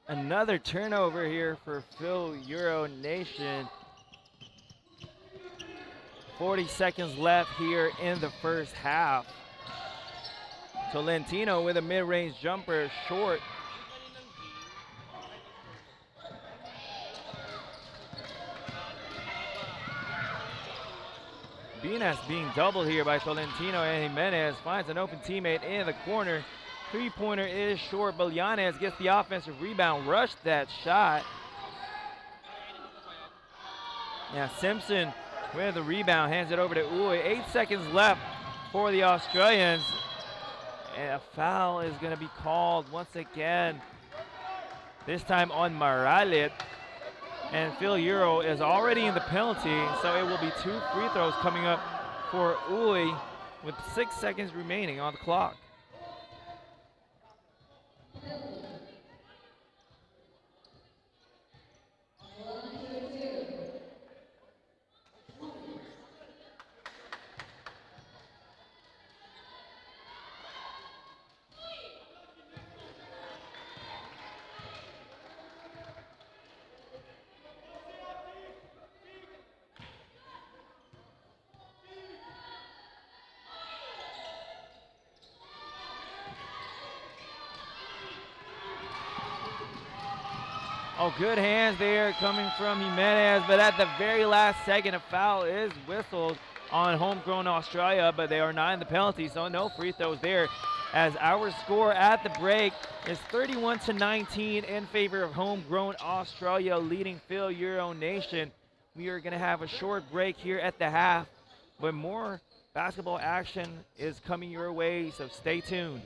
Another turnover here for Fil-Euro Nation. 40 seconds left here in the first half. Tolentino with a mid-range jumper, short. Venus being doubled here by Tolentino, and Jimenez finds an open teammate in the corner. Three-pointer is short, but Llanes gets the offensive rebound, rushed that shot. Now Simpson with the rebound, hands it over to Uwe. 8 seconds left for the Australians. And a foul is going to be called once again, this time on Maralit. And Fil-Euro is already in the penalty, so it will be 2 free throws coming up for Uwe with 6 seconds remaining on the clock. Oh, good hands there coming from Jimenez, but at the very last second, a foul is whistled on Homegrown Australia, but they are not in the penalty, so no free throws there. As our score at the break is 31-19 in favor of Homegrown Australia, leading Fil-Euro Nation. We are going to have a short break here at the half, but more basketball action is coming your way, so stay tuned.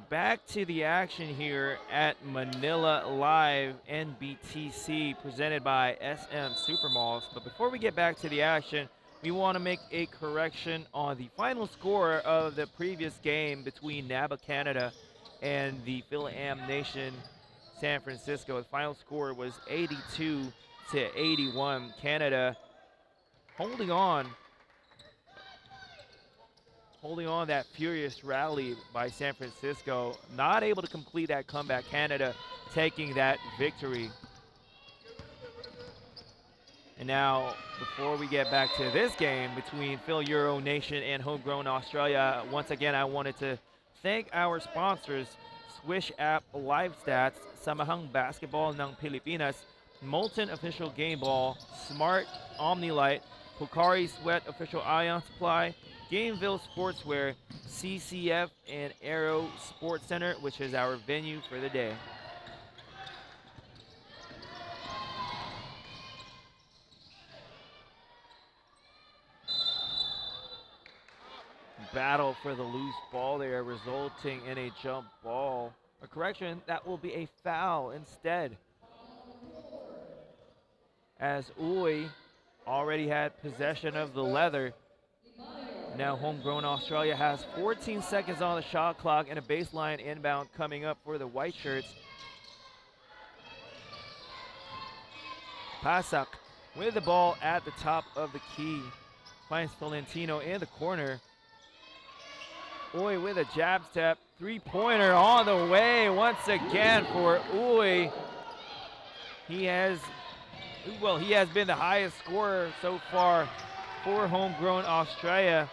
back to the action here at Manila Live NBTC presented by SM Supermalls. But before we get back to the action, we want to make a correction on the final score of the previous game between NABA Canada and the Fil-Am Nation San Francisco. The final score was 82-81. Canada holding on that furious rally by San Francisco, not able to complete that comeback. Canada taking that victory. And now, before we get back to this game between Fil-Euro Nation and Homegrown Australia, once again, I wanted to thank our sponsors, Swish App Live Stats, Samahang Basketball ng Pilipinas, Molten Official Game Ball, Smart OmniLight, Pocari Sweat Official Ion Supply, Gameville Sportswear, CCF, and Aero Sports Center, which is our venue for the day. Battle for the loose ball there, resulting in a jump ball. A correction, that will be a foul instead, as Uy already had possession of the leather. Now Homegrown Australia has 14 seconds on the shot clock and a baseline inbound coming up for the white shirts. Pasak with the ball at the top of the key. Finds Tolentino in the corner. Uy with a jab step. Three-pointer on the way once again for Uy. He has been the highest scorer so far for Homegrown Australia.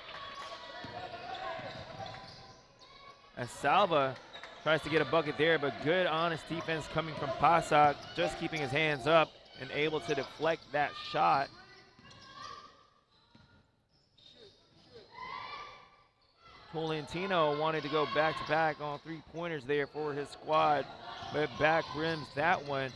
As Salva tries to get a bucket there, but good, honest defense coming from Pasak, just keeping his hands up and able to deflect that shot. Tolentino wanted to go back-to-back on three-pointers there for his squad, but back rims that one.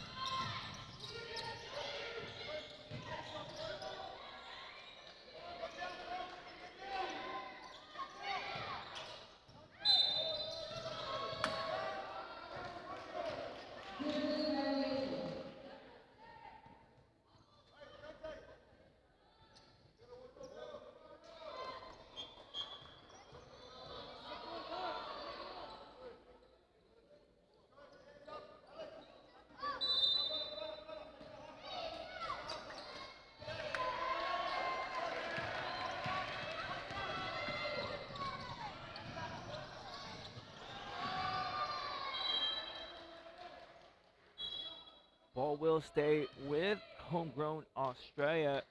Ball will stay with Homegrown Australia.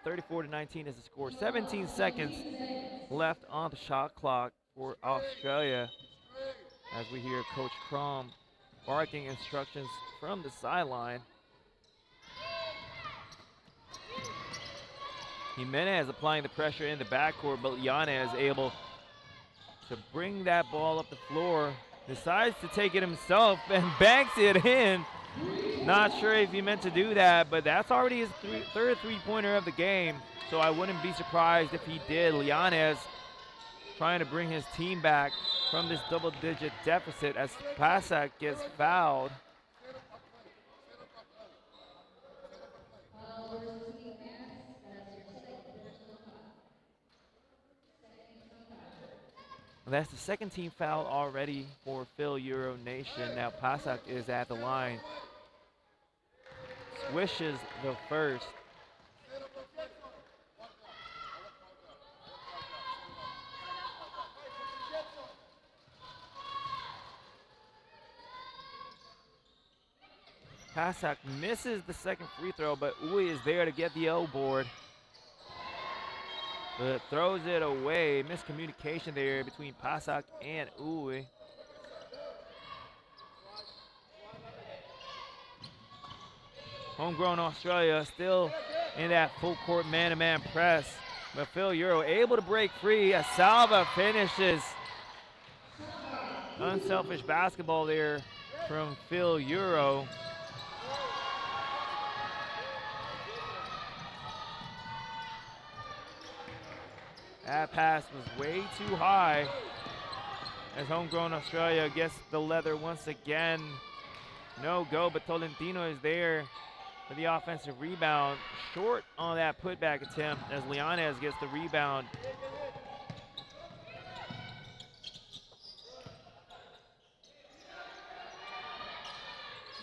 34-19 is the score. 17 seconds left on the shot clock for Australia as we hear Coach Crom barking instructions from the sideline. Jimenez applying the pressure in the backcourt, but Yanez able to bring that ball up the floor. Decides to take it himself and banks it in. Not sure if he meant to do that, but that's already his third three-pointer of the game, so I wouldn't be surprised if he did. Lianez trying to bring his team back from this double-digit deficit as Pasak gets fouled. That's the second team foul already for Fil-Euro Nation. Now Pasak is at the line. Swishes the first. Pasak misses the second free throw, but Uy is there to get the O board. But throws it away. Miscommunication there between Pasak and Uy. Homegrown Australia still in that full court man-to-man press. But Fil-Euro able to break free as Salva finishes. Unselfish basketball there from Fil-Euro. That pass was way too high as Homegrown Australia gets the leather once again. No go, but Tolentino is there for the offensive rebound. Short on that putback attempt as Leones gets the rebound.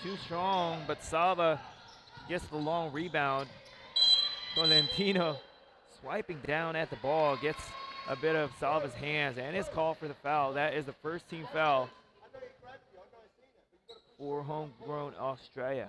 Too strong, but Salva gets the long rebound. Tolentino swiping down at the ball, gets a bit of Salva's hands, and is called for the foul. That is the first team foul for Homegrown Australia.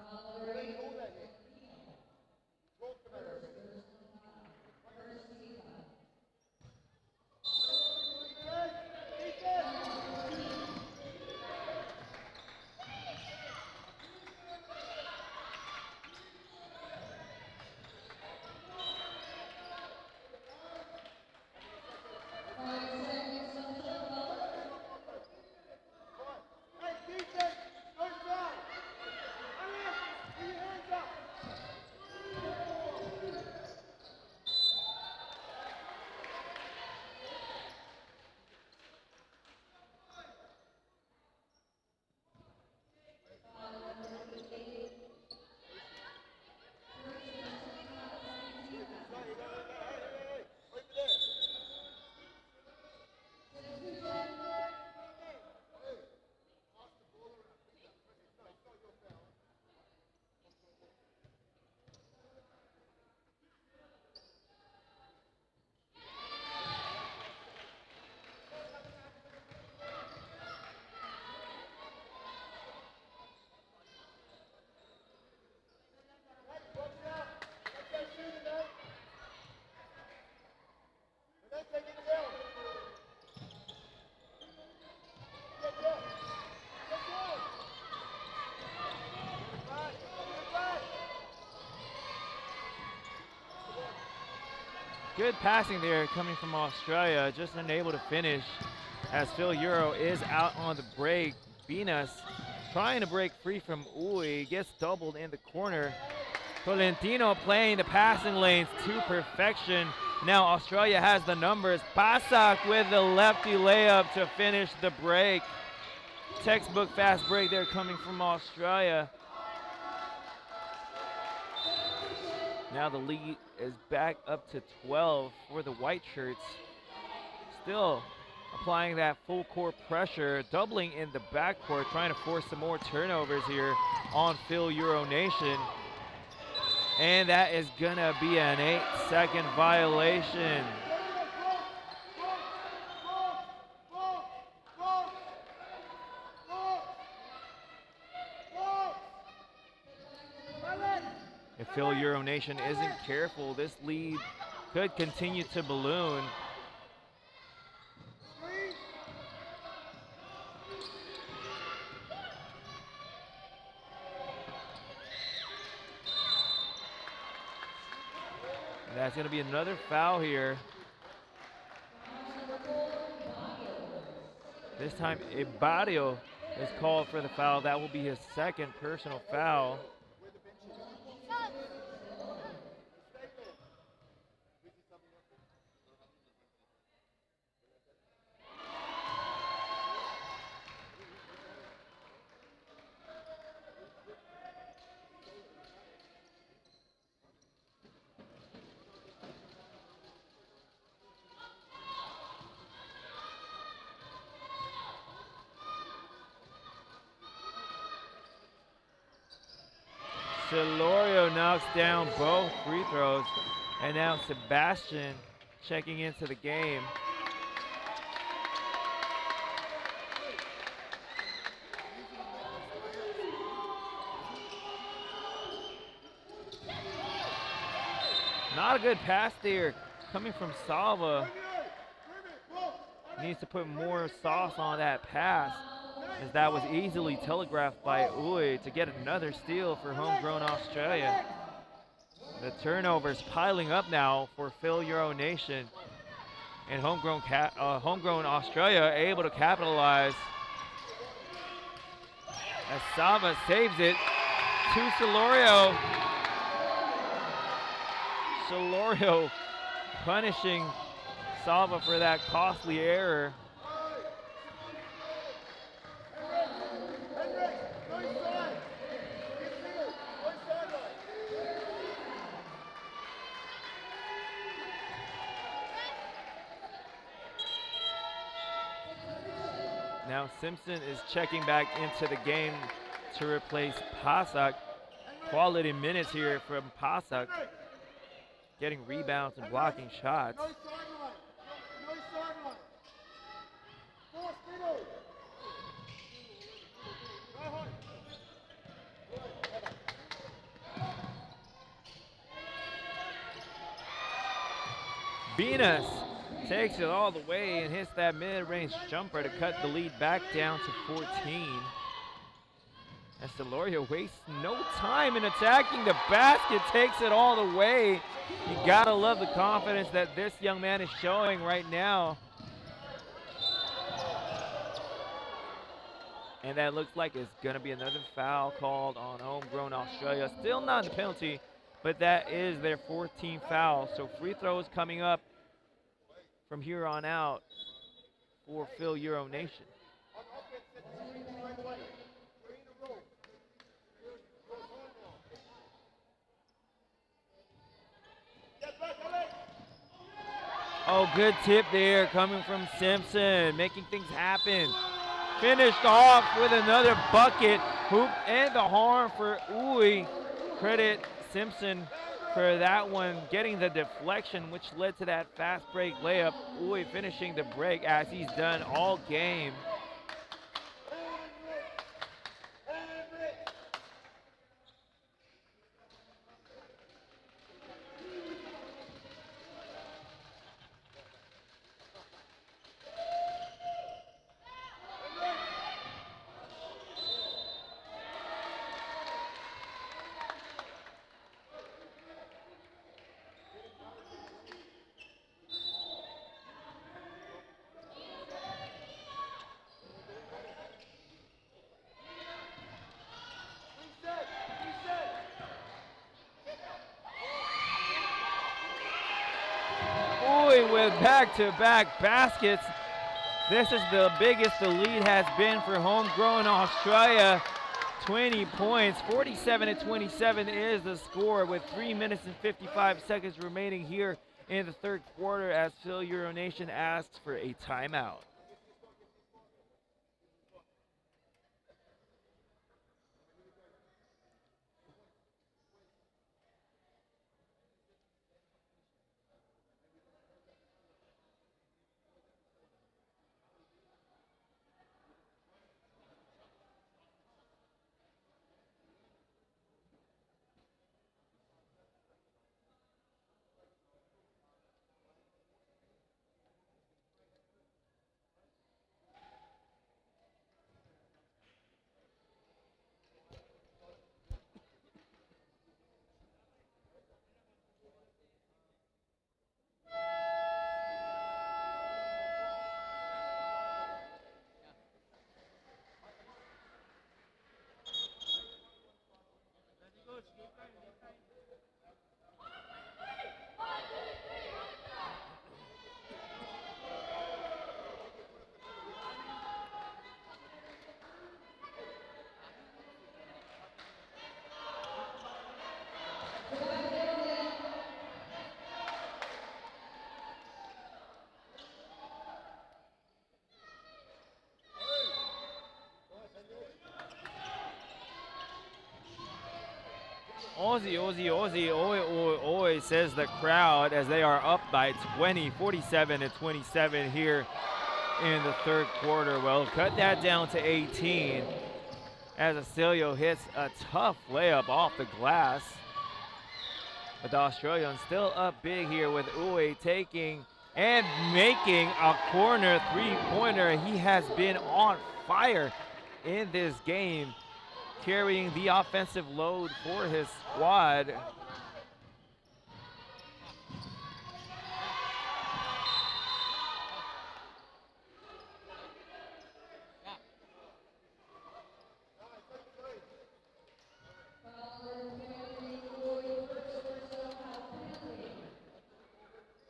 Good passing there coming from Australia, just unable to finish as Fil-Euro is out on the break. Venus trying to break free from Uy, gets doubled in the corner. Tolentino playing the passing lanes to perfection. Now Australia has the numbers. Pasak with the lefty layup to finish the break. Textbook fast break there coming from Australia. Now the lead is back up to 12 for the white shirts. Still applying that full court pressure, doubling in the backcourt, trying to force some more turnovers here on Fil-Euro Nation. And that is gonna be an 8-second violation. If Fil-Euro Nation isn't careful, this lead could continue to balloon. That's going to be another foul here. This time, Ibarrio is called for the foul. That will be his second personal foul. Celorio knocks down both free throws, and now Sebastian checking into the game. Not a good pass there coming from Salva. Needs to put more sauce on that pass, as that was easily telegraphed by Uy to get another steal for Homegrown Australia. The turnovers piling up now for Fil-Euro Nation, and Homegrown Australia able to capitalize as Salva saves it to Celorio. Celorio punishing Salva for that costly error. Now Simpson is checking back into the game to replace Pasak. Quality minutes here from Pasak, getting rebounds and blocking shots. No sideline. No sideline. Force middle. Go home. Venus takes it all the way and hits that mid-range jumper to cut the lead back down to 14. As Deloria wastes no time in attacking the basket, takes it all the way. You gotta love the confidence that this young man is showing right now. And that looks like it's gonna be another foul called on Homegrown Australia. Still not the penalty, but that is their 14th foul. So free throws coming up from here on out for Fil-Euro Nation. Oh, good tip there coming from Simpson, making things happen. Finished off with another bucket, hoop and the horn for Uy. Credit Simpson for that one, getting the deflection, which led to that fast break layup. Uy finishing the break as he's done all game. With back-to-back baskets. This is the biggest the lead has been for Homegrown Australia. 20 points, 47-27 is the score with 3 minutes and 55 seconds remaining here in the third quarter as Fil-Euro Nation asks for a timeout. Aussie, oi, oi, oi, says the crowd as they are up by 20, 47-27 here in the third quarter. Well, cut that down to 18 as Acilio hits a tough layup off the glass. But the Australians still up big here with Uwe taking and making a corner three-pointer. He has been on fire in this game, carrying the offensive load for his squad.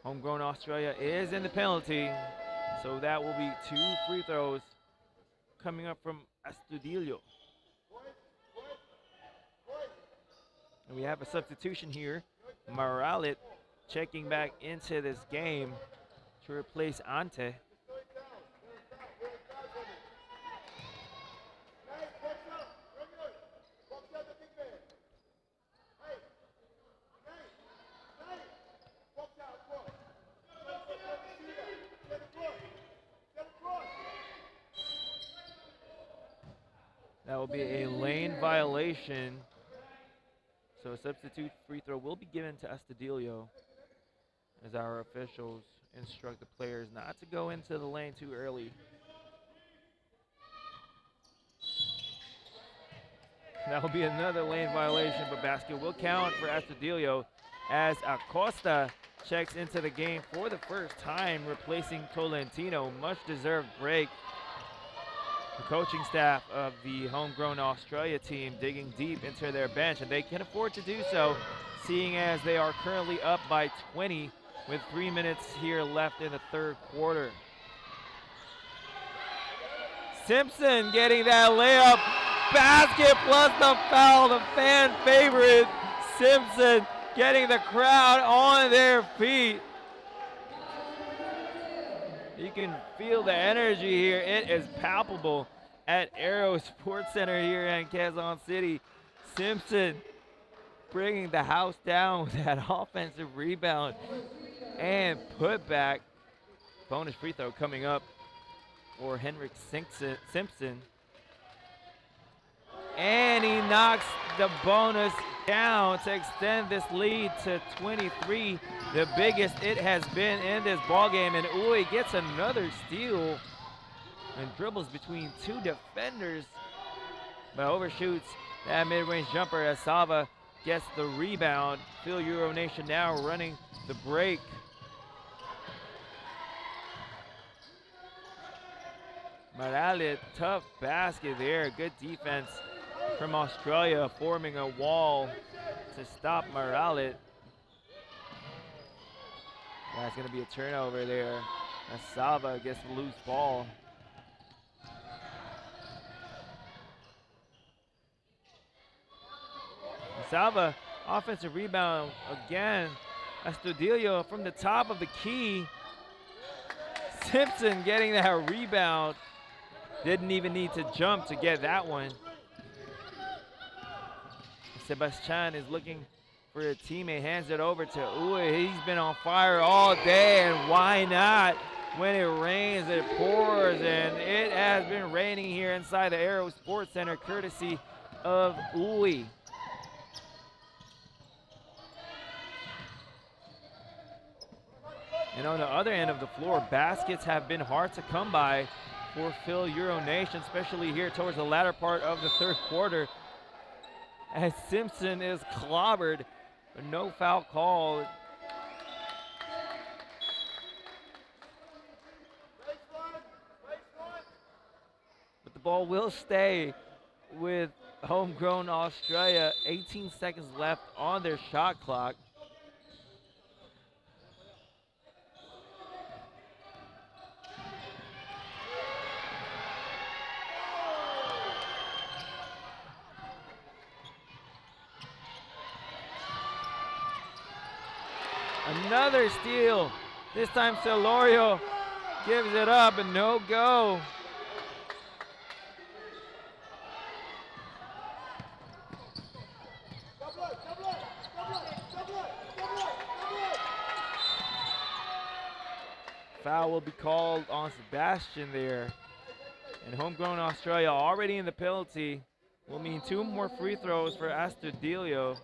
Homegrown Australia is in the penalty, so that will be 2 free throws coming up from Astudillo. And we have a substitution here. Maralit checking back into this game to replace Ante. That will be a lane violation. So a substitute free throw will be given to Astudillo as our officials instruct the players not to go into the lane too early. That will be another lane violation, but basket will count for Astudillo as Acosta checks into the game for the first time, replacing Tolentino. Much deserved break. The coaching staff of the Homegrown Australia team digging deep into their bench, and they can afford to do so, seeing as they are currently up by 20 with 3 minutes here left in the third quarter. Simpson getting that layup. Basket plus the foul, the fan favorite. Simpson getting the crowd on their feet. You can feel the energy here. It is palpable at Aero Sports Center here in Quezon City. Simpson bringing the house down with that offensive rebound and put back. Bonus free throw coming up for Henrik Simpson. And he knocks the bonus down to extend this lead to 23, the biggest it has been in this ballgame. And Uy gets another steal and dribbles between two defenders, but overshoots that mid-range jumper as Sava gets the rebound. Fil-Euro Nation now running the break. Morales, tough basket there. Good defense from Australia, forming a wall to stop Morales. That's going to be a turnover there as Sava gets the loose ball. Sava, offensive rebound again. Astudillo from the top of the key. Simpson getting that rebound. Didn't even need to jump to get that one. Sebastian is looking for a teammate, hands it over to Uy. He's been on fire all day, and why not? When it rains, it pours, and it has been raining here inside the Aero Sports Center, courtesy of Uy. And on the other end of the floor, baskets have been hard to come by for Fil-Euro Nation, especially here towards the latter part of the third quarter, as Simpson is clobbered, but no foul called. But the ball will stay with Homegrown Australia. 18 seconds left on their shot clock. Another steal. This time Celorio gives it up and no go. Foul will be called on Sebastian there. And Homegrown Australia already in the penalty will mean 2 more free throws for Astudillo.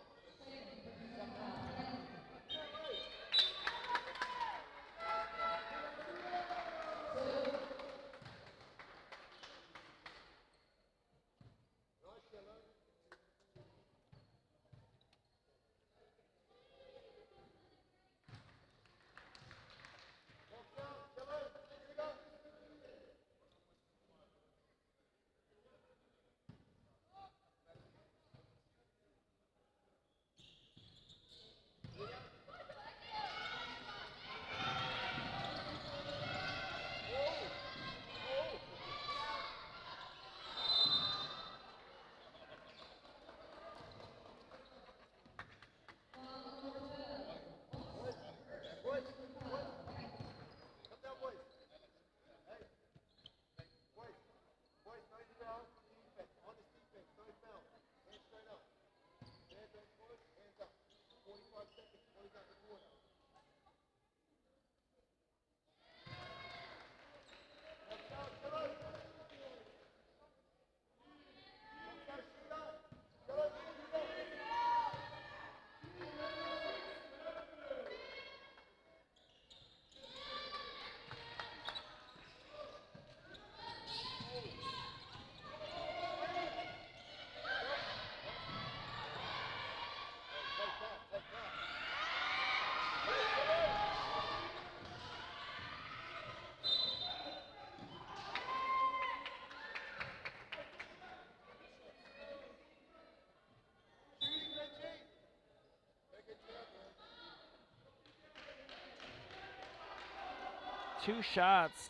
2 shots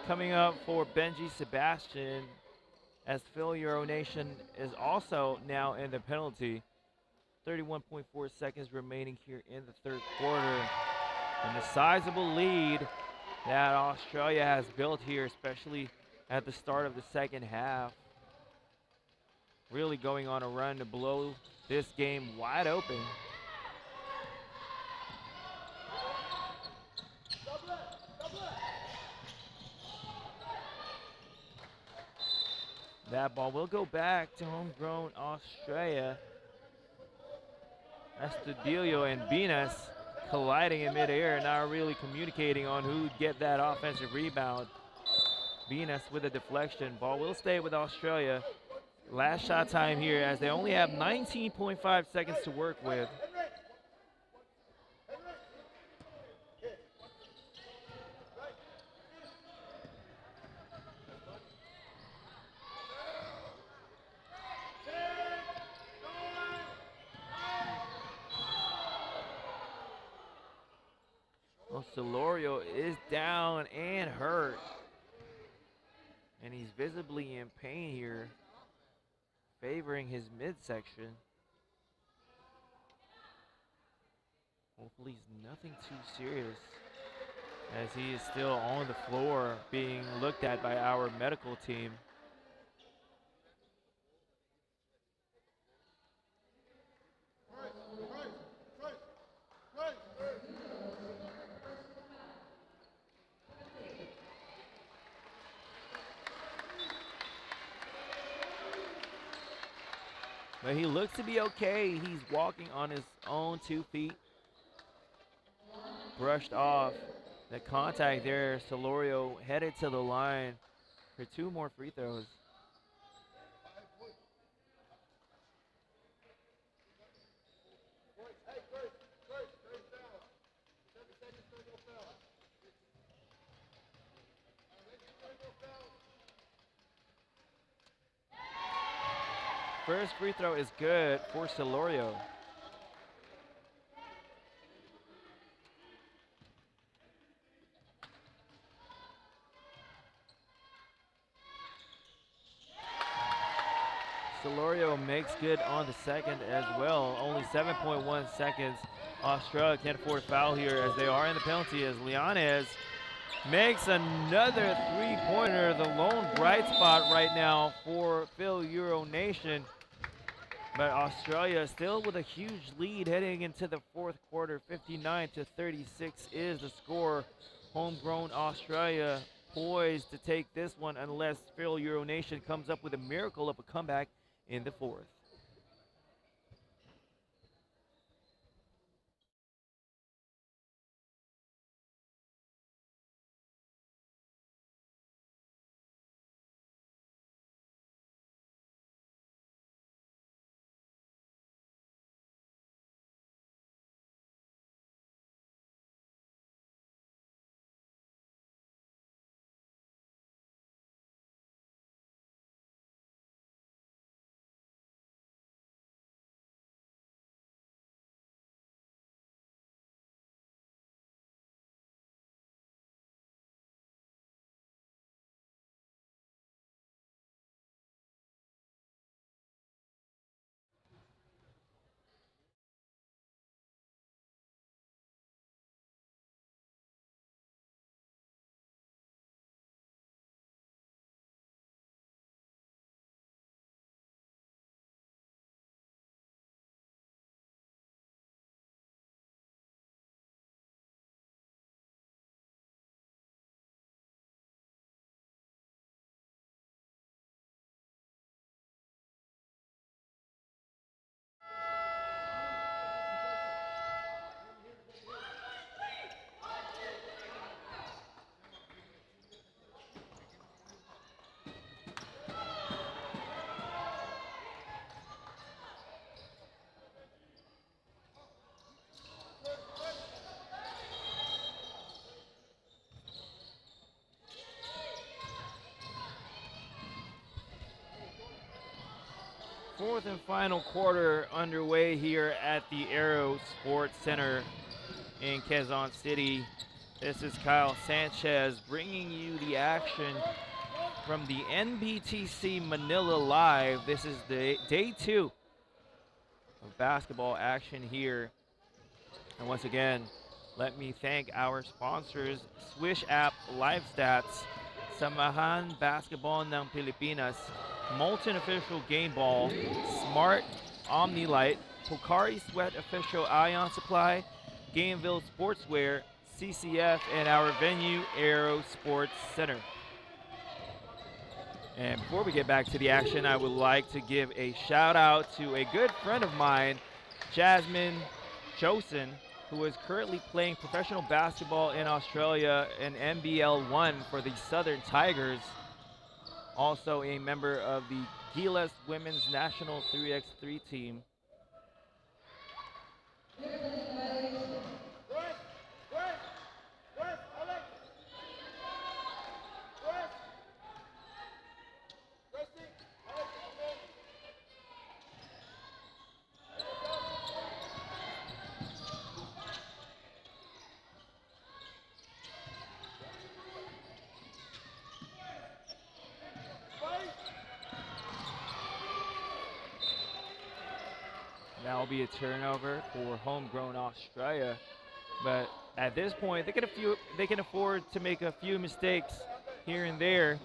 coming up for Benji Sebastian, as Fil-Euro Nation is also now in the penalty. 31.4 seconds remaining here in the 3rd quarter. And the sizable lead that Australia has built here, especially at the start of the 2nd half. Really going on a run to blow this game wide open. That ball will go back to homegrown Australia. Astudillo and Binas colliding in midair, not really communicating on who'd get that offensive rebound. Binas with a deflection. Ball will stay with Australia. Last shot time here, as they only have 19.5 seconds to work with. Well, Solorio is down and hurt. And he's visibly in pain here, favoring his midsection. Hopefully nothing too serious, as he is still on the floor being looked at by our medical team. But he looks to be okay. He's walking on his own 2 feet. Brushed off the contact there. Solorio headed to the line for 2 more free throws. First free throw is good for Solorio. Solorio makes good on the second as well. Only 7.1 seconds. Australia can't afford a foul here, as they are in the penalty, as Leones makes another 3-pointer. The lone bright spot right now for Fil-Euro Nation. But Australia still with a huge lead heading into the 4th quarter. 59-36 is the score. Homegrown Australia poised to take this one unless Fil-Euro Nation comes up with a miracle of a comeback in the 4th. Fourth and final quarter underway here at the Aero Sports Center in Quezon City. This is Kyle Sanchez bringing you the action from the NBTC Manila Live. This is day 2 of basketball action here. And once again, let me thank our sponsors, Swish App Live Stats, Samahan Basketball ng Pilipinas, Molten Official Game Ball, Smart Omnilight, Pocari Sweat Official Ion Supply, Gameville Sportswear, CCF, and our venue, Aero Sports Center. And before we get back to the action, I would like to give a shout out to a good friend of mine, Jasmine Josen, who is currently playing professional basketball in Australia in NBL 1 for the Southern Tigers. Also a member of the Gilas Women's National 3x3 team. That'll be a turnover for Homegrown Australia, but at this point they can afford to make a few mistakes here and there,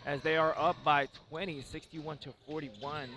as they are up by 20, 61-41.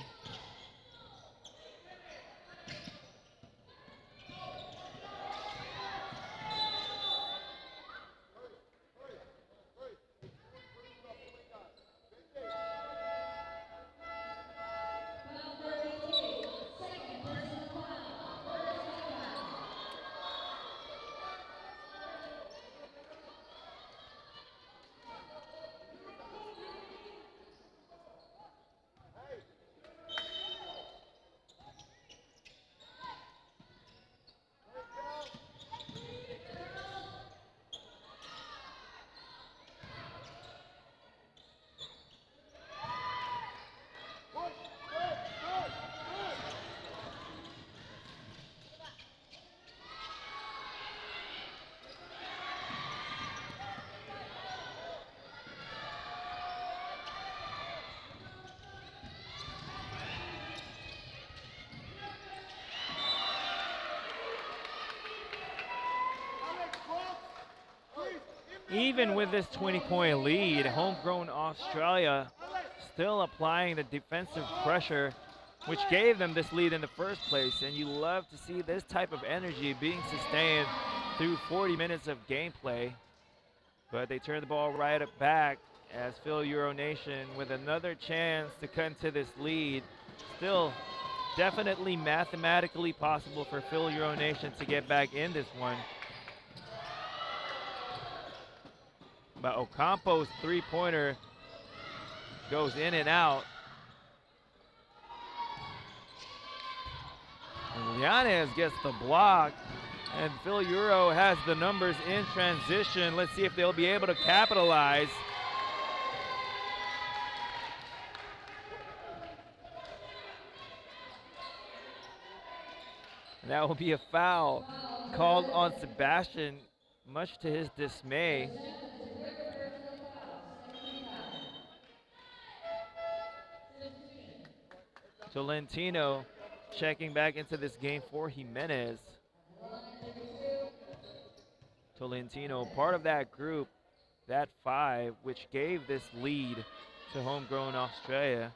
Even with this 20-point lead, Homegrown Australia still applying the defensive pressure, which gave them this lead in the first place. And you love to see this type of energy being sustained through 40 minutes of gameplay. But they turn the ball right up back as Fil-Euro Nation with another chance to cut into this lead. Still definitely mathematically possible for Fil-Euro Nation to get back in this one. But Ocampo's three-pointer goes in and out. And Llanes gets the block, and Fil-Euro has the numbers in transition. Let's see if they'll be able to capitalize. And that will be a foul called on Sebastian, much to his dismay. Tolentino checking back into this game for Jimenez. Tolentino, part of that group, that 5, which gave this lead to Homegrown Australia.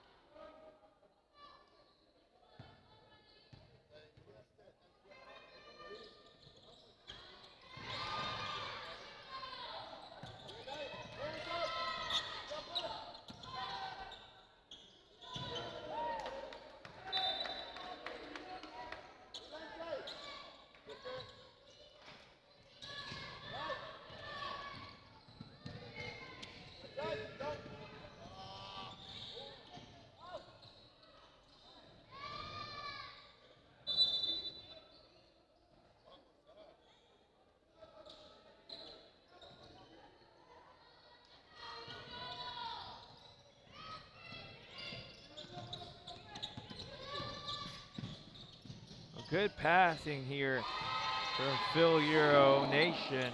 Good passing here from Fil-Euro Nation.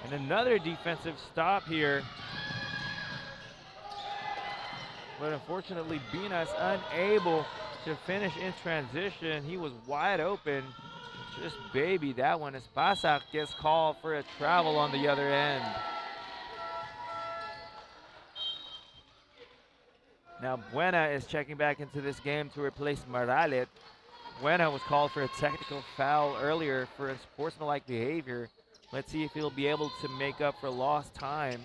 And another defensive stop here. But unfortunately, Binas unable to finish in transition. He was wide open. Just baby that one as Pasak gets called for a travel on the other end. Now Buena is checking back into this game to replace Maralet. Buena was called for a technical foul earlier for unsportsmanlike behavior. Let's see if he'll be able to make up for lost time.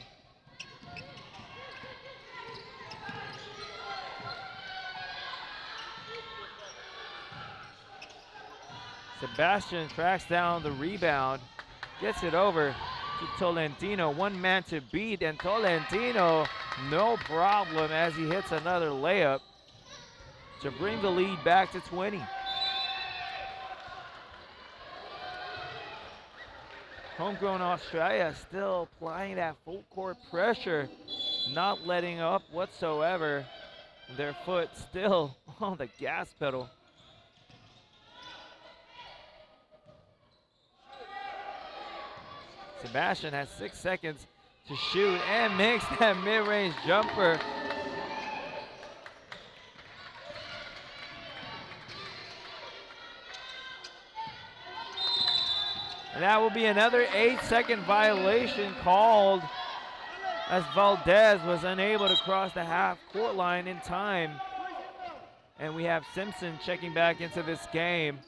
Sebastian tracks down the rebound, gets it over to Tolentino. One man to beat, and Tolentino, no problem as he hits another layup to bring the lead back to 20. Homegrown Australia still applying that full court pressure, not letting up whatsoever. Their foot still on the gas pedal. Sebastian has 6 seconds to shoot and makes that mid-range jumper. And that will be another 8-second violation called as Valdez was unable to cross the half-court line in time. And we have Simpson checking back into this game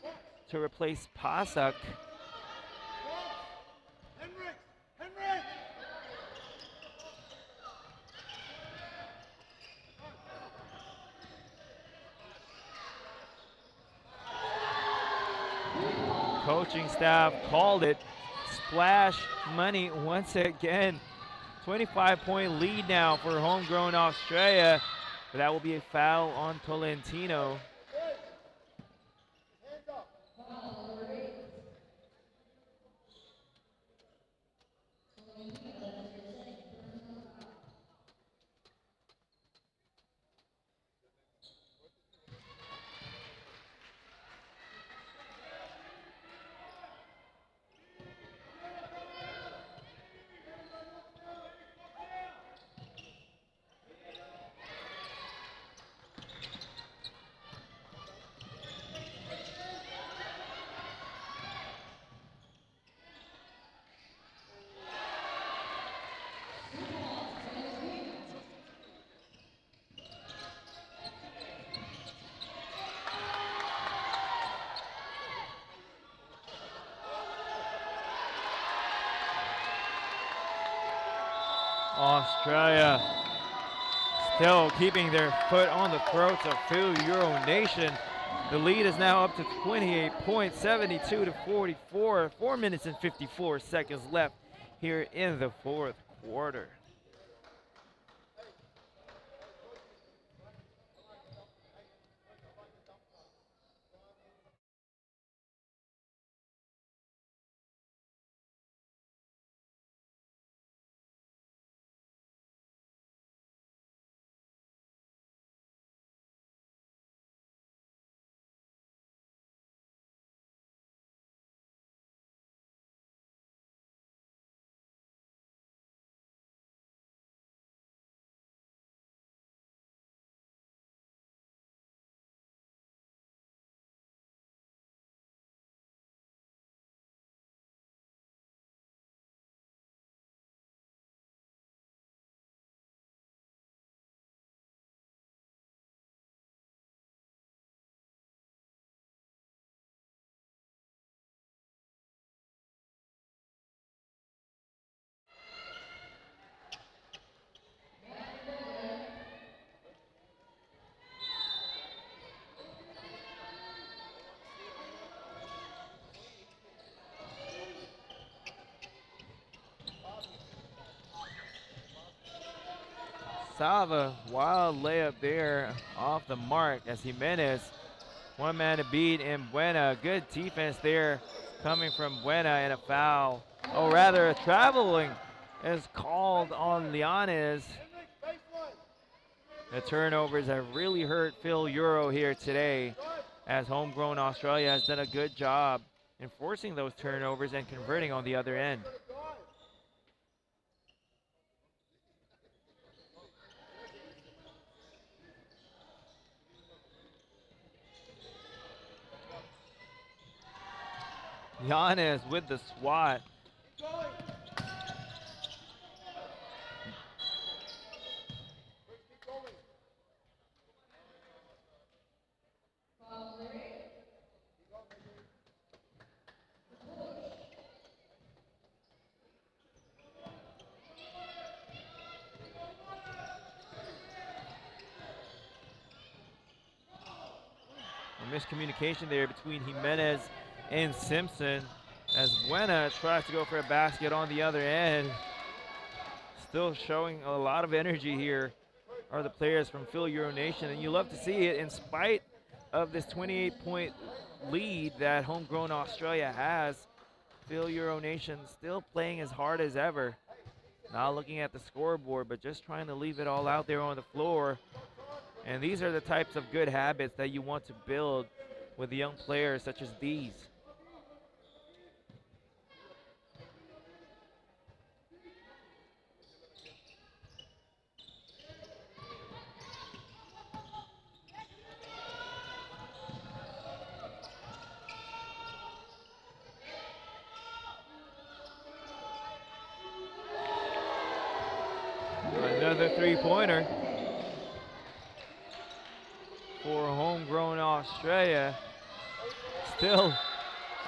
to replace Pasak. Coaching staff called it splash money once again. 25-point lead now for Homegrown Australia, but that will be a foul on Tolentino. Australia still keeping their foot on the throats of Fil-Euro Nation. The lead is now up to 28 points, 72 to 44. 4 minutes and 54 seconds left here in the fourth quarter. Salva, wild layup there off the mark as Jimenez, one man to beat, and Buena, good defense there coming from Buena, and a foul, or rather a traveling is called on Llanes. The turnovers have really hurt Fil-Euro here today, as Homegrown Australia has done a good job enforcing those turnovers and converting on the other end. Llanes with the swat. Miscommunication there between Jimenez and Simpson, as Buena tries to go for a basket on the other end. Still showing a lot of energy here are the players from Fil-Euro Nation, and you love to see it in spite of this 28-point lead that Homegrown Australia has. Fil-Euro Nation still playing as hard as ever. Not looking at the scoreboard, but just trying to leave it all out there on the floor. And these are the types of good habits that you want to build with young players such as these. Another three-pointer for Homegrown Australia. Still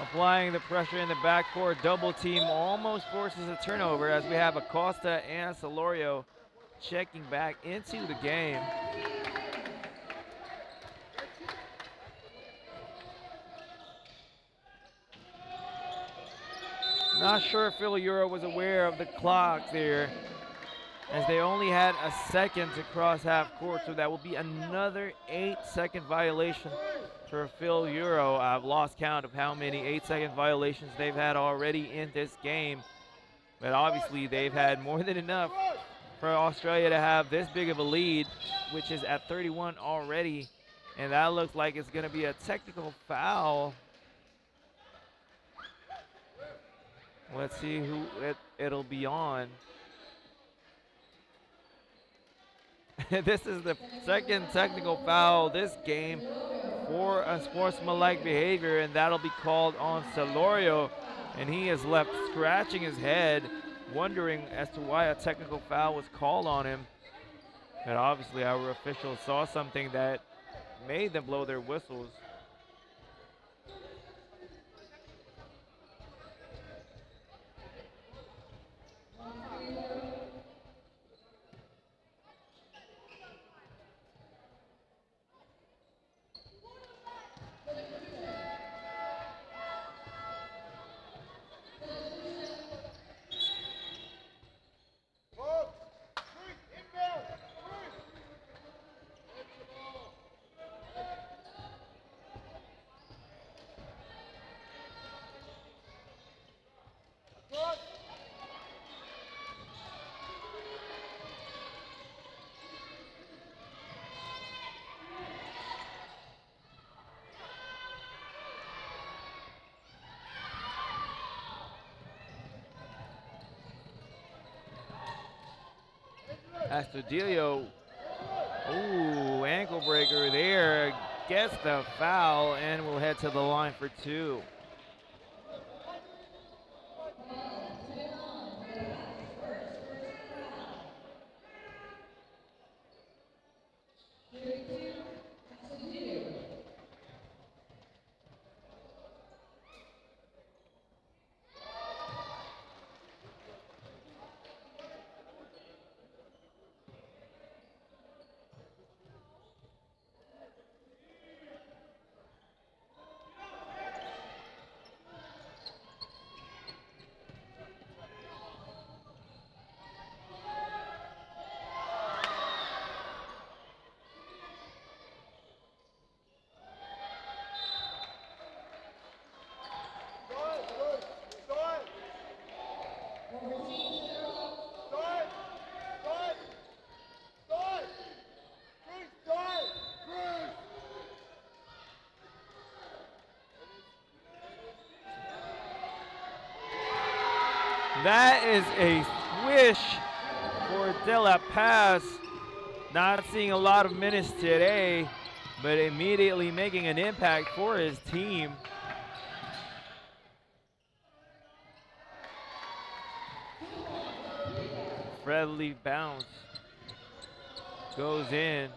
applying the pressure in the backcourt. Double team almost forces a turnover, as we have Acosta and Solorio checking back into the game. Not sure if Fil-Euro was aware of the clock there, as they only had a second to cross half court, so that will be another 8-second violation for Fil-Euro. I've lost count of how many 8-second violations they've had already in this game, but obviously they've had more than enough for Australia to have this big of a lead, which is at 31 already, and that looks like it's going to be a technical foul. Let's see who it'll be on. This is the second technical foul this game for unsportsmanlike behavior, and that'll be called on Solorio, and he is left scratching his head, wondering as to why a technical foul was called on him. But obviously our officials saw something that made them blow their whistles. Astudillo, ooh, ankle breaker there, gets the foul and will head to the line for two. That is a swish for De La Paz. Not seeing a lot of minutes today, but immediately making an impact for his team. Friendly bounce goes in.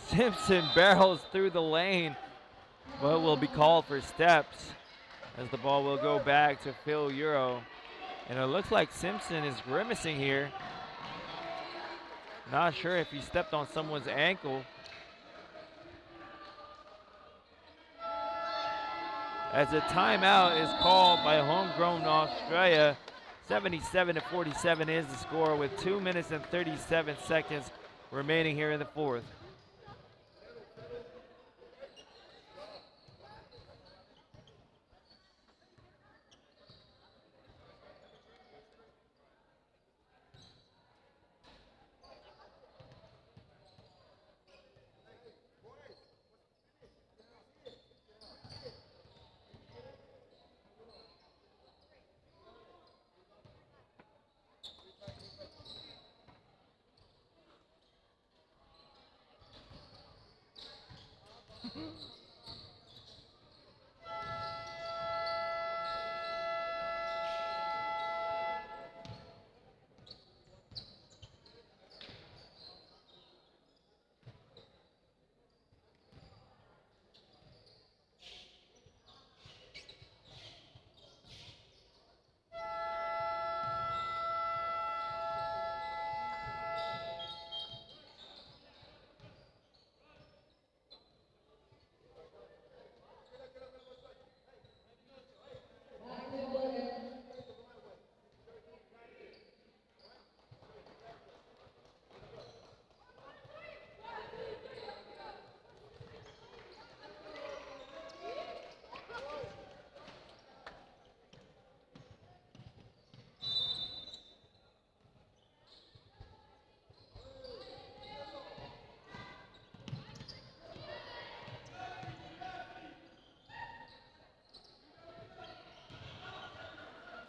Simpson barrels through the lane, but will be called for steps as the ball will go back to Fil-Euro. And it looks like Simpson is grimacing here. Not sure if he stepped on someone's ankle. As a timeout is called by Homegrown Australia. 77-47 is the score with 2 minutes and 37 seconds remaining here in the fourth.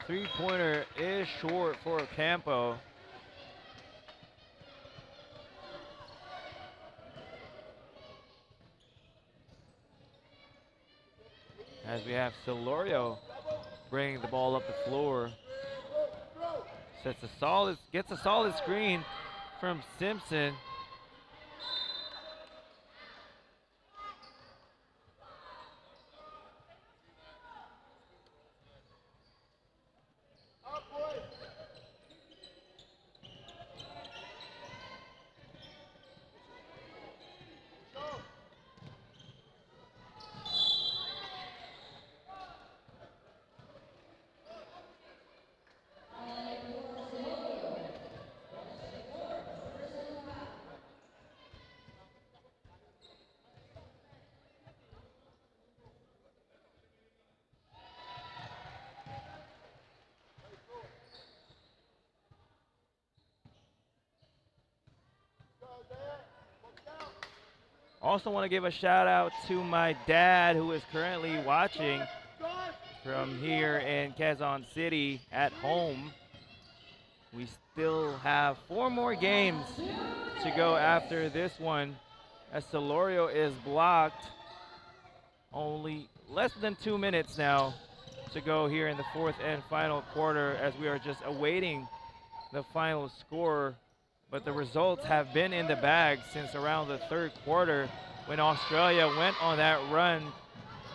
Three-pointer is short for Campo. As we have Celorio bringing the ball up the floor. Gets a solid screen from Simpson. Also want to give a shout out to my dad who is currently watching from here in Quezon City at home. We still have 4 more games to go after this one as Celorio is blocked. Only less than 2 minutes now to go here in the fourth and final quarter as we are just awaiting the final score. But the results have been in the bag since around the third quarter when Australia went on that run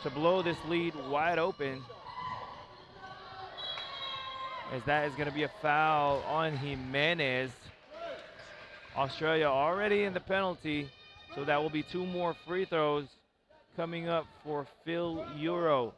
to blow this lead wide open. As that is going to be a foul on Jimenez. Australia already in the penalty, so that will be 2 more free throws coming up for Fil-Euro.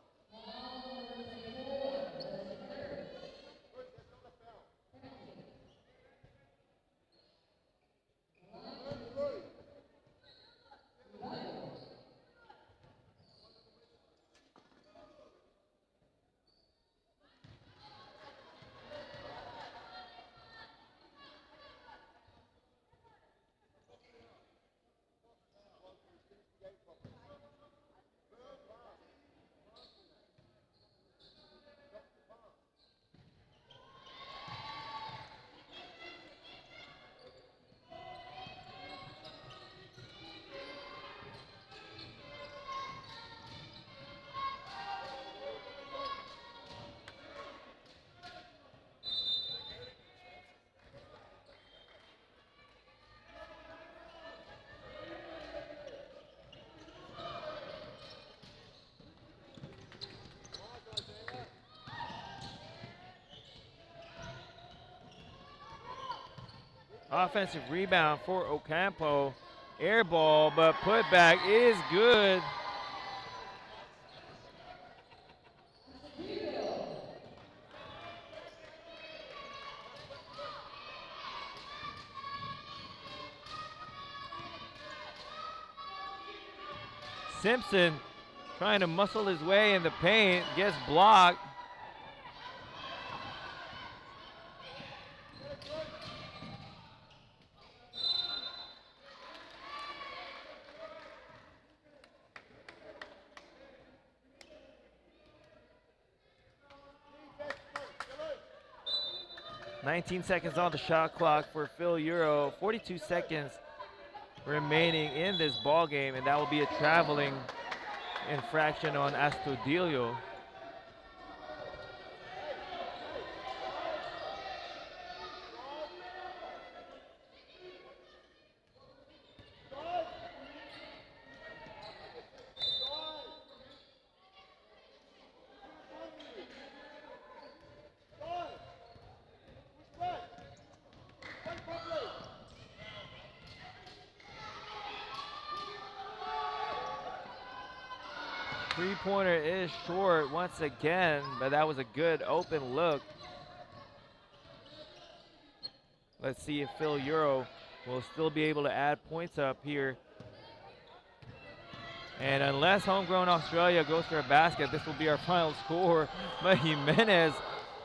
Offensive rebound for Ocampo. Air ball, but putback is good. Simpson trying to muscle his way in the paint, gets blocked. Yellow. 19 seconds on the shot clock for Fil-Euro. 42 seconds remaining in this ball game, and that will be a traveling infraction on Astudillo. Three-pointer is short once again, but that was a good open look. Let's see if Fil-Euro will still be able to add points up here. And unless Homegrown Australia goes for a basket, this will be our final score. But Jimenez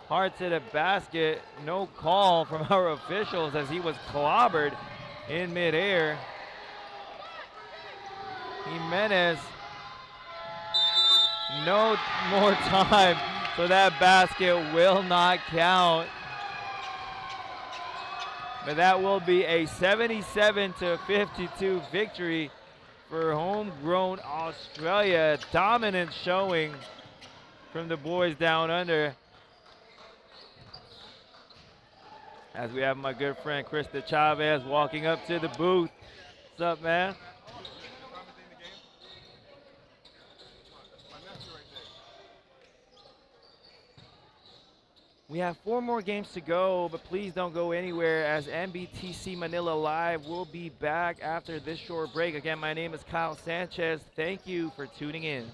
hearts hit a basket. No call from our officials as he was clobbered in midair. Jimenez, no more time, so that basket will not count. But that will be a 77-52 victory for Homegrown Australia. Dominant showing from the boys down under. As we have my good friend Krista Chavez walking up to the booth. What's up, man? We have 4 more games to go, but please don't go anywhere as NBTC Manila Live will be back after this short break. Again, my name is Kyle Sanchez. Thank you for tuning in.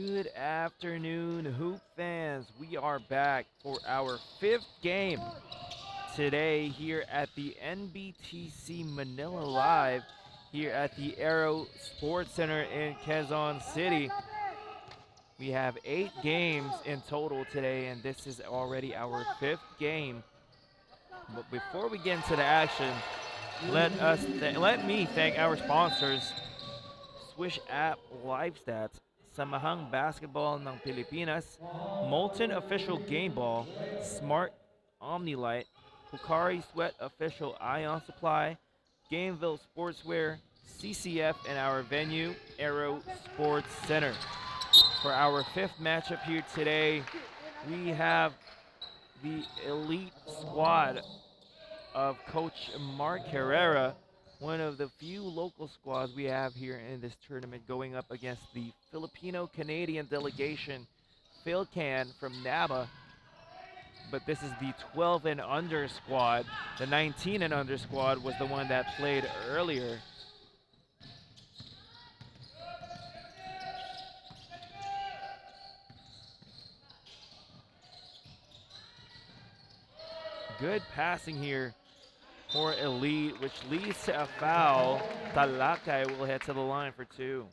Good afternoon, Hoop fans. We are back for our 5th game today here at the NBTC Manila Live here at the Aero Sports Center in Quezon City. We have 8 games in total today, and this is already our 5th game. But before we get into the action, let me thank our sponsors, Swish App Live Stats, Samahang Basketball ng Pilipinas, Molten Official Game Ball, Smart Omnilight, Hooperz Sweat Official Ion Supply, Gameville Sportswear, CCF, and our venue, Aero Sports Center. For our 5th matchup here today, we have the elite squad of Coach Mark Herrera, one of the few local squads we have here in this tournament, going up against the Filipino-Canadian delegation, Philcan from NABA. But this is the 12 and under squad. The 19 and under squad was the one that played earlier. Good passing here for Elite, which leads to a foul. Talakay will head to the line for 2.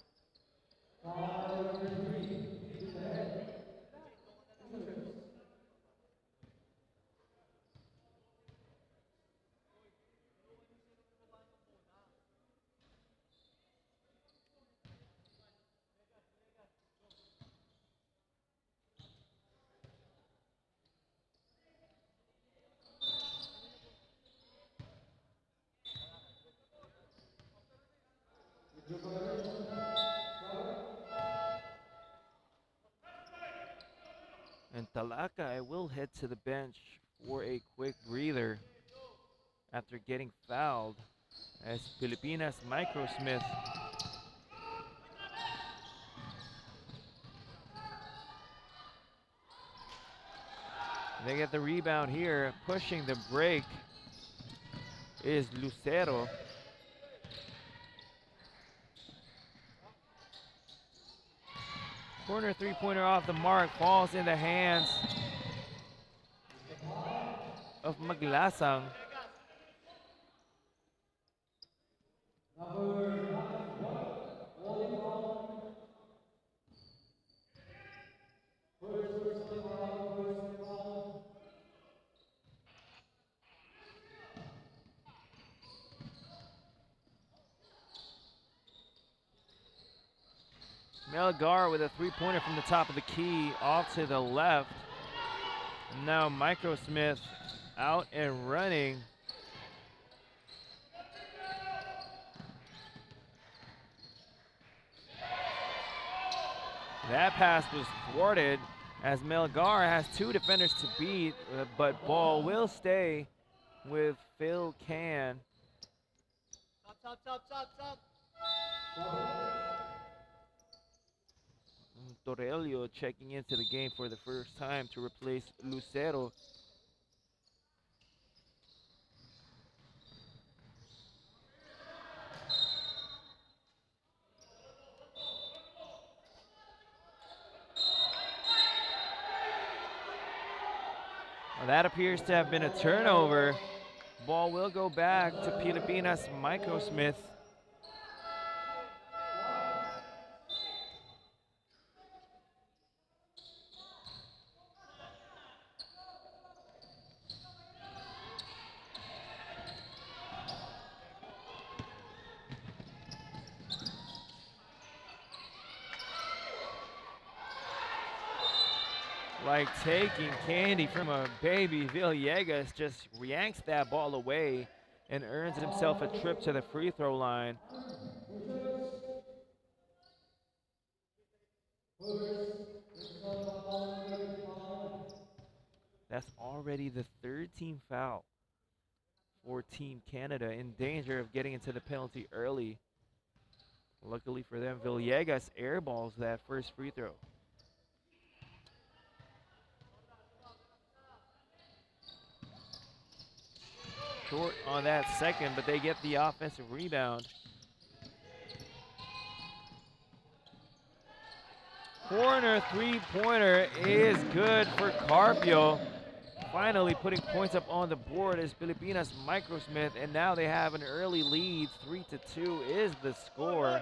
And Talakay will head to the bench for a quick breather after getting fouled as Pilipinas Microsmith they get the rebound here. Pushing the break is Lucero. Corner three-pointer off the mark, falls in the hands of Maglasang. Melgar with a three-pointer from the top of the key, off to the left. Now Microsmith out and running. That pass was thwarted as Melgar has 2 defenders to beat, but ball will stay with Phil-Can. Stop. Torello checking into the game for the first time to replace Lucero. Well, that appears to have been a turnover. Ball will go back to Pilipinas Microsmith. Like taking candy from a baby, Villegas just yanks that ball away and earns himself a trip to the free throw line. That's already the 3rd team foul for Team Canada, in danger of getting into the penalty early. Luckily for them, Villegas airballs that first free throw. Short on that second, but they get the offensive rebound. Corner three-pointer is good for Carpio. Finally putting points up on the board is Pilipinas Microsmith, and now they have an early lead. 3-2 is the score.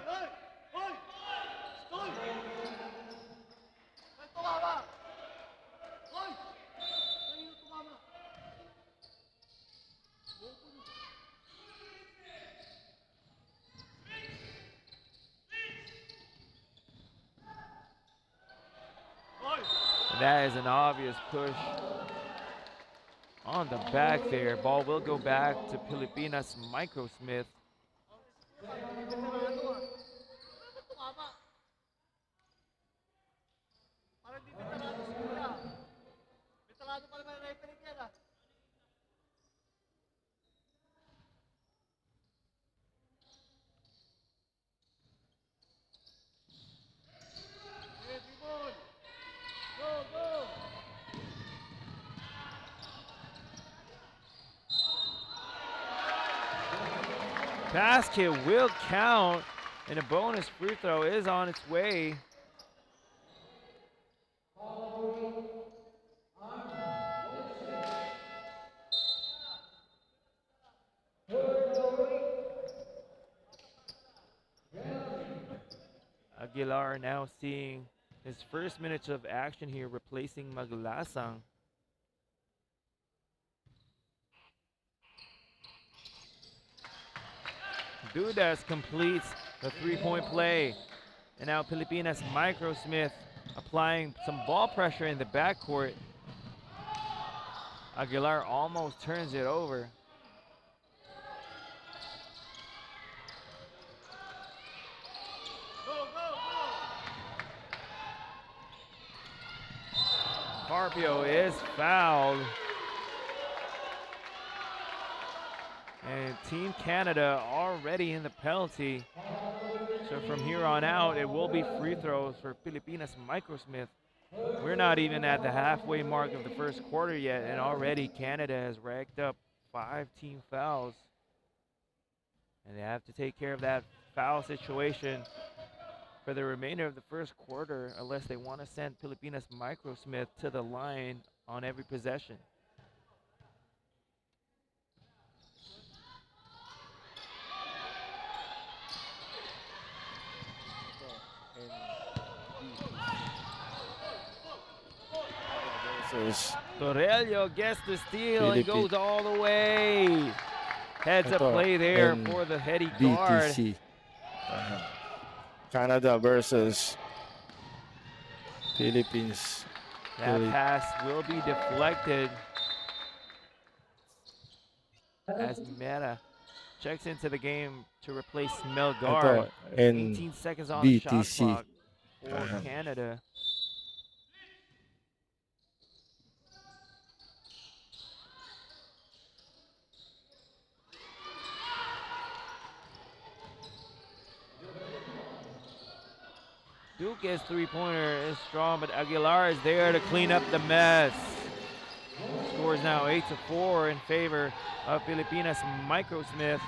And that is an obvious push on the back there. Ball will go back to Pilipinas Microsmith. Basket will count, and a bonus free throw is on its way. Aguilar now seeing his first minutes of action here, replacing Maglasang. Dudas completes the three-point play. And now Pilipinas Microsmith applying some ball pressure in the backcourt. Aguilar almost turns it over. Carpio is fouled. And Team Canada already in the penalty. So from here on out, it will be free throws for Pilipinas Microsmith. We're not even at the halfway mark of the first quarter yet, and already Canada has racked up 5 team fouls. And they have to take care of that foul situation for the remainder of the first quarter, unless they want to send Pilipinas Microsmith to the line on every possession. Torello gets the steal and goes all the way. Heads up play there for the heady guard. NBTC. Canada versus Philippines. That pass will be deflected as Mera checks into the game to replace Melgar. 18 seconds on the shot clock for Canada. Duque's three-pointer is strong, but Aguilar is there to clean up the mess. Score is now 8-4 in favor of Pilipinas Microsmith.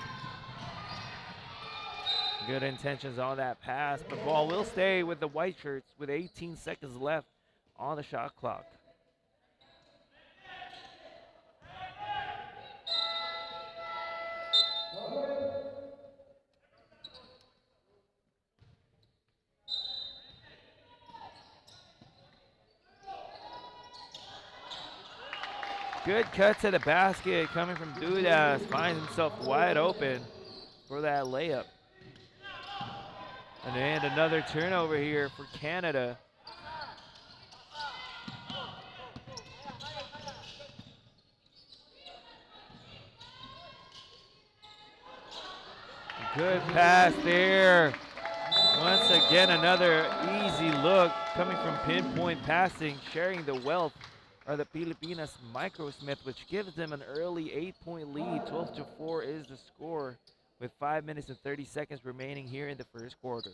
Good intentions on that pass, but ball will stay with the white shirts with 18 seconds left on the shot clock. Good cut to the basket coming from Dudas. Finds himself wide open for that layup. And another turnover here for Canada. Good pass there. Once again, another easy look coming from pinpoint passing, sharing the wealth are the Pilipinas Microsmith, which gives them an early 8-point lead. 12-4 is the score with 5 minutes and 30 seconds remaining here in the first quarter.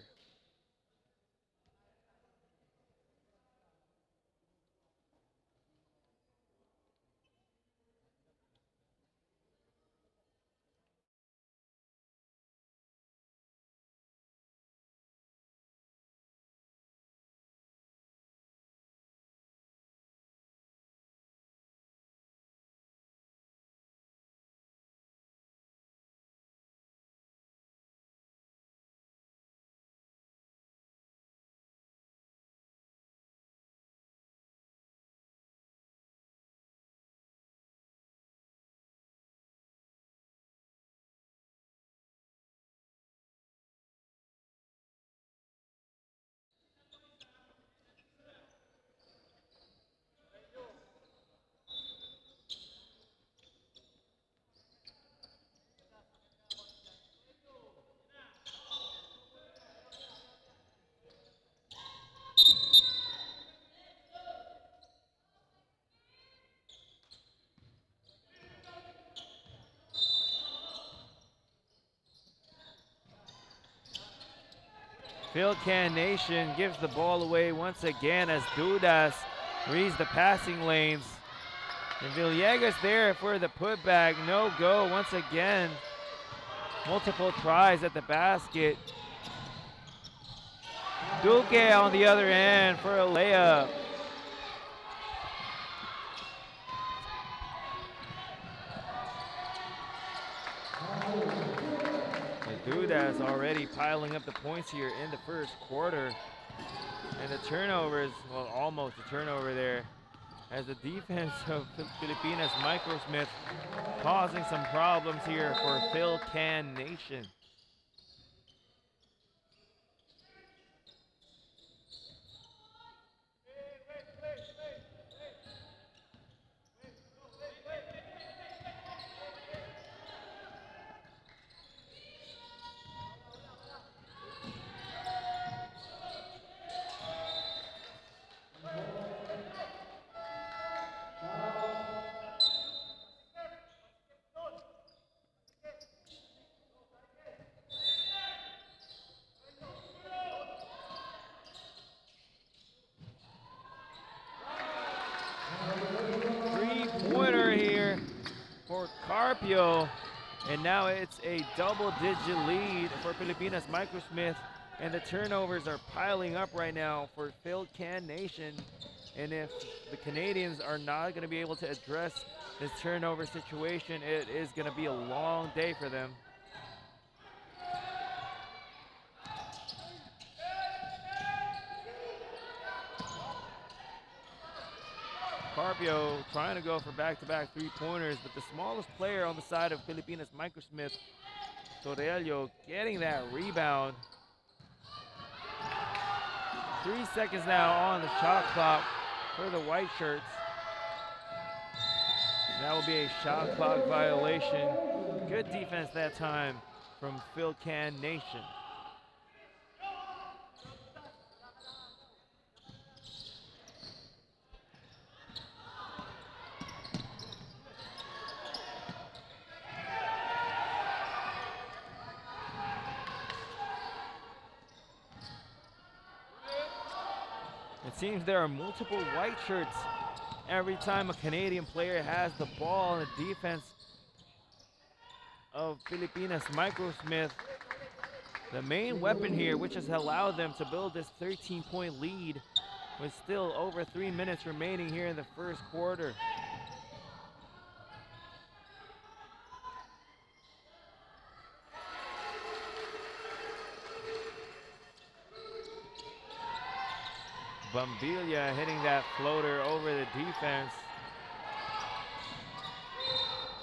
Philcan Nation gives the ball away once again as Dudas reads the passing lanes. And Villegas there for the putback. No go once again. Multiple tries at the basket. Duque on the other end for a layup. Dudas already piling up the points here in the first quarter. And the turnovers, well, almost a turnover there, as the defense of Filipinas Microsmith causing some problems here for Philcan Nation. Three-pointer here for Carpio, and now it's a double-digit lead for Filipinas Microsmith, and the turnovers are piling up right now for Philcan Nation. And if the Canadians are not going to be able to address this turnover situation, it is going to be a long day for them. Carpio trying to go for back-to-back three-pointers, but the smallest player on the side of Filipinas Microsmith, Torello, getting that rebound. 3 seconds now on the shot clock for the white shirts. That will be a shot clock violation. Good defense that time from Philcan Nation. It seems there are multiple white shirts every time a Canadian player has the ball. In the defense of Filipinas Microsmith, the main weapon here, which has allowed them to build this 13-point lead with still over 3 minutes remaining here in the first quarter. Bambilia hitting that floater over the defense.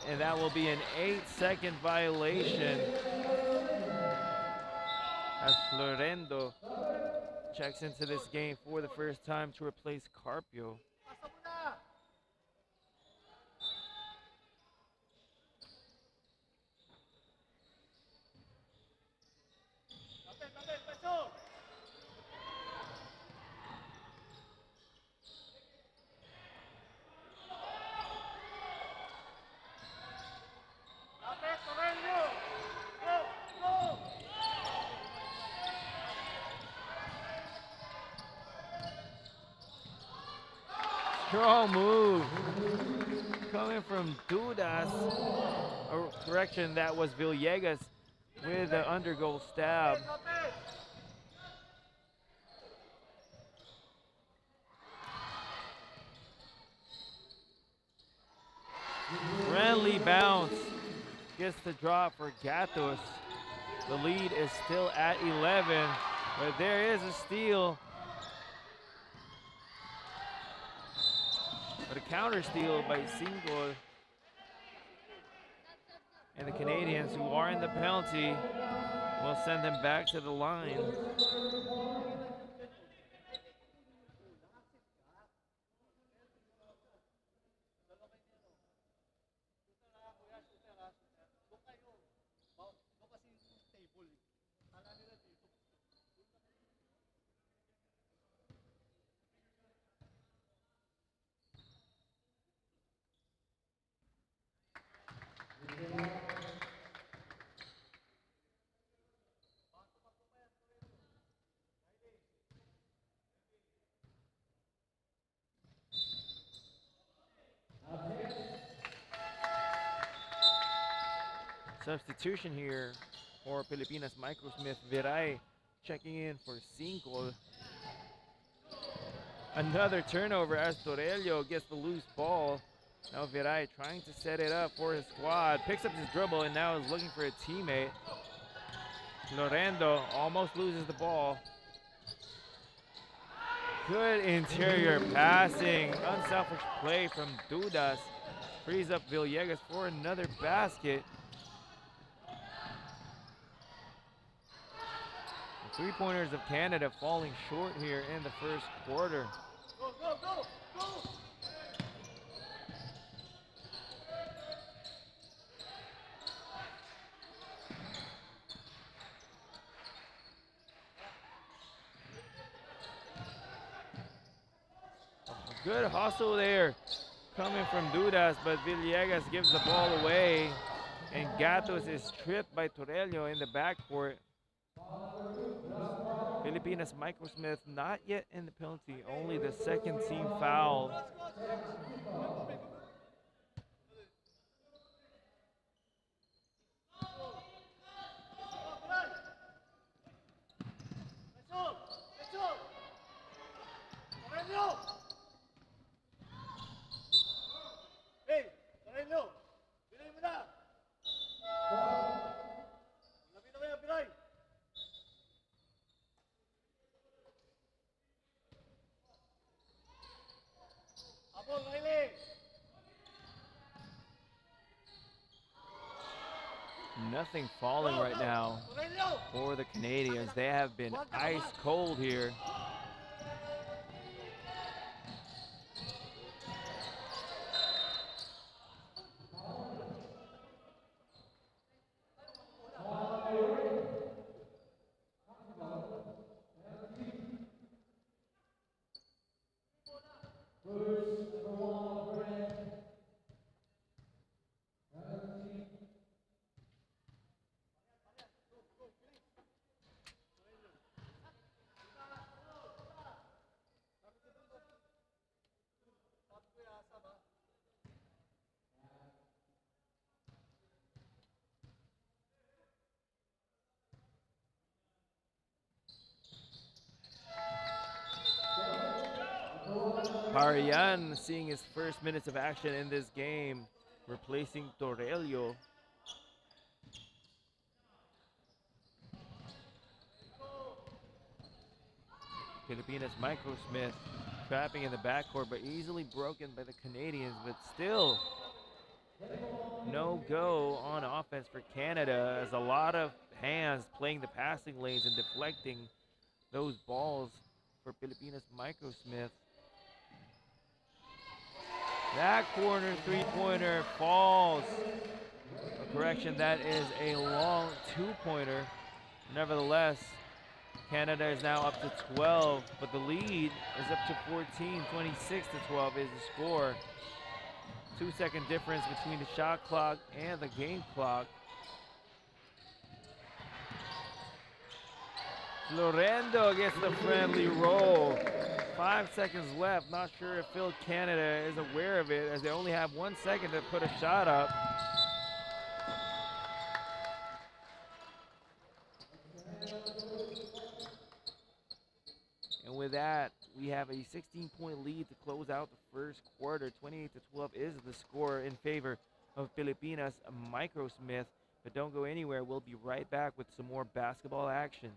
And that will be an 8-second violation as Florendo checks into this game for the first time to replace Carpio. Strong move coming from Dudas. Or correction, that was Villegas with the undergoal stab. Friendly bounce gets the drop for Gatos. The lead is still at 11, but there is a steal. But a counter steal by Singol. And the Canadians, who are in the penalty, will send them back to the line. Substitution here for Pilipinas Microsmith. Viray checking in for Cinco. Another turnover as Torello gets the loose ball. Now Viray trying to set it up for his squad. Picks up his dribble and now is looking for a teammate. Lorendo almost loses the ball. Good interior passing. Unselfish play from Dudas. Frees up Villegas for another basket. The three-pointers of Canada falling short here in the first quarter. Go, go, go, go! Good hustle there coming from Dudas, but Villegas gives the ball away. And Gatos is tripped by Torello in the backcourt. Filipinas Microsmith not yet in the penalty, only the second team foul. Hey, Torello! Bilay mo na! Lapit na kaya, Bilay! Abol, Riley! Nothing falling right now for the Canadians. They have been ice cold here. Parian seeing his first minutes of action in this game, replacing Torello. Filipinas Microsmith trapping in the backcourt, but easily broken by the Canadians, but still no go on offense for Canada, as a lot of hands playing the passing lanes and deflecting those balls for Filipinas Microsmith. That corner three-pointer falls. A correction, that is a long two-pointer. Nevertheless, Canada is now up to 12, but the lead is up to 14. 26-12 is the score. 2-second difference between the shot clock and the game clock. Florendo gets the friendly roll. 5 seconds left. Not sure if Canada is aware of it, as they only have 1 second to put a shot up. And with that, we have a 16-point lead to close out the first quarter. 28-12 is the score in favor of Filipinas Microsmith. But don't go anywhere. We'll be right back with some more basketball action.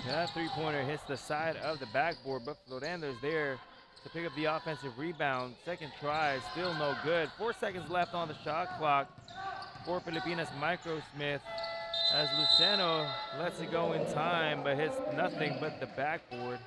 That three-pointer hits the side of the backboard, but Florendo's there to pick up the offensive rebound. Second try, still no good. 4 seconds left on the shot clock for Pilipinas Microsmith as Luceno lets it go in time, but hits nothing but the backboard.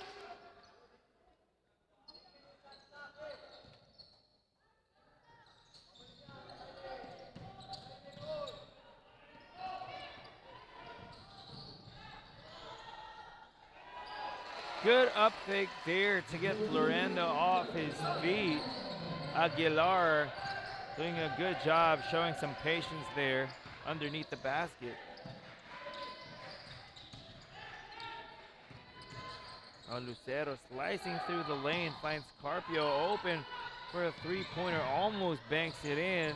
Good up fake there to get Florendo off his feet. Aguilar doing a good job showing some patience there underneath the basket. Lucero slicing through the lane, finds Carpio open for a three-pointer, almost banks it in.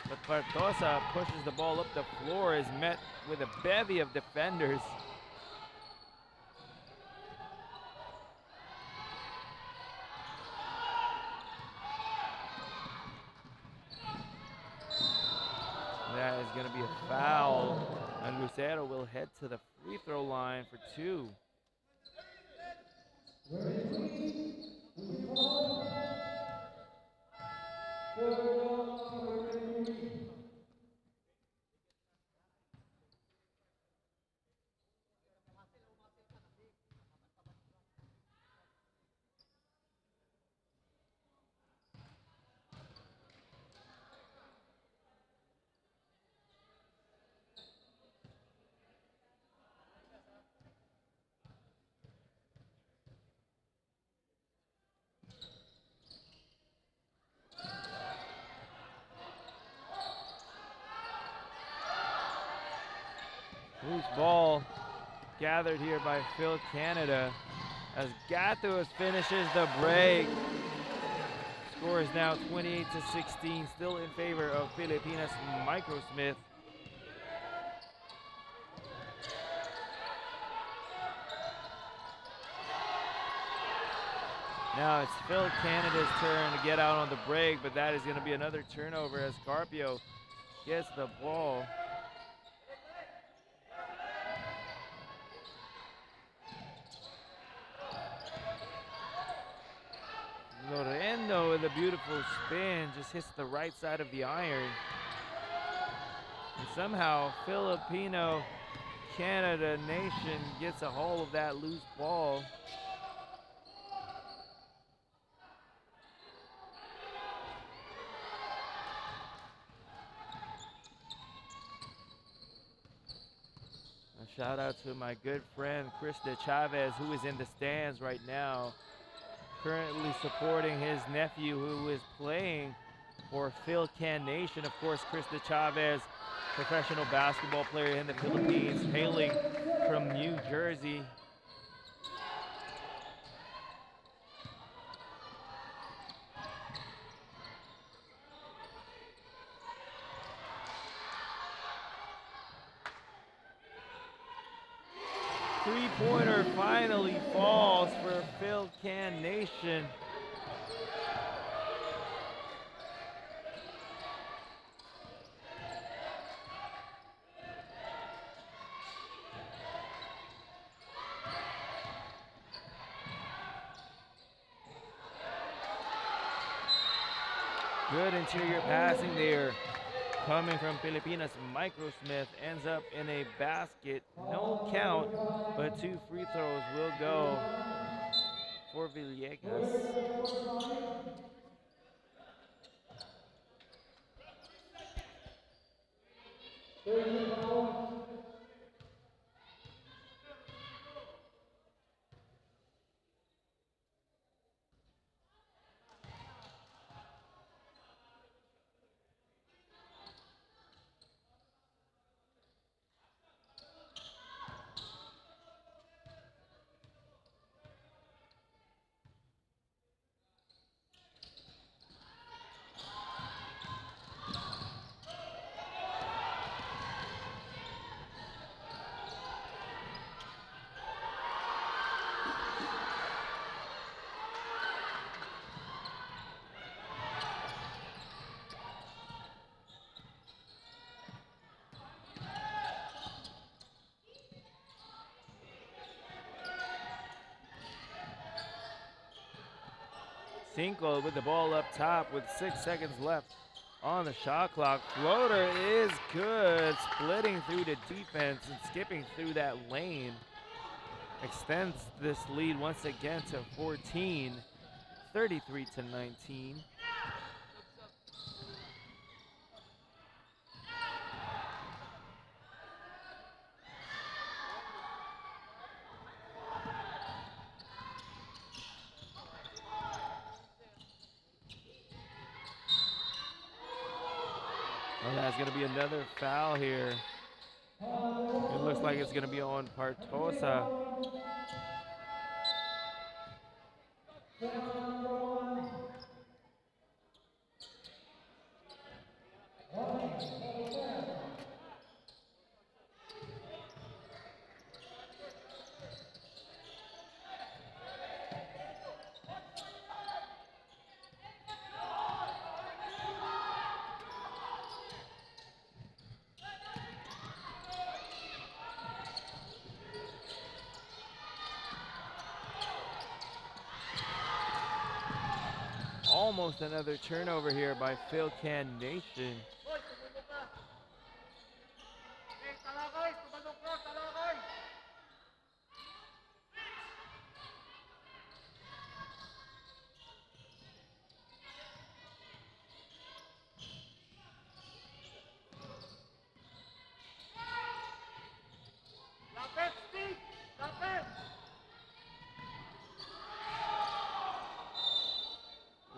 But Cartosa pushes the ball up the floor, is met with a bevy of defenders. That is going to be a foul, and Lucero will head to the free throw line for 2. Loose ball gathered here by Phil Canada as Gatos finishes the break. Score is now 28-16, still in favor of Pilipinas Microsmith. Now it's Phil Canada's turn to get out on the break, but that is going to be another turnover as Carpio gets the ball. Lorendo with a beautiful spin, just hits the right side of the iron. And somehow Filipino Canada Nation gets a hold of that loose ball. A shout out to my good friend Chris De Chavez, who is in the stands right now, currently supporting his nephew who is playing for Phil-Can Nation. Of course, Chris De Chavez, professional basketball player in the Philippines, hailing from New Jersey. Three-pointer finally falls for Phil-Can Nation. Good interior passing there. Coming from Pilipinas, Microsmith ends up in a basket. No count, but 2 free throws will go for Villegas. Tinkle with the ball up top with 6 seconds left on the shot clock. Floater is good, splitting through the defense and skipping through that lane. Extends this lead once again to 14, 33-19. Oh, that's going to be another foul here. It looks like it's going to be on Partosa. Almost another turnover here by Philcan Nation.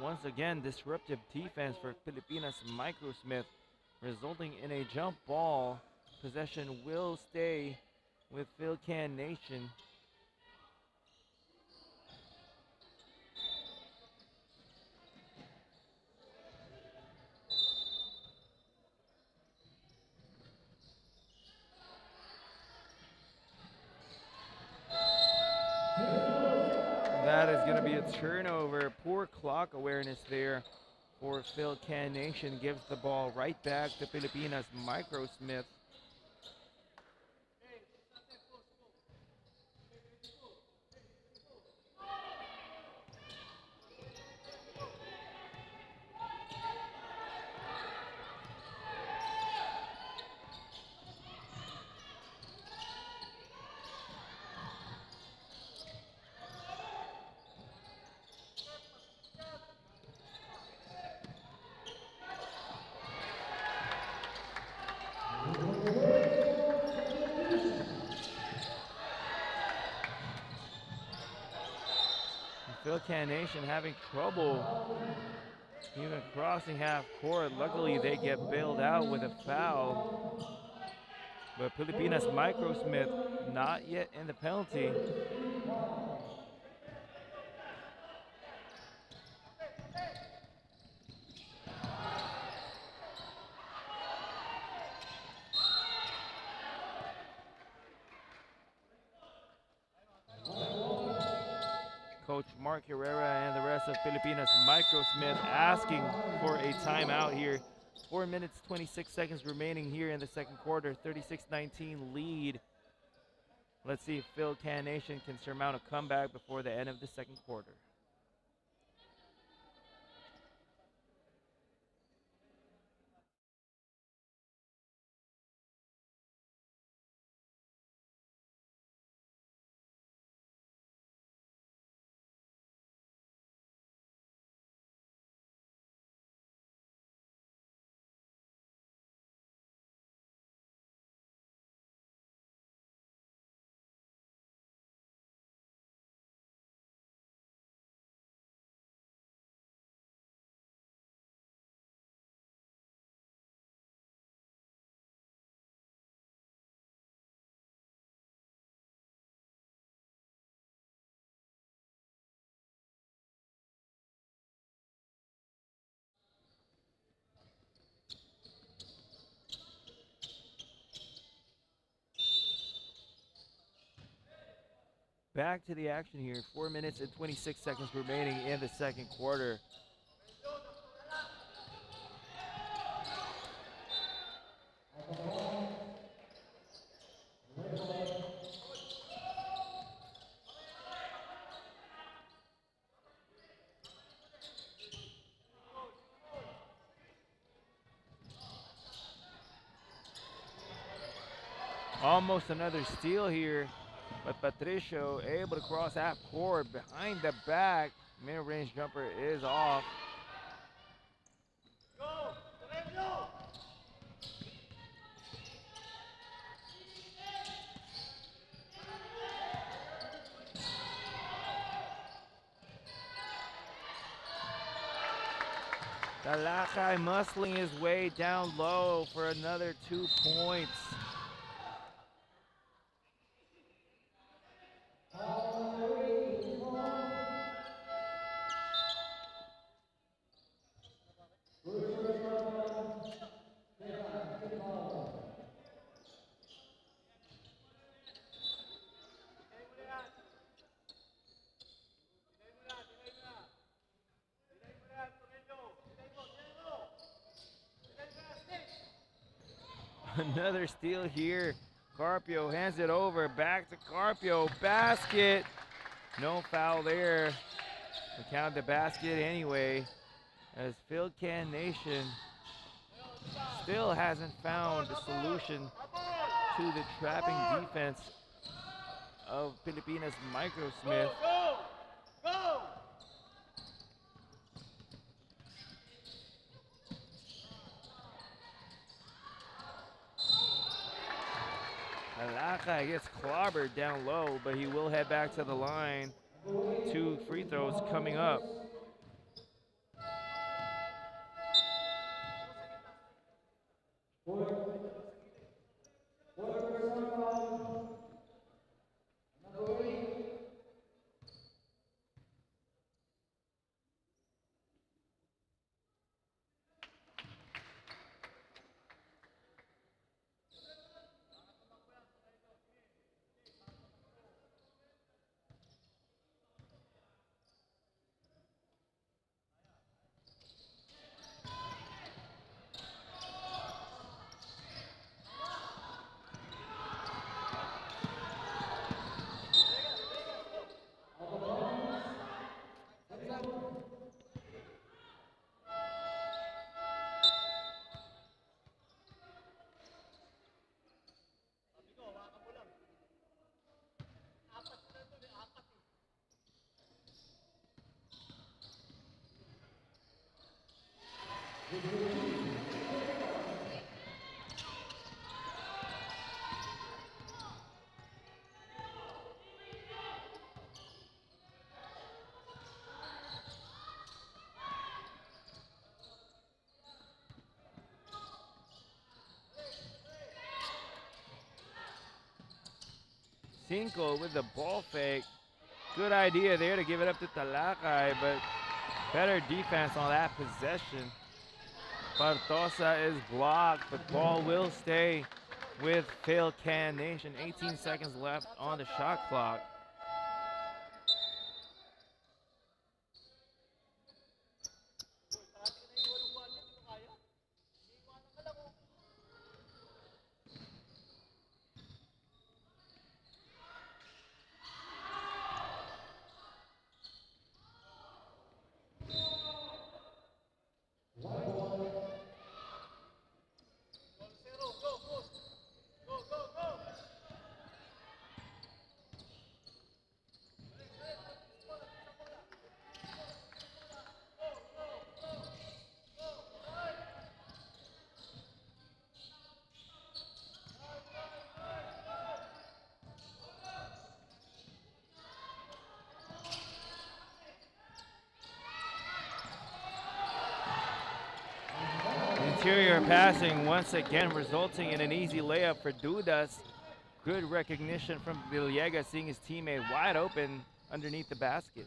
Once again, disruptive defense for Pilipinas Microsmith, resulting in a jump ball. Possession will stay with Philcan Nation. That is going to be a turnover. Poor clock awareness there for Philcan Nation. Gives the ball right back to Pilipinas Microsmith. Philcan Nation having trouble even crossing half court. Luckily, they get bailed out with a foul. But Pilipinas Microsmith not yet in the penalty. Coach Mark Herrera and the rest of Pilipinas Microsmith asking for a timeout here. 4 minutes, 26 seconds remaining here in the second quarter. 36-19 lead. Let's see if Philcan Nation can surmount a comeback before the end of the second quarter. Back to the action here. 4 minutes and 26 seconds remaining in the second quarter. Almost another steal here, but Patricio able to cross half court behind the back. Mid-range jumper is off. Talakay muscling his way down low for another 2 points. Another steal here. Carpio hands it over, back to Carpio, basket. No foul there. We count the basket anyway, as Philcan Nation still hasn't found the solution to the trapping defense of Pilipinas Microsmith. Alaka gets clobbered down low, but he will head back to the line. 2 free throws coming up. Cinco with the ball fake. Good idea there to give it up to Talakay, but better defense on that possession. Bartosa is blocked, but ball will stay with Philcan Nation. 18 seconds left on the shot clock. Interior passing once again resulting in an easy layup for Dudas. Good recognition from Villegas, seeing his teammate wide open underneath the basket.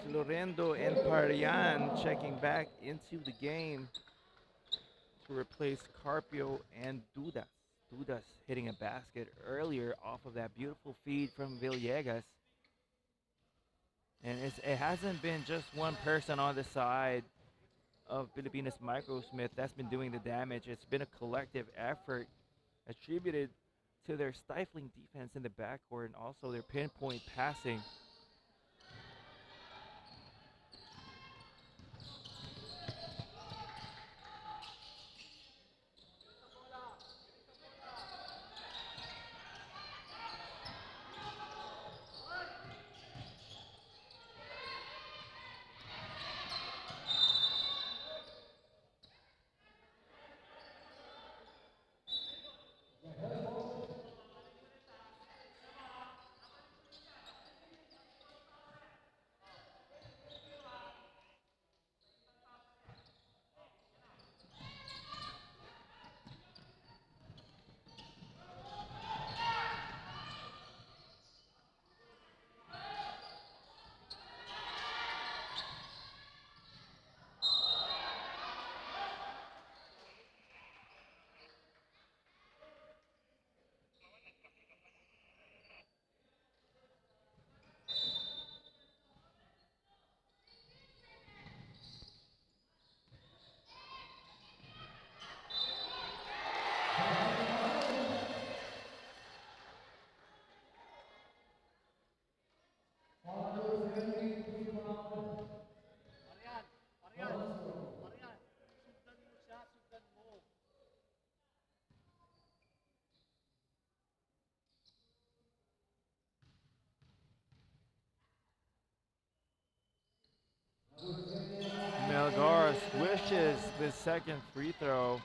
Florendo and Parian checking back into the game to replace Carpio and Dudas. Dudas hitting a basket earlier off of that beautiful feed from Villegas. And it hasn't been just one person on the side of Pilipinas Microsmith that's been doing the damage. It's been a collective effort attributed to their stifling defense in the backcourt and also their pinpoint passing. Melgar swishes the second free throw.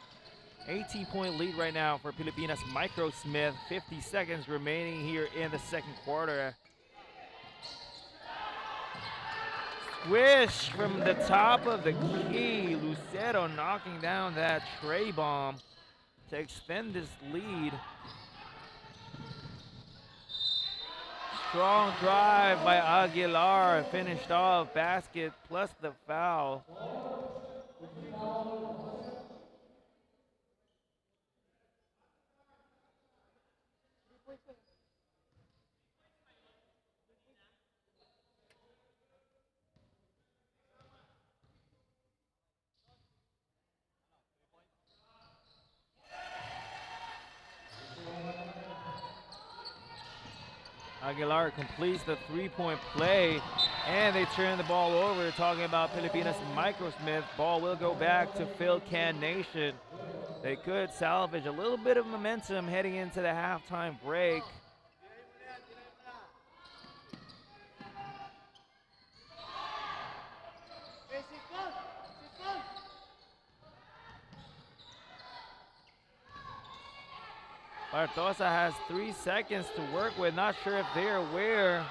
18-point lead right now for Pilipinas. Microsmith, 50 seconds remaining here in the second quarter. Swish from the top of the key. Lucero knocking down that tray bomb to extend this lead. Strong drive by Aguilar, finished off, basket plus the foul. Aguilar completes the three-point play, and they turn the ball over. Talking about Filipinas Microsmith, ball will go back to Phil-Can Nation. They could salvage a little bit of momentum heading into the halftime break. Bartosa has 3 seconds to work with. Not sure if they're aware.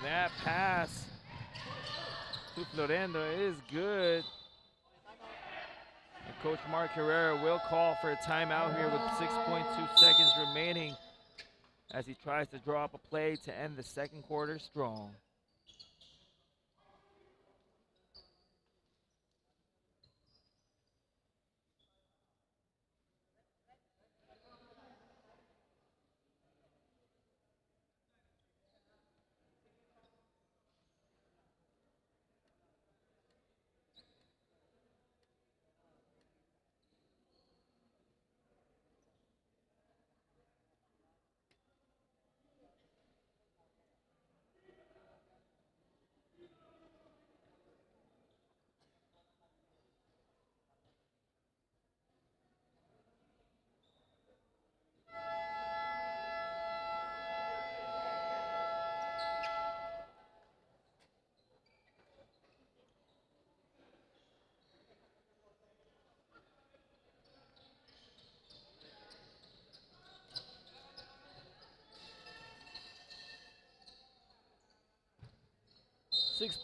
That pass to Florendo is good. And Coach Mark Herrera will call for a timeout here with 6.2 seconds remaining as he tries to draw up a play to end the second quarter strong.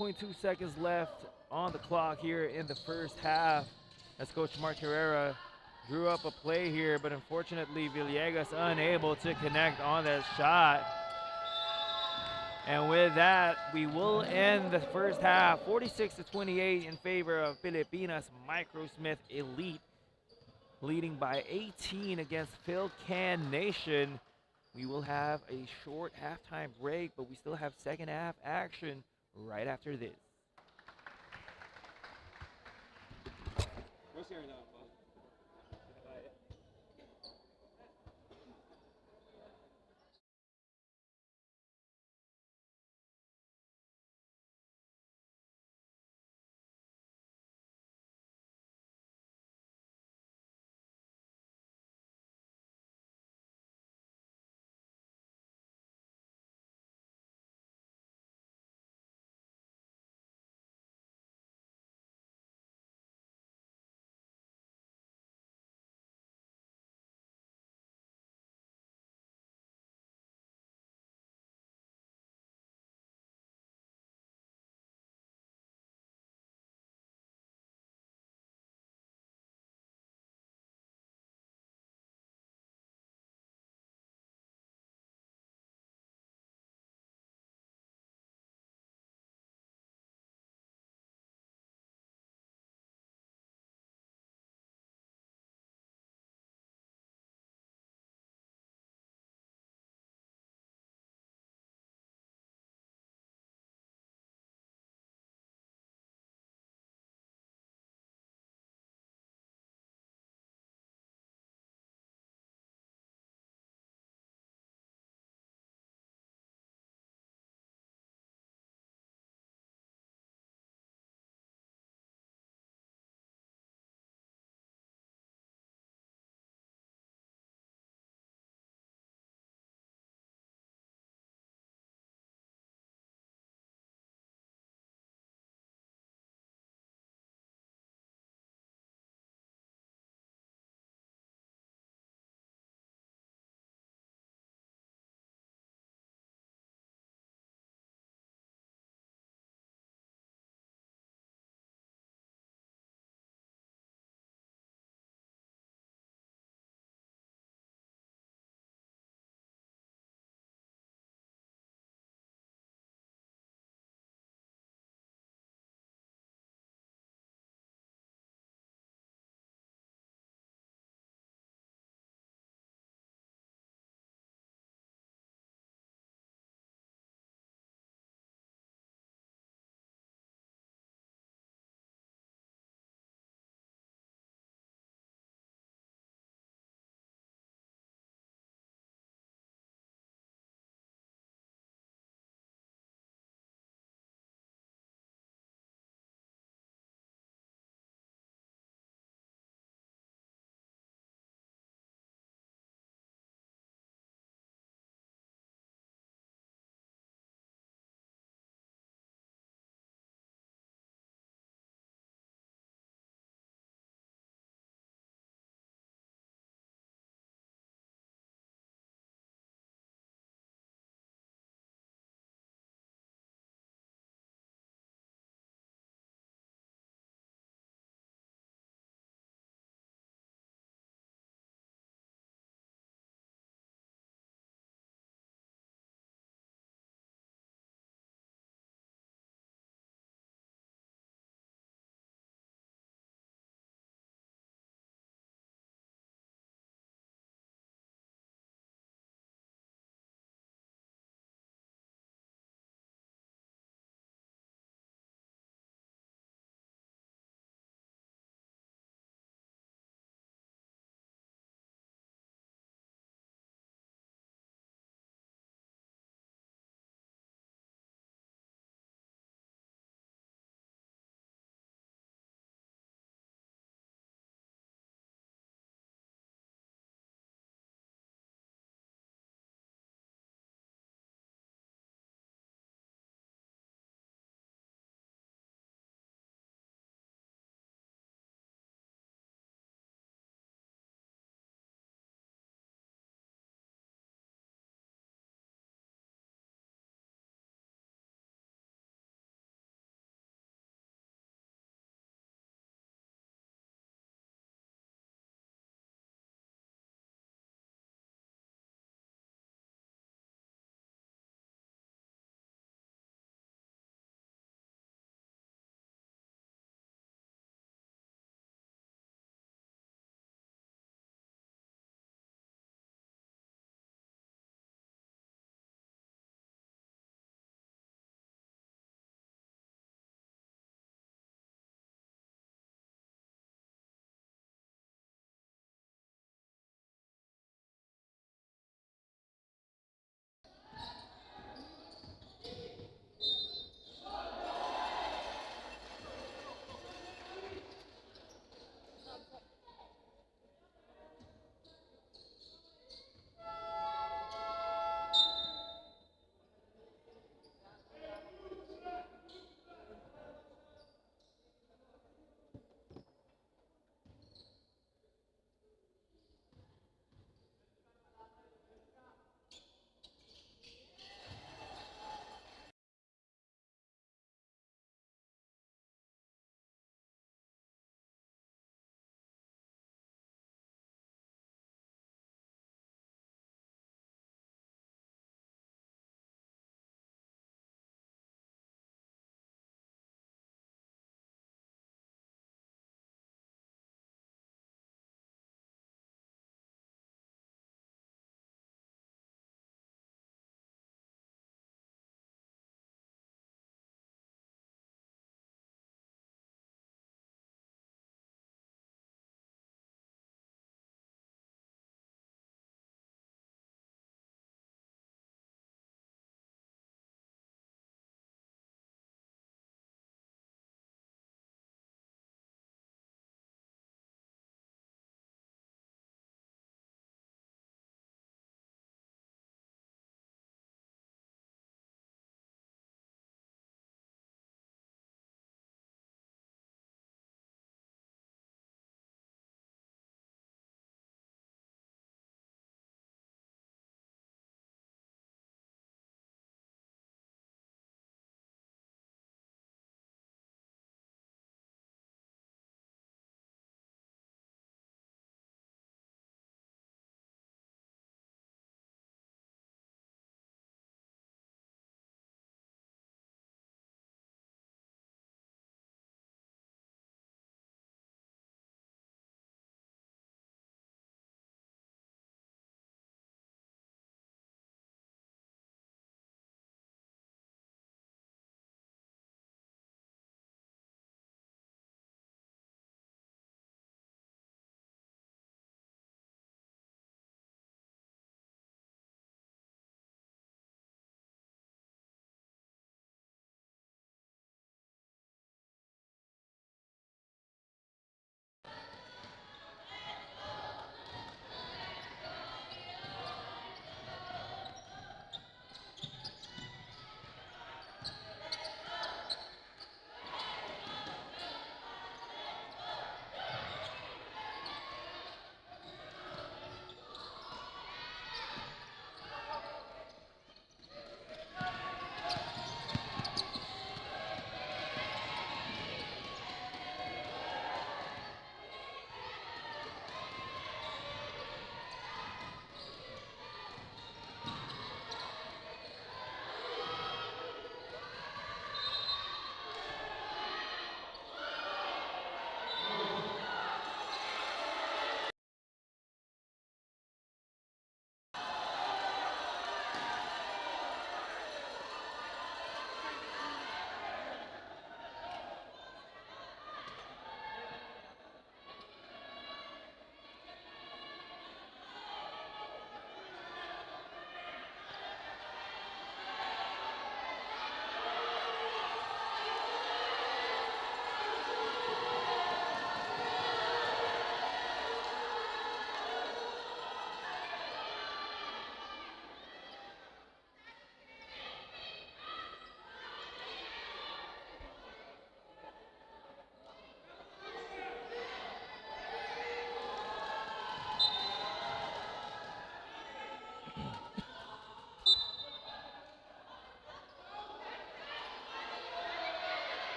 .2 seconds left on the clock here in the first half as Coach Mark Herrera drew up a play here, but unfortunately Villegas unable to connect on that shot. And with that, we will end the first half 46-28 in favor of Pilipinas Microsmith Elite, leading by 18 against Phil-Can Nation. We will have a short halftime break, but we still have second half action right after this. Grocery na ako.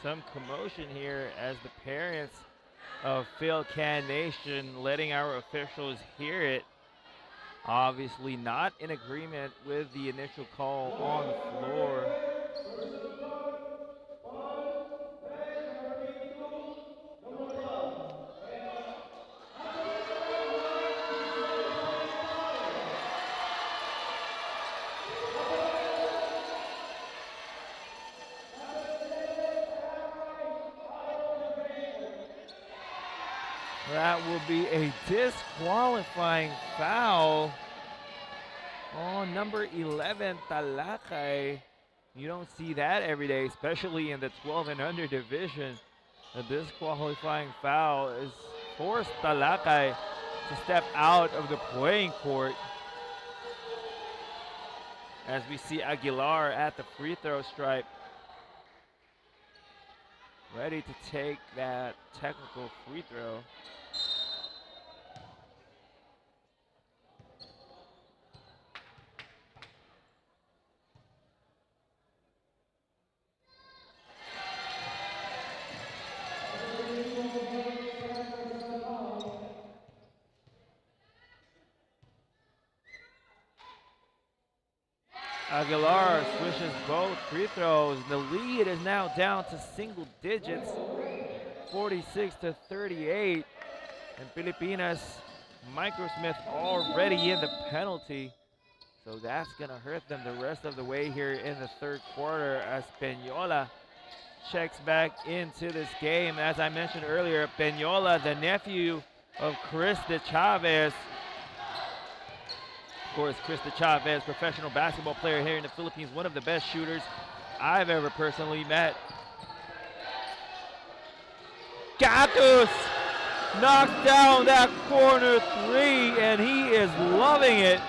some commotion here as the parents of Phil-Can Nation letting our officials hear it. Obviously not in agreement with the initial call on the floor. That will be a disqualifying foul on number 11, Talakay. You don't see that every day, especially in the 12 and under division. A disqualifying foul is forced Talakay to step out of the playing court. As we see Aguilar at the free throw stripe, ready to take that technical free throw. Aguilar swishes both free throws. The lead is now down to single digits, 46-38. And Pilipinas, Microsmith already in the penalty. So that's gonna hurt them the rest of the way here in the third quarter as Peñola checks back into this game. As I mentioned earlier, Peñola, the nephew of Chris de Chavez. Of course, Chris de Chavez, professional basketball player here in the Philippines, one of the best shooters I've ever personally met. Altus knocks down that corner three, and he is loving it.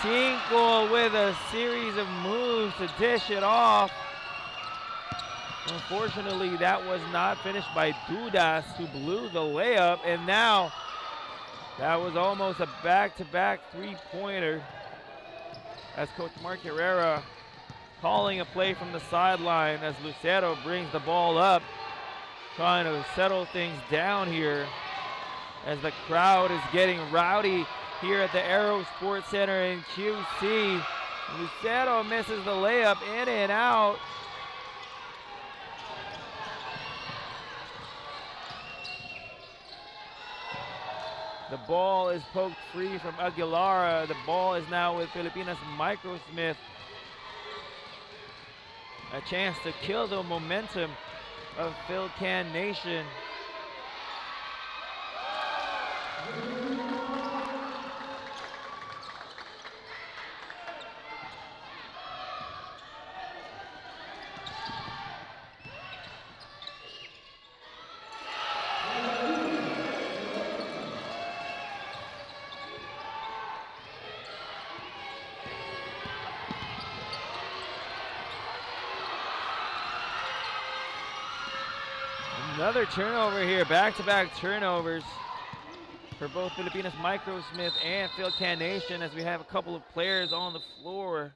Cinco with a series of moves to dish it off. Unfortunately, that was not finished by Dudas, who blew the layup, and now that was almost a back-to-back three-pointer as Coach Mark Herrera calling a play from the sideline as Lucero brings the ball up, trying to settle things down here as the crowd is getting rowdy here at the Aero Sports Center in QC. Lucero misses the layup, in and out. The ball is poked free from Aguilar. The ball is now with Filipinas Microsmith. A chance to kill the momentum of Phil-Can Nation. Another turnover here, back-to-back turnovers for both Filipinas Microsmith and Phil-Can Nation as we have a couple of players on the floor.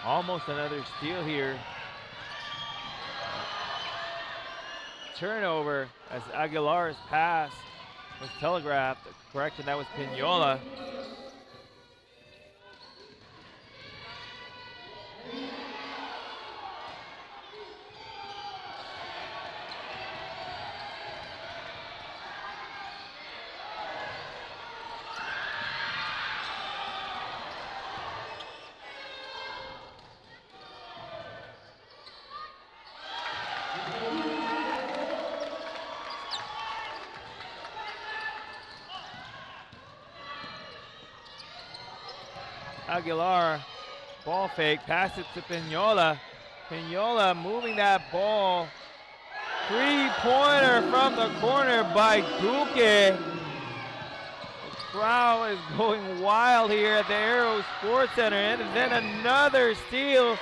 Almost another steal here. Turnover as Aguilar's pass was telegraphed. Correction, that was Peñola. Aguilar, ball fake, pass it to Pinola. Pinola moving that ball. Three-pointer from the corner by Duque. The crowd is going wild here at the Aero Sports Center. And then another steal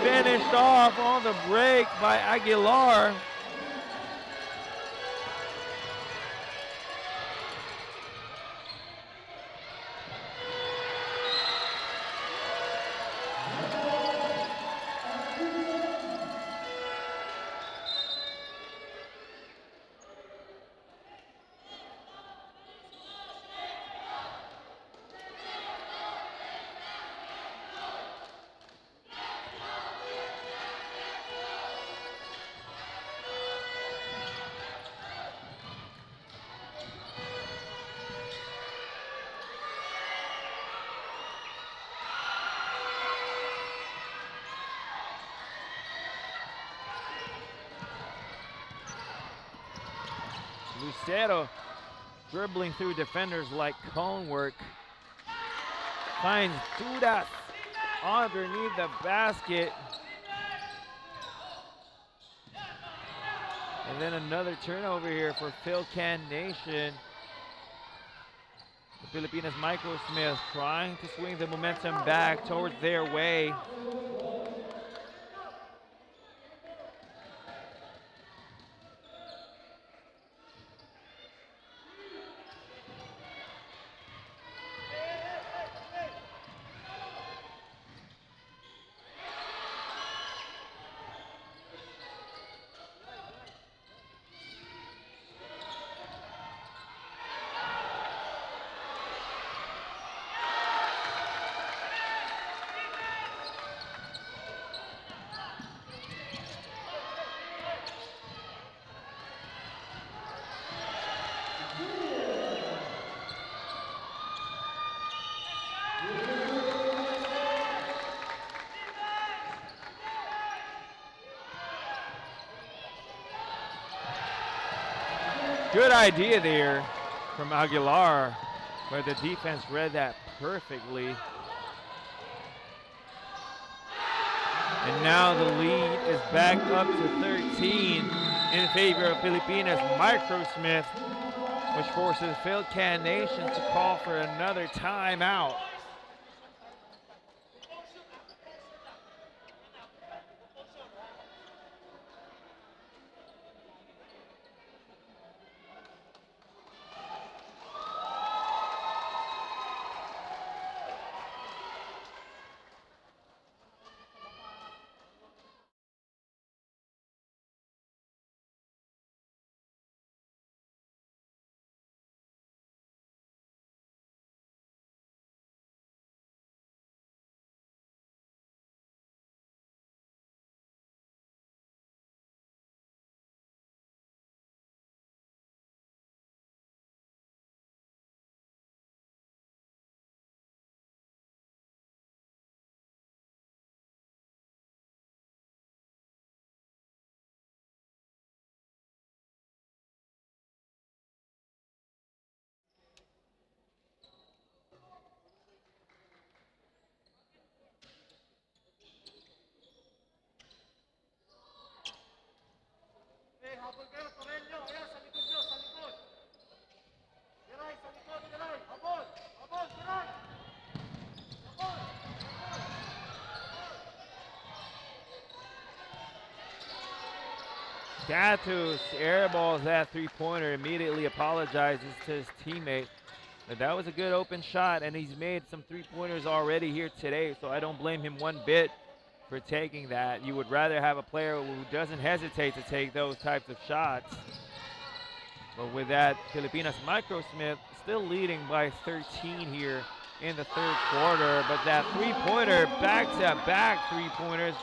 finished off on the break by Aguilar. Lucero dribbling through defenders like cone work. Finds Dudas underneath the basket. And then another turnover here for Philcan Nation. The Filipinas Microsmith trying to swing the momentum back towards their way. Good idea there from Aguilar, but the defense read that perfectly. And now the lead is back up to 13 in favor of Filipinas Microsmith, which forces Philcan Nation to call for another timeout. Altus airballs that three-pointer, immediately apologizes to his teammate. But that was a good open shot, and he's made some three-pointers already here today, so I don't blame him one bit for taking that. You would rather have a player who doesn't hesitate to take those types of shots. But with that, Filipinas Microsmith still leading by 13 here in the third quarter. But that three-pointer, back-to-back three-pointers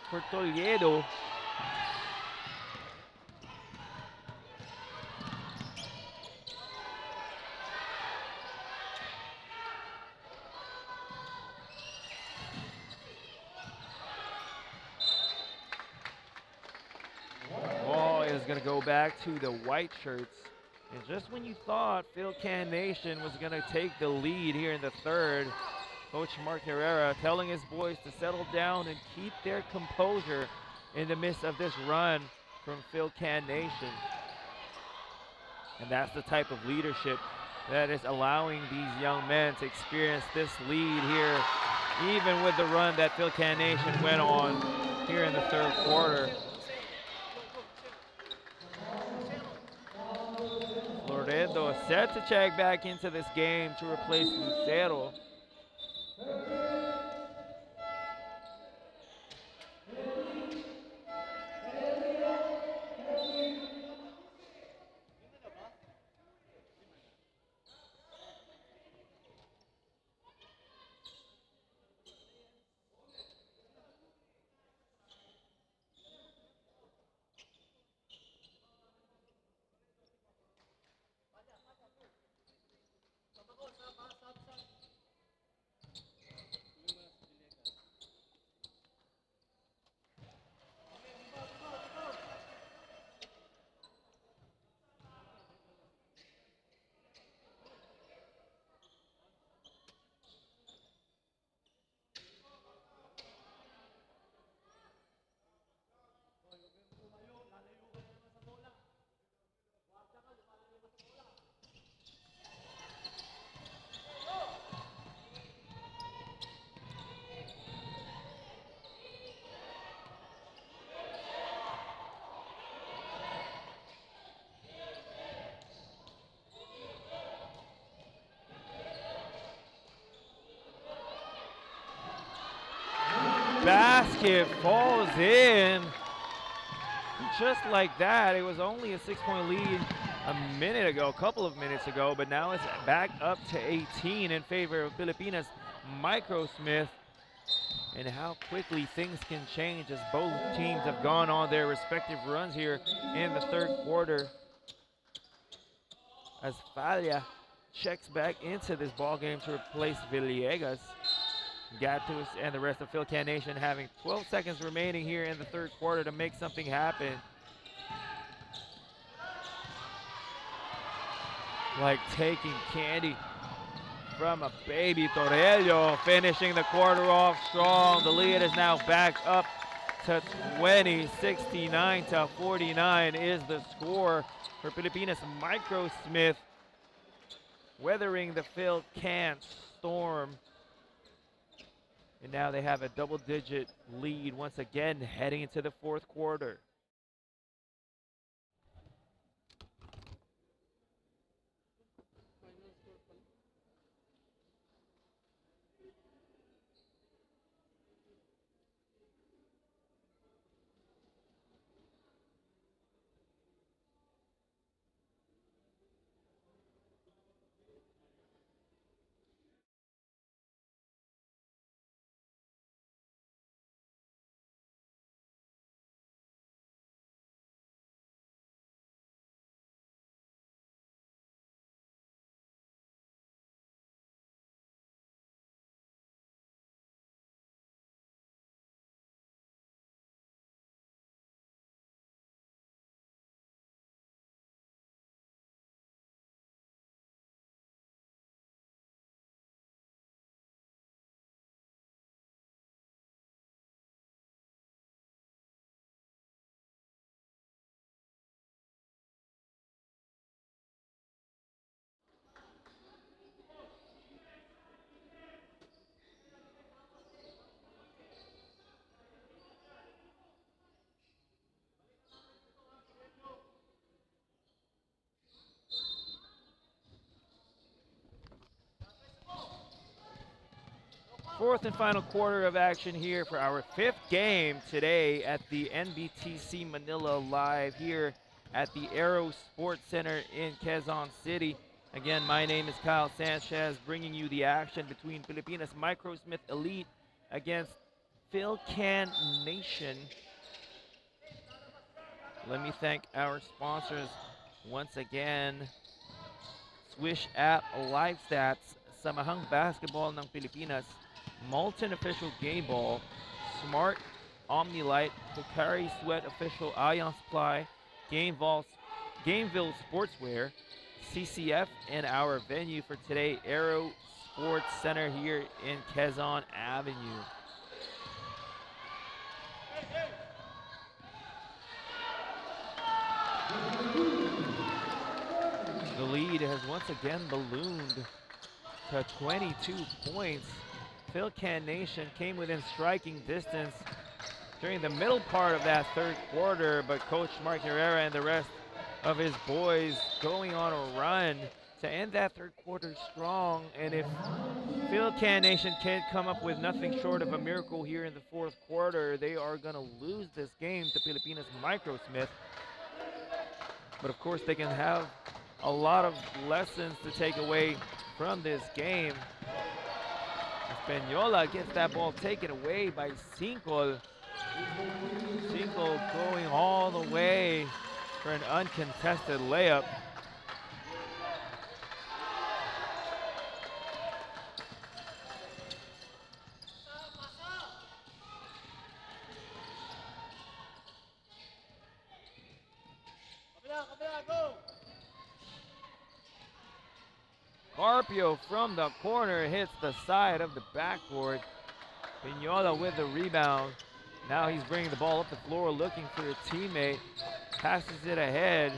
for Toledo. Ball is going to go back to the white shirts. And just when you thought Phil-Can Nation was going to take the lead here in the third, Coach Mark Herrera telling his boys to settle down and keep their composure in the midst of this run from Phil-Can Nation. And that's the type of leadership that is allowing these young men to experience this lead here, even with the run that Phil-Can Nation went on here in the third quarter. Loredo set to check back into this game to replace Lucero. Basket falls in. Just like that, it was only a 6-point lead a couple of minutes ago, but now it's back up to 18 in favor of Filipinas. Microsmith, and how quickly things can change as both teams have gone on their respective runs here in the third quarter. As Falia checks back into this ball game to replace Villegas. Gatus and the rest of Phil-Can Nation having 12 seconds remaining here in the third quarter to make something happen. Like taking candy from a baby. Torello finishing the quarter off strong. The lead is now back up to 20. 69-49 is the score for Pilipinas. Microsmith weathering the Phil-Can storm. And now they have a double-digit lead once again heading into the fourth quarter. Fourth and final quarter of action here for our fifth game today at the NBTC Manila Live here at the Aero Sports Center in Quezon City. Again, my name is Kyle Sanchez, bringing you the action between Filipinas Microsmith Elite against Phil-Can Nation. Let me thank our sponsors once again. Swish App Live Stats, Samahang Basketball ng Pilipinas, Molten Official Game Ball, Smart Omnilight, Hooperz Sweat Official Ion Supply, Game Vaults, Gameville Sportswear, CCF, and our venue for today, Aero Sports Center here in Quezon Avenue. The lead has once again ballooned to 22 points. Philcan Nation came within striking distance during the middle part of that third quarter, but Coach Mark Herrera and the rest of his boys going on a run to end that third quarter strong. And if Philcan Nation can't come up with nothing short of a miracle here in the fourth quarter, they are going to lose this game to Pilipinas Microsmith. But of course, they can have a lot of lessons to take away from this game. Española gets that ball taken away by Cinco. Cinco going all the way for an uncontested layup. Carpio from the corner hits the side of the backboard. Pinola with the rebound. Now he's bringing the ball up the floor looking for a teammate. Passes it ahead.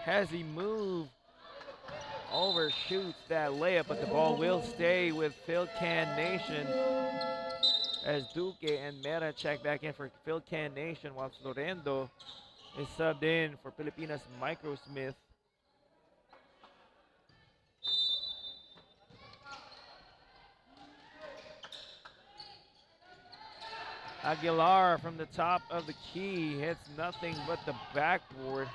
Has he moved? Overshoots that layup, but the ball will stay with Philcan Nation as Duque and Mera check back in for Philcan Nation, while Florendo is subbed in for Pilipinas Microsmith. Aguilar from the top of the key hits nothing but the backboard.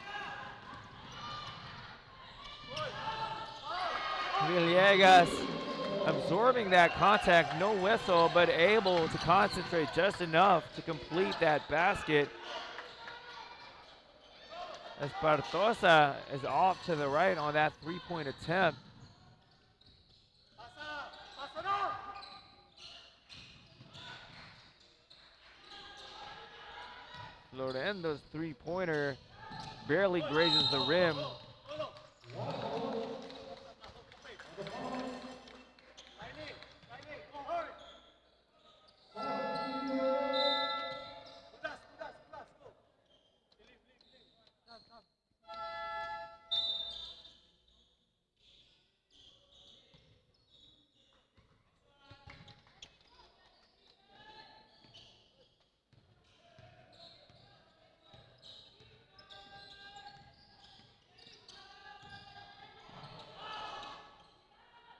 Villegas absorbing that contact, no whistle, but able to concentrate just enough to complete that basket. Espartosa is off to the right on that three-point attempt. Lorendo's three-pointer barely grazes the rim.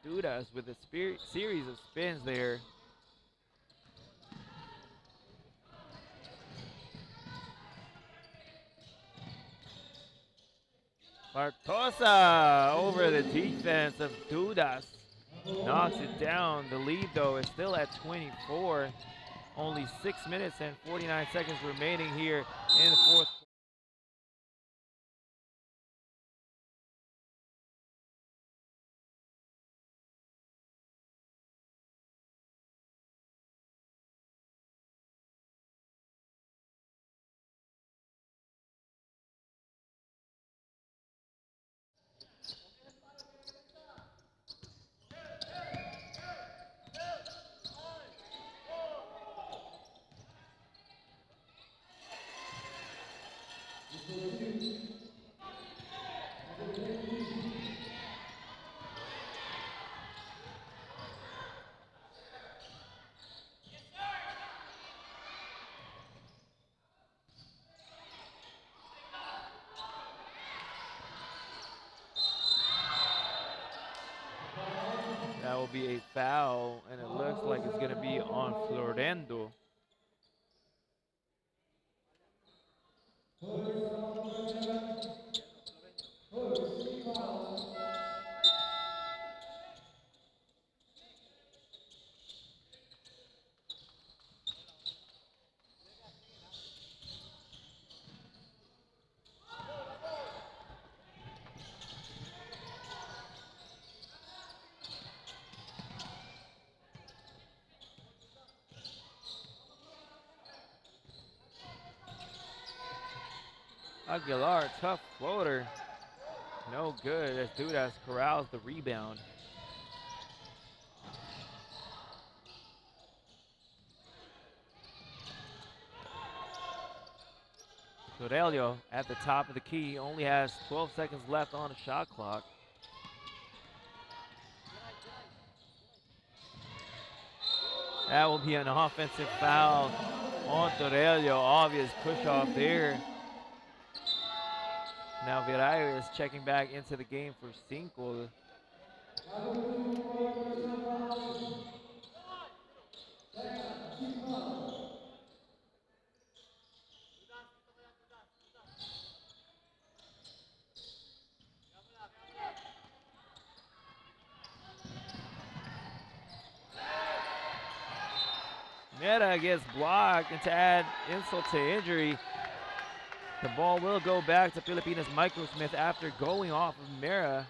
Dudas with a series of spins there. Bartosa over the defense of Dudas. Knocks it down. The lead, though, is still at 24. Only 6 minutes and 49 seconds remaining here in the fourth. That will be a foul, and it looks like it's going to be on Florendo. Aguilar, tough floater. No good as Dudas corrals the rebound. Torello at the top of the key only has 12 seconds left on the shot clock. That will be an offensive foul on Torello. Obvious push off there. Now Viray is checking back into the game for Cinco. Meta gets blocked, and to add insult to injury, the ball will go back to Filipinas Microsmith after going off of Mera.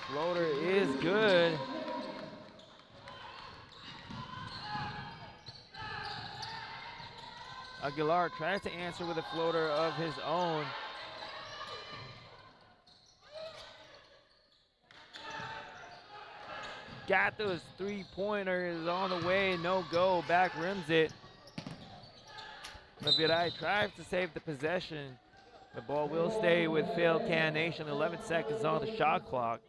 Floater is good. Aguilar tries to answer with a floater of his own. Got those three-pointers on the way, no go, back rims it. Viray tries to save the possession. The ball will stay with Philcan Nation, 11 seconds on the shot clock.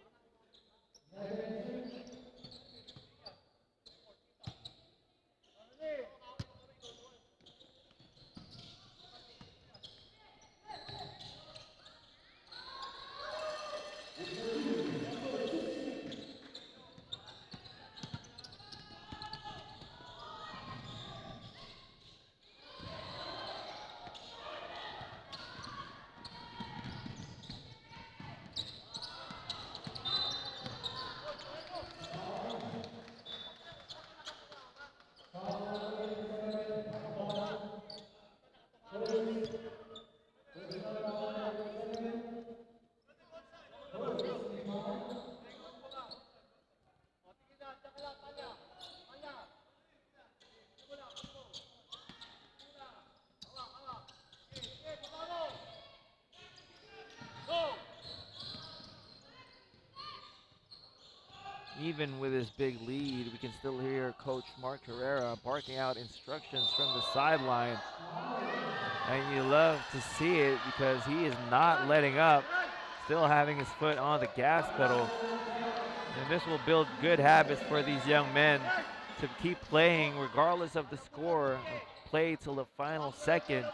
Even with his big lead, we can still hear Coach Mark Herrera barking out instructions from the sideline. And you love to see it because he is not letting up, still having his foot on the gas pedal. And this will build good habits for these young men to keep playing regardless of the score, play till the final second.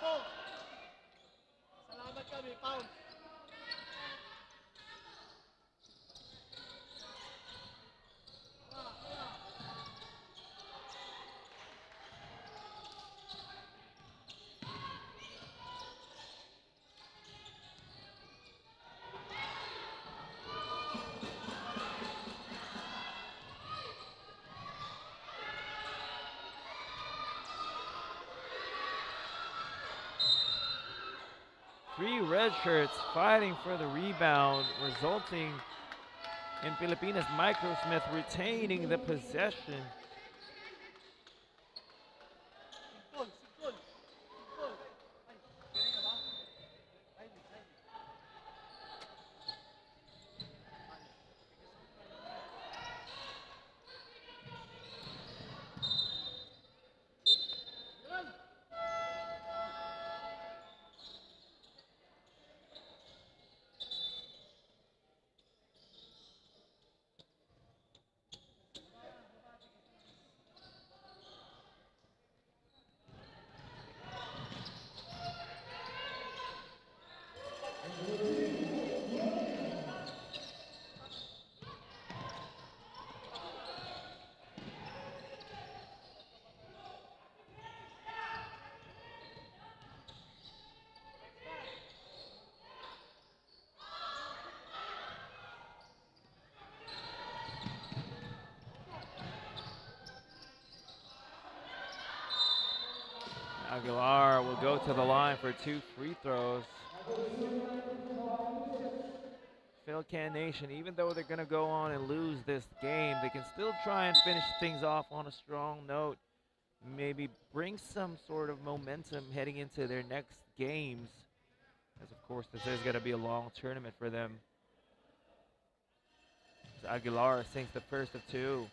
Three red shirts fighting for the rebound, resulting in Filipinas Microsmith retaining the possession. Aguilar will go to the line for 2 free throws. Philcan Nation, even though they're going to go on and lose this game, they can still try and finish things off on a strong note. Maybe bring some sort of momentum heading into their next games. As of course, this is going to be a long tournament for them. As Aguilar sinks the first of two.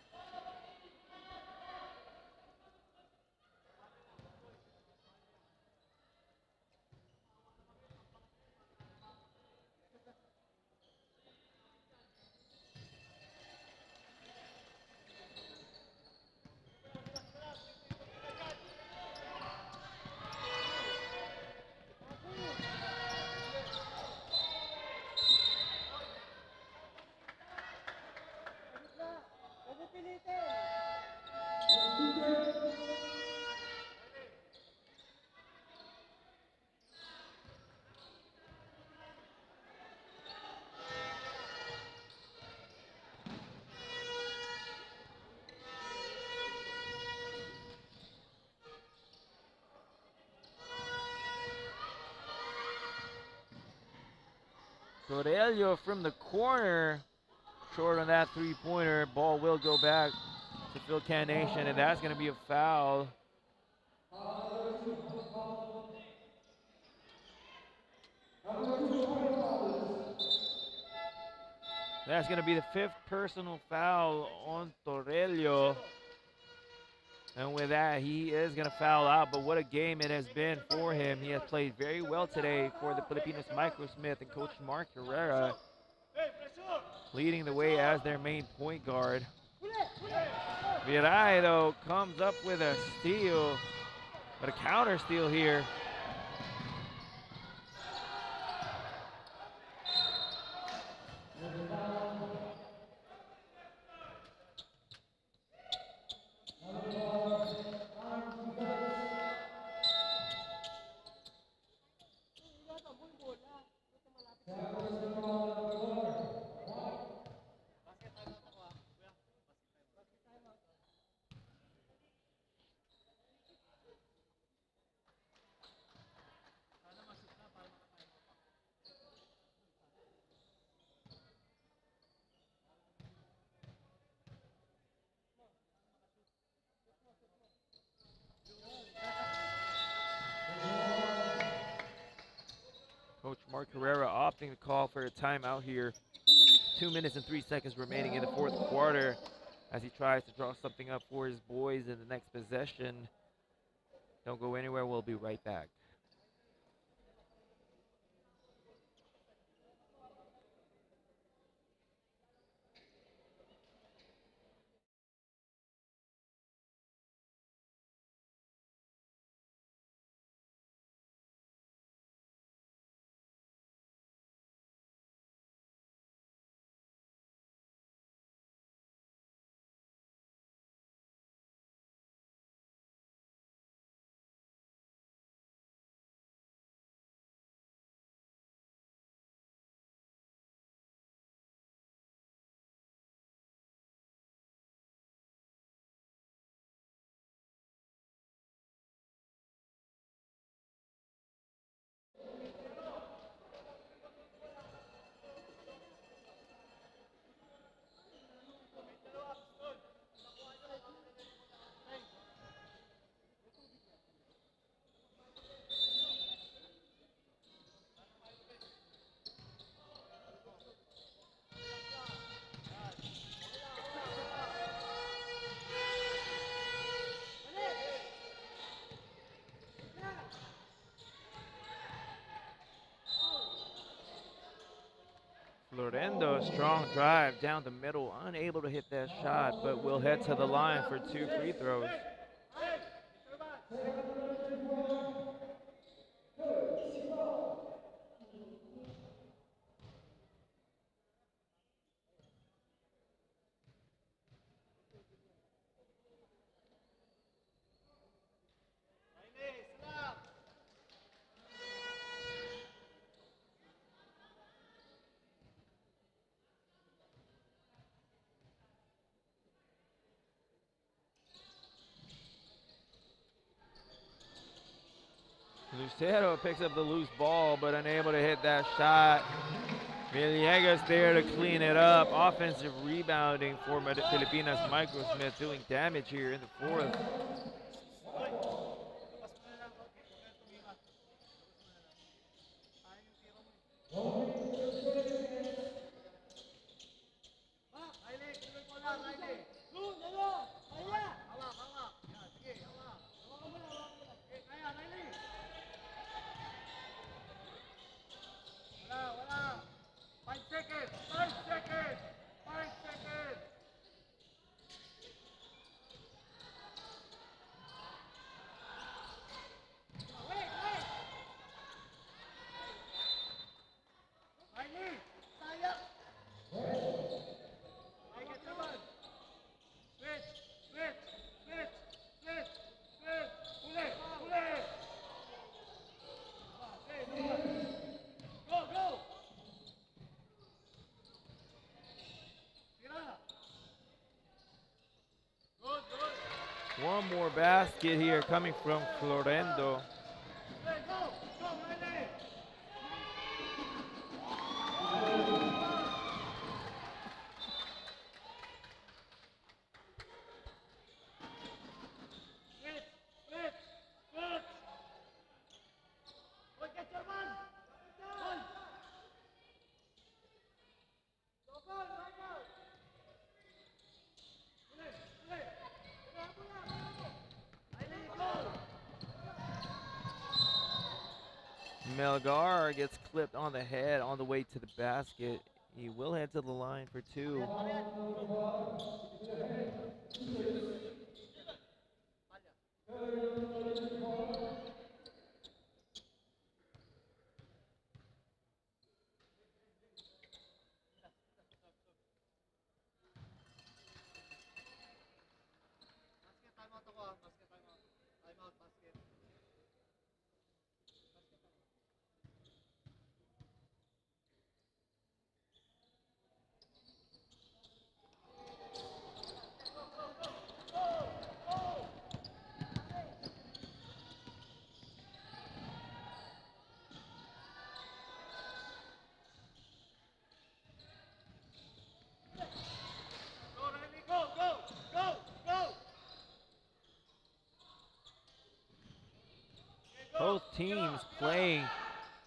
Aurelio from the corner, short on that three-pointer. Ball will go back to Philcan Nation, and that's going to be a foul. That's going to be the fifth personal foul on Torello. And with that, he is going to foul out, but what a game it has been for him. He has played very well today for the Filipinas Microsmith, and Coach Mark Herrera leading the way as their main point guard. Viray, though, comes up with a steal, but a counter steal here. Coach Mark Herrera opting to call for a timeout here. 2 minutes and 3 seconds remaining in the fourth quarter as he tries to draw something up for his boys in the next possession. Don't go anywhere, we'll be right back. Florendo, strong drive down the middle, unable to hit that shot, but will head to the line for 2 free throws. Lucero picks up the loose ball, but unable to hit that shot. Villegas there to clean it up. Offensive rebounding for Filipinas. Microsmith doing damage here in the fourth. One more basket here coming from Florendo. Melgar gets clipped on the head on the way to the basket. He will head to the line for two. Both teams playing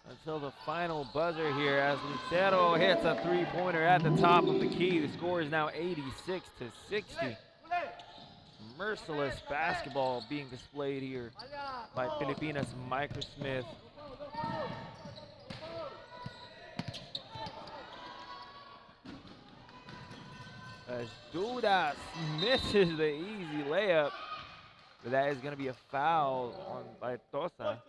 until the final buzzer here as Lucero hits a three-pointer at the top of the key. The score is now 86-60. Merciless basketball being displayed here by Pilipinas Microsmith. As Dudas misses the easy layup, but that is going to be a foul on by Tosa.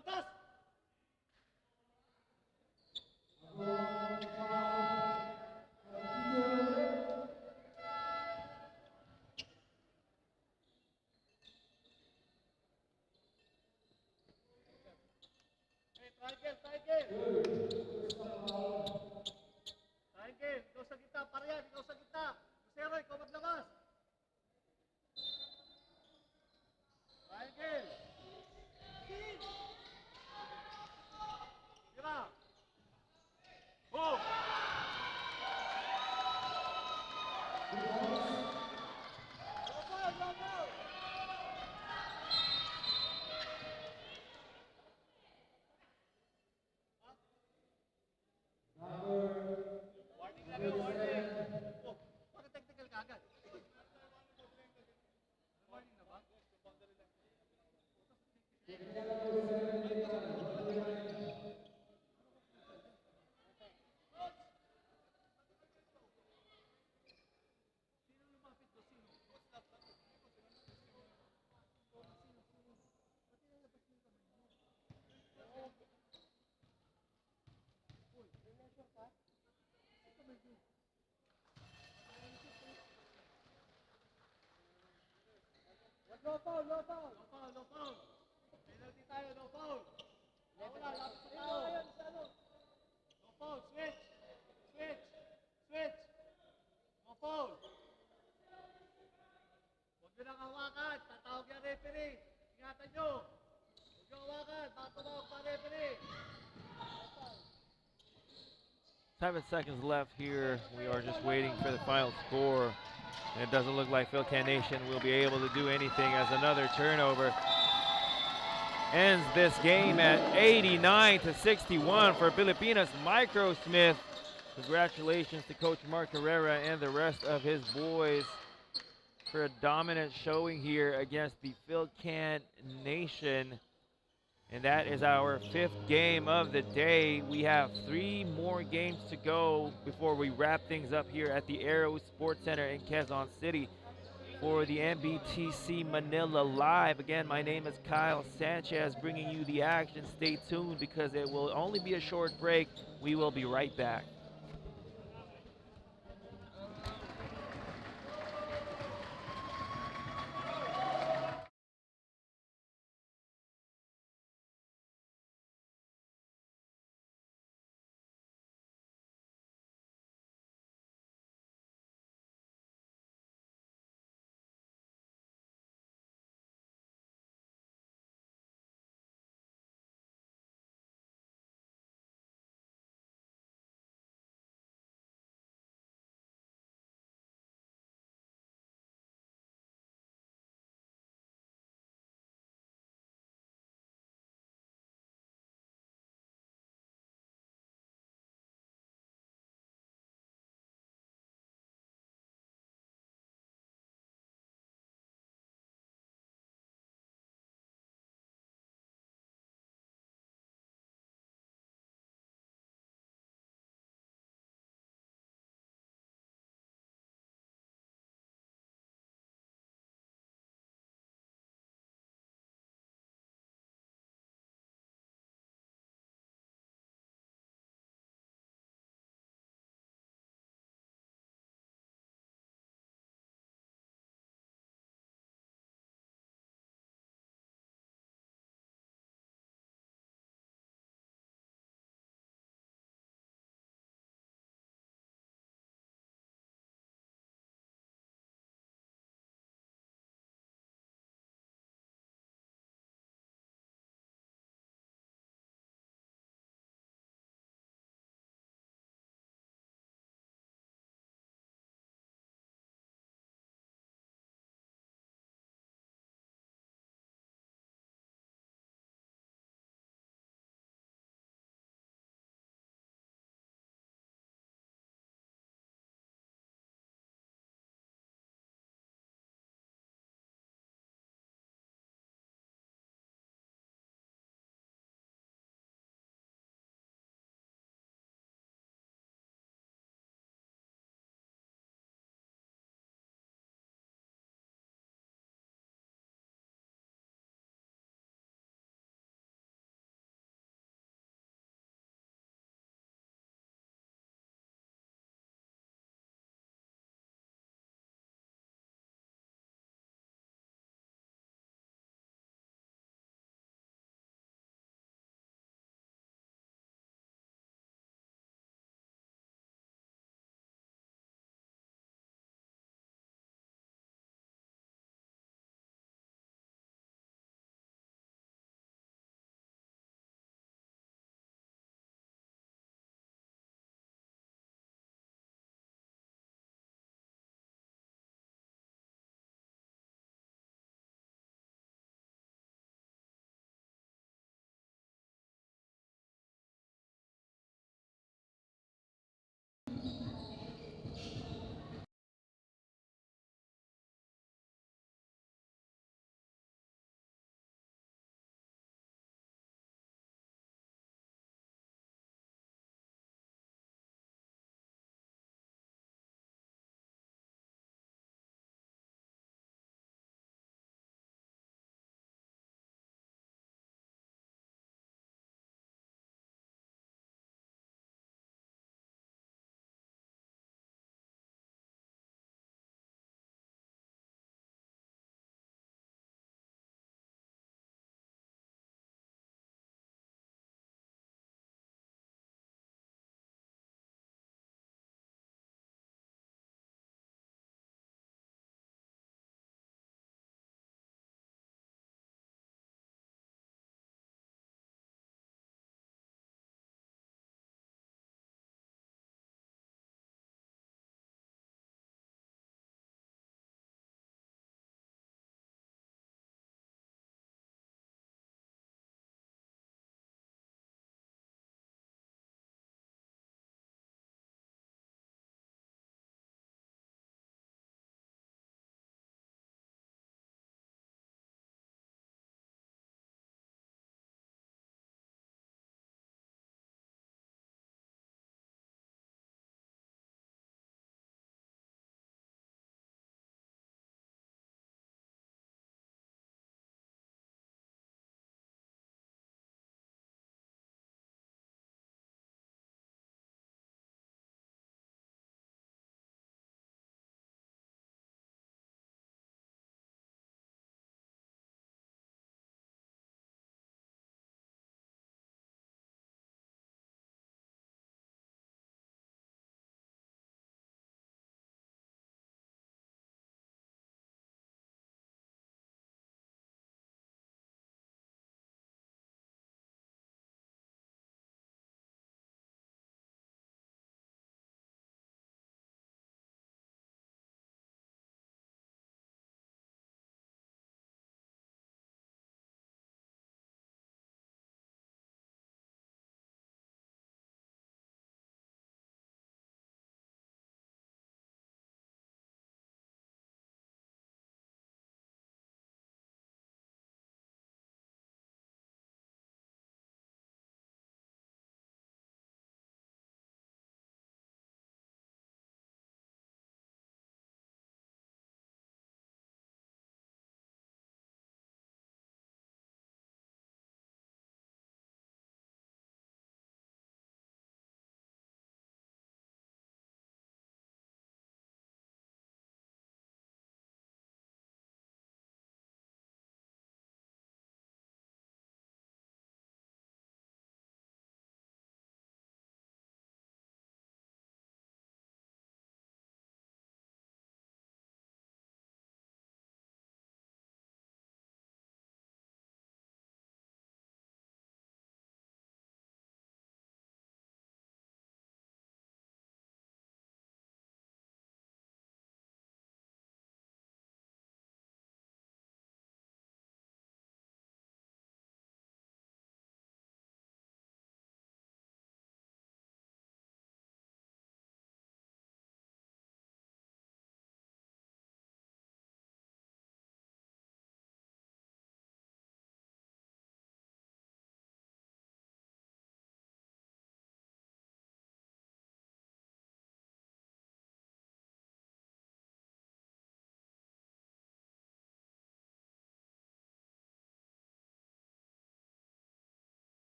No foul, no foul. No foul, no foul. Penalty tayo, no foul. Wala, lapit sa tao. No foul, switch. Switch. Switch. No foul. Huwag nyo nang hawakan. Tatawag yung referee. Ingatan nyo. Huwag nyo hawakan. Tatawag pa referee. 7 seconds left here. We are just waiting for the final score. And it doesn't look like Philcan Nation will be able to do anything as another turnover ends this game at 89-61 for Pilipinas. Microsmith. Congratulations to Coach Mark Herrera and the rest of his boys for a dominant showing here against the Philcan Nation. And that is our 5th game of the day. We have 3 more games to go before we wrap things up here at the Aero Sports Center in Quezon City for the NBTC Manila Live. Again, my name is Kyle Sanchez, bringing you the action. Stay tuned because it will only be a short break. We will be right back.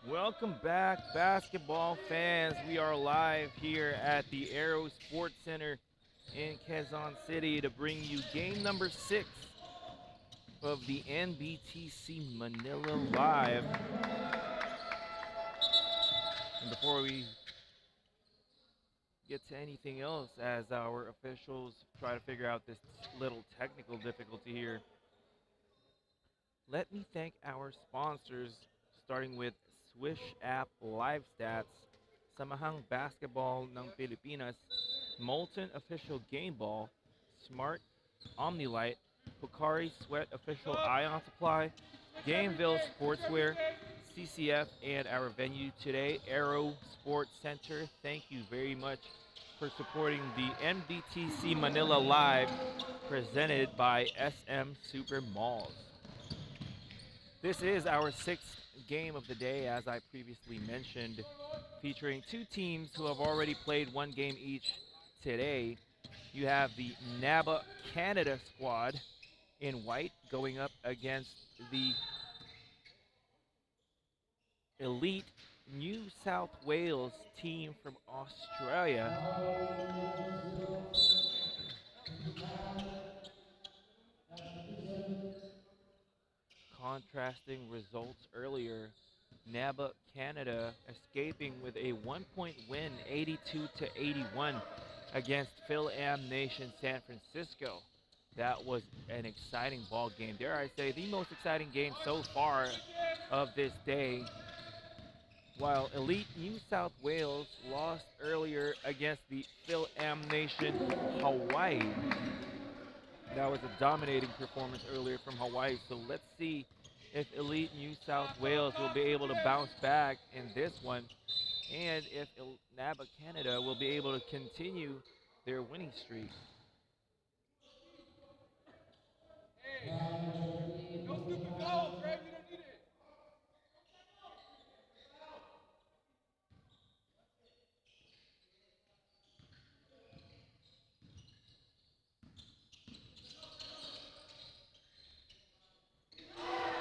Welcome back, basketball fans. We are live here at the Aero Sports Center in Quezon City to bring you game number 6 of the NBTC Manila Live. And before we get to anything else, as our officials try to figure out this little technical difficulty here, let me thank our sponsors, starting with Swish App Live Stats, Samahang Basketball ng Pilipinas, Molten Official Game Ball, Smart Omnilight, Pocari Sweat Official Ion Supply, Gameville Sportswear, CCF, and our venue today, Aero Sports Center. Thank you very much for supporting the NBTC Manila Live, presented by SM Super Malls. This is our 6th game of the day, as I previously mentioned, featuring 2 teams who have already played 1 game each today. You have the NABA Canada squad in white going up against the elite New South Wales team from Australia. Contrasting results earlier, NABA Canada escaping with a 1-point win, 82-81 against Fil-Am Nation San Francisco. That was an exciting ball game. Dare I say, the most exciting game so far of this day. While elite New South Wales lost earlier against the Fil-Am Nation Hawaii. That was a dominating performance earlier from Hawaii. So let's see if elite New South Wales will be able to bounce back in this one, and if NABA Canada will be able to continue their winning streak. No stupid fouls, Ray. We don't need it.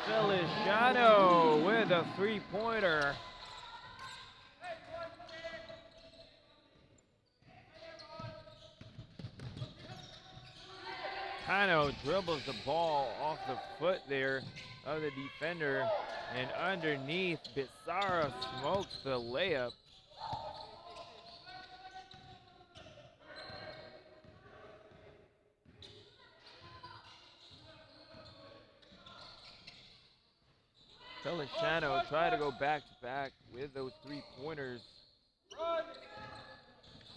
Feliciano with a 3-pointer. Kano dribbles the ball off the foot there of the defender, and underneath, Bissara smokes the layup. Feliciano tried to go back-to-back with those 3-pointers.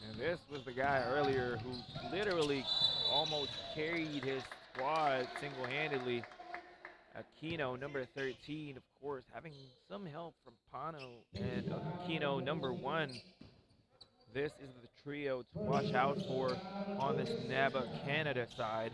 And this was the guy earlier who literally almost carried his squad single-handedly. Aquino, number 13, of course, having some help from Pano and Aquino, number 1. This is the trio to watch out for on this NABA Canada side.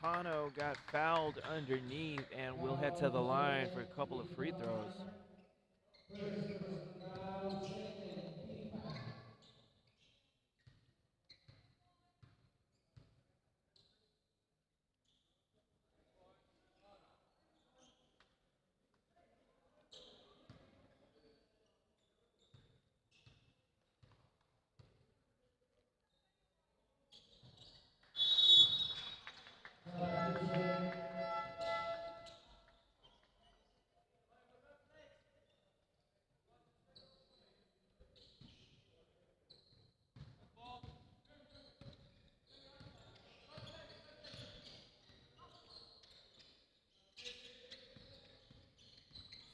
Pano got fouled underneath and will head to the line for a couple of free throws.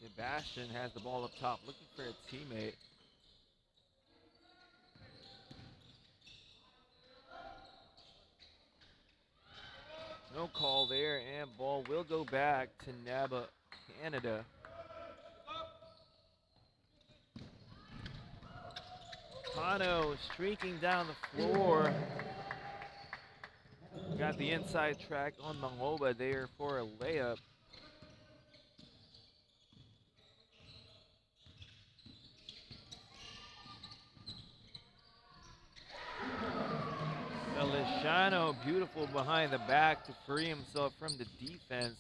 Sebastian has the ball up top, looking for a teammate. No call there, and ball will go back to NABA Canada. Pano streaking down the floor. Got the inside track on Mangoba there for a layup. Feliciano, beautiful behind the back to free himself from the defense.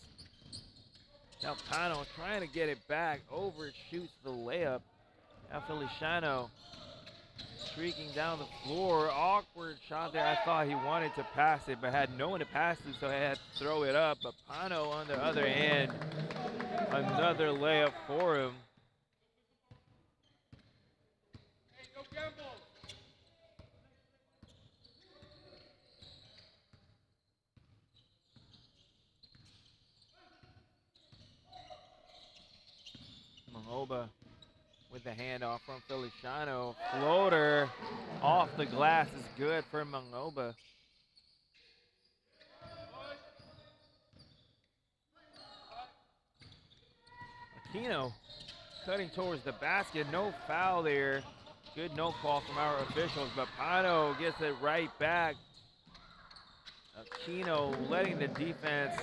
Now Pano trying to get it back, overshoots the layup. Now Feliciano streaking down the floor, awkward shot there. I thought he wanted to pass it, but had no one to pass to, so I had to throw it up. But Pano on the other end, another layup for him. Mangoba with the handoff from Feliciano. Floater off the glass is good for Mangoba. Aquino cutting towards the basket. No foul there. Good no call from our officials, but Pano gets it right back. Aquino letting the defense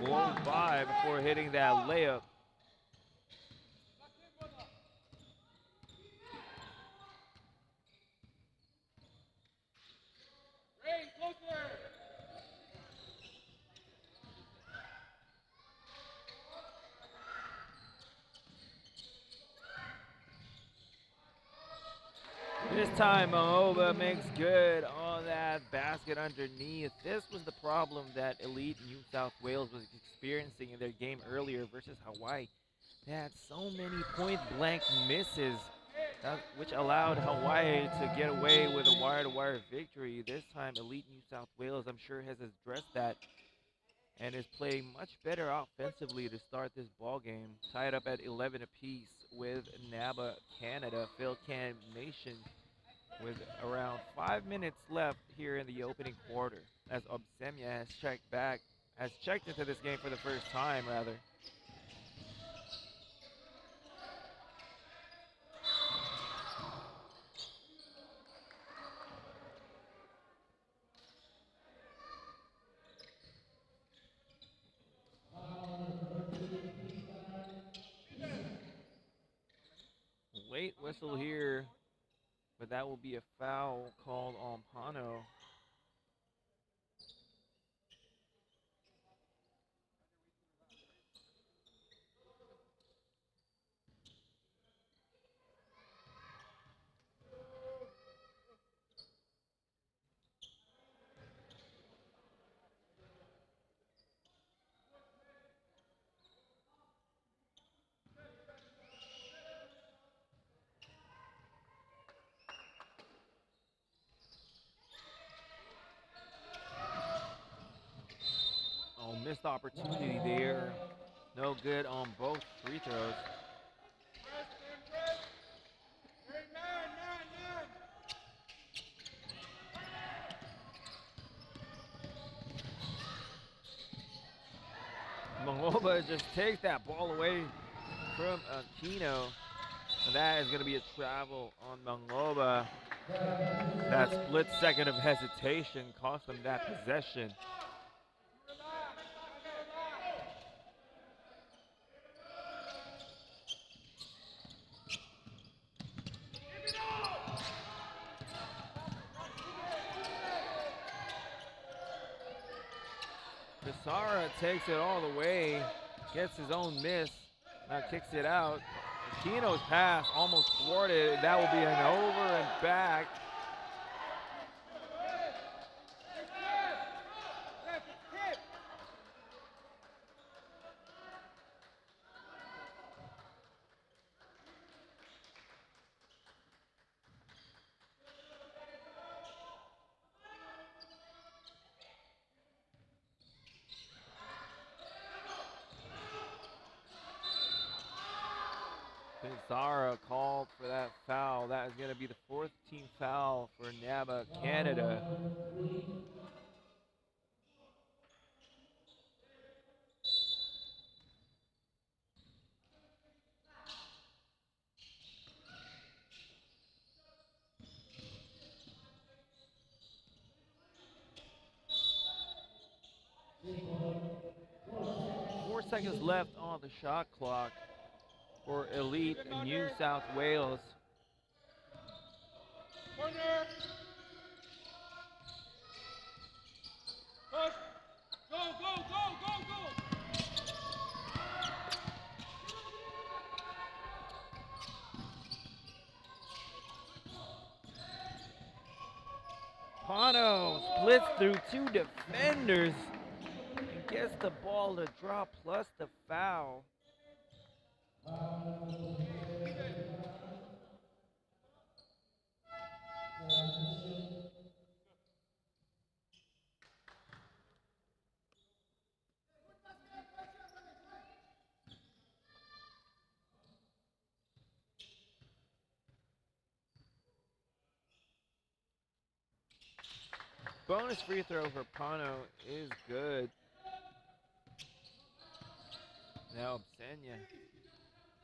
blow by before hitting that layup. This time, Mangoba makes good on that basket underneath. This was the problem that Elite New South Wales was experiencing in their game earlier versus Hawaii. They had so many point-blank misses, which allowed Hawaii to get away with a wire-to-wire victory. This time, Elite New South Wales, I'm sure, has addressed that and is playing much better offensively to start this ball game. Tied up at 11 apiece with NABA Canada, Philcan Nation, with around 5 minutes left here in the opening quarter, as Obsemia has checked into this game for the first time, rather. Late whistle here, but that will be a foul called on Pano. Missed opportunity there. No good on both free throws. Mangoba just takes that ball away from Aquino. And that is going to be a travel on Mangoba. That split second of hesitation cost them that possession. Sara takes it all the way, gets his own miss, now kicks it out. Aquino's pass almost thwarted. That will be an over and back. Zara called for that foul. That is going to be the fourth team foul for NABA Canada. Four seconds left on the shot clock for Elite New South Wales. Pano splits through two defenders and gets the ball to drop plus the foul. Bonus free throw for Pano is good. Now Absenya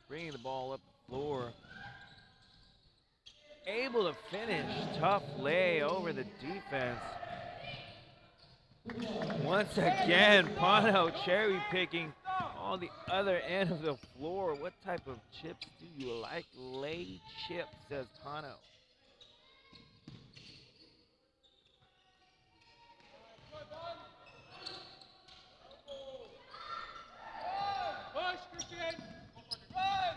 bringing the ball up the floor. Able to finish. Tough lay over the defense. Once again, Pano cherry picking on the other end of the floor. What type of chips do you like? Lay chips, says Pano. Push, Christian! Run!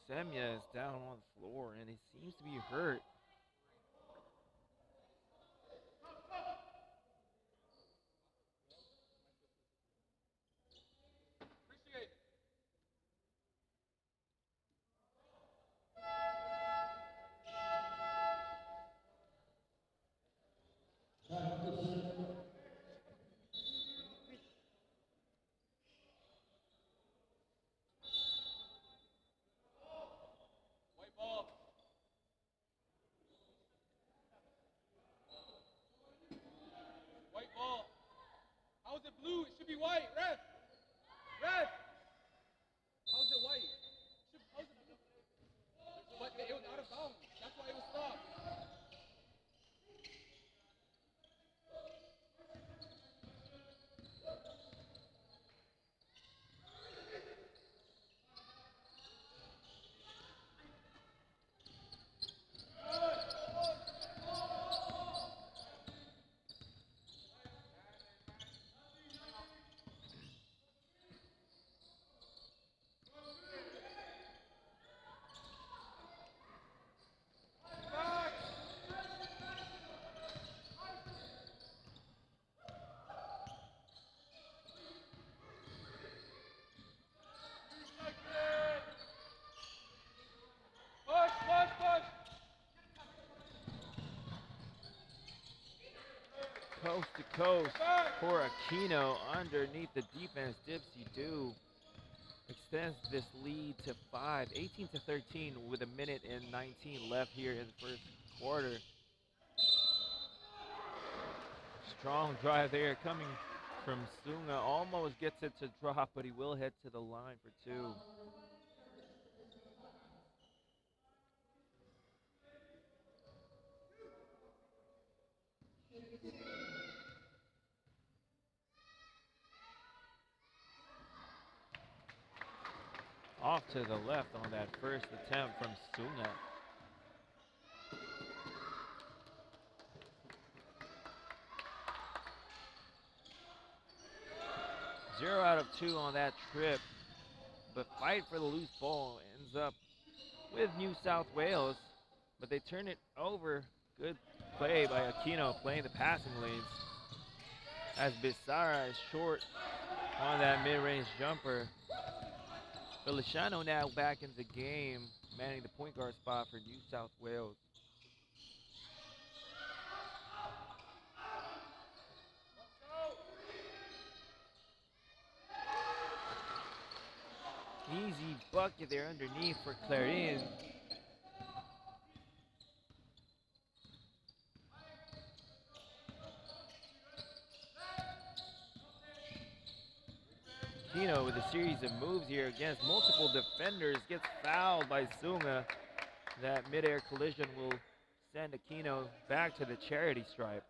Semya is down on the floor and he seems to be hurt. White ball. White ball. How is it blue? It should be white. Ref. Ref. How is it white? How is it blue? But it was out of bounds. That's why it was stopped. Push, push, push. Coast to coast for Aquino underneath the defense. Dipsy Do extends this lead to 18 to 13 with a minute and 19 left here in the first quarter. Strong drive there coming from Sunga. Almost gets it to drop, but he will head to the line for two. Off to the left on that first attempt from Sunga. Zero out of two on that trip, but fight for the loose ball ends up with New South Wales, but they turn it over. Good play by Aquino playing the passing lanes as Bissara is short on that mid-range jumper. Feliciano now back in the game, manning the point guard spot for New South Wales. Easy bucket there underneath for Clarin. Aquino with a series of moves here against multiple defenders, gets fouled by Sunga. That midair collision will send Aquino back to the charity stripe.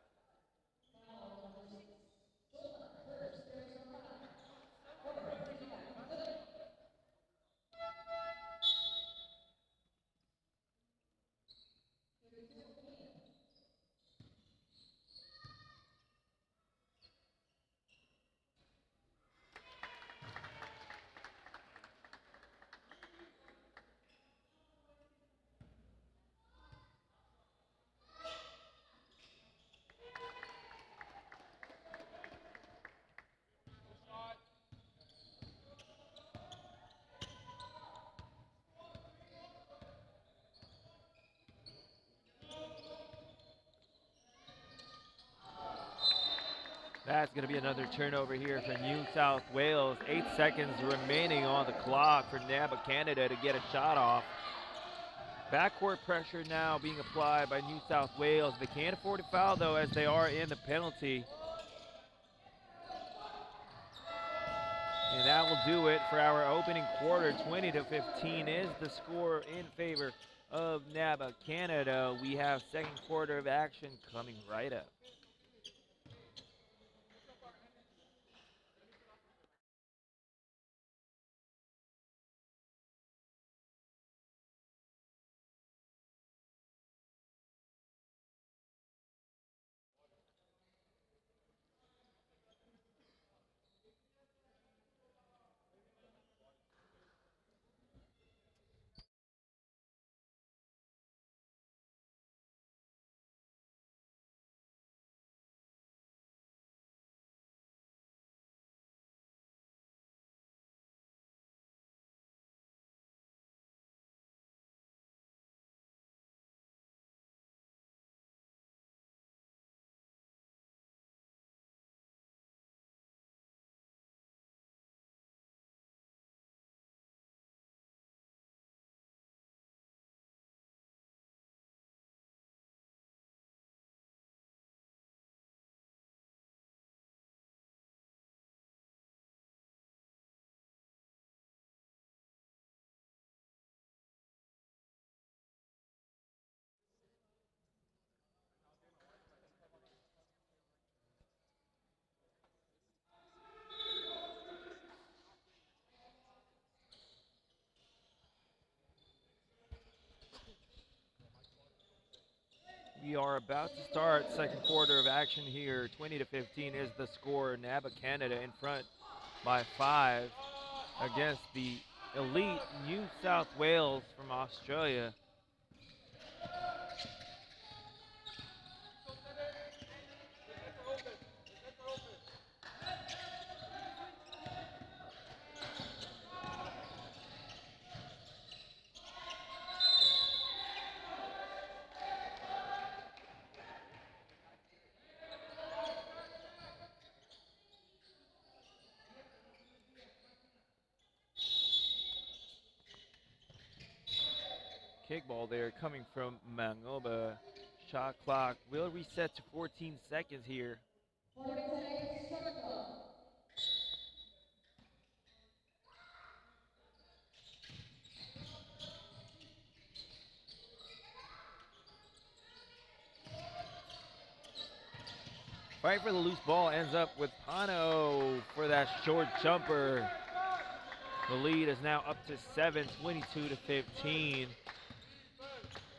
That's going to be another turnover here for New South Wales. 8 seconds remaining on the clock for NABA Canada to get a shot off. Backcourt pressure now being applied by New South Wales. They can't afford a foul, though, as they are in the penalty. And that will do it for our opening quarter. 20-15 is the score in favor of NABA Canada. We have second quarter of action coming right up. We are about to start second quarter of action here. 20-15 is the score. NABA Canada in front by 5 against the elite New South Wales from Australia. Kickball there coming from Mangoba. Shot clock will reset to 14 seconds here. Fight for the loose ball ends up with Pano for that short jumper. The lead is now up to 7, 22-15.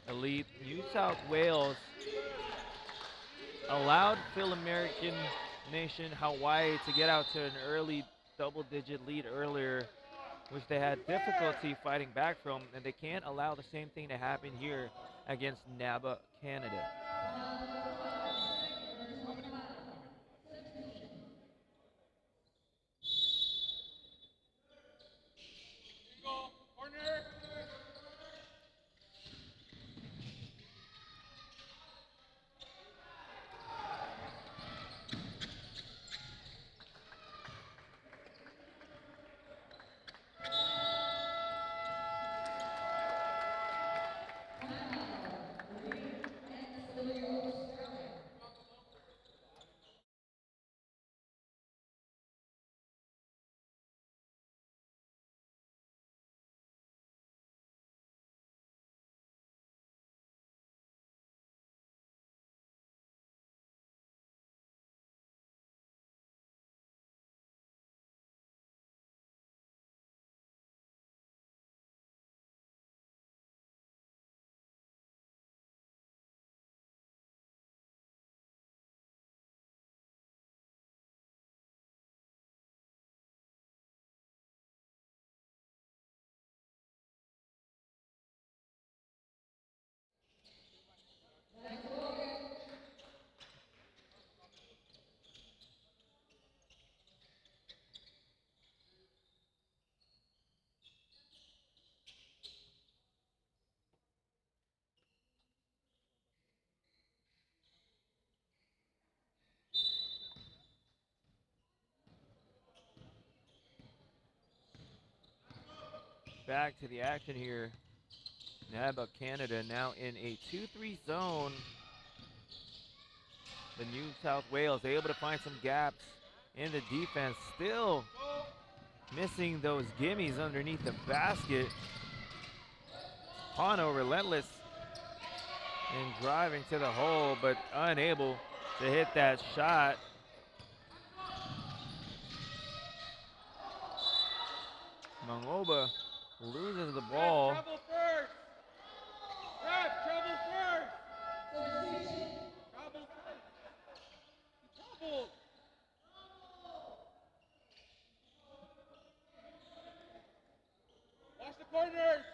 Elite New South Wales allowed Phil-American nation Hawaii to get out to an early double-digit lead earlier, which they had difficulty fighting back from, and they can't allow the same thing to happen here against NABA Canada. back to the action here. NABA Canada now in a 2-3 zone. The New South Wales able to find some gaps in the defense. Still missing those gimmies underneath the basket. Pano relentless in driving to the hole, but unable to hit that shot. Mangoba loses the ball. Trouble first. Ref, trouble first. Trouble first. Trouble. Watch the corners.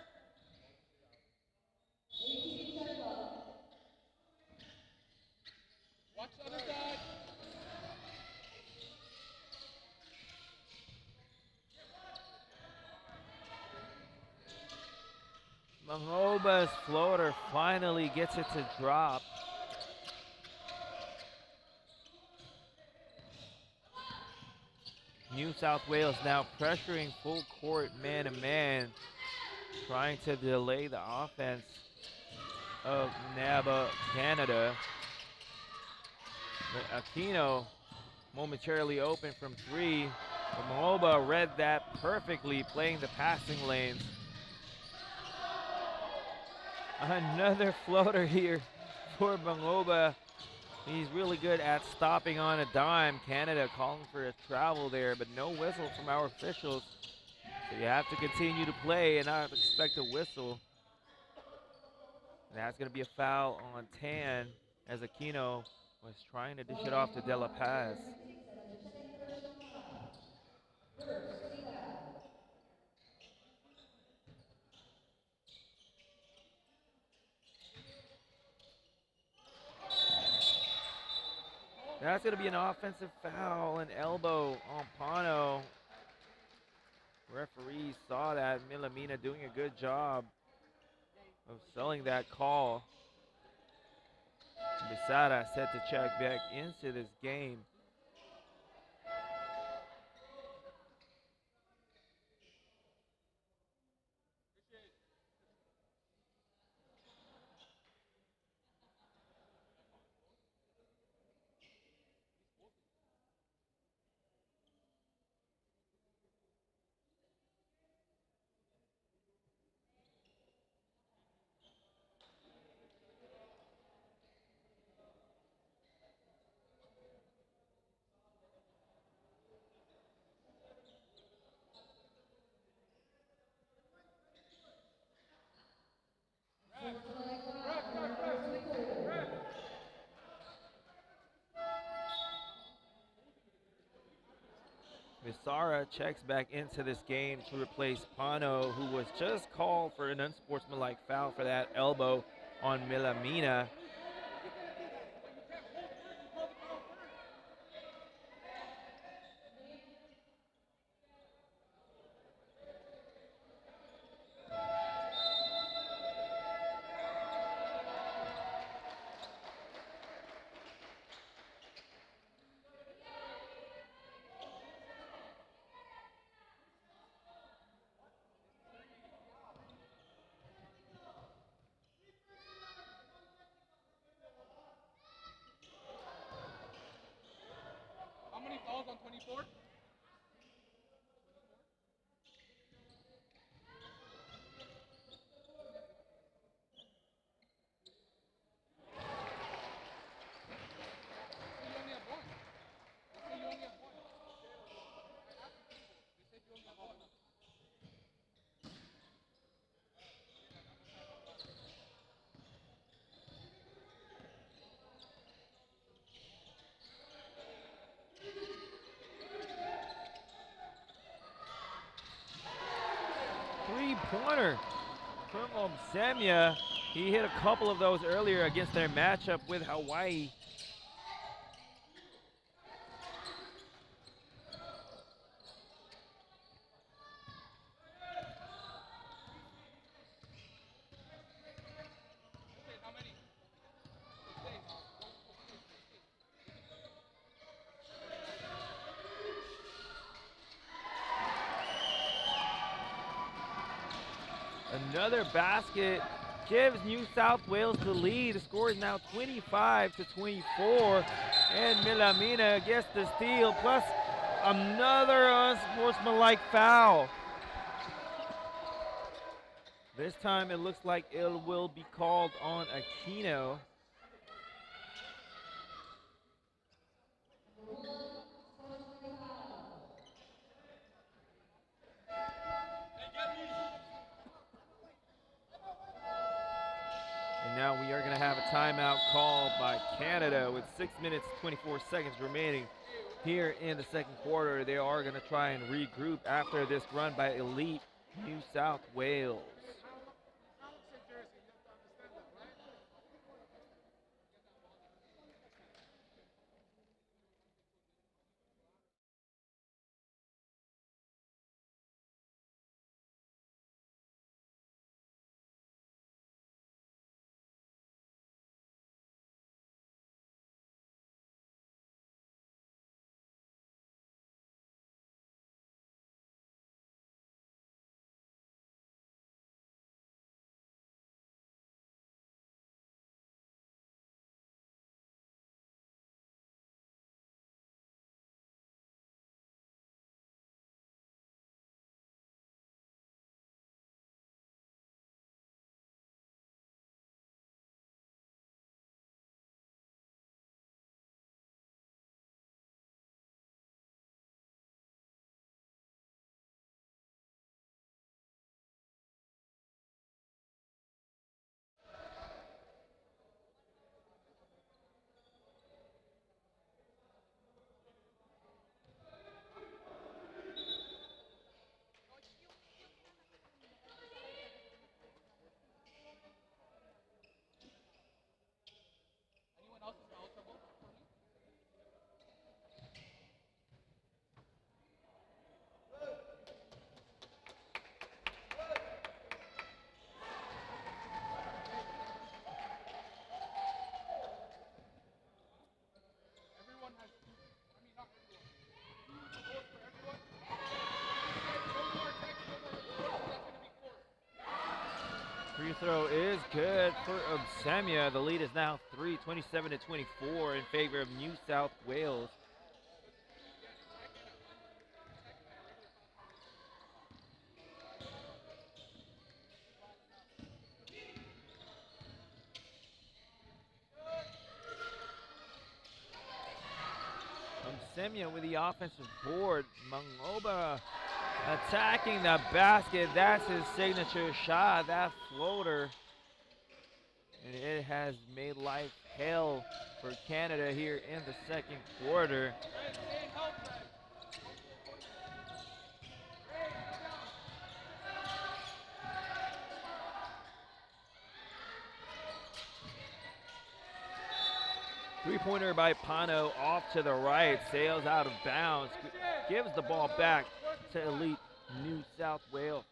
Watch the other side. Mangoba's floater finally gets it to drop. New South Wales now pressuring full court man-to-man, trying to delay the offense of NABA Canada. But Aquino momentarily open from three. But Mangoba read that perfectly, playing the passing lanes. Another floater here for Mangoba. He's really good at stopping on a dime. Canada calling for a travel there, but no whistle from our officials. So you have to continue to play and not expect a whistle. And that's going to be a foul on Tan as Aquino was trying to dish it off to De La Paz. That's going to be an offensive foul, an elbow on Pano. Referees saw that. Milamina doing a good job of selling that call. Besada set to check back into this game. Visara checks back into this game to replace Pano, who was just called for an unsportsmanlike foul for that elbow on Milamina. How many fouls on 24? Three-pointer from Omsemia. He hit a couple of those earlier against their matchup with Hawaii. Another basket gives New South Wales the lead. The score is now 25-24. And Milamina gets the steal, plus another unsportsmanlike foul. This time it looks like it will be called on Aquino. And now we are going to have a timeout called by Canada with 6 minutes, 24 seconds remaining here in the second quarter. They are going to try and regroup after this run by elite New South Wales. Free throw is good for Obsemia. The lead is now 27-24 in favor of New South Wales. Obsemia with the offensive board. Mangoba attacking the basket. That's his signature shot, that floater. And it has made life hell for Canada here in the second quarter. Three-pointer by Pano off to the right, sails out of bounds, gives the ball back to elite New South Wales.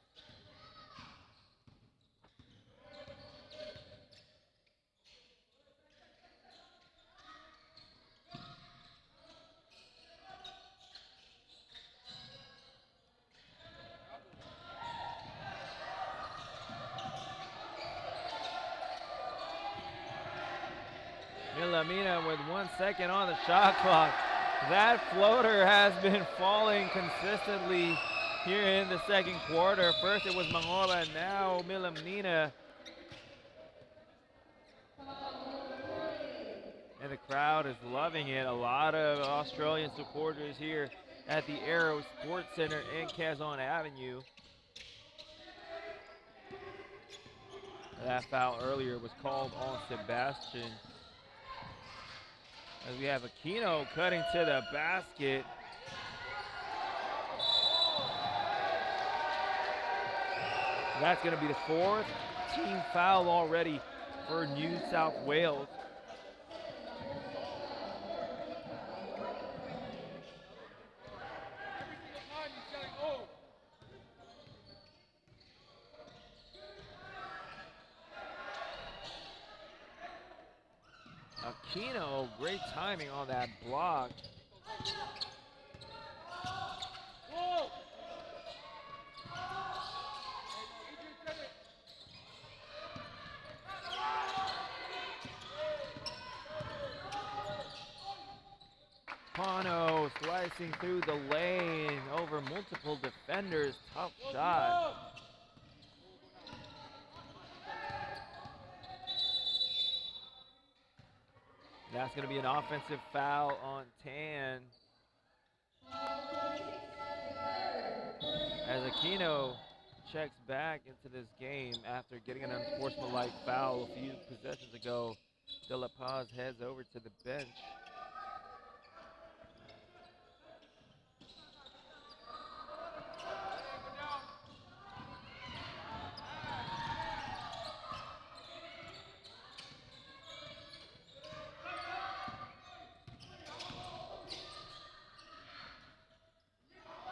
Milamina with 1 second on the shot clock. That floater has been falling consistently here in the second quarter. First it was Mangoba, now Milamina. And the crowd is loving it. A lot of Australian supporters here at the Aero Sports Center in Quezon Avenue. That foul earlier was called on Sebastian. As we have Aquino cutting to the basket. That's going to be the fourth team foul already for New South Wales. Aquino, great timing on that block. Pano slicing through the lane over multiple defenders. Tough shot. That's going to be an offensive foul on Tan. As Aquino checks back into this game after getting an unsportsmanlike foul a few possessions ago, De La Paz heads over to the bench.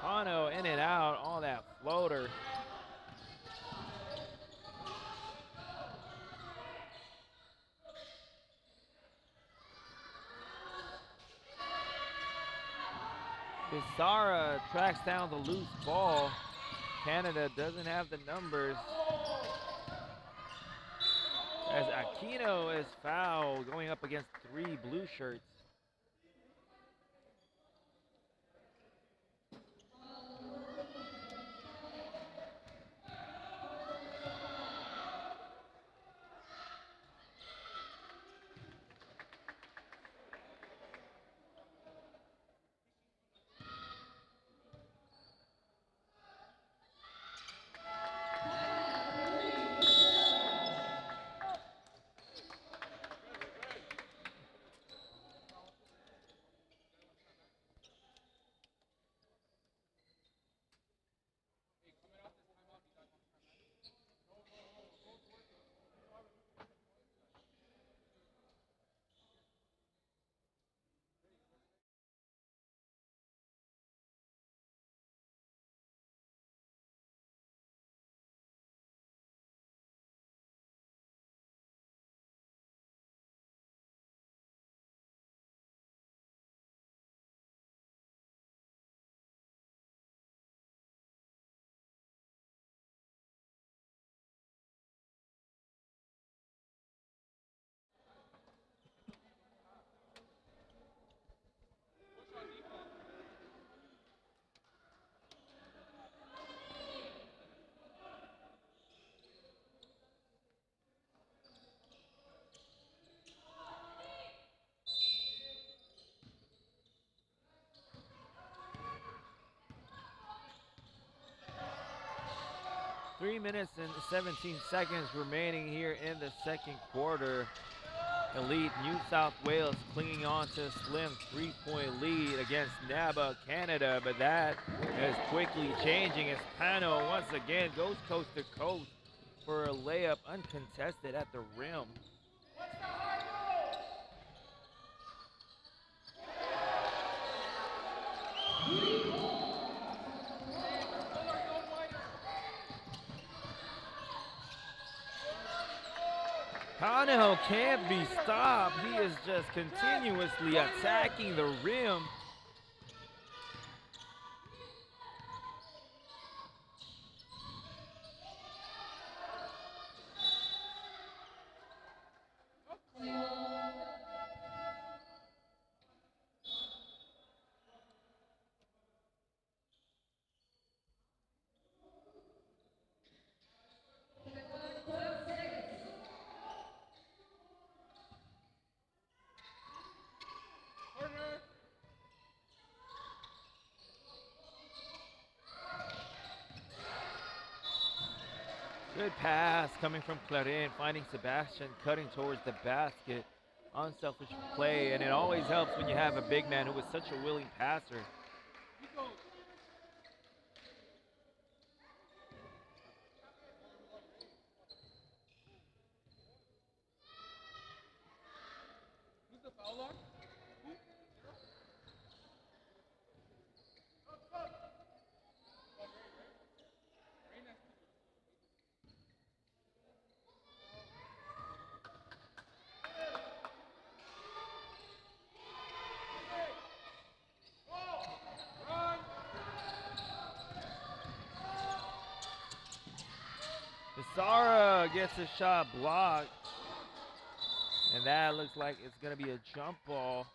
Pano in and out on that floater. Bizarra tracks down the loose ball. Canada doesn't have the numbers. As Aquino is fouled, going up against 3 blue shirts. Three minutes and 17 seconds remaining here in the second quarter. Elite New South Wales clinging on to a slim 3-point lead against NABA Canada, but that is quickly changing as Pano once again goes coast to coast for a layup uncontested at the rim. Pano can't be stopped. He is just continuously attacking the rim. Good pass coming from Clarin, finding Sebastian cutting towards the basket. Unselfish play, and it always helps when you have a big man who is such a willing passer. Zara gets a shot blocked, and that looks like it's going to be a jump ball.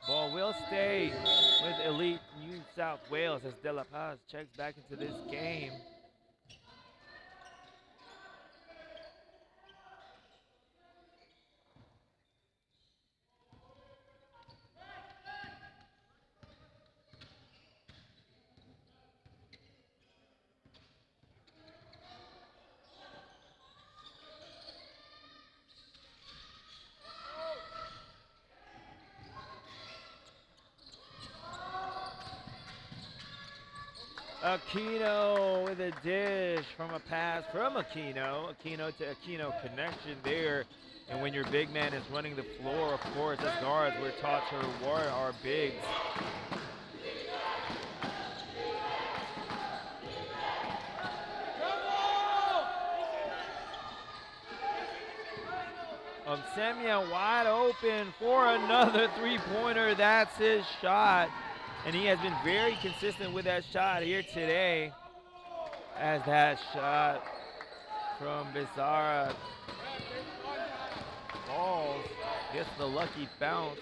Ball will stay with Elite New South Wales as De La Paz checks back into this game. Aquino with a dish from a pass from Aquino. Aquino to Aquino connection there. And when your big man is running the floor, of course, as guards, we're taught to reward our bigs. Semya wide open for another three-pointer. That's his shot. And he has been very consistent with that shot here today, as that shot from Bizarra falls, gets the lucky bounce.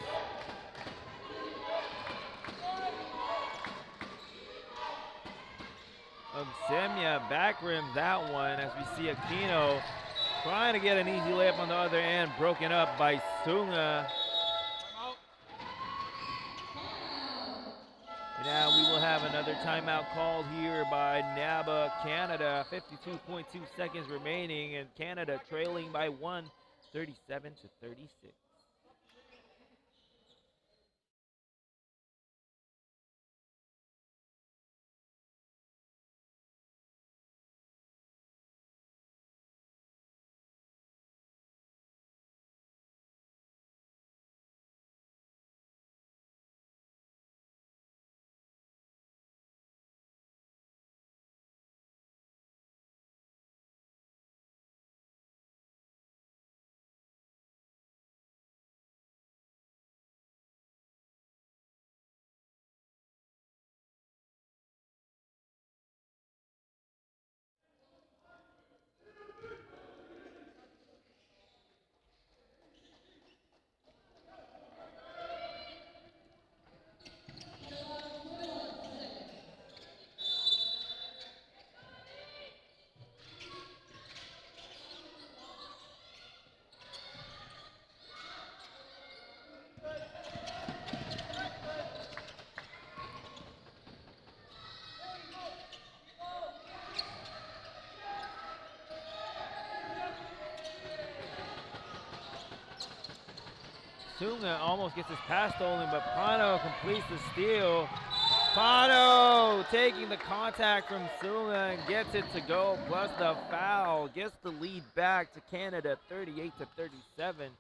Semya back rims that one, as we see Aquino trying to get an easy layup on the other end, broken up by Sunga. Now we will have another timeout called here by NABA Canada. 52.2 seconds remaining, and Canada trailing by 1, 37 to 36. Sunga almost gets his pass stolen, but Pano completes the steal. Pano taking the contact from Sunga and gets it to go, plus the foul. Gets the lead back to Canada, 38 to 37.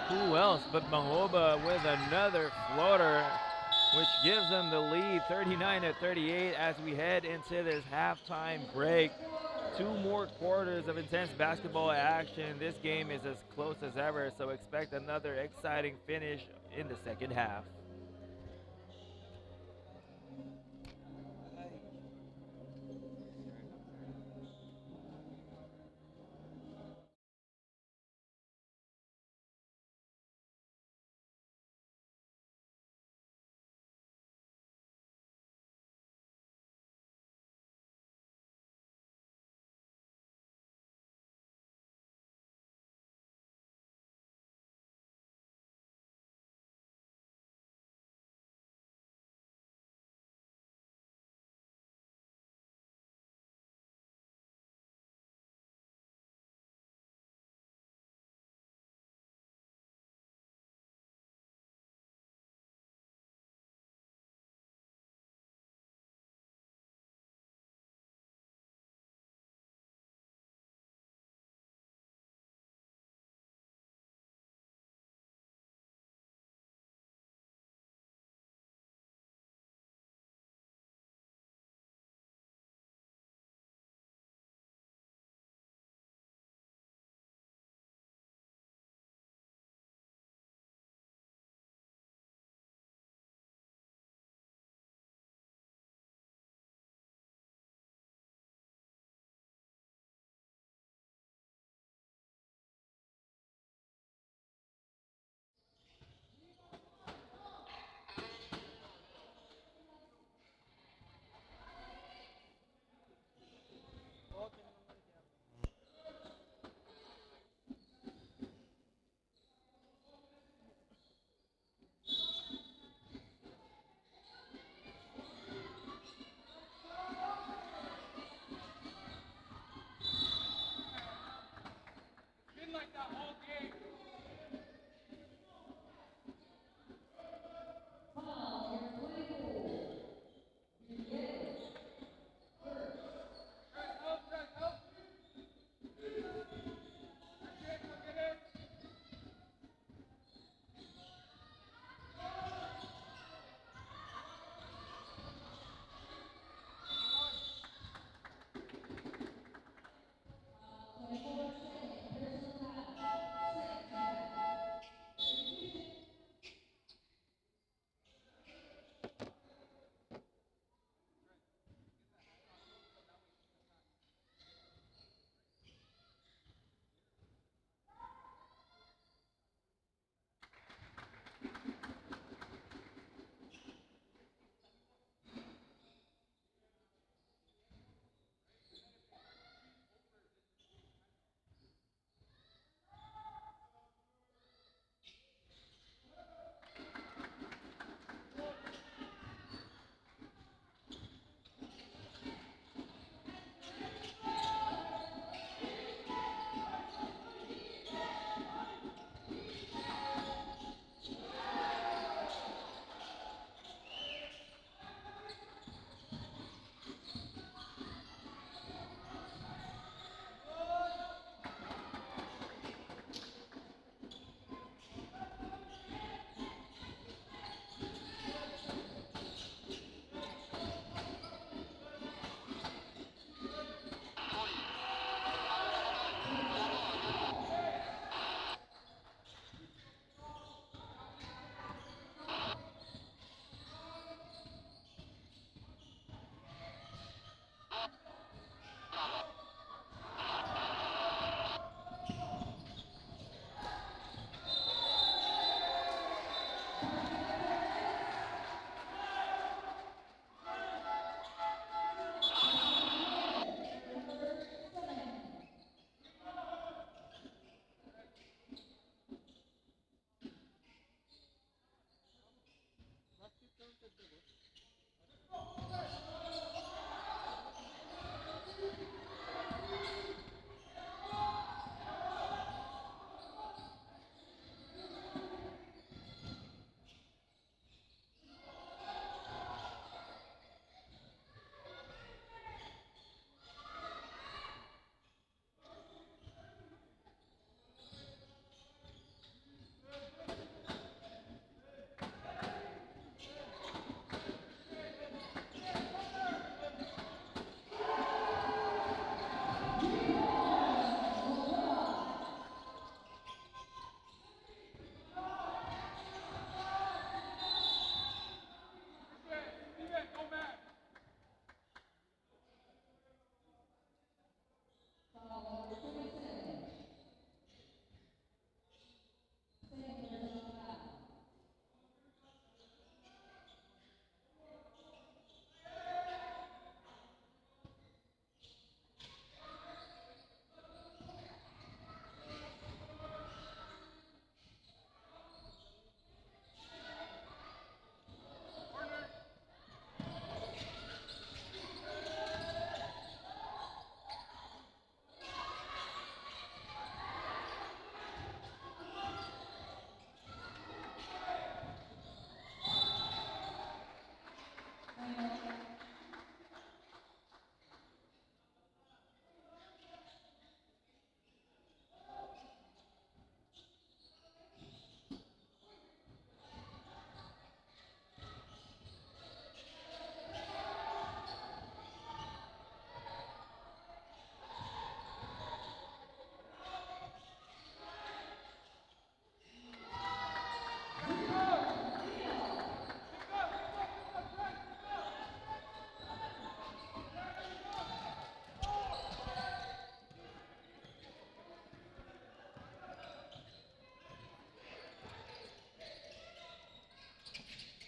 Who else but Mangoba with another floater, which gives them the lead 39 to 38 as we head into this halftime break. 2 more quarters of intense basketball action. This game is as close as ever, so expect another exciting finish in the second half.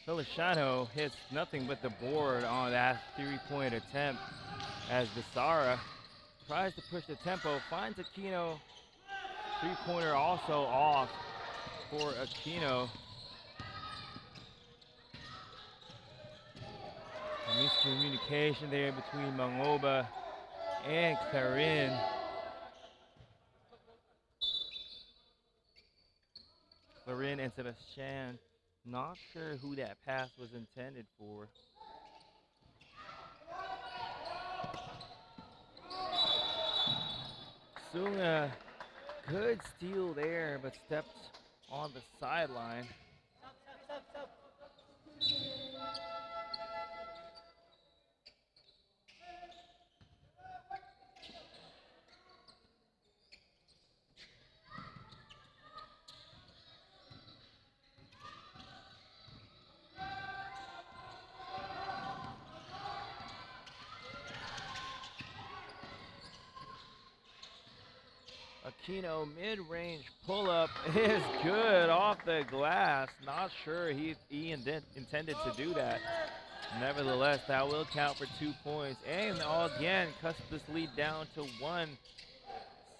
Feliciano hits nothing but the board on that three-point attempt as Visara tries to push the tempo, finds Aquino. Three-pointer also off for Aquino. Miscommunication there between Mangoba and Clarin. Clarin and Sebastian, not sure who that pass was intended for. Sunga, good steal there, but stepped on the sideline. Aquino mid-range pull-up is good off the glass. Not sure he intended to do that. Nevertheless, that will count for 2 points. And again, cuts this lead down to 1.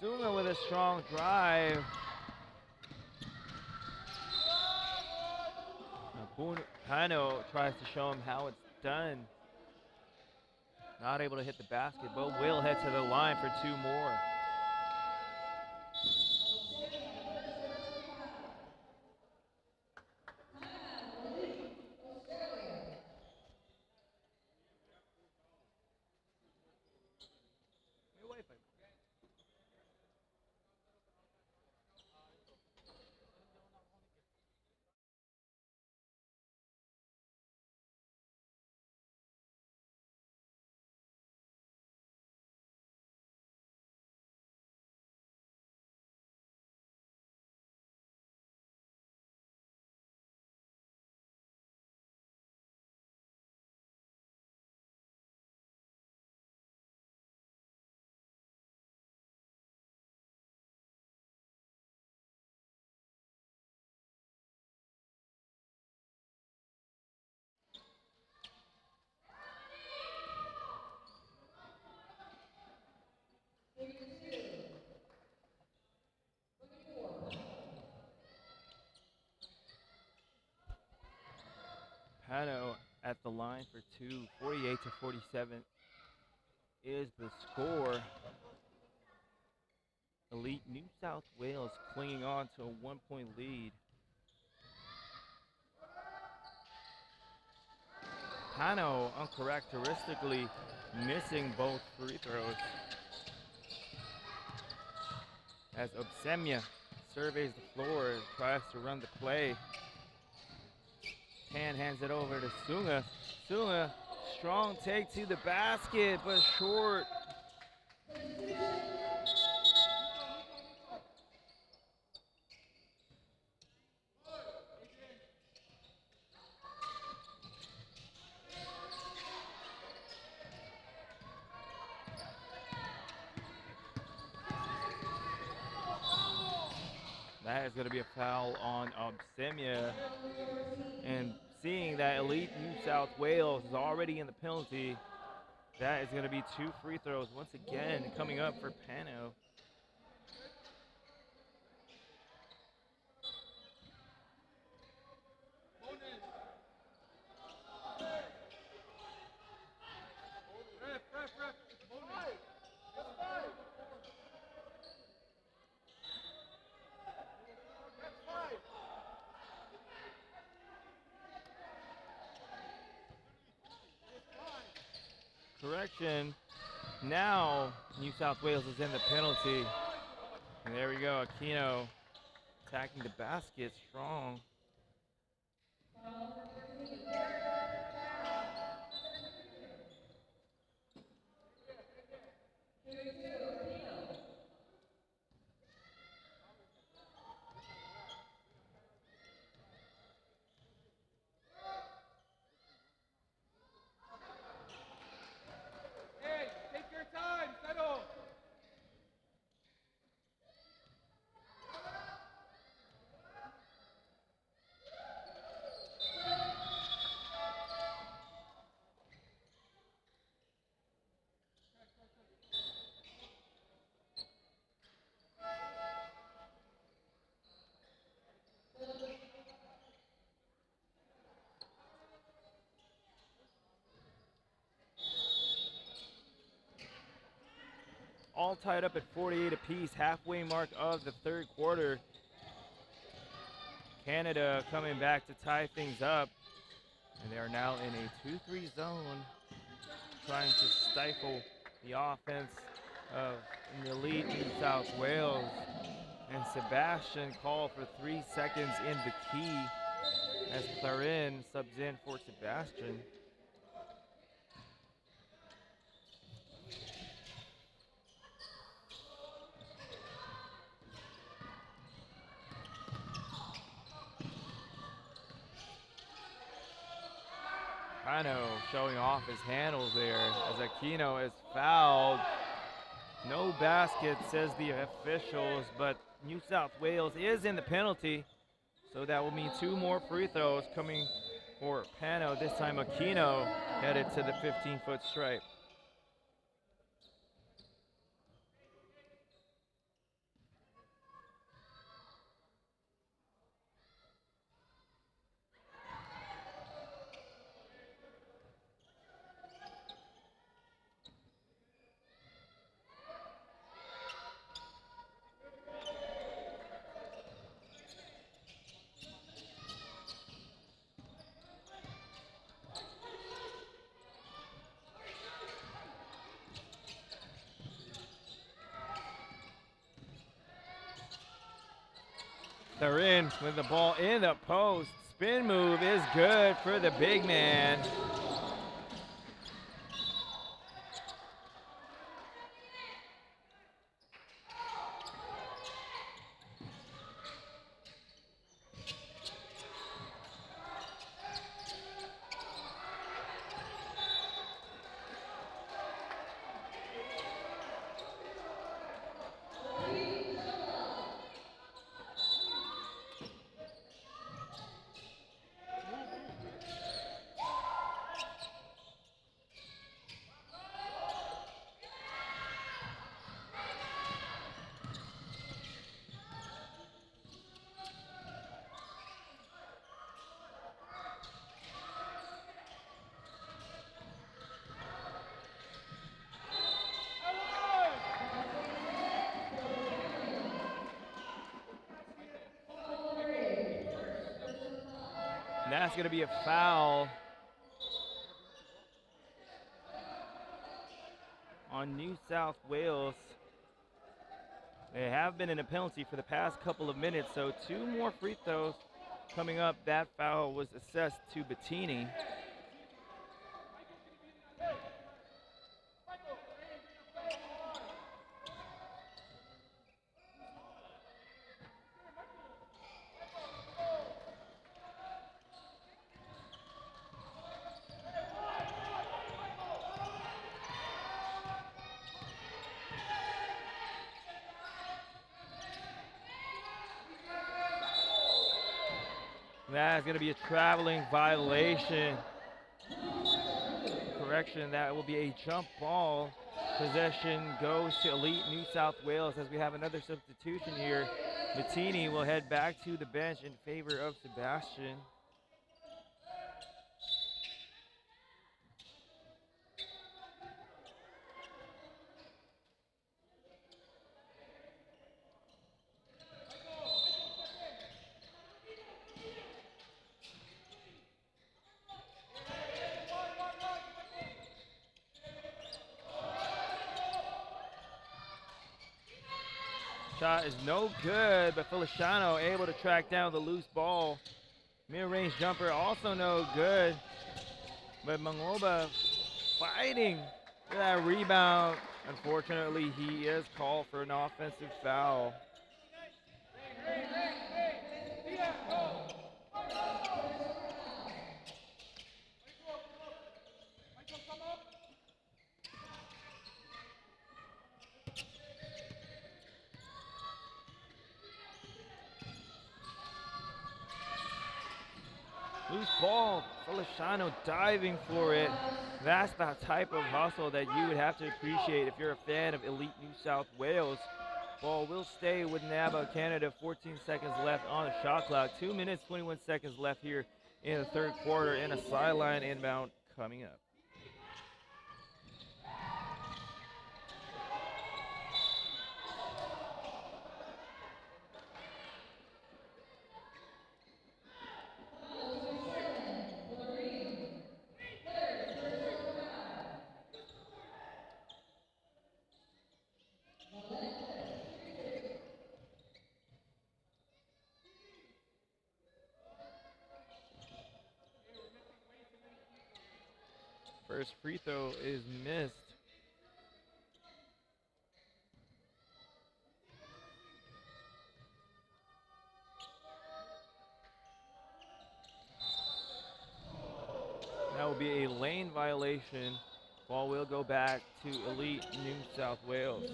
Sunga with a strong drive. Pano tries to show him how it's done. Not able to hit the basket, but will head to the line for 2 more. Pano at the line for 2, 48-47 is the score. Elite New South Wales clinging on to a 1-point lead. Pano uncharacteristically missing both free throws. As Obsemia surveys the floor and tries to run the play. Pan hands it over to Sunga. Sunga, strong take to the basket, but short. That is going to be a foul on Obsemia. And seeing that Elite New South Wales is already in the penalty, that is going to be 2 free throws once again coming up for Pano. Correction, now New South Wales is in the penalty. And there we go, Aquino attacking the basket strong. all tied up at 48 apiece, halfway mark of the third quarter. Canada coming back to tie things up, and they are now in a 2-3 zone, trying to stifle the offense of the elite New South Wales. And Sebastian called for 3 seconds in the key as Clarin subs in for Sebastian. Aquino showing off his handles there as Aquino is fouled. No basket, says the officials, but New South Wales is in the penalty, so that will mean 2 more free throws coming for Pano. This time Aquino headed to the 15-foot stripe. They're in with the ball in the post. Spin move is good for the big man. And that's going to be a foul on New South Wales. They have been in a penalty for the past couple of minutes, so 2 more free throws coming up. That foul was assessed to Bettini. That's going to be a traveling violation. Correction, that will be a jump ball. Possession goes to elite New South Wales as we have another substitution here. Bettini will head back to the bench in favor of Sebastian. Shot is no good, but Feliciano able to track down the loose ball. Mid-range jumper also no good, but Mangoba fighting for that rebound. Unfortunately, he is called for an offensive foul. Loose ball, Feliciano diving for it. That's the type of hustle that you would have to appreciate if you're a fan of elite New South Wales. Ball will stay with NABA Canada. 14 seconds left on the shot clock. 2 minutes, 21 seconds left here in the third quarter, and a sideline inbound coming up. First free throw is missed. That will be a lane violation. Ball will go back to Elite New South Wales.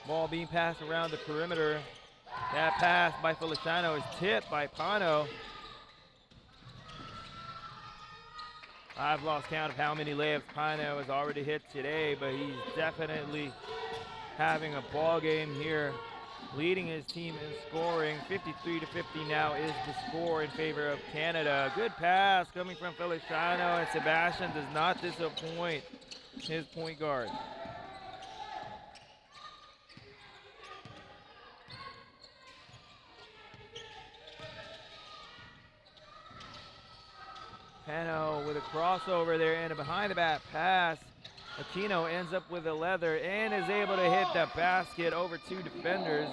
Ball being passed around the perimeter. That pass by Feliciano is tipped by Pano. I've lost count of how many layups Pano has already hit today, but he's definitely having a ball game here, leading his team in scoring. 53-50 now is the score in favor of Canada. Good pass coming from Feliciano, and Sebastian does not disappoint his point guard. Pano with a crossover there and a behind the back pass. Aquino ends up with a leather and is able to hit the basket over two defenders.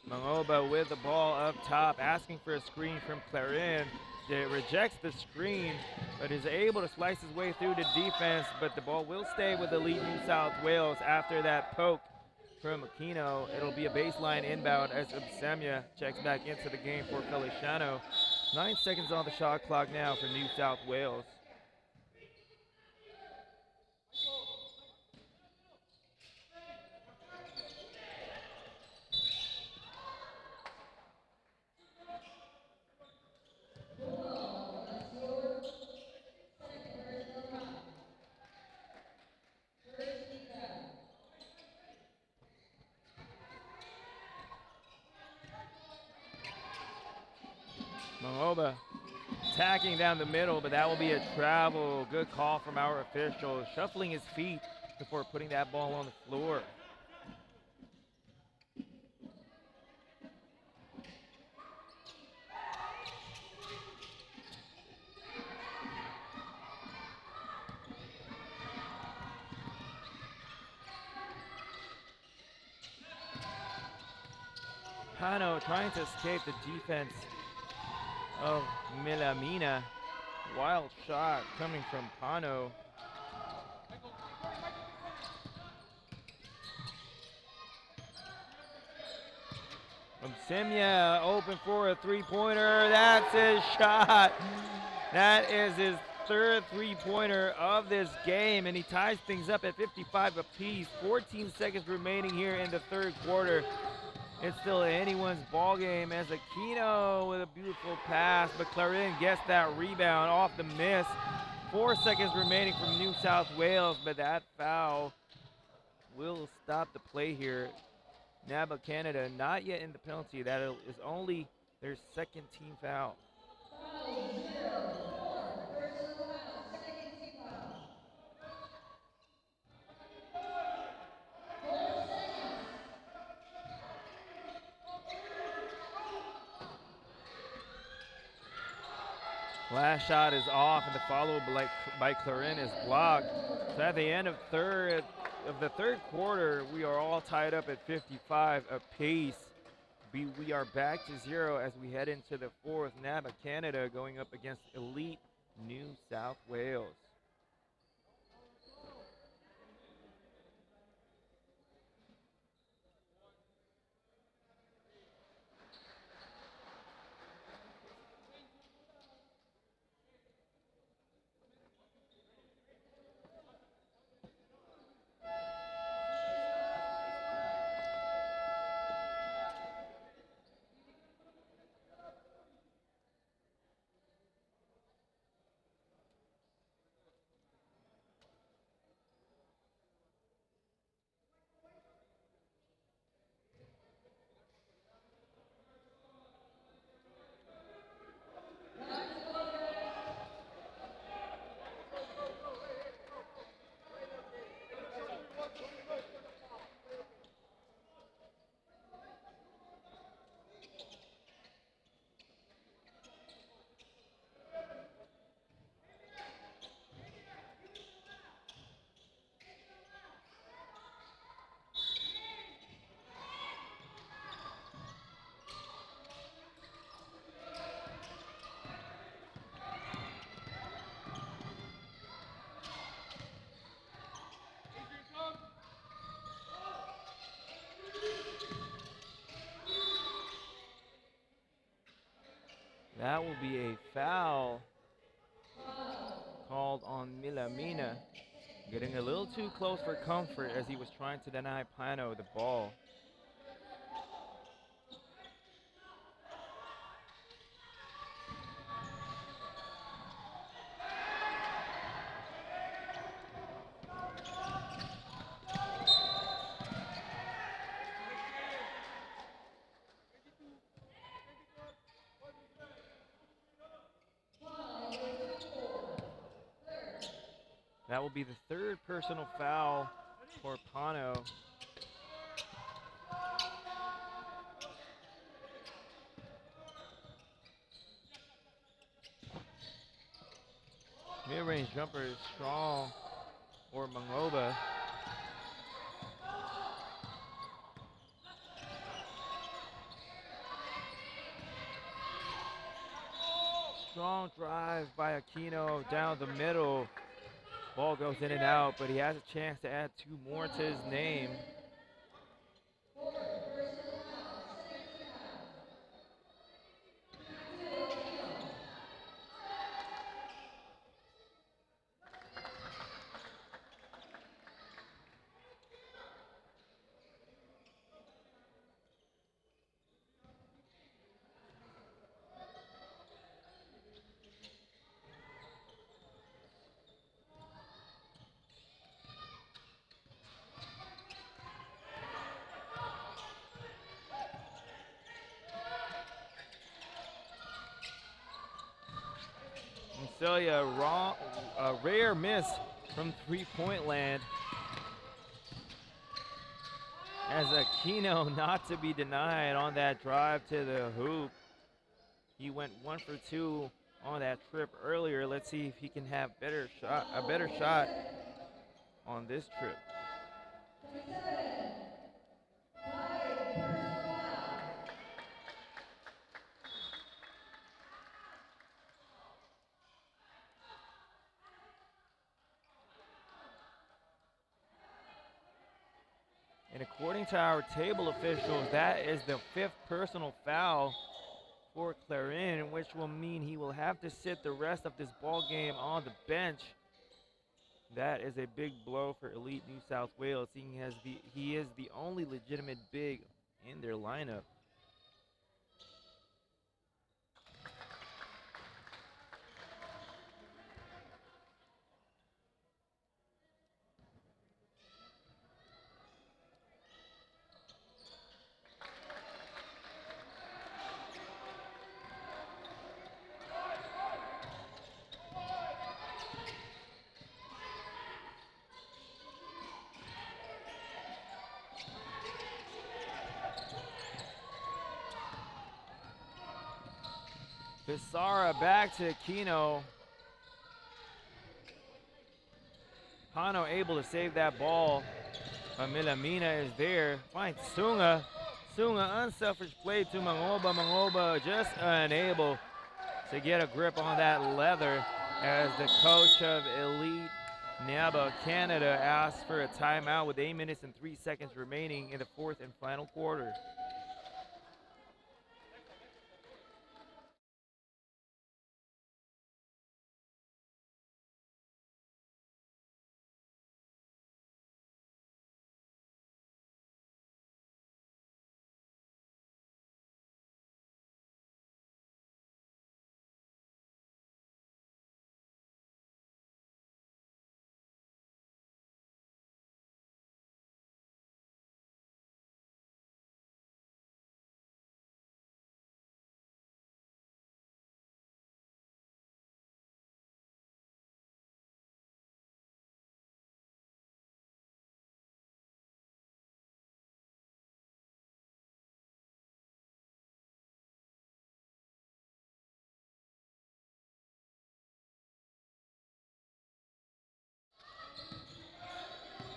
Mangoba with the ball up top, asking for a screen from Clarin. It rejects the screen, but is able to slice his way through the defense, but the ball will stay with Elite New South Wales after that poke from Aquino. It'll be a baseline inbound as Absemia checks back into the game for Feliciano. 9 seconds on the shot clock now for New South Wales. Mangoba attacking down the middle, but that will be a travel. Good call from our official, shuffling his feet before putting that ball on the floor. Pano trying to escape the defense of Milamina. Wild shot coming from Pano. Absemia open for a three-pointer. That's his shot. That is his third three-pointer of this game, and he ties things up at 55 apiece. 14 seconds remaining here in the third quarter. It's still anyone's ball game as Aquino with a beautiful pass, but Clarin gets that rebound off the miss. 4 seconds remaining from New South Wales, but that foul will stop the play here. NABA Canada not yet in the penalty. That is only their second team foul. Last shot is off, and the follow by Clarin is blocked. So at the end of the third quarter, we are all tied up at 55 apiece. We are back to 0 as we head into the fourth. NABA Canada going up against Elite New South Wales. That will be a foul called on Milamina. Getting a little too close for comfort as he was trying to deny Pano the ball. That will be the third personal foul for Pano. Mid-range jumper is strong for Mangoba. Strong drive by Aquino down the middle. Ball goes in and out, but he has a chance to add 2 more to his name. Celia, a rare miss from 3-point land. As Aquino not to be denied on that drive to the hoop. He went 1 for 2 on that trip earlier. Let's see if he can have a better shot on this trip. And according to our table officials, that is the 5th personal foul for Clarin, which will mean he will have to sit the rest of this ball game on the bench. That is a big blow for Elite New South Wales, seeing as he is the only legitimate big in their lineup. Pissarra back to Aquino. Pano able to save that ball. Milamina is there. Finds Sunga. Sunga, unselfish play to Mangoba. Mangoba just unable to get a grip on that leather as the coach of Elite NABA Canada asks for a timeout with 8 minutes and 3 seconds remaining in the 4th and final quarter.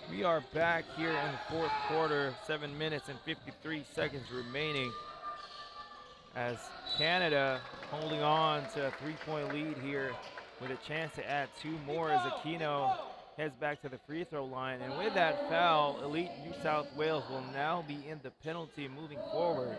We are back here in the 4th quarter, 7 minutes and 53 seconds remaining as Canada holding on to a 3-point lead here with a chance to add 2 more as Aquino heads back to the free throw line. And with that foul, Elite New South Wales will now be in the penalty moving forward.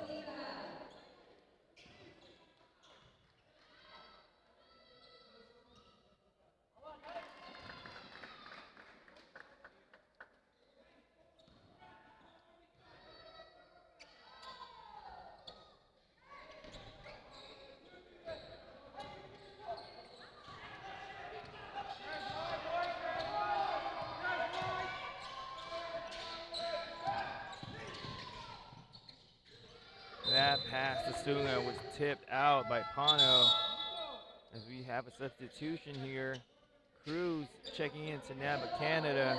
to Sunga was tipped out by Pano. As we have a substitution here. Cruz checking into NABA Canada.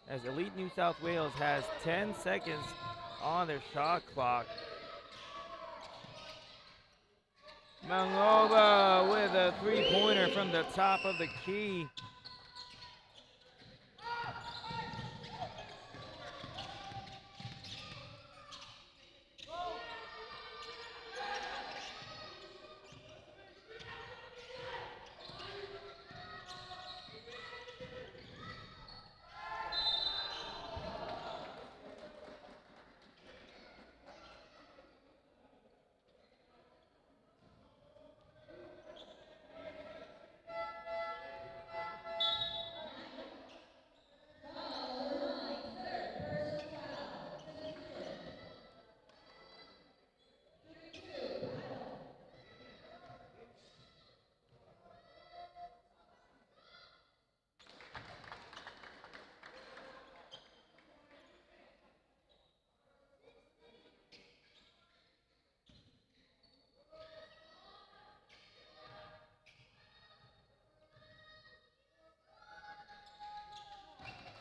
As Elite New South Wales has 10 seconds on their shot clock. Mangoba with a three-pointer from the top of the key.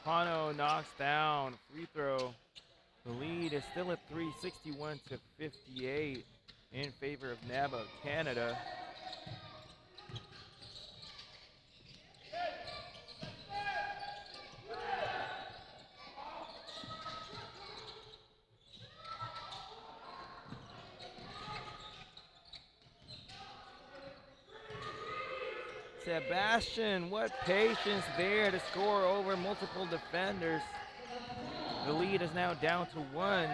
Pano knocks down free throw. The lead is still at 3, 61 to 58 in favor of NABA Canada. Sebastian, what patience there to score over multiple defenders. The lead is now down to 1.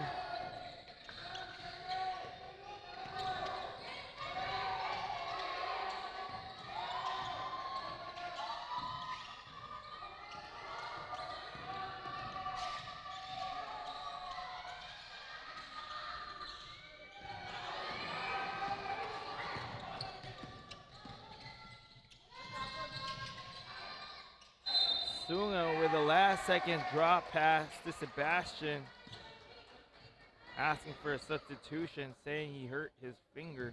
Sunga with a last-second drop pass to Sebastian, asking for a substitution, saying he hurt his finger.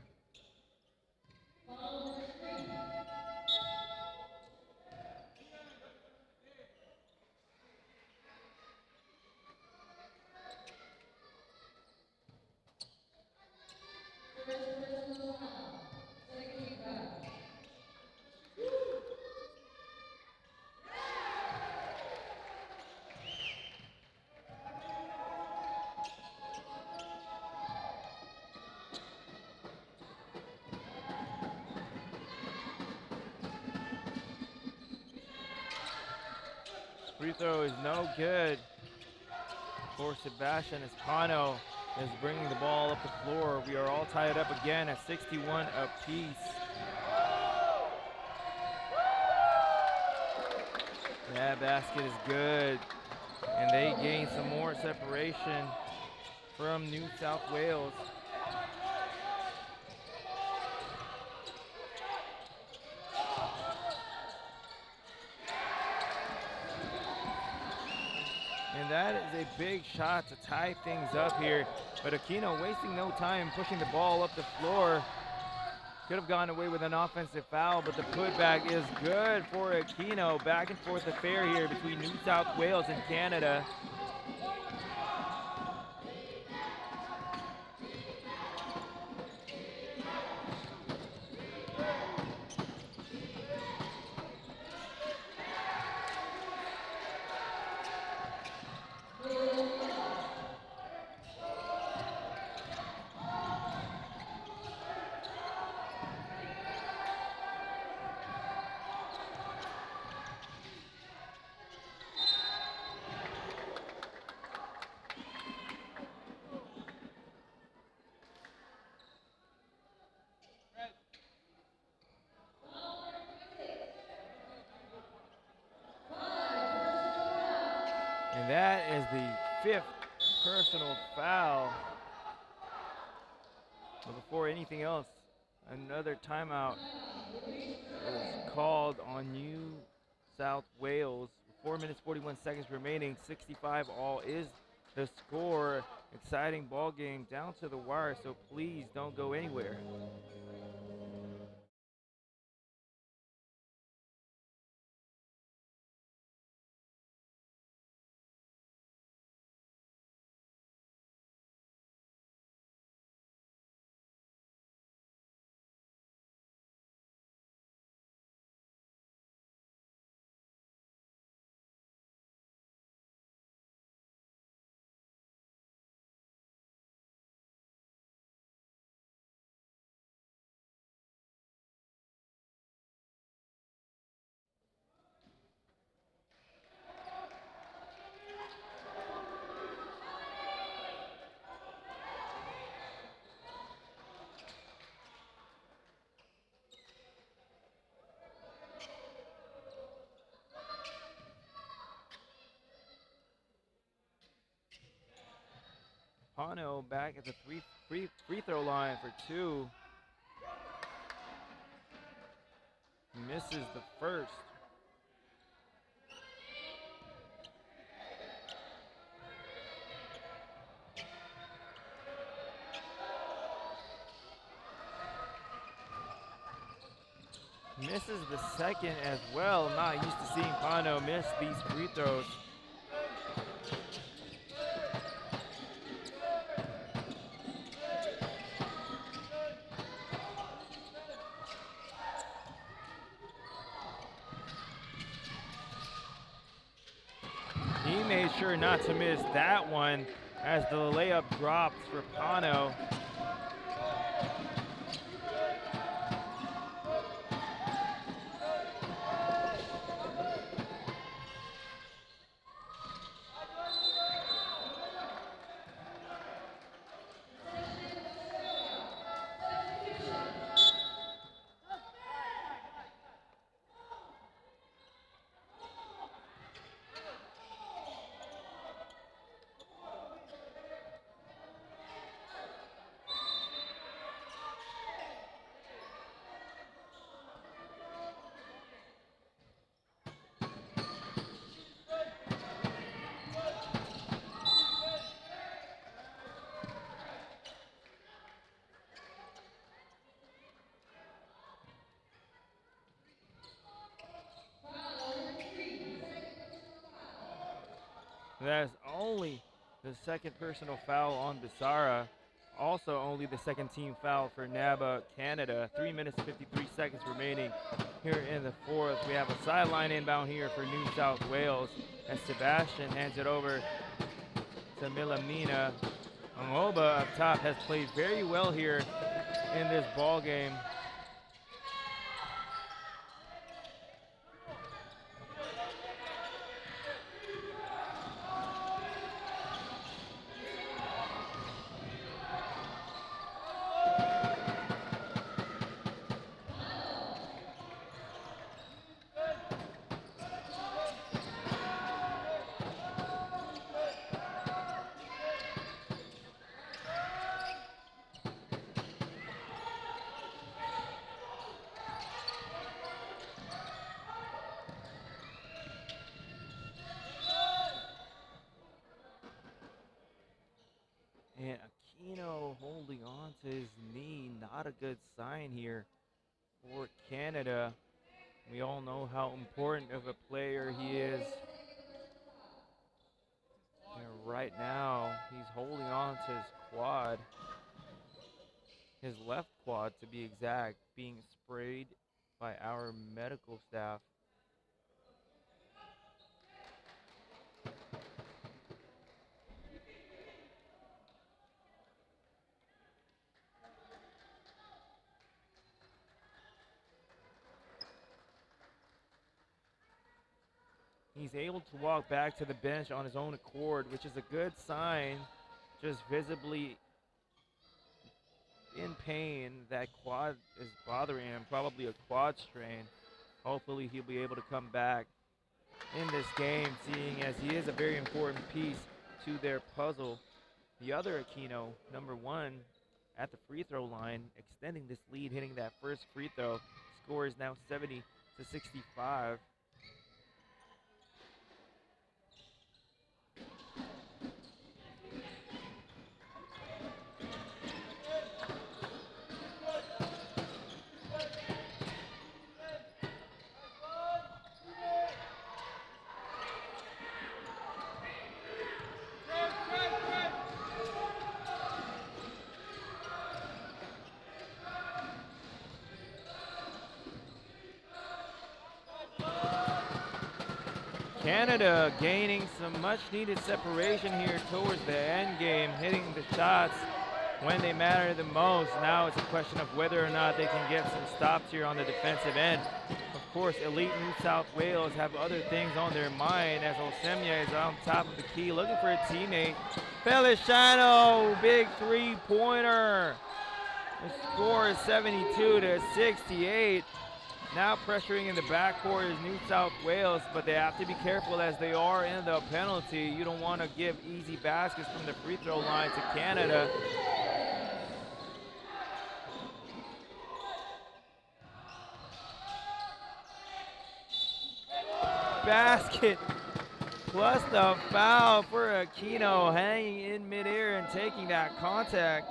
Free throw is no good for Sebastian as Pano is bringing the ball up the floor. We are all tied up again at 61 apiece. That basket is good, and they gain some more separation from New South Wales. And that is a big shot to tie things up here. But Aquino wasting no time pushing the ball up the floor. Could have gone away with an offensive foul, but the putback is good for Aquino. Back and forth affair here between New South Wales and Canada. And that is the 5th personal foul. But before anything else, another timeout is called on New South Wales. 4 minutes, 41 seconds remaining. 65 all is the score. Exciting ball game down to the wire, so please don't go anywhere. Pano back at the free throw line for 2. Misses the first. Misses the second as well. Not used to seeing Pano miss these free throws. He made sure not to miss that one as the layup drops for Pano. That's only the second personal foul on Bisara. Also only the second team foul for NABA Canada. 3 minutes 53 seconds remaining here in the fourth. We have a sideline inbound here for New South Wales as Sebastian hands it over to Milamina. Angoba up top has played very well here in this ball game. And Aquino holding on to his knee, not a good sign here for Canada. We all know how important of a player he is. And right now, he's holding on to his quad, his left quad to be exact, being sprayed by our medical staff. He's able to walk back to the bench on his own accord, which is a good sign. Just visibly in pain. That quad is bothering him, probably a quad strain. Hopefully he'll be able to come back in this game, seeing as he is a very important piece to their puzzle. The other Aquino, number 1, at the free throw line, extending this lead, hitting that first free throw. Score is now 70-65. Canada gaining some much needed separation here towards the end game, hitting the shots when they matter the most. Now it's a question of whether or not they can get some stops here on the defensive end. Of course, elite New South Wales have other things on their mind as Osemia is on top of the key looking for a teammate. Feliciano, big three-pointer. The score is 72-68. Now pressuring in the backcourt is New South Wales, but they have to be careful as they are in the penalty. You don't want to give easy baskets from the free throw line to Canada. Basket plus the foul for Aquino, hanging in midair and taking that contact.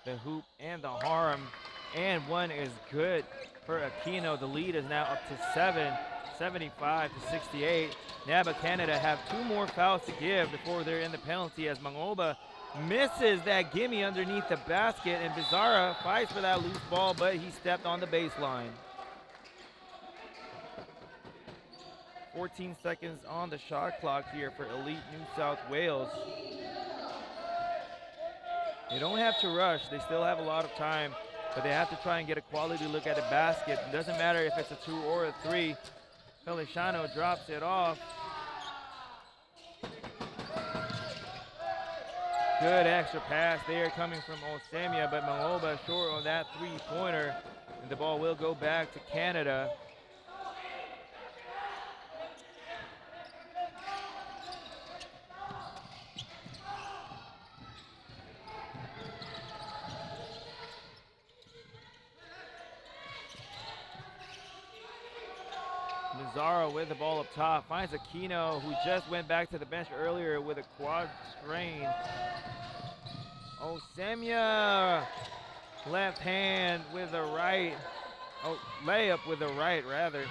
The hoop and the harm, and one is good for Aquino. The lead is now up to 7, 75-68. NABA Canada have 2 more fouls to give before they're in the penalty as Mangoba misses that gimme underneath the basket, and Bizarra fights for that loose ball, but he stepped on the baseline. 14 seconds on the shot clock here for elite New South Wales. They don't have to rush. They still have a lot of time, but they have to try and get a quality look at the basket. It doesn't matter if it's a 2 or a 3. Feliciano drops it off. Good extra pass there coming from Osemia, but Mangoba short on that three-pointer, and the ball will go back to Canada. Mazzara with the ball up top, finds Aquino, who just went back to the bench earlier with a quad strain. Osemia, left hand with the right. Oh, layup with the right, rather.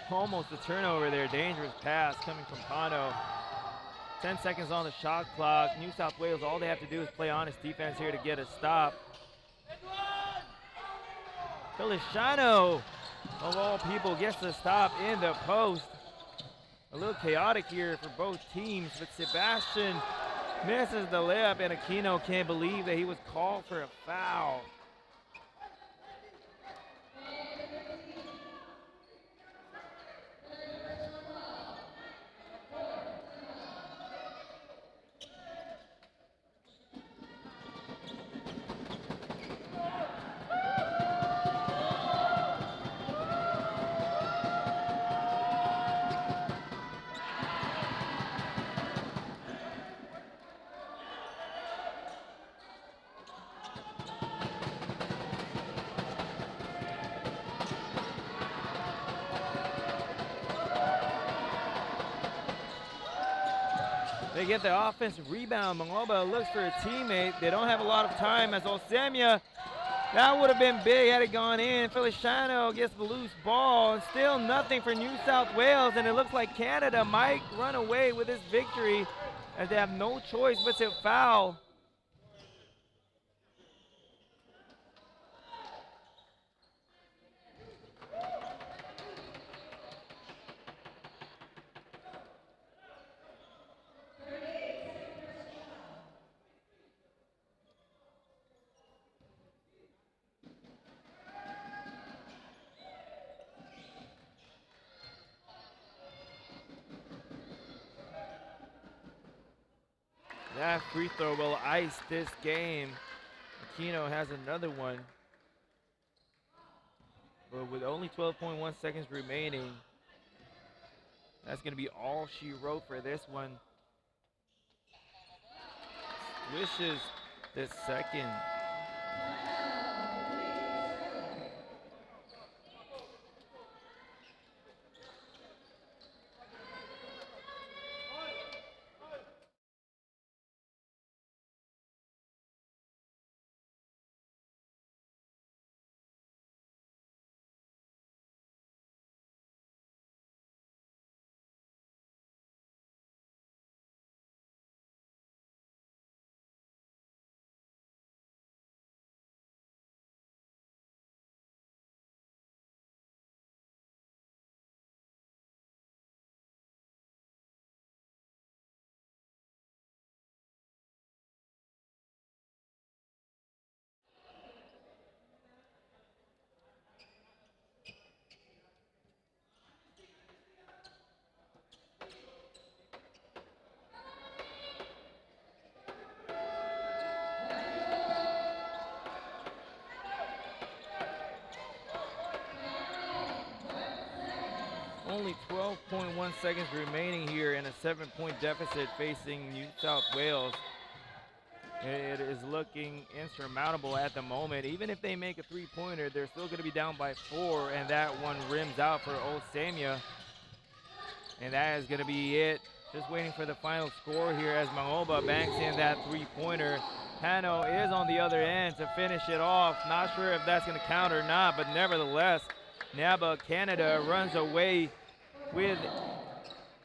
Almost a turnover there, dangerous pass coming from Pano. 10 seconds on the shot clock. New South Wales, all they have to do is play honest defense here to get a stop. Feliciano, of all people, gets the stop in the post. A little chaotic here for both teams, but Sebastian misses the layup, and Aquino can't believe that he was called for a foul. They get the offensive rebound. Mangoba looks for a teammate. They don't have a lot of time as Osemia That would have been big had it gone in. Feliciano gets the loose ball. Still nothing for New South Wales, and it looks like Canada might run away with this victory as they have no choice but to foul. That free throw will ice this game. Aquino has another one. But with only 12.1 seconds remaining, that's going to be all she wrote for this one. Wishes the second. Only 12.1 seconds remaining here in a 7-point deficit facing New South Wales. It is looking insurmountable at the moment. Even if they make a three-pointer, they're still going to be down by 4, and that one rims out for Osamia. And that is going to be it. Just waiting for the final score here as Mangoba banks in that three-pointer. Pano is on the other end to finish it off. Not sure if that's going to count or not, but nevertheless, NABA Canada runs away with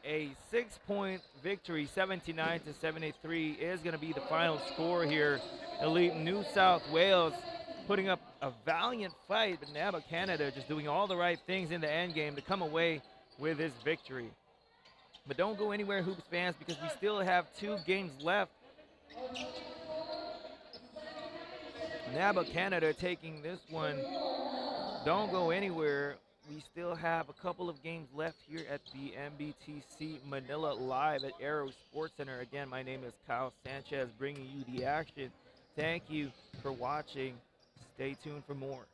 a 6-point victory. 79-73 is going to be the final score here. Elite New South Wales putting up a valiant fight, but NABA Canada just doing all the right things in the end game to come away with this victory. But don't go anywhere, Hoops fans, because we still have 2 games left. NABA Canada taking this one. Don't go anywhere. We still have a couple of games left here at the NBTC Manila live at Aero Sports Center. Again, my name is Kyle Sanchez, bringing you the action. Thank you for watching. Stay tuned for more.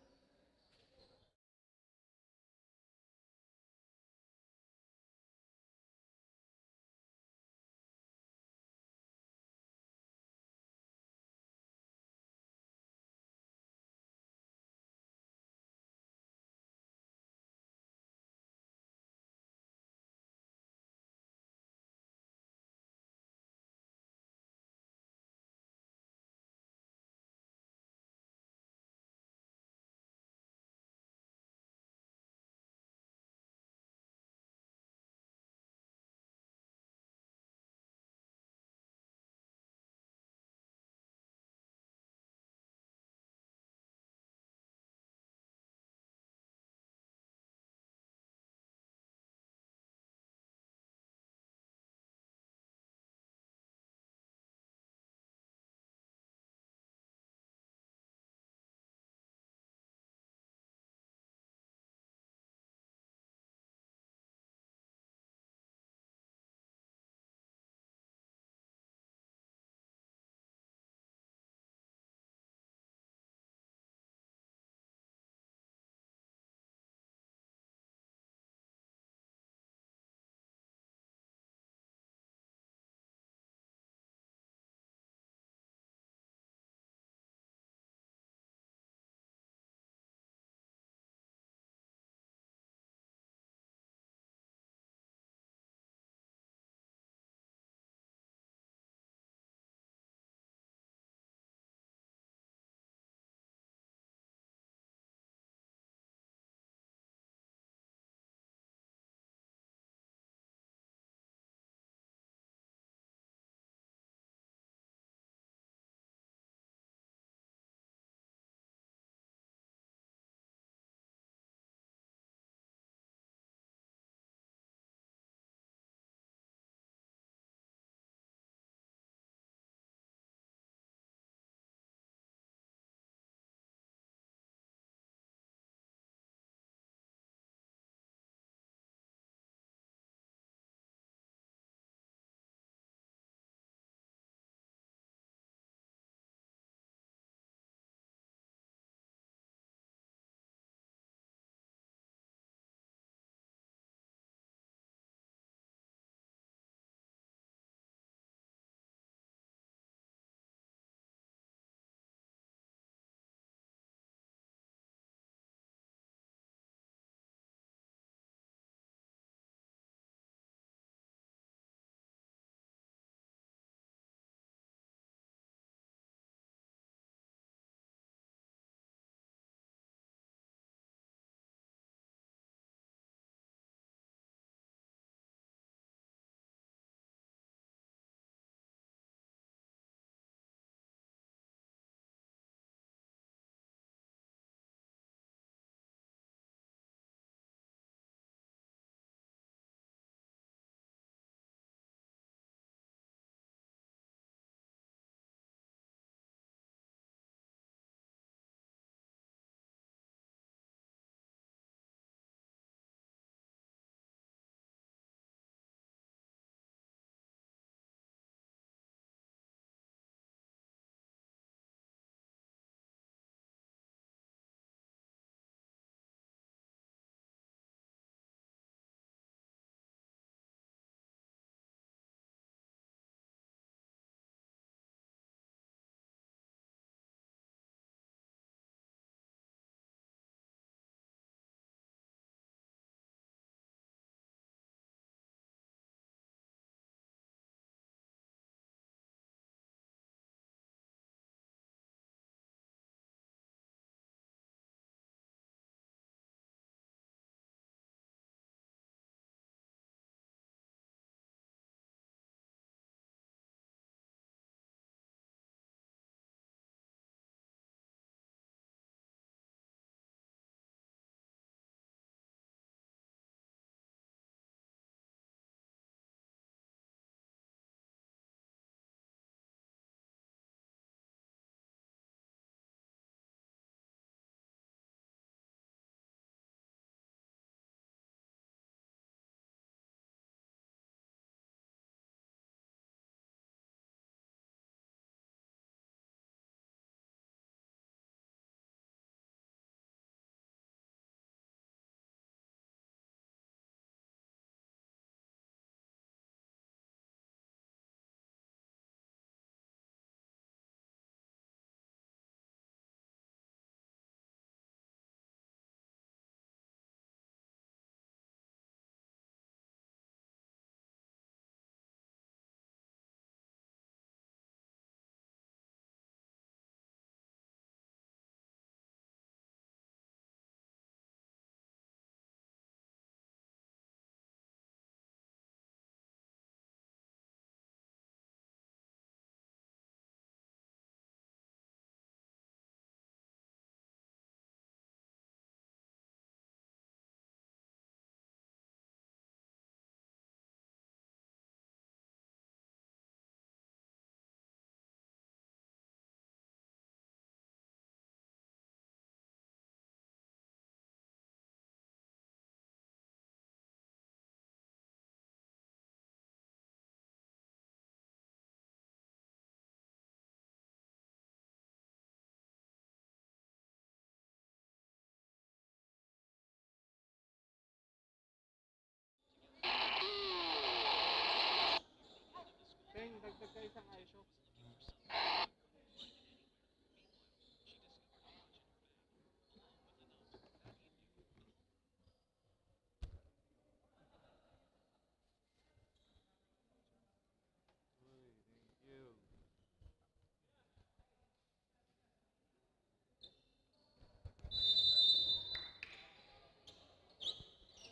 isang ISO.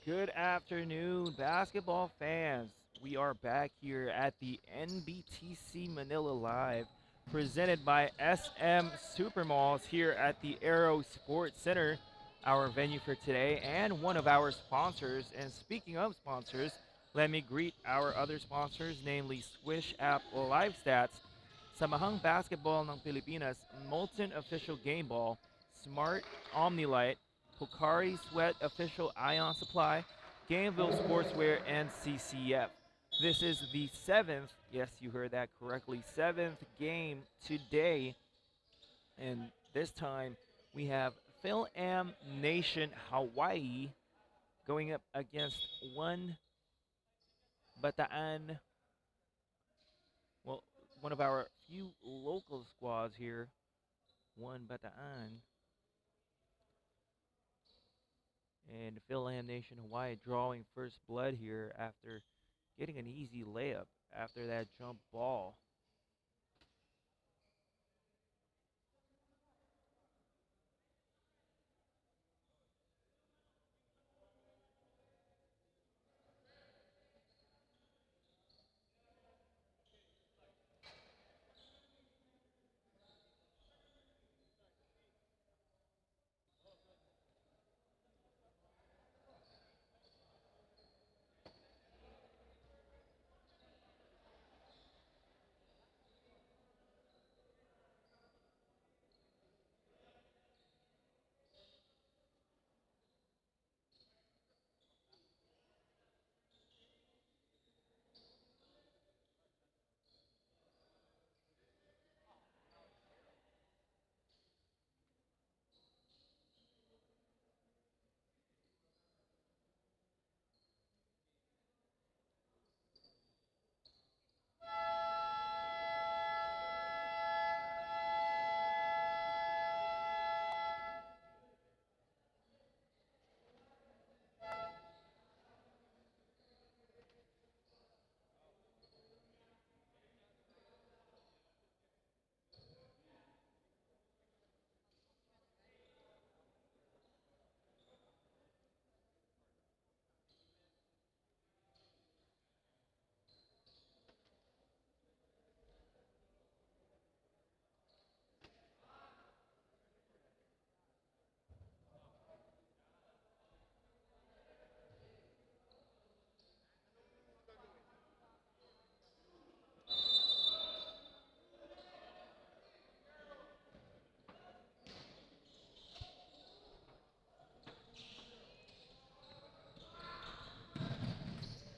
Good afternoon, basketball fans. We are back here at the NBTC Manila Live, presented by SM Supermalls here at the Aero Sports Center, our venue for today, and one of our sponsors. And speaking of sponsors, let me greet our other sponsors, namely Swish App Live Stats, Samahang Basketball ng Pilipinas, Molten Official Game Ball, Smart Omnilight, Pocari Sweat Official Ion Supply, Gameville Sportswear, and CCF. This is the 7th, yes, you heard that correctly, 7th game today. And this time we have Fil-Am Nation Hawaii going up against one Bataan, well, one of our few local squads here, one Bataan. And Fil-Am Nation Hawaii drawing first blood here after getting an easy layup after that jump ball.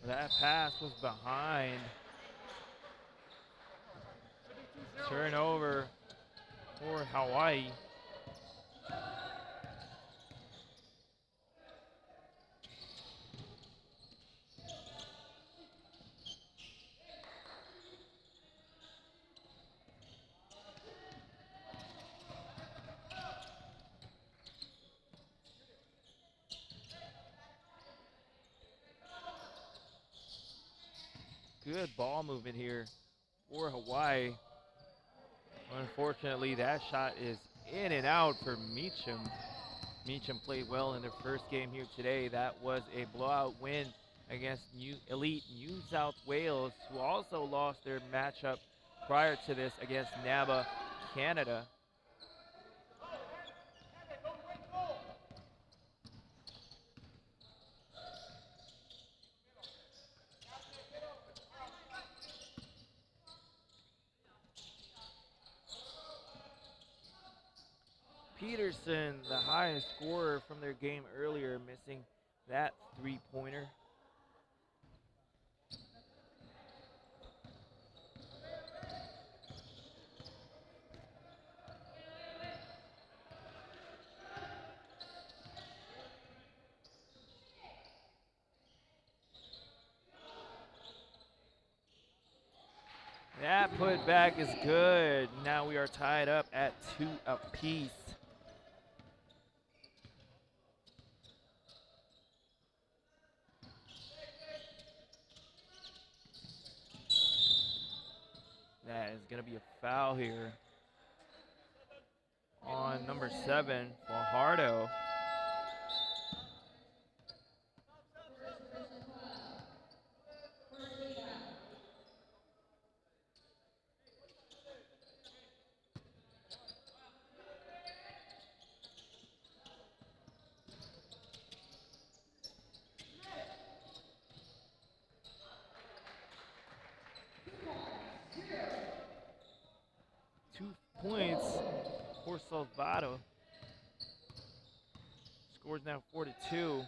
That pass was behind. Turnover for Hawaii. Good ball movement here for Hawaii. Unfortunately, that shot is in and out for Meacham. Meacham played well in their first game here today. That was a blowout win against elite New South Wales, who also lost their matchup prior to this against NABA Canada. Peterson, the highest scorer from their game earlier, missing that three-pointer. That putback is good. Now we are tied up at 2 apiece. That is going to be a foul here on number 7 for Hardo. Points for Salvato. Scores now 4-2.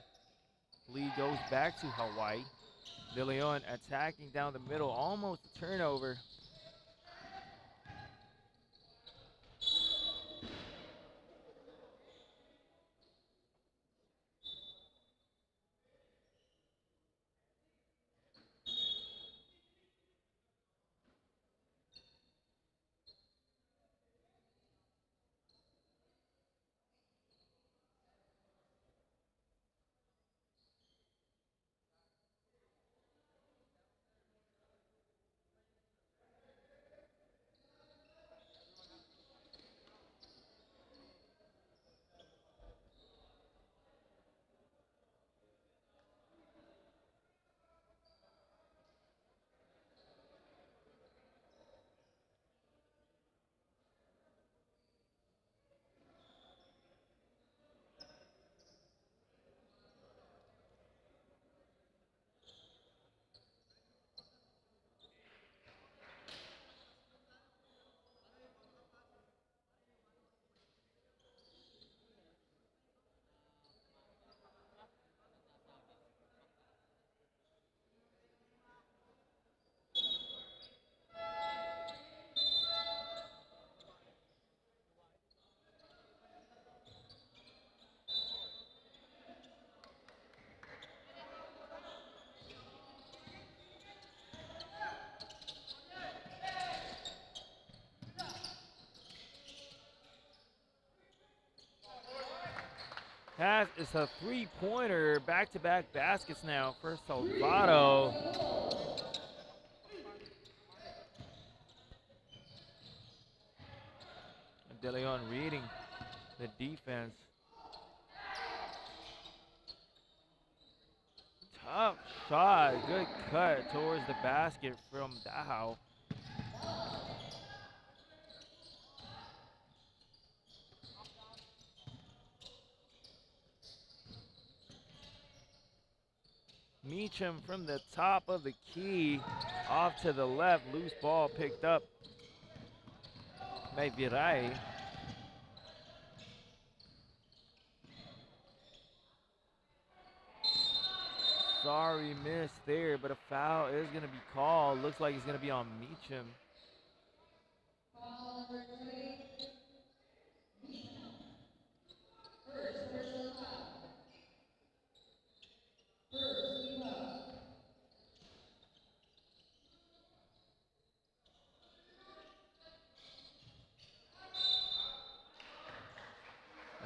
Lead goes back to Hawaii. De Leon attacking down the middle, almost a turnover. That is a three-pointer, back-to-back baskets now for Salvato. De Leon reading the defense. Tough shot, good cut towards the basket from Dahau. Meacham from the top of the key, off to the left, loose ball picked up by Viray. Sorry, miss there, but a foul is going to be called. Looks like it's going to be on Meacham.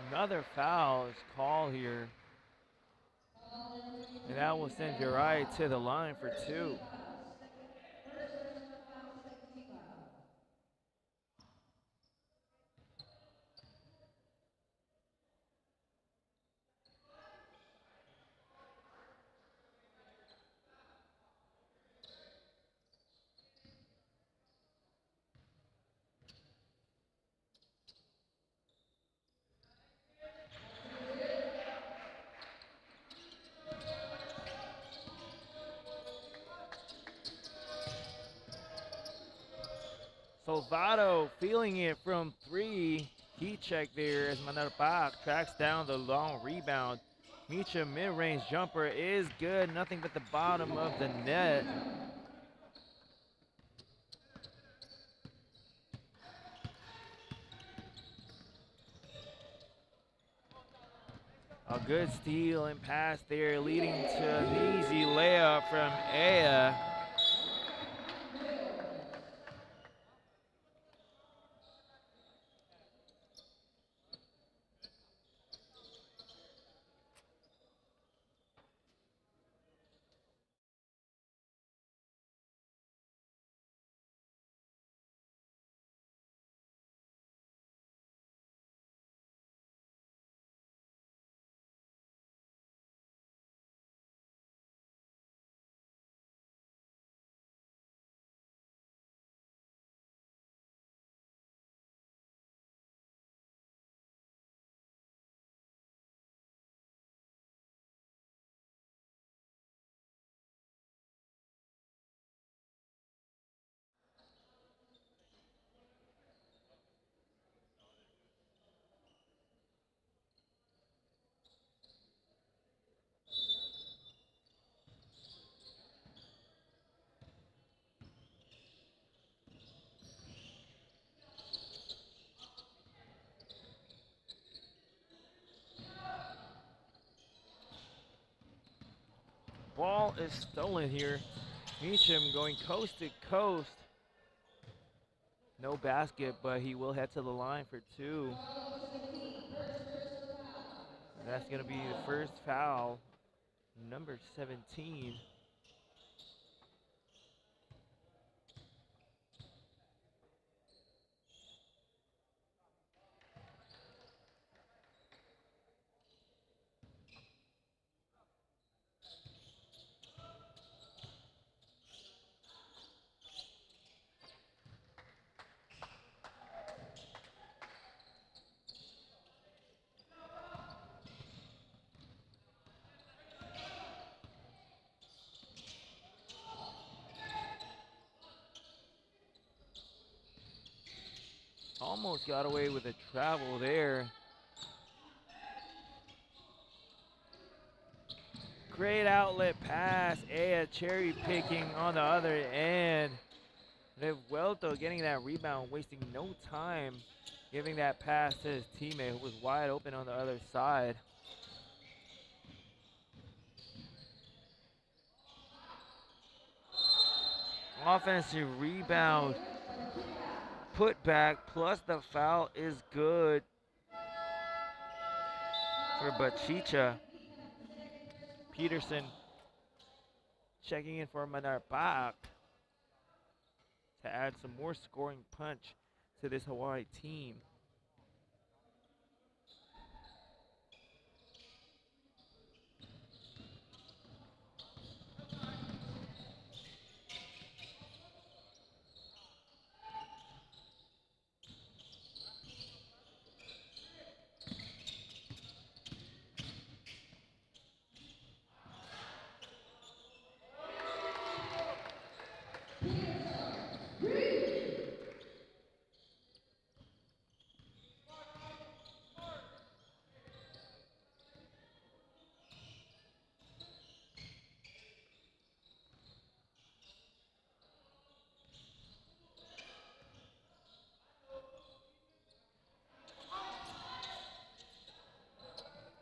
Another foul is called here. And that will send Viray to the line for 2. Salvato feeling it from 3. Heat check there as Manarpak tracks down the long rebound. Meacham mid-range jumper is good. Nothing but the bottom of the net. A good steal and pass there, leading to an easy layup from Aya. ball is stolen here. Meacham going coast to coast. No basket, but he will head to the line for 2. And that's going to be the first foul, number 17. Almost got away with a travel there. Great outlet pass. Aya cherry picking on the other end. Revuelto getting that rebound, wasting no time, giving that pass to his teammate who was wide open on the other side. Offensive rebound. Put back plus the foul is good for Bachicha. Peterson checking in for Manarpak to add some more scoring punch to this Hawaii team.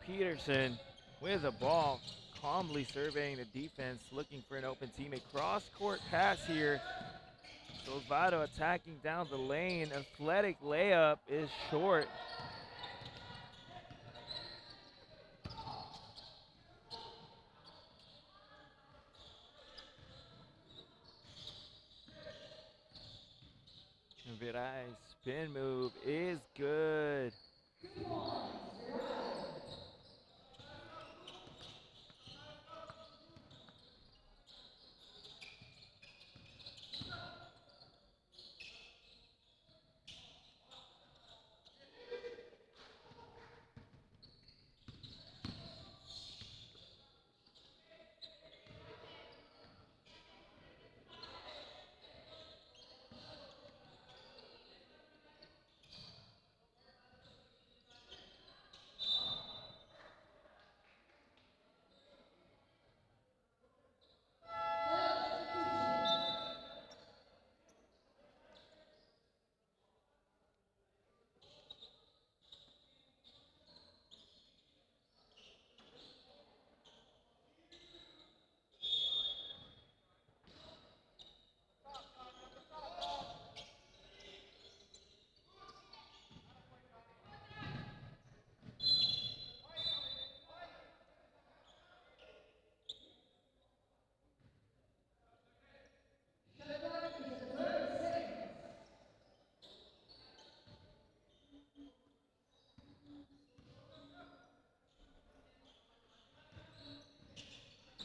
Peterson with the ball, calmly surveying the defense, looking for an open teammate. Cross-court pass here. Salvado attacking down the lane. Athletic layup is short. Virai's spin move is good.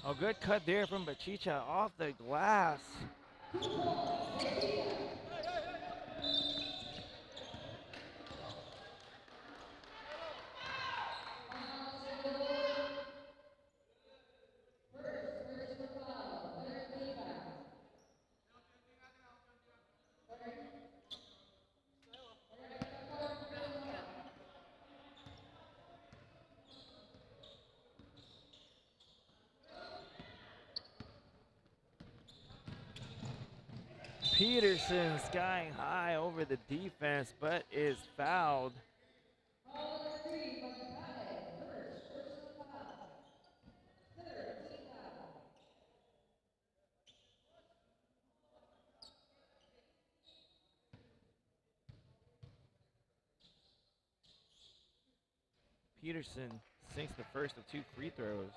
A good cut there from Bachicha off the glass. Peterson skying high over the defense, but is fouled. Peterson sinks the first of 2 free throws.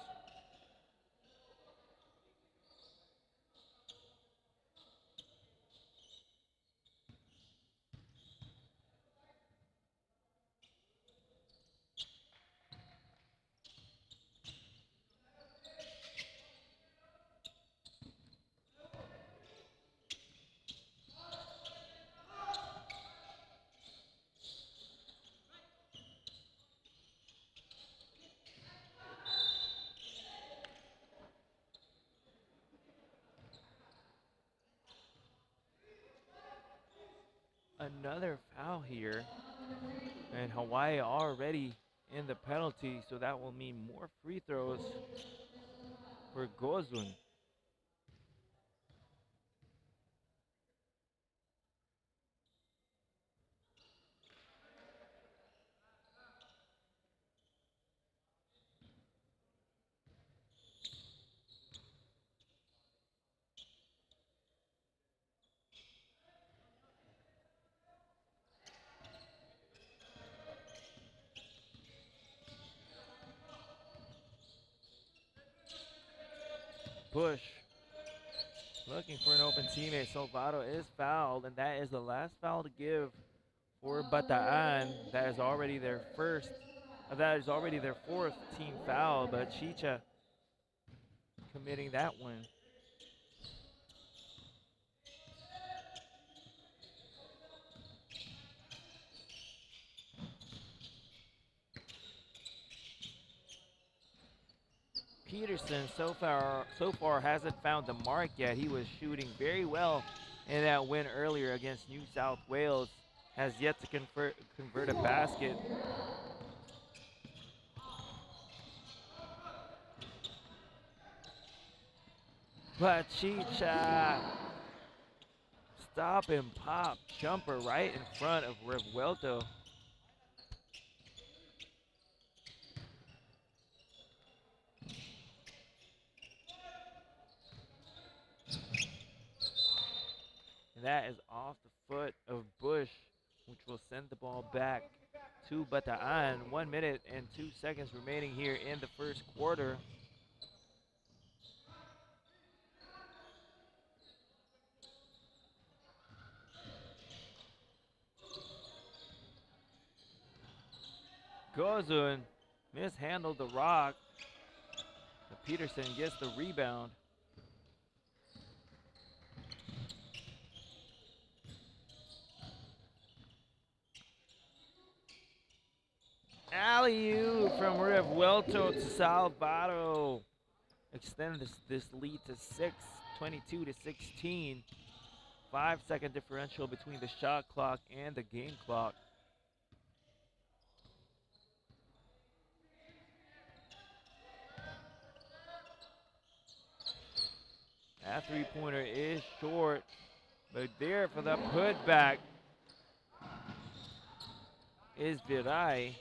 Another foul here, and Hawaii already in the penalty, so that will mean more free throws for Gozun. Bush looking for an open teammate. Salvado is fouled, and that is the last foul to give for Bataan. That is already their first. That is already their 4th team foul, but Chicha committing that one. Peterson so far hasn't found the mark yet. He was shooting very well in that win earlier against New South Wales. Has yet to convert a basket. But Chicha, stop and pop jumper right in front of Revuelto. And that is off the foot of Bush, which will send the ball back to Bataan. 1 minute and 2 seconds remaining here in the first quarter. Gozun mishandled the rock. But Peterson gets the rebound. Alley-oop from Revuelto to Salvado. Extend this lead to 6, 22 to 16. 5-second differential between the shot clock and the game clock. That three-pointer is short, but there for the putback is Viray.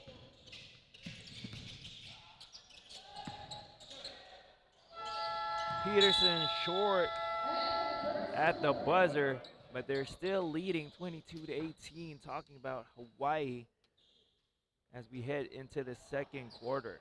Peterson short at the buzzer, but they're still leading 22 to 18. Talking about Hawaii as we head into the second quarter.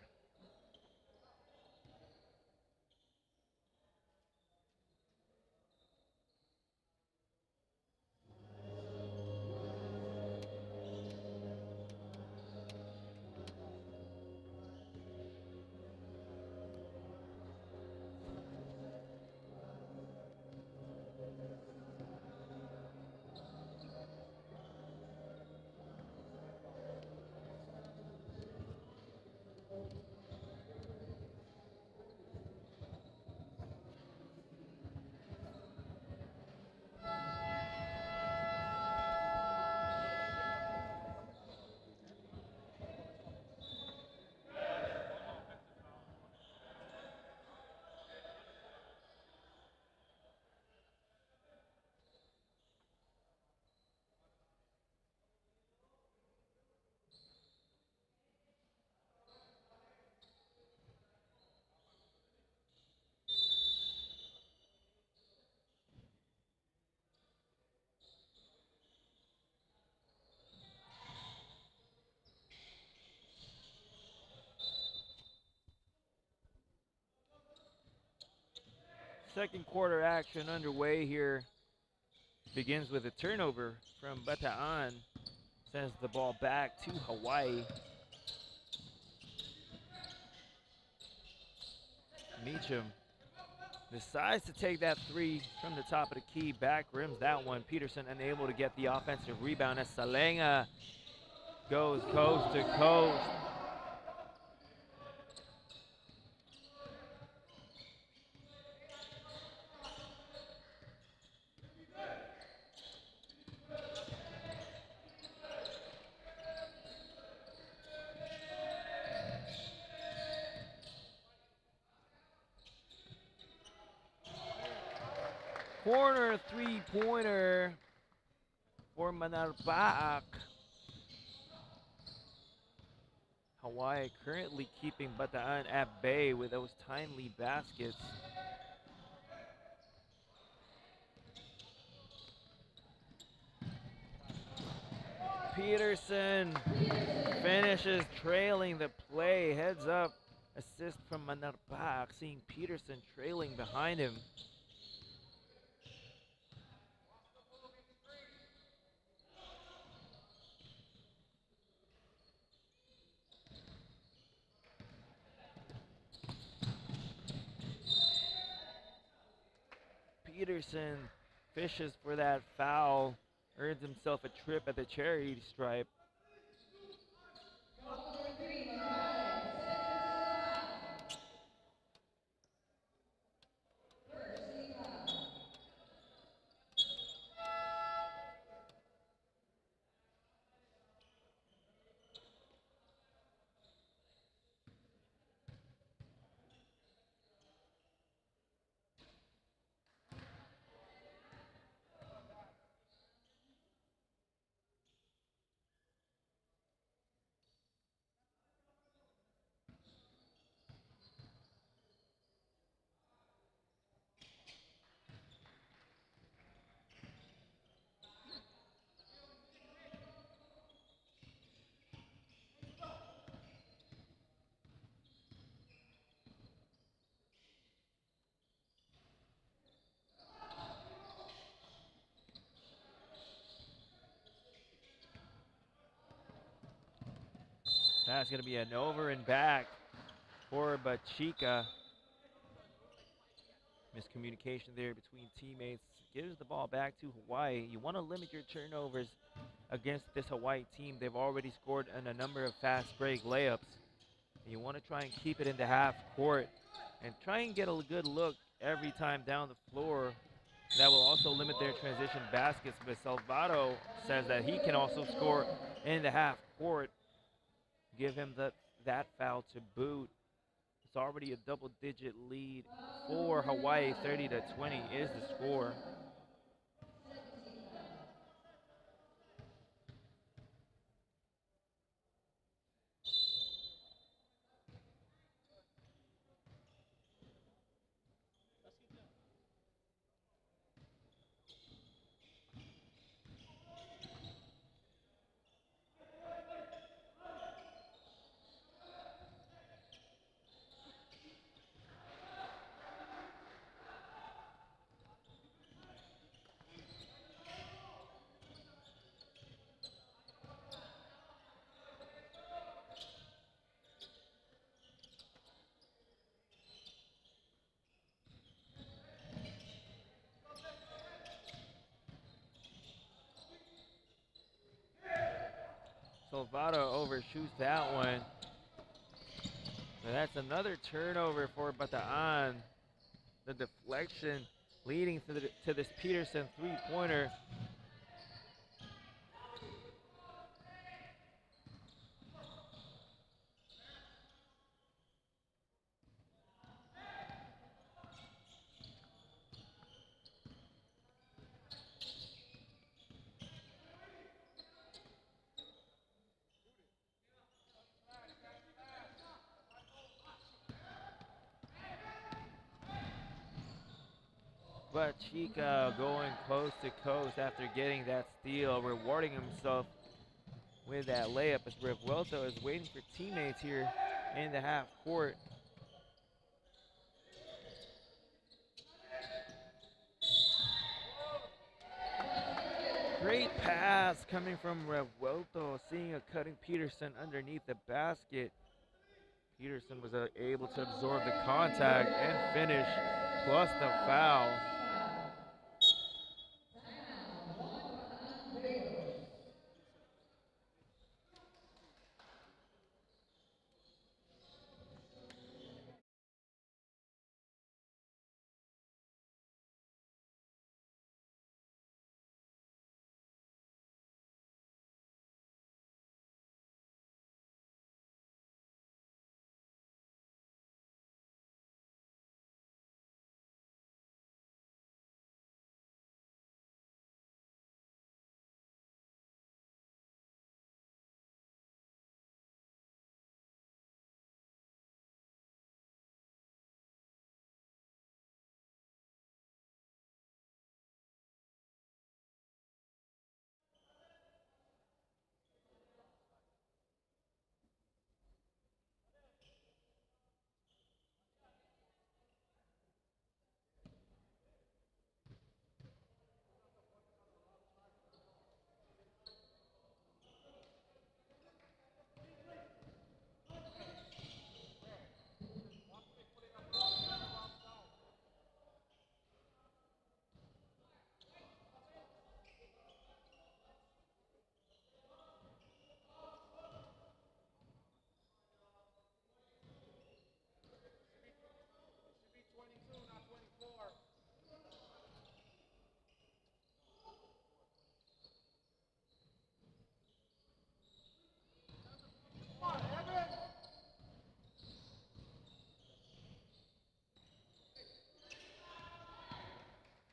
Second quarter action underway here. Begins with a turnover from Bataan. Sends the ball back to Hawaii. Meacham decides to take that three from the top of the key. Back rims that one. Peterson unable to get the offensive rebound as Salenga goes coast to coast. Corner three-pointer for Manarbaak. Hawaii currently keeping Bataan at bay with those timely baskets. Peterson finishes trailing the play. Heads up assist from Manarbaak, seeing Peterson trailing behind him. Peterson fishes for that foul, earns himself a trip at the charity stripe. That's going to be an over and back for Bachika. Miscommunication there between teammates. Gives the ball back to Hawaii. You want to limit your turnovers against this Hawaii team. They've already scored on a number of fast break layups. And you want to try and keep it into half court and try and get a good look every time down the floor. That will also limit their transition baskets. But Salvato says that he can also score in the half court. Give him that foul to boot. It's already a double-digit lead for Hawaii. 30-20 is the score. Salvato overshoots that one. So that's another turnover for Bataan. The deflection leading to this Peterson three-pointer. But Chica going coast to coast after getting that steal, rewarding himself with that layup as Revuelto is waiting for teammates here in the half court. Great pass coming from Revuelto, seeing a cutting Peterson underneath the basket. Peterson was able to absorb the contact and finish, plus the foul.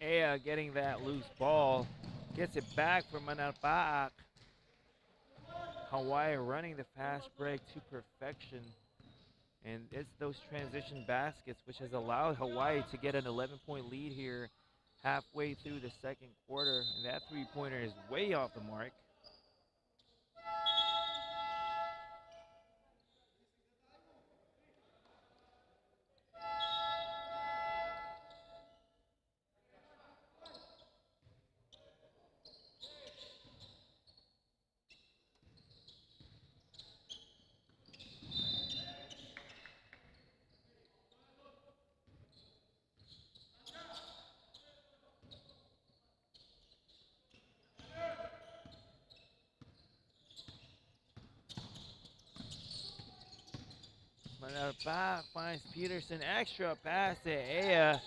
Ea getting that loose ball, gets it back from Manalpaak. Hawaii running the fast break to perfection. And it's those transition baskets which has allowed Hawaii to get an 11-point lead here halfway through the second quarter. And that three-pointer is way off the mark. Manalpaak finds Peterson, extra pass to Ea.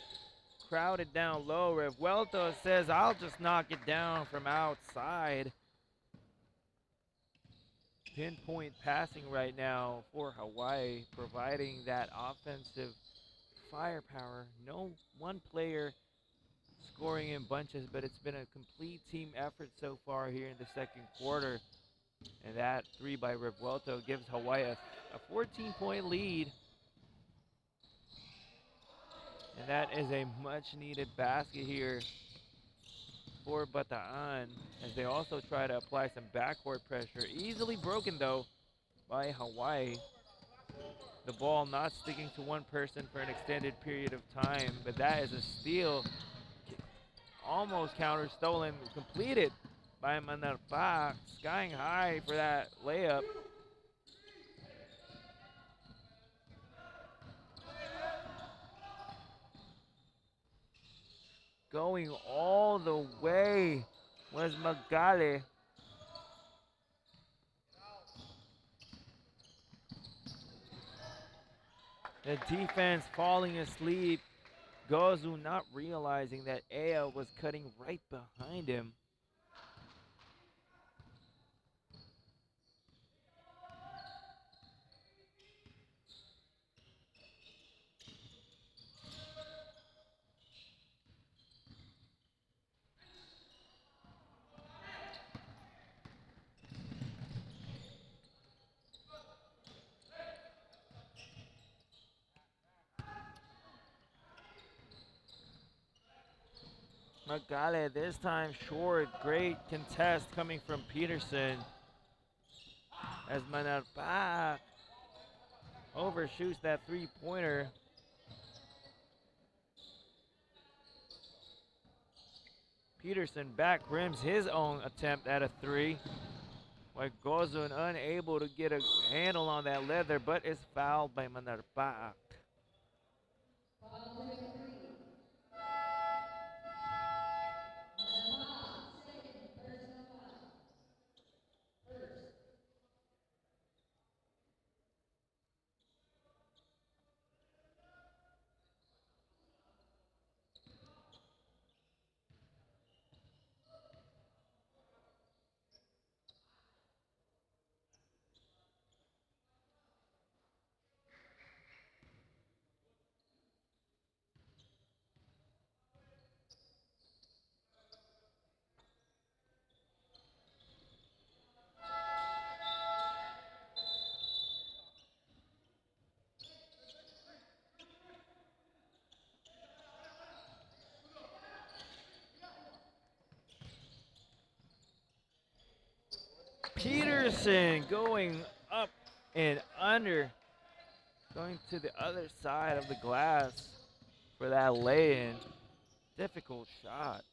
Crowded down low. Revuelto says, I'll just knock it down from outside. Pinpoint passing right now for Hawaii, providing that offensive firepower. No one player scoring in bunches, but it's been a complete team effort so far here in the second quarter. And that three by Revuelto gives Hawaii a 14-point lead. And that is a much-needed basket here for Bataan, as they also try to apply some backcourt pressure. Easily broken, though, by Hawaii. The ball not sticking to one person for an extended period of time, but that is a steal. Almost counter-stolen, completed by Manalpaak, skying high for that layup. Going all the way was Magale. The defense falling asleep. Gozu not realizing that Ea was cutting right behind him. Magale this time short. Great contest coming from Peterson, as Manalpaak overshoots that Peterson back rims his own attempt at a three. Gozun unable to get a handle on that leather, but is fouled by Manarpaak. Peterson going up and under, going to the other side of the glass for that lay-in. Difficult shot.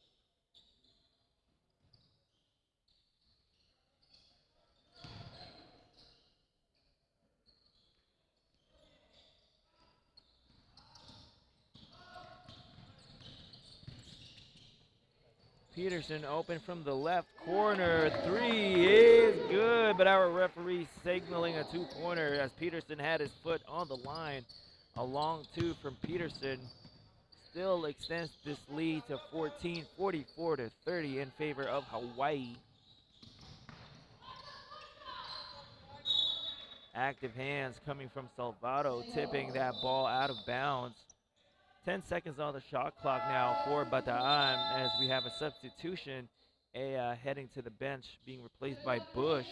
Peterson open from the left corner. Three is good, but our referee signaling a two-pointer as Peterson had his foot on the line. A long two from Peterson still extends this lead to 14, 44-30 in favor of Hawaii. Active hands coming from Salvato, tipping that ball out of bounds. 10 seconds on the shot clock now for Bataan as we have a substitution. Heading to the bench, being replaced by Bush.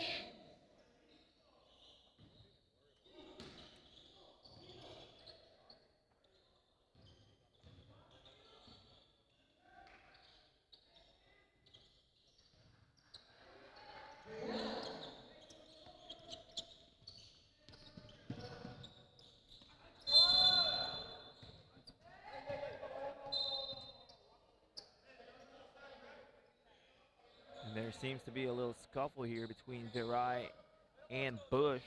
And there seems to be a little scuffle here between Virai and Bush.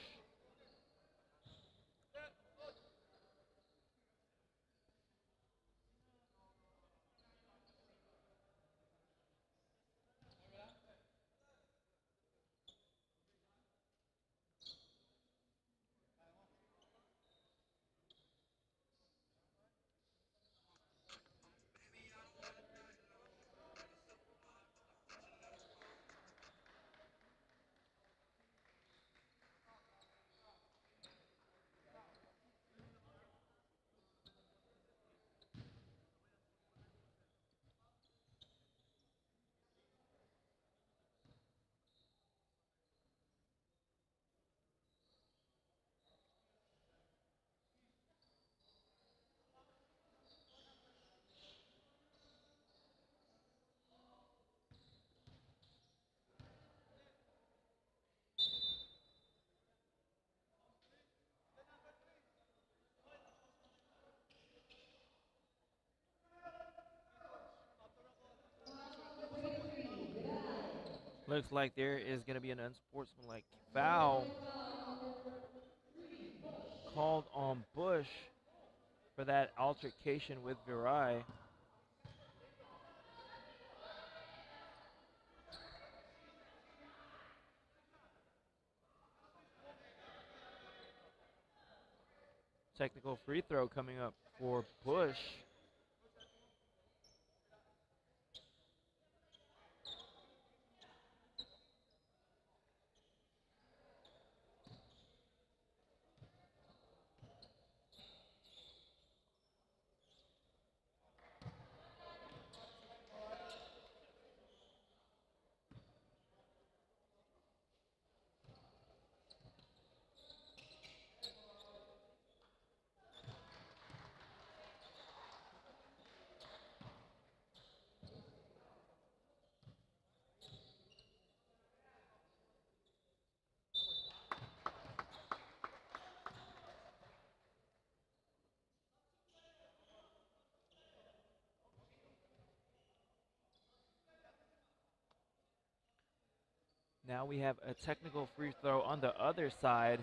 Looks like there is going to be an unsportsmanlike foul called on Bush for that altercation with Virai. Technical free throw coming up for Bush. Now we have a technical free throw on the other side,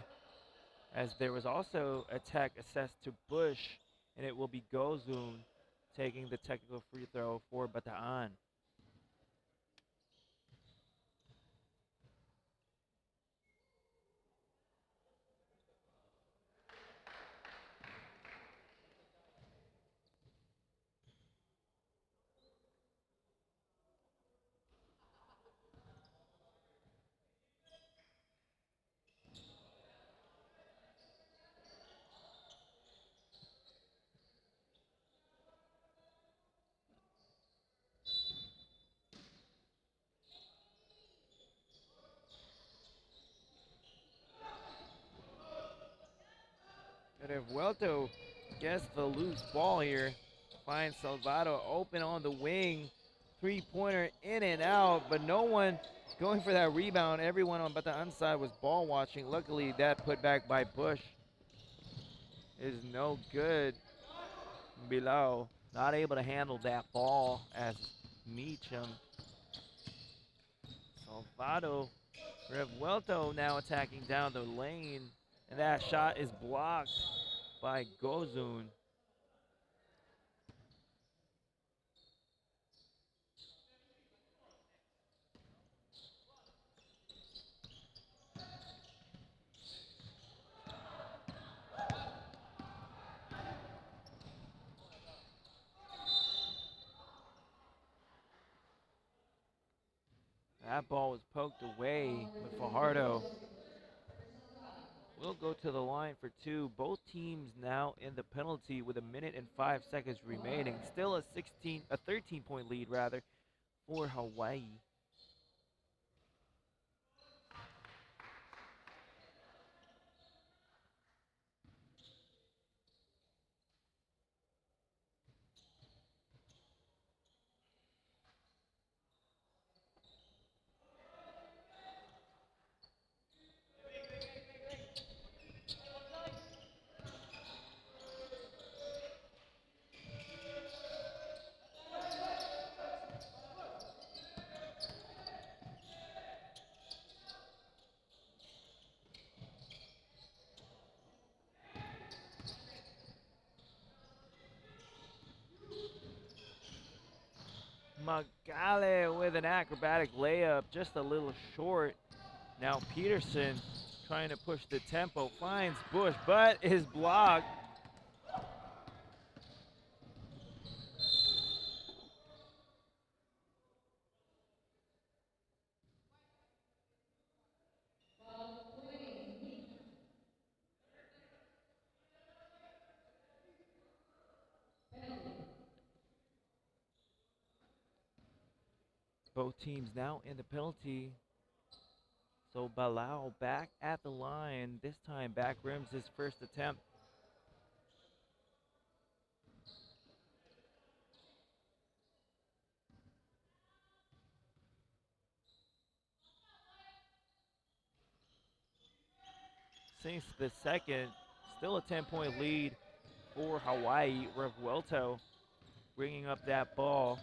as there was also a tech assessed to Bush, and it will be Gozun taking the technical free throw for Bataan. Revuelto gets the loose ball here. Finds Salvado open on the wing. Three-pointer in and out, but no one going for that rebound. Everyone on Bataan side was ball watching. Luckily, that put back by Bush is no good. Below, not able to handle that ball as Meacham. Salvado. Revuelto now attacking down the lane, and that shot is blocked by Gozun. That ball was poked away, but Fajardo will go to the line for two. Both teams now in the penalty with 1:05 remaining. Still a 13-point lead rather for Hawaii. Magale with an acrobatic layup, just a little short. Now Peterson trying to push the tempo, finds Bush, but is blocked. Both teams now in the penalty. So Balao back at the line. This time back rims his first attempt. Since the second, still a 10-point lead for Hawaii. Revuelto bringing up that ball.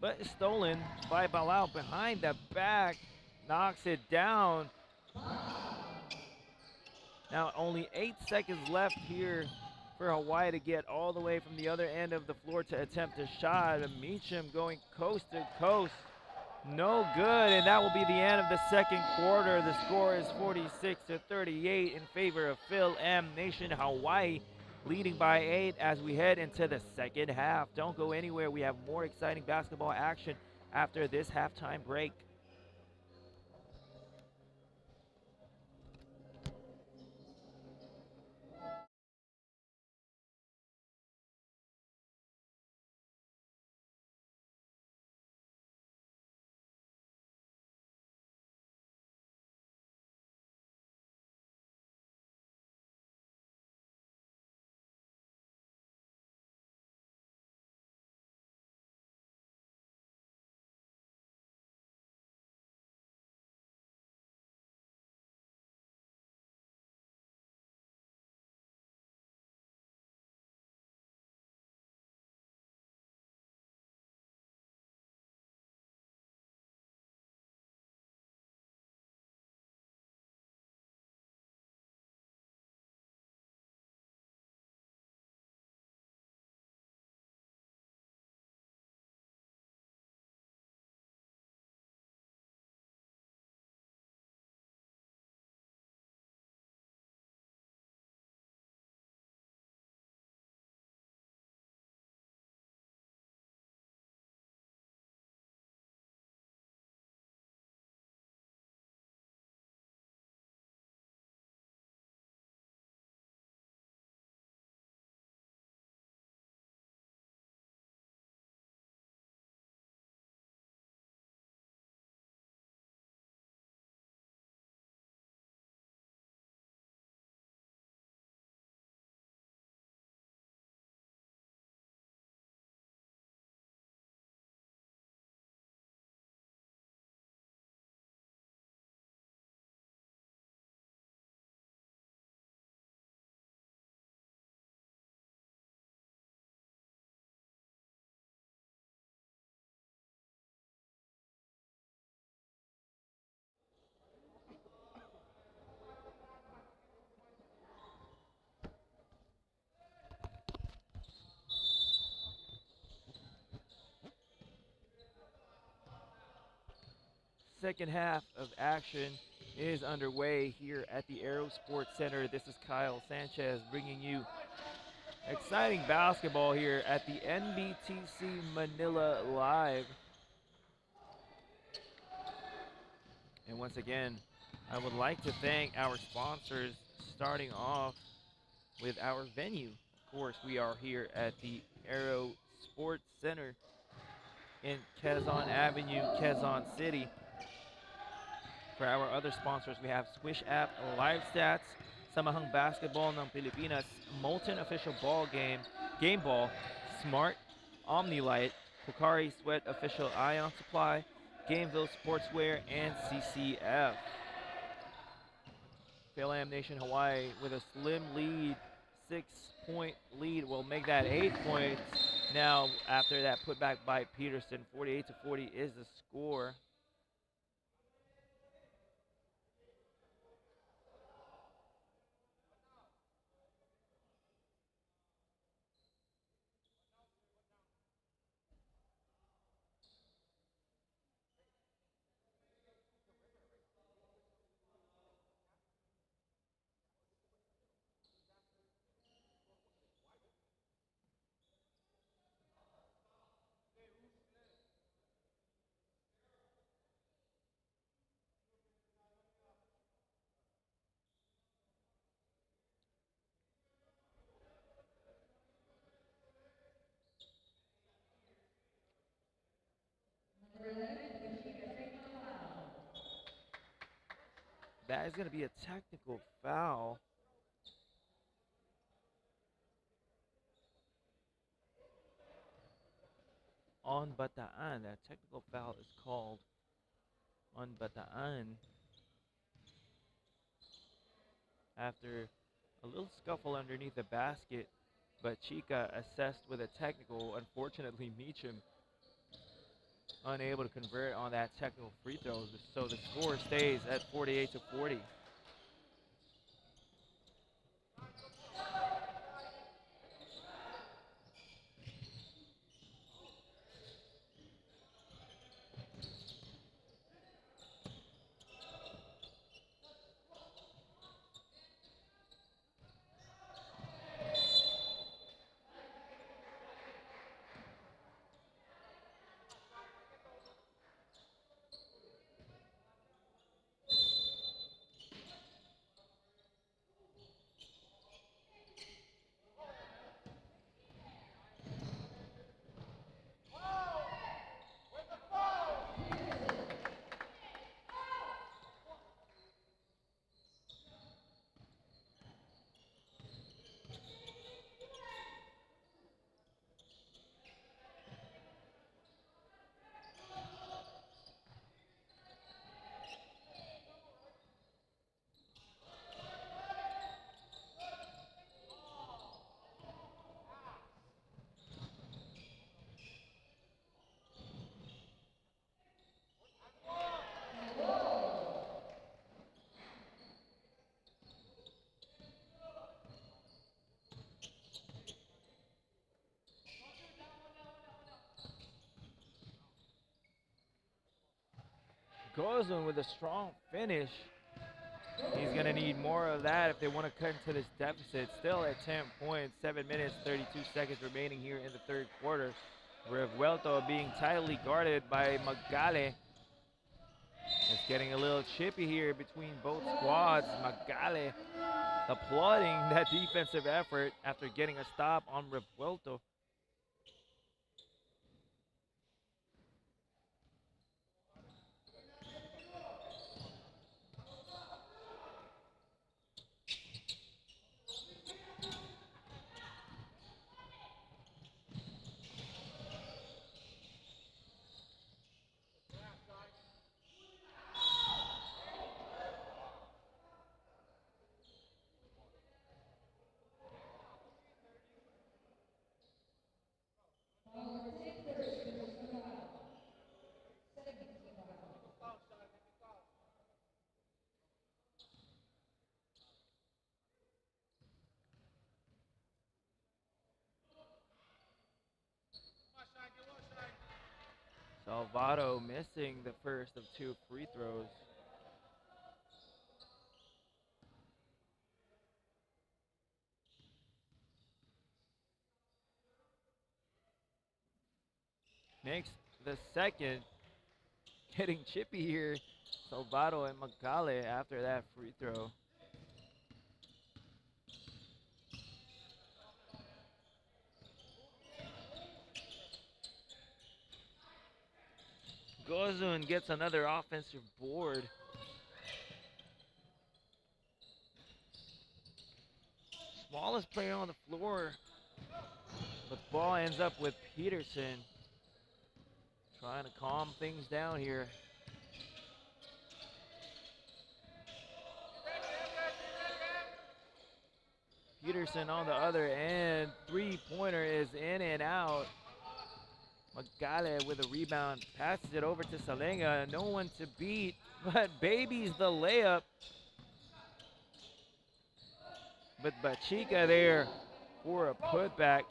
But it's stolen by Balao behind the back. Knocks it down. Now only 8 seconds left here for Hawaii to get all the way from the other end of the floor to attempt a shot. Meacham going coast to coast. No good, and that will be the end of the second quarter. The score is 46-38 in favor of Fil-Am Nation Hawaii, leading by 8 as we head into the second half. Don't go anywhere. We have more exciting basketball action after this halftime break. second half of action is underway here at the Aero Sports Center. This is Kyle Sanchez bringing you exciting basketball here at the NBTC Manila Live. And once again, I would like to thank our sponsors, starting off with our venue. Of course, we are here at the Aero Sports Center in Quezon Avenue, Quezon City. For our other sponsors, we have Squish App, Live Stats, Samahang Basketball ng Pilipinas, Molten Official Ball Game Ball, Smart, Omnilight, Pocari Sweat Official Ion Supply, Gameville Sportswear, and CCF. Fil-Am Nation Hawaii with a slim lead, 6-point lead will make that 8 points. Now, after that putback by Peterson, 48-40 is the score. That is going to be a technical foul on Bataan. That technical foul is called on Bataan after a little scuffle underneath the basket, but Chica assessed with a technical. Unfortunately, Meacham unable to convert on that technical free throw, so the score stays at 48-40. Gozlin with a strong finish. He's going to need more of that if they want to cut into this deficit. Still at 10 points, 7 minutes, 32 seconds remaining here in the third quarter. Revuelto being tightly guarded by Magale. It's getting a little chippy here between both squads. Magale applauding that defensive effort after getting a stop on Revuelto. Salvato missing the first of 2 free throws. Makes the second. Getting chippy here. Salvato and Magale after that free throw. Gozun gets another offensive board. Smallest player on the floor. But the ball ends up with Peterson. Trying to calm things down here. Peterson on the other end. 3-pointer is in and out. Magale with a rebound. Passes it over to Salenga. No one to beat, but babies the layup. But Bachica there for a putback.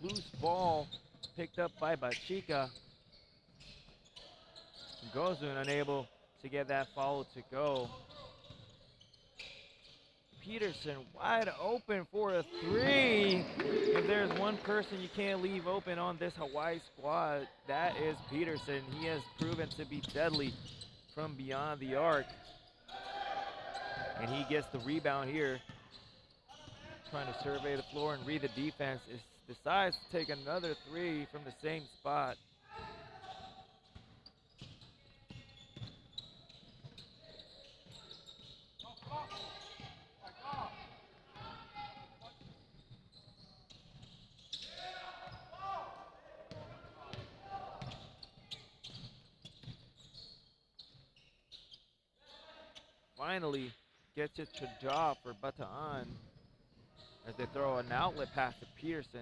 Loose ball picked up by Bachica. Gozun unable to get that follow to go. Peterson wide open for a 3. If there's one person you can't leave open on this Hawaii squad, that is Peterson. He has proven to be deadly from beyond the arc. And he gets the rebound here. Trying to survey the floor and read the defense. Decides to take another 3 from the same spot. Finally gets it to draw for Bataan as they throw an outlet pass to Peterson.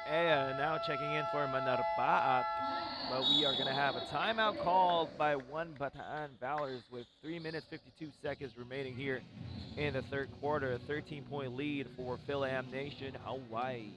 And now checking in for Manarpaat, but we are going to have a timeout called by one Bataan Valors with 3 minutes 52 seconds remaining here in the third quarter. A 13-point lead for Fil-Am Nation, Hawaii.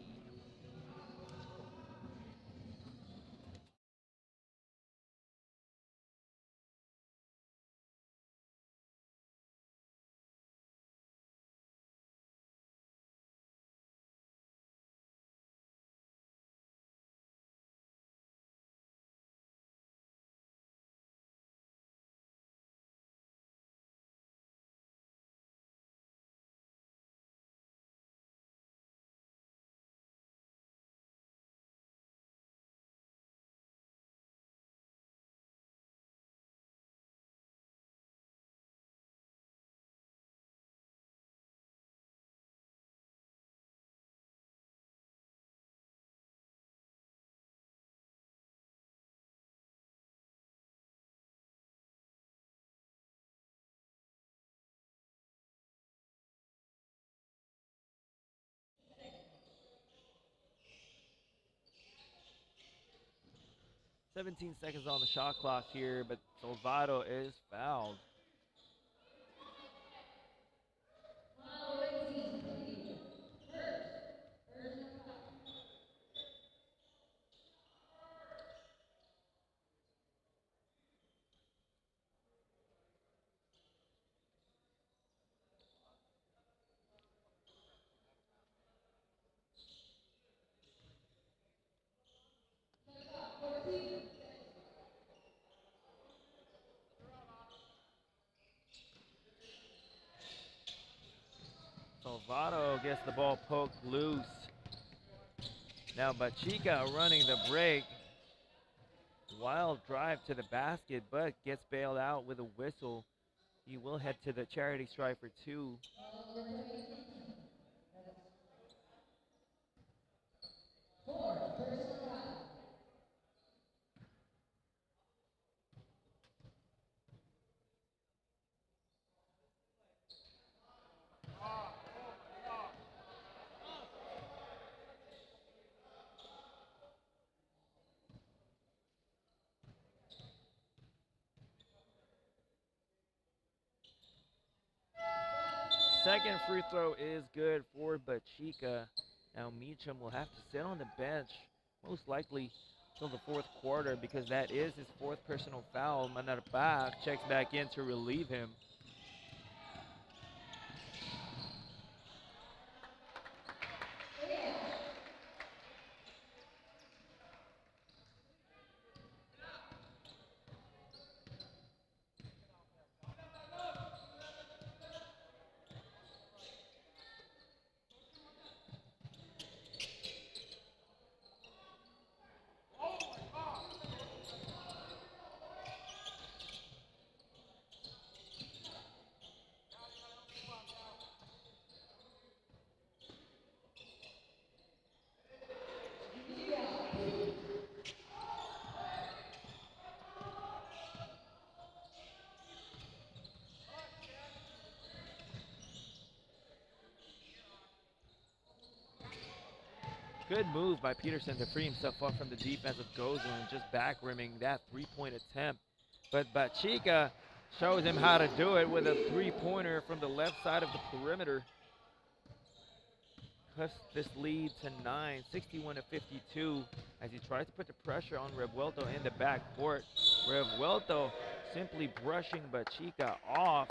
17 seconds on the shot clock here, but Salvado is fouled. Salvado gets the ball poked loose. Now Bachica running the break. Wild drive to the basket, but gets bailed out with a whistle. He will head to the charity stripe for 2. Second free throw is good for Bachica. Now Meacham will have to sit on the bench, most likely till the 4th quarter, because that is his 4th personal foul. Manarbach checks back in to relieve him. Good move by Peterson to free himself up from the defensive Gozo and just back rimming that 3-point attempt. But Bachica shows him how to do it with a 3-pointer from the left side of the perimeter. Cuts this lead to 9, 61-52, as he tries to put the pressure on Revuelto in the backcourt. Revuelto simply brushing Bachica off.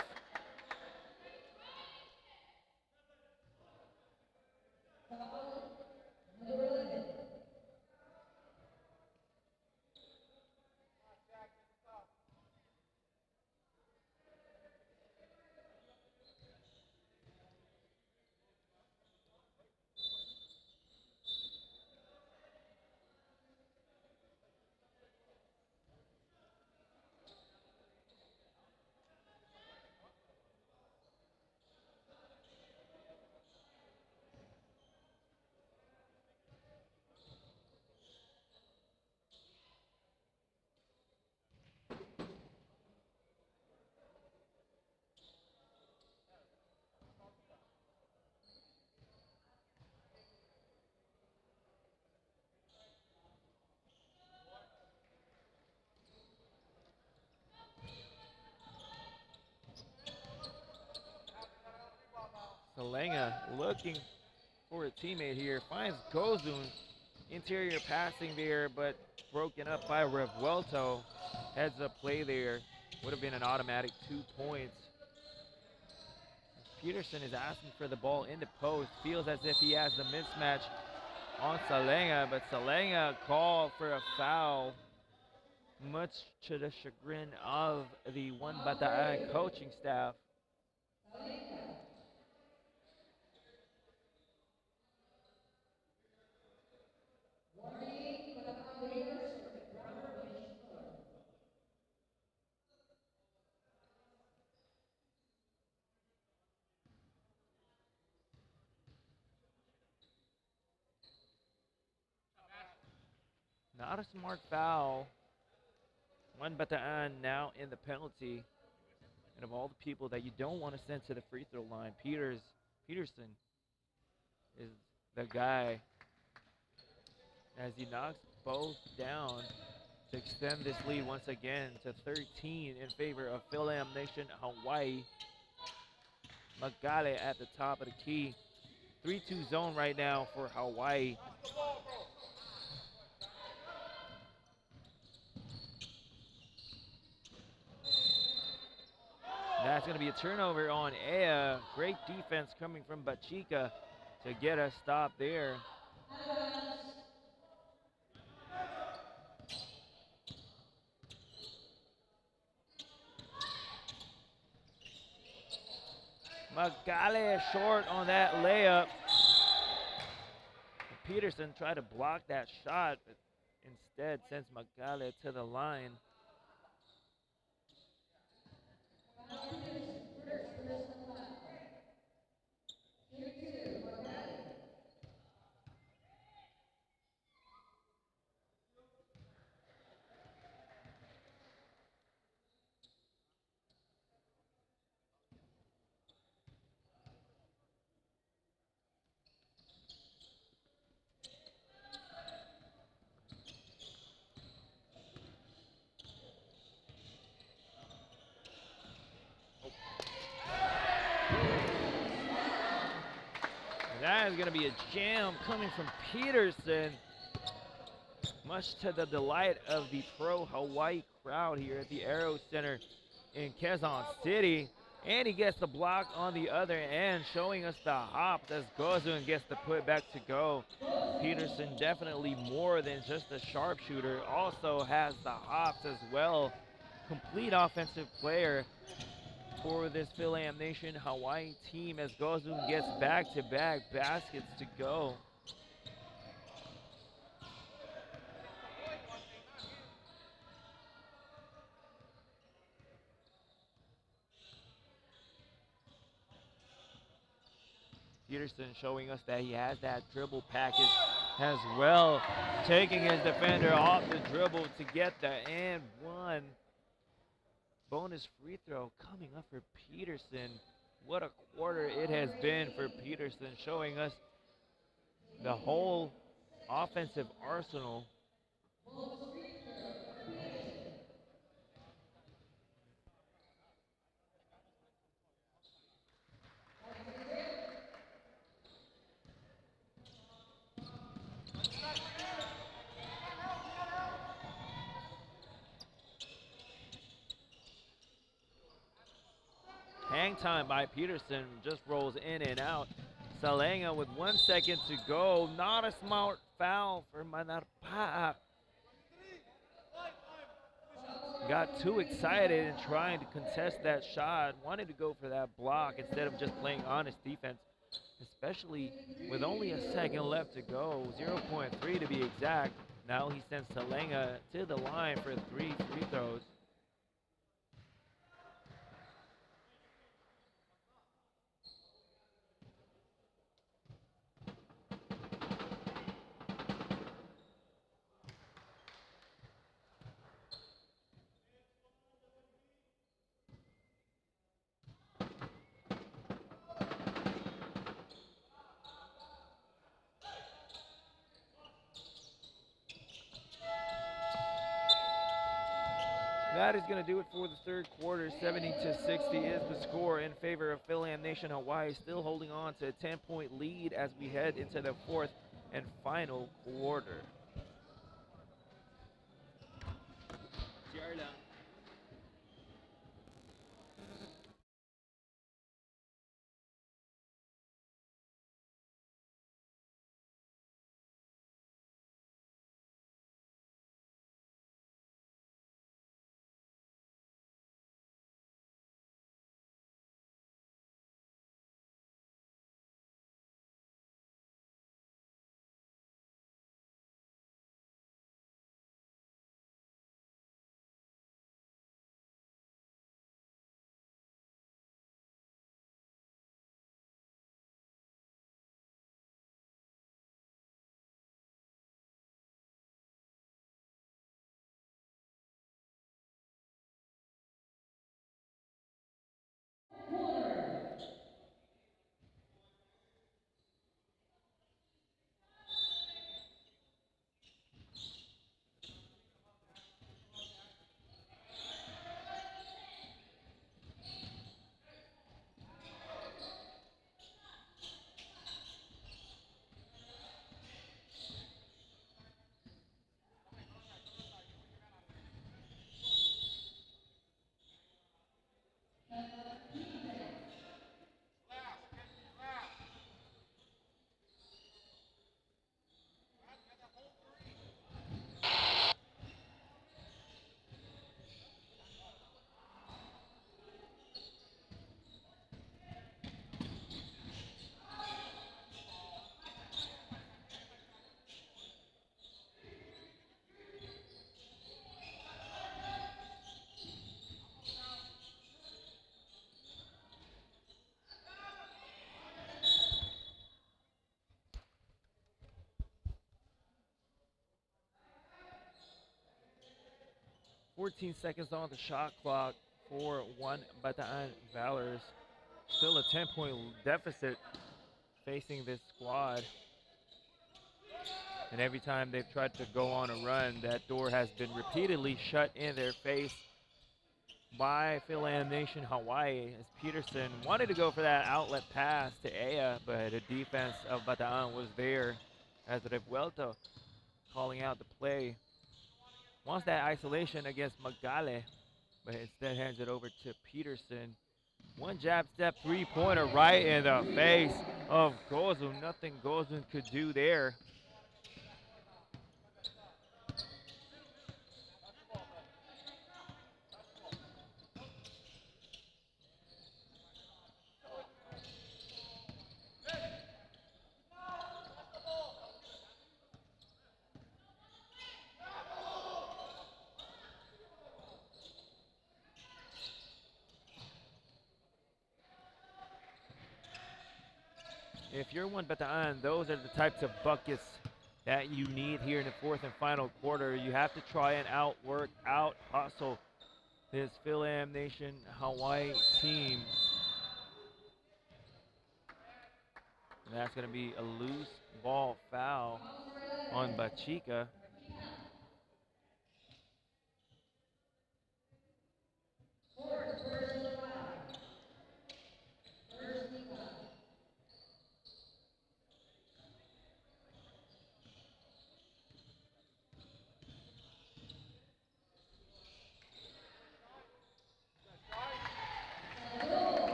Salenga looking for a teammate here, finds Gozun. Interior passing there, but broken up by Revuelto. Heads up play there. Would have been an automatic 2 points. Peterson is asking for the ball in the post. Feels as if he has the mismatch on Salenga, but Salenga called for a foul, much to the chagrin of the One Bataan coaching staff. Not a smart foul. One Bataan now in the penalty. And of all the people that you don't want to send to the free throw line, Peterson is the guy, as he knocks both down. to extend this lead once again to 13 in favor of Fil-Am Nation Hawaii. Magale at the top of the key. 3-2 zone right now for Hawaii. That's going to be a turnover on Ea. Great defense coming from Bachika to get a stop there. Magale short on that layup. Peterson tried to block that shot, but instead sends Magale to the line. That is going to be a jam coming from Peterson, much to the delight of the pro-Hawaii crowd here at the Aero Center in Quezon City. And he gets the block on the other end, showing us the hops as Gozun gets the put back to go. Peterson definitely more than just a sharpshooter, also has the hops as well. Complete offensive player for this Fil-Am Nation Hawaii team as Gozun gets back-to-back baskets to go. Peterson showing us that he has that dribble package as well, taking his defender off the dribble to get the and one. Bonus free throw coming up for Peterson. What a quarter it has been for Peterson, showing us the whole offensive arsenal. Hang time by Peterson, just rolls in and out. Salenga with 1 second to go. Not a smart foul for Manarpa. Got too excited and trying to contest that shot. Wanted to go for that block instead of just playing honest defense, especially with only a second left to go. 0.3 to be exact. Now he sends Salenga to the line for 3 free throws. That is going to do it for the third quarter. 70-60 is the score in favor of Fil-Am Nation Hawaii, still holding on to a 10-point lead as we head into the fourth and final quarter. 14 seconds on the shot clock for one Bataan Valors. Still a 10-point deficit facing this squad. And every time they've tried to go on a run, that door has been repeatedly shut in their face by Fil-Am Nation Hawaii, as Peterson wanted to go for that outlet pass to Aya, but the defense of Bataan was there as Revuelto calling out the play. Wants that isolation against Magale, but instead hands it over to Peterson. One jab step three-pointer right in the face of Gozun. Nothing Gozun could do there. If you're one Bataan, those are the types of buckets that you need here in the fourth and final quarter. You have to try and outwork, out-hustle this Fil-Am Nation Hawaii team. And that's going to be a loose ball foul on Bachika.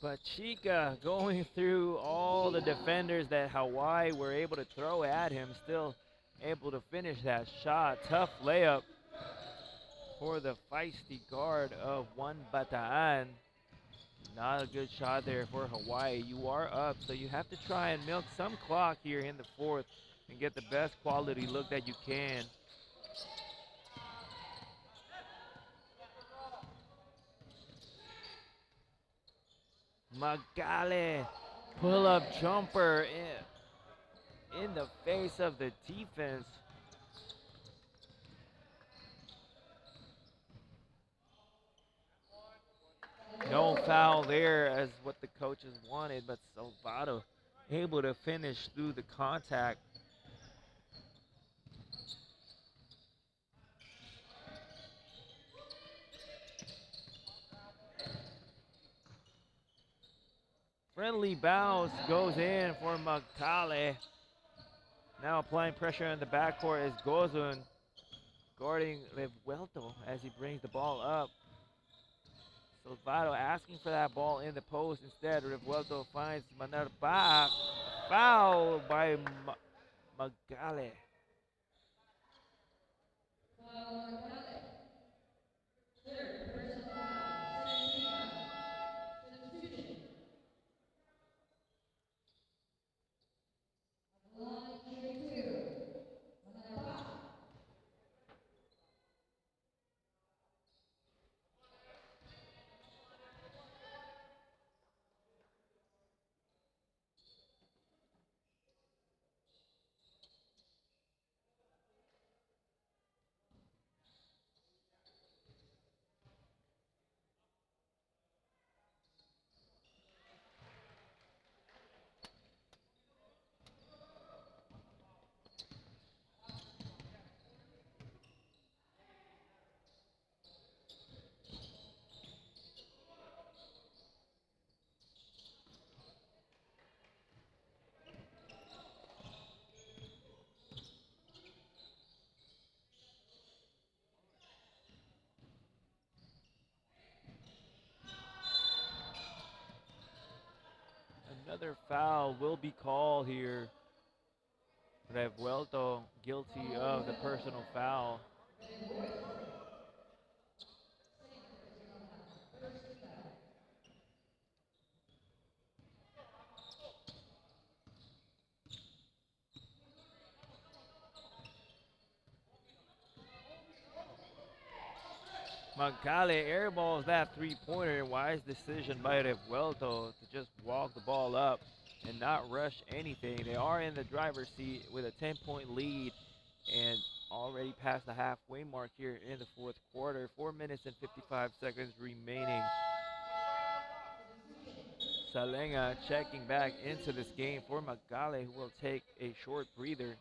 Bachika going through all the defenders that Hawaii were able to throw at him, still able to finish that shot. Tough layup for the feisty guard of one Bataan. Not a good shot there for Hawaii. You are up, so you have to try and milk some clock here in the fourth and get the best quality look that you can. Magale, pull-up jumper in the face of the defense. No foul there as what the coaches wanted, but Salvato able to finish through the contact. Friendly bounce goes in for Magale. Now applying pressure in the backcourt is Gozun guarding Revuelto as he brings the ball up. Salvato asking for that ball in the post. Instead, Revuelto finds Manarba. Foul by Magale. Another foul will be called here. Revuelto guilty of the personal foul. Mancale airballs that three-pointer. Wise decision by Revuelto to just walk the ball up and not rush anything. They are in the driver's seat with a 10-point lead and already past the halfway mark here in the fourth quarter. 4 minutes and 55 seconds remaining. Salenga checking back into this game for Mancale, who will take a short breather.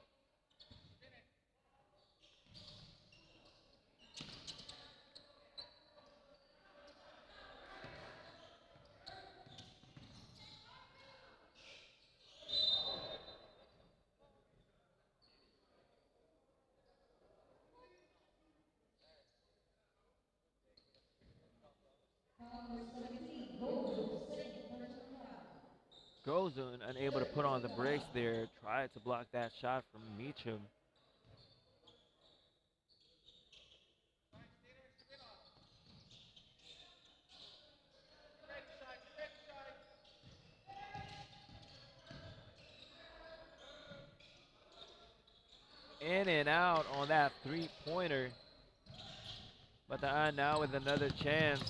Gozun unable to put on the brakes there, tried to block that shot from Meacham. In and out on that three-pointer. Bataan now with another chance.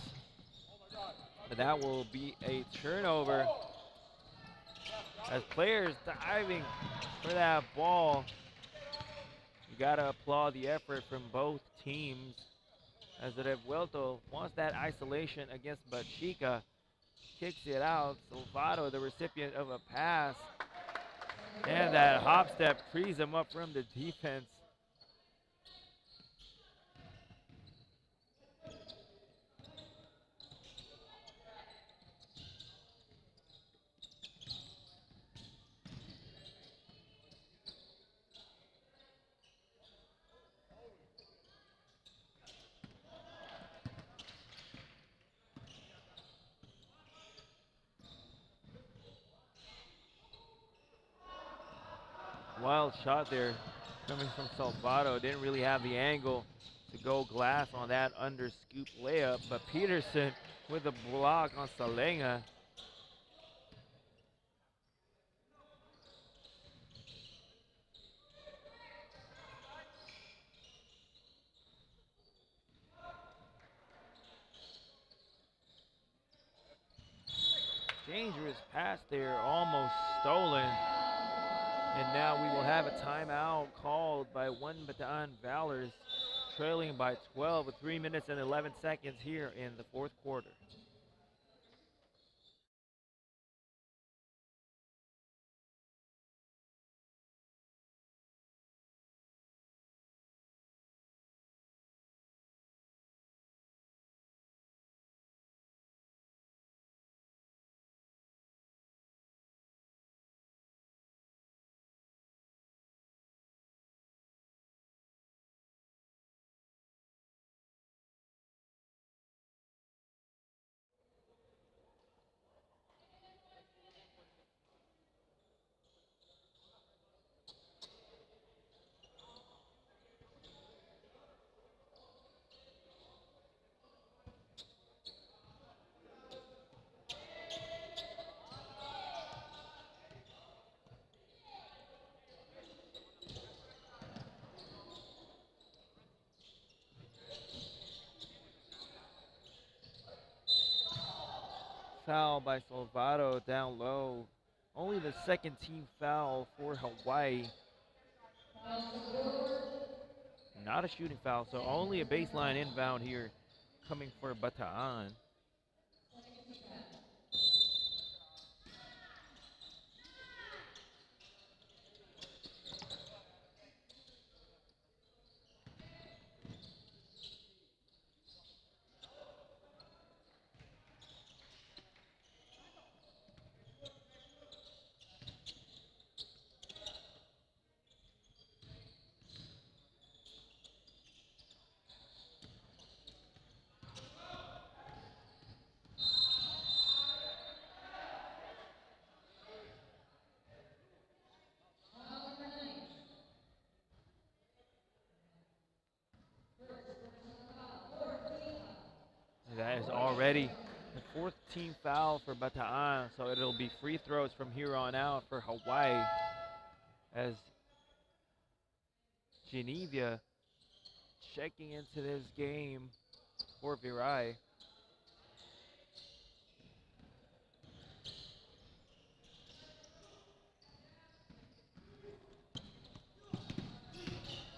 But that will be a turnover. As players diving for that ball. You gotta applaud the effort from both teams. As Revuelto wants that isolation against Bachica. Kicks it out. Salvado, the recipient of a pass. And that hop step frees him up from the defense. Wild shot there coming from Salvado. Didn't really have the angle to go glass on that under scoop layup, but Peterson with a block on Salenga. Dangerous pass there, almost stolen. And now we will have a timeout called by one Bataan Valors, trailing by 12 with 3 minutes and 11 seconds here in the fourth quarter. Foul by Salvado down low. Only the second team foul for Hawaii. Not a shooting foul, so only a baseline inbound here coming for Bataan. That is already the fourth team foul for Bataan, so it'll be free throws from here on out for Hawaii as Geneva checking into this game for Virai.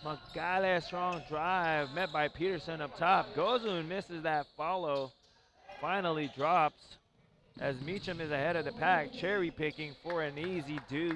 Magale, strong drive, met by Peterson up top. Gozun misses that follow, finally drops as Meacham is ahead of the pack, cherry picking for an easy deuce.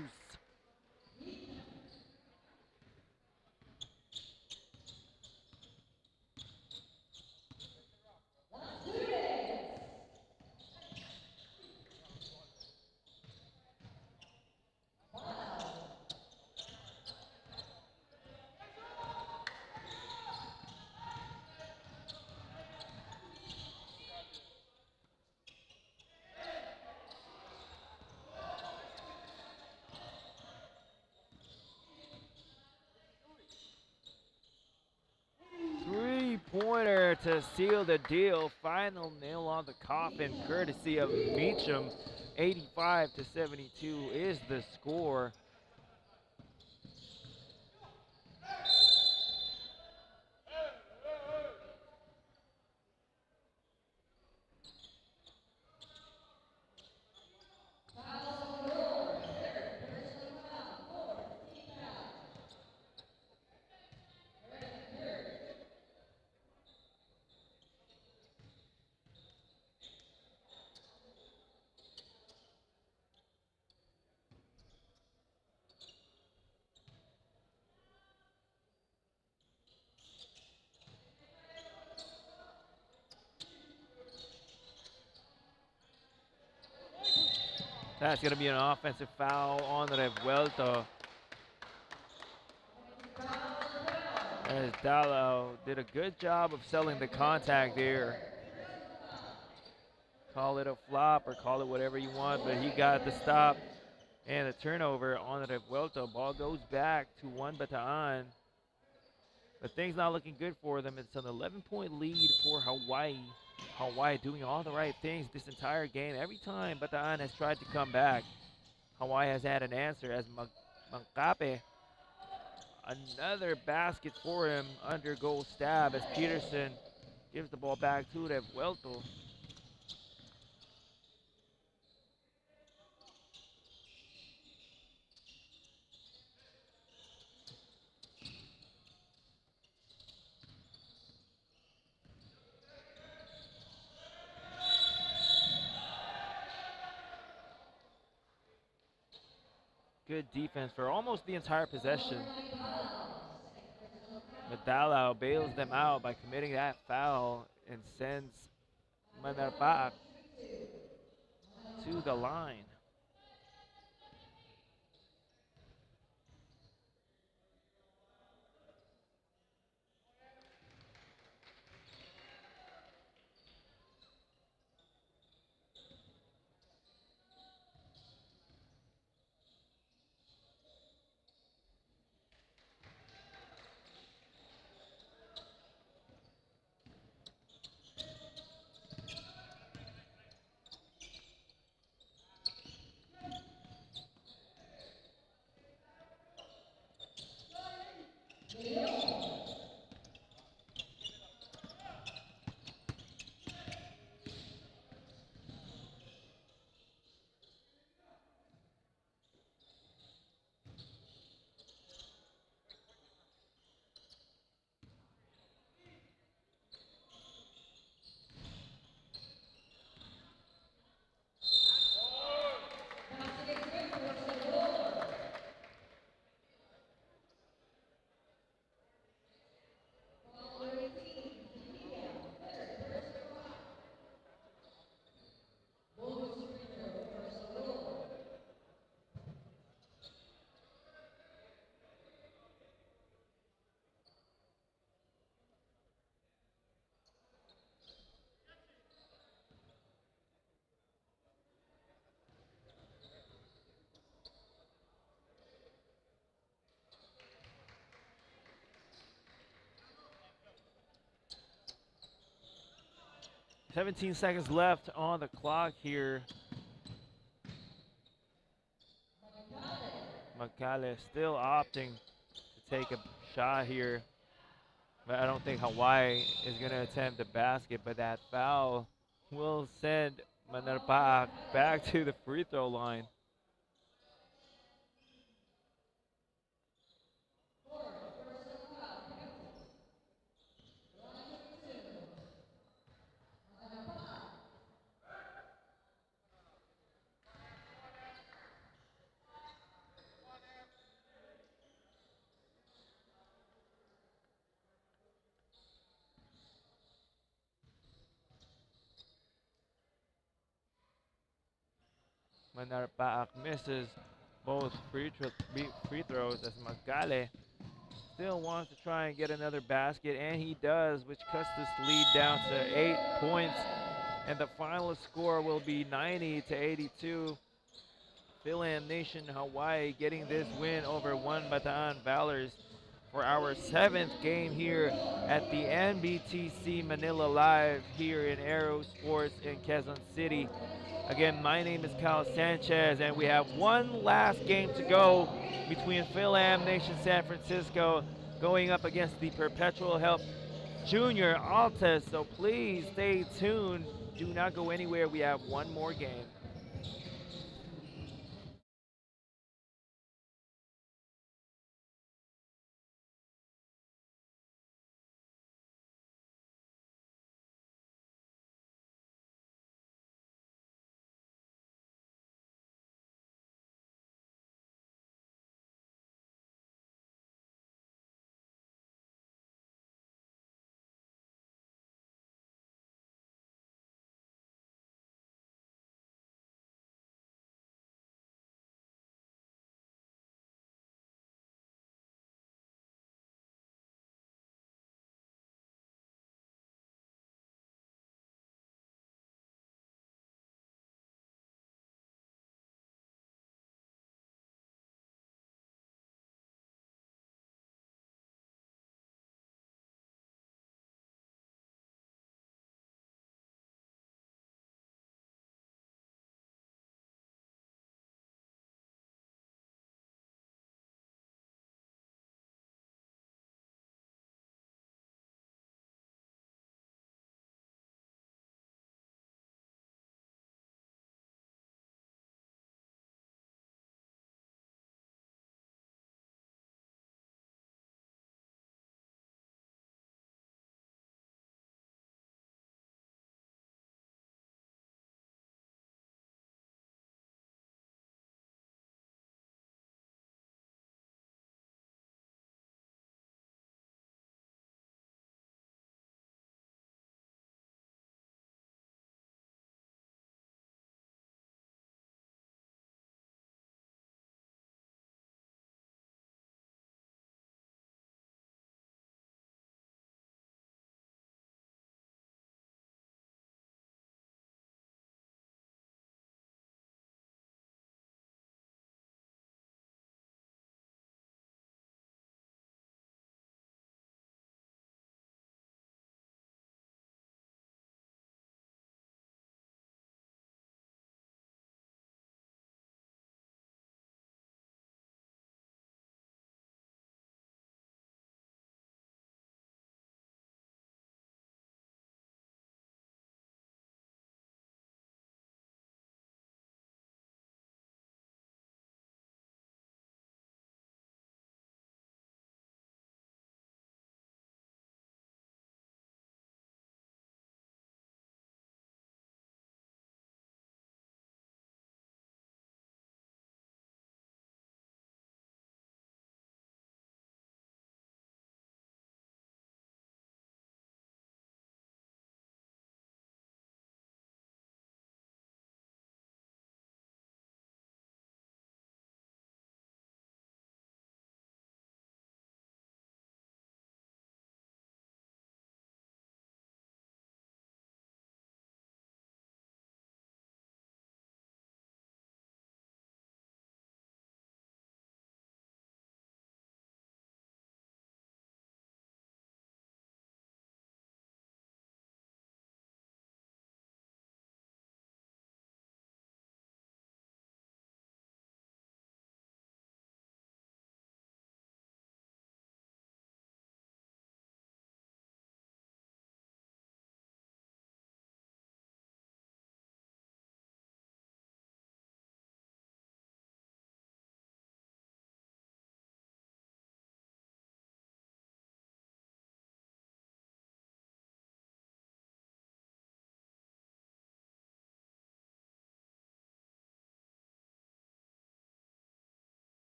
Three-pointer to seal the deal. Final nail on the coffin, courtesy of Meacham. 85-72 is the score. That's going to be an offensive foul on Revuelto. As Dalao did a good job of selling the contact there. Call it a flop or call it whatever you want, but he got the stop and the turnover on Revuelto. Ball goes back to one Bataan. But things not looking good for them. It's an 11-point lead for Hawaii. Hawaii doing all the right things this entire game. Every time Bataan has tried to come back, Hawaii has had an answer as Mancape, another basket for him under goal stab as Peterson gives the ball back to Revuelto. Good defense for almost the entire possession. But Dalao bails them out by committing that foul and sends Manarpa to the line. 17 seconds left on the clock here. Magale still opting to take a shot here. But I don't think Hawaii is going to attempt the basket, but that foul will send Manarpa back to the free throw line. Manarpaak misses both free throws as Magale still wants to try and get another basket, and he does, which cuts this lead down to 8 points. And the final score will be 90-82. Fil-Am Nation Hawaii getting this win over Bataan Valors for our 7th game here at the NBTC Manila Live here in Aero Sports in Quezon City. Again, my name is Kyle Sanchez, and we have one last game to go between Fil-Am Nation San Francisco going up against the Perpetual Help Junior Altas. So please stay tuned. Do not go anywhere. We have one more game.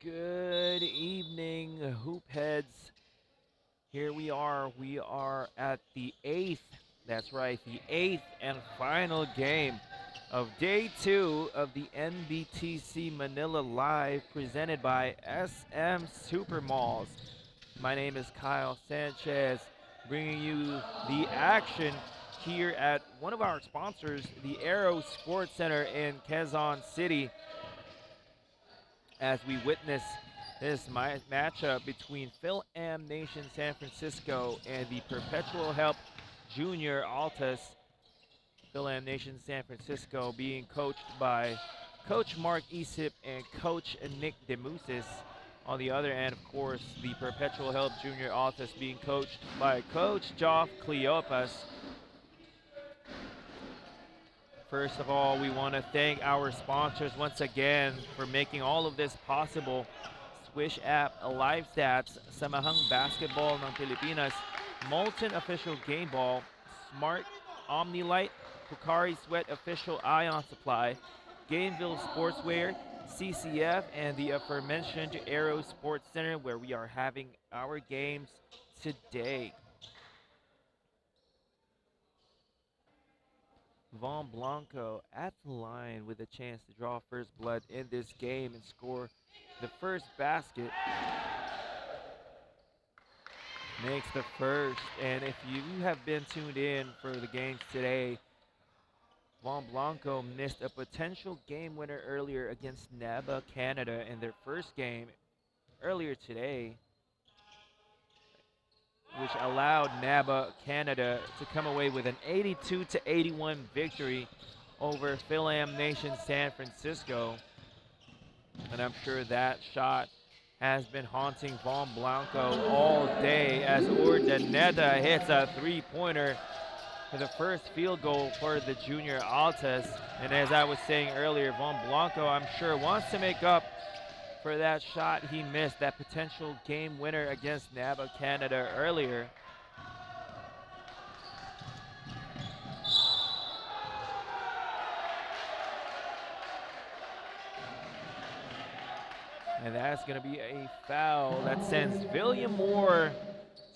Good evening, hoop heads. Here we are. We are at the 8th, that's right, the 8th and final game of day 2 of the NBTC Manila Live presented by SM Supermalls. My name is Kyle Sanchez, bringing you the action here at one of our sponsors, the Aero Sports Center in Quezon City, as we witness this matchup between Fil-Am Nation San Francisco and the Perpetual Help Junior Altas. Fil-Am Nation San Francisco being coached by Coach Mark Isip and Coach Nick DeMusis. On the other end, of course, the Perpetual Help Junior Altas being coached by Coach Joff Cleopas. First of all, we want to thank our sponsors once again for making all of this possible. Swish App, Live Stats, Samahang Basketball ng Pilipinas, Molten Official Game Ball, Smart Omnilight, Pocari Sweat Official Ion Supply, Gameville Sportswear, CCF, and the aforementioned Aero Sports Center, where we are having our games today. Von Blanco at the line with a chance to draw first blood in this game and score the first basket. Makes the first, and if you have been tuned in for the games today, Von Blanco missed a potential game winner earlier against NABA Canada in their first game earlier today, which allowed NABA Canada to come away with an 82-81 victory over Fil-Am Nation San Francisco. And I'm sure that shot has been haunting Von Blanco all day as Urdaneta hits a three-pointer for the first field goal for the Junior Altas. And as I was saying earlier, Von Blanco, I'm sure, wants to make up for that shot he missed, that potential game winner against NABA Canada earlier. And that's going to be a foul that sends William Moore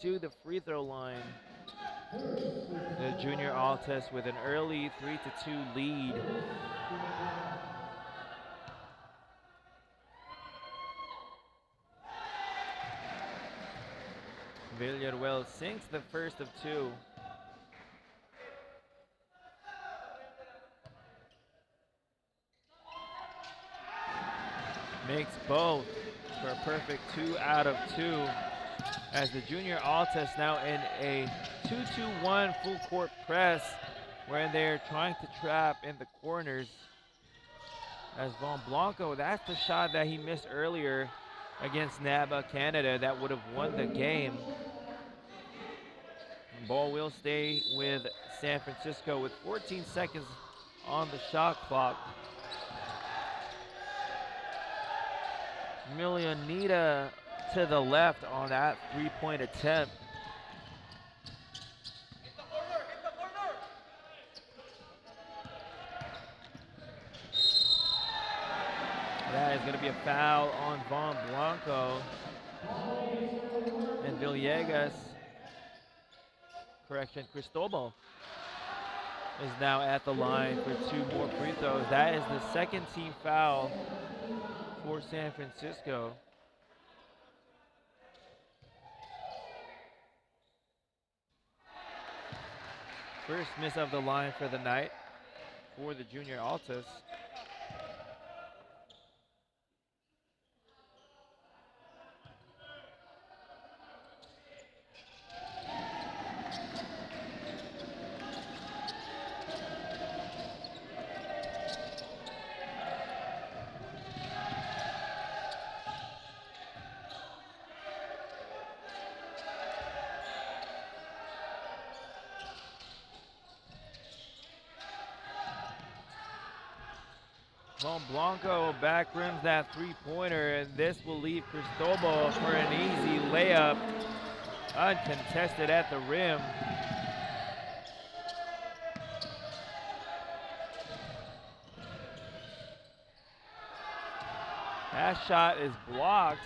to the free throw line. The Junior Altas with an early 3-2 lead. Villarreal sinks the first of two. Makes both for a perfect 2 out of 2 as the Junior Altas now in a 2-2-1 full court press where they're trying to trap in the corners. As Von Blanco, that's the shot that he missed earlier against NABA Canada that would have won the game. Ball will stay with San Francisco with 14 seconds on the shot clock. Millionita to the left on that three-point attempt. That is going to be a foul on Von Blanco. And Villegas, correction, Cristobal is now at the line for 2 more free throws. That is the second team foul for San Francisco. First miss of the line for the night for the Junior Altas. Von Blanco back rims that three-pointer, and this will leave Cristobal for an easy layup, uncontested at the rim. That shot is blocked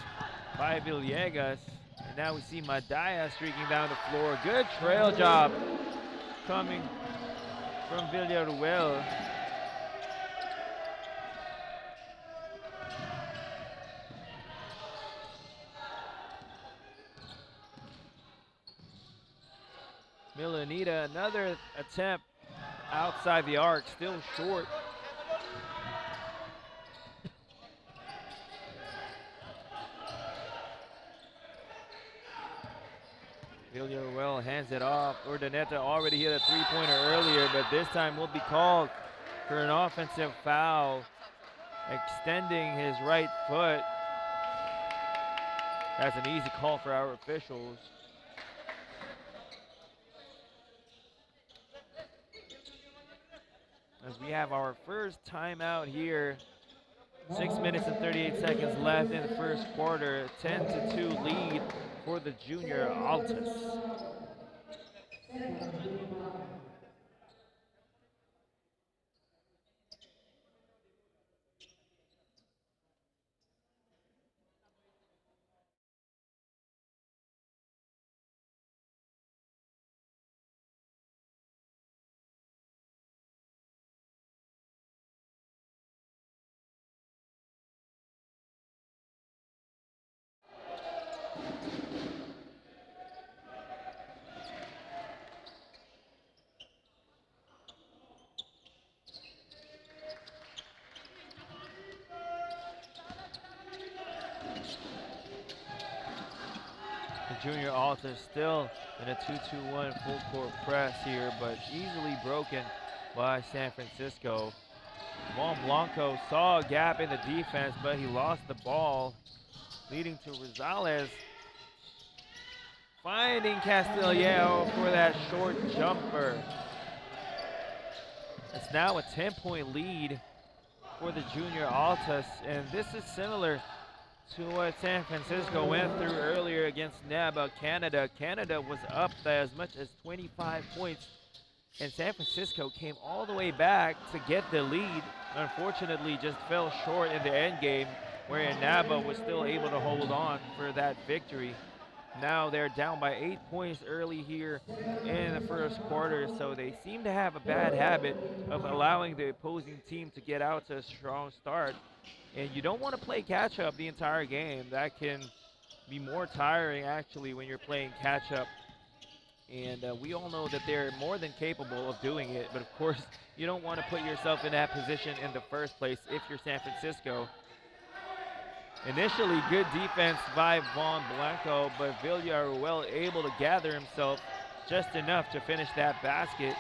by Villegas. And now we see Madaya streaking down the floor. Good trail job coming from Villarreal. Milanita, another attempt outside the arc, still short. Villarreal hands it off. Urdaneta already hit a three-pointer earlier, but this time will be called for an offensive foul, extending his right foot. That's an easy call for our officials. As we have our first timeout here. 6 minutes and 38 seconds left in the first quarter. 10-2 lead for the junior Altas. Junior Altas still in a 2-2-1 full court press here, but easily broken by San Francisco. Juan Blanco saw a gap in the defense, but he lost the ball, leading to Rosales finding Castillejo for that short jumper. It's now a 10-point lead for the junior Altas, and this is similar to what San Francisco went through earlier against NABA Canada. Canada was up by as much as 25 points, and San Francisco came all the way back to get the lead. Unfortunately, just fell short in the end game, where NABA was still able to hold on for that victory. Now they're down by 8 points early here in the first quarter, so they seem to have a bad habit of allowing the opposing team to get out to a strong start. And you don't want to play catch-up the entire game. That can be more tiring, actually, when you're playing catch-up. And we all know that they're more than capable of doing it. But, of course, you don't want to put yourself in that position in the first place if you're San Francisco. Initially, good defense by Juan Blanco, but Villarreal able to gather himself just enough to finish that basket.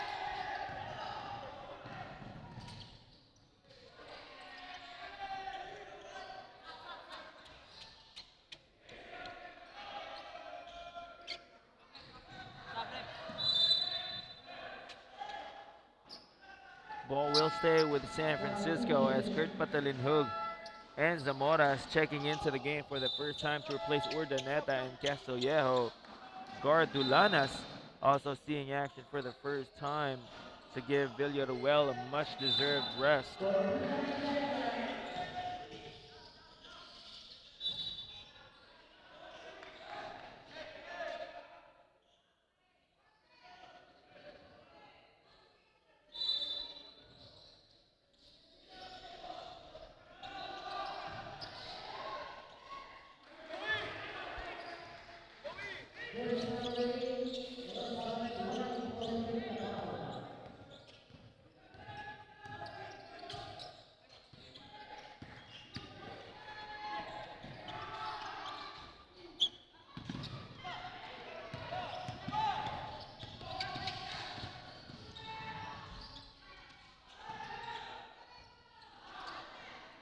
Ball will stay with San Francisco as Kurt Patalinhug and Zamoras checking into the game for the first time to replace Urdaneta and Castillejo. Gardulanas also seeing action for the first time to give Villarreal a much-deserved rest.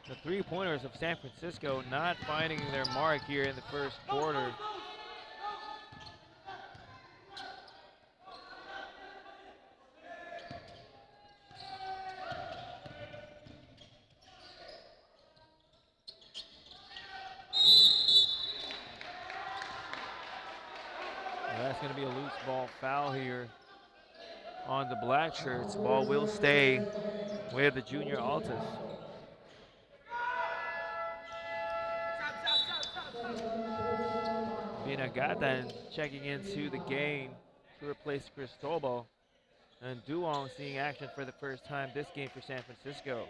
The three-pointers of San Francisco not finding their mark here in the first quarter. Well, that's going to be a loose ball foul here on the black shirts. Ball will stay with the junior Altus. Minagatan checking into the game to replace Cristobal. And Duong seeing action for the first time this game for San Francisco.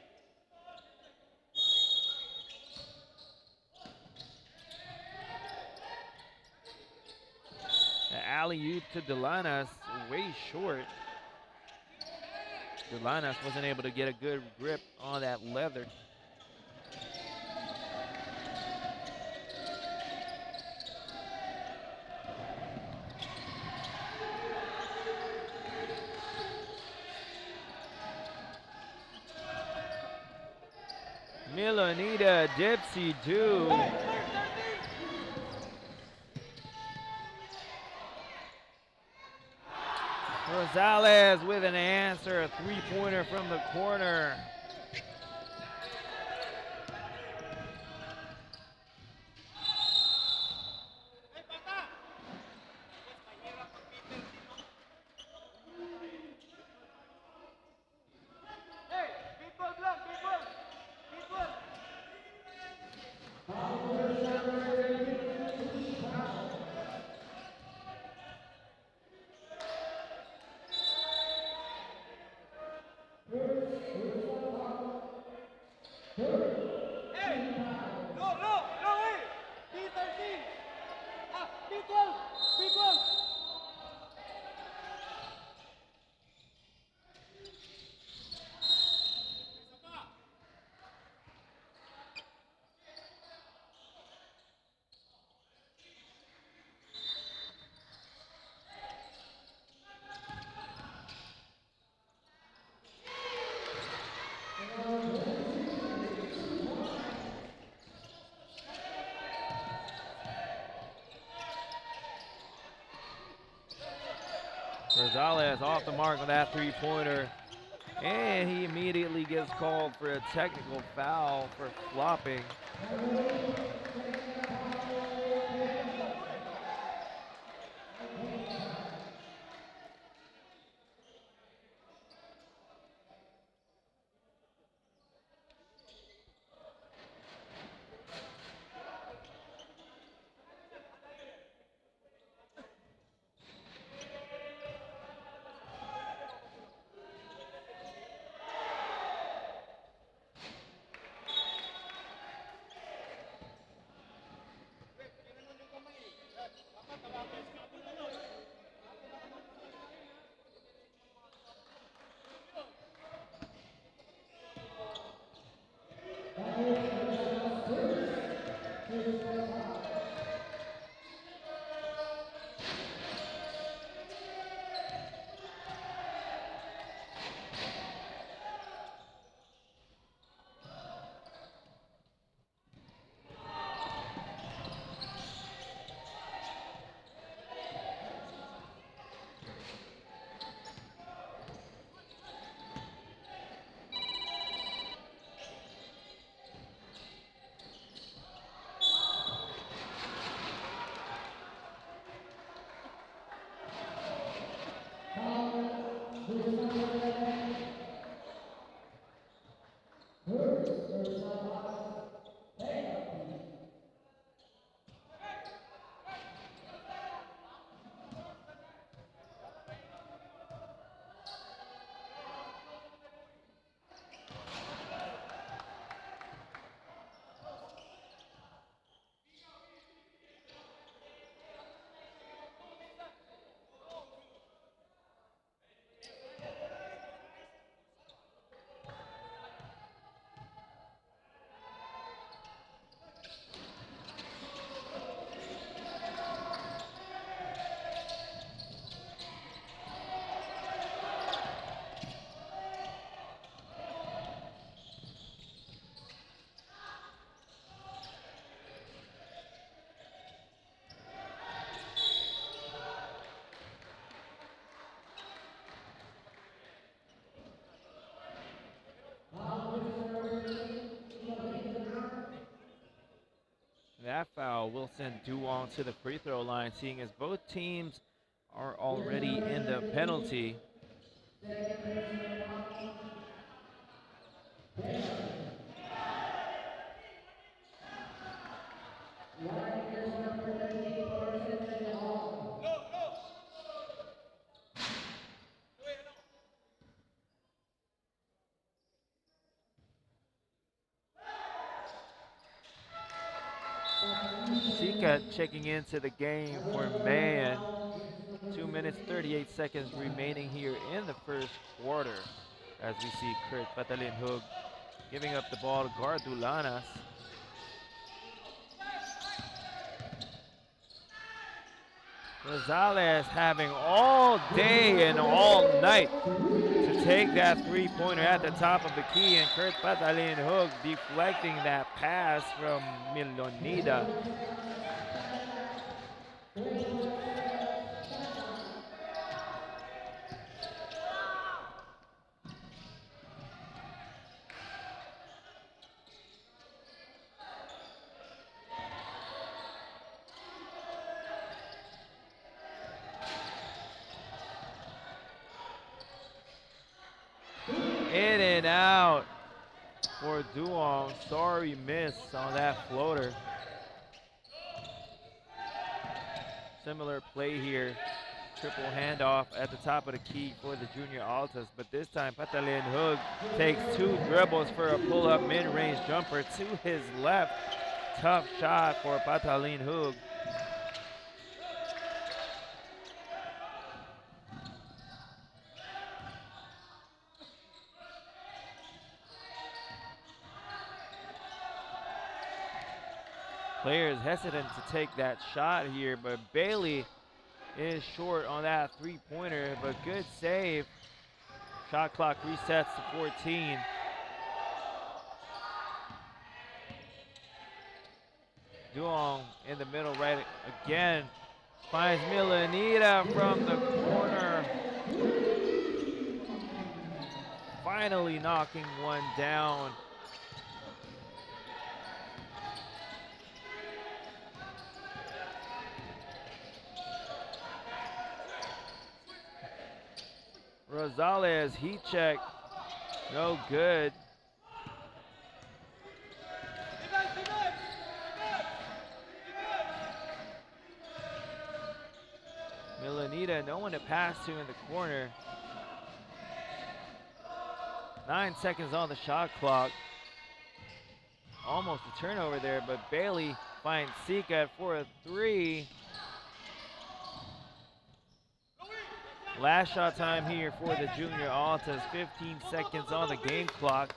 The alley-oop to Delanas, way short. Delanas wasn't able to get a good grip on that leather. Milonita Dipsy do. Rosales with an answer, a three-pointer from the corner. Rosales off the mark with that three-pointer. And he immediately gets called for a technical foul for flopping. That foul will send Duong to the free throw line, seeing as both teams are already in the penalty. Sika checking into the game for man. 2 minutes 38 seconds remaining here in the first quarter. As we see Kurt Patalinhug giving up the ball to Gardulanas. Rosales having all day and all night to take that three-pointer at the top of the key, and Kurt Patalinhug deflecting that pass from Milonida. In and out for Duong. Sorry miss on that floater. Similar play here. Triple handoff at the top of the key for the junior Altas, but this time Patalinhug takes 2 dribbles for a pull-up mid-range jumper to his left. Tough shot for Patalinhug. Players hesitant to take that shot here, but Bailey is short on that three-pointer, but good save. Shot clock resets to 14. Duong in the middle right again. Finds Milanita from the corner. Finally knocking one down. Rosales, heat check, no good. Milanita, no one to pass to in the corner. 9 seconds on the shot clock. Almost a turnover there, but Bailey finds Sika for a 3. Last shot time here for the junior Altas. 15 seconds on the game clock.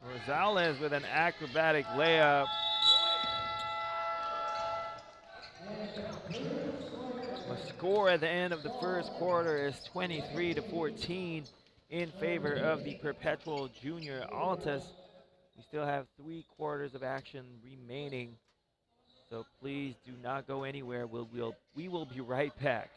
Rosales with an acrobatic layup. The score at the end of the first quarter is 23-14 in favor of the Perpetual Junior Altas. We still have 3 quarters of action remaining, so please do not go anywhere. We will be right back.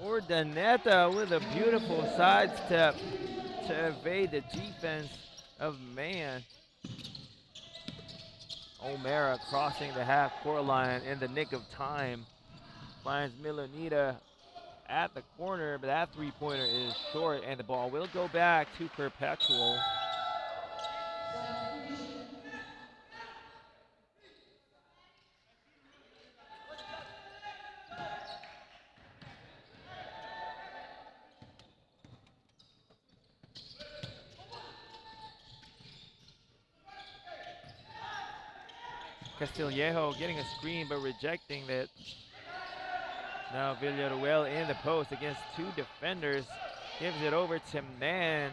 Urdaneta with a beautiful sidestep to evade the defense of Man. O'Mara crossing the half-court line in the nick of time. Finds Milanita at the corner, but that three-pointer is short, and the ball will go back to Perpetual. Castillejo getting a screen but rejecting it. Now Villaruel in the post against two defenders. Gives it over to Man.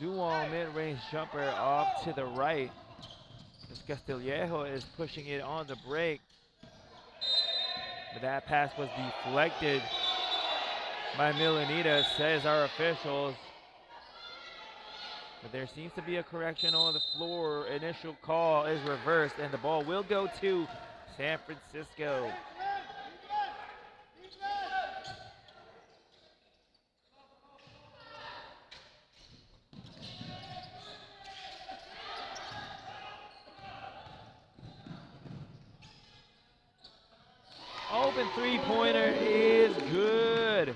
Dual mid-range jumper off to the right. As Castillejo is pushing it on the break. But that pass was deflected by Milanita, says our officials. But there seems to be a correction on the floor. Initial call is reversed, and the ball will go to San Francisco. Open three-pointer is good.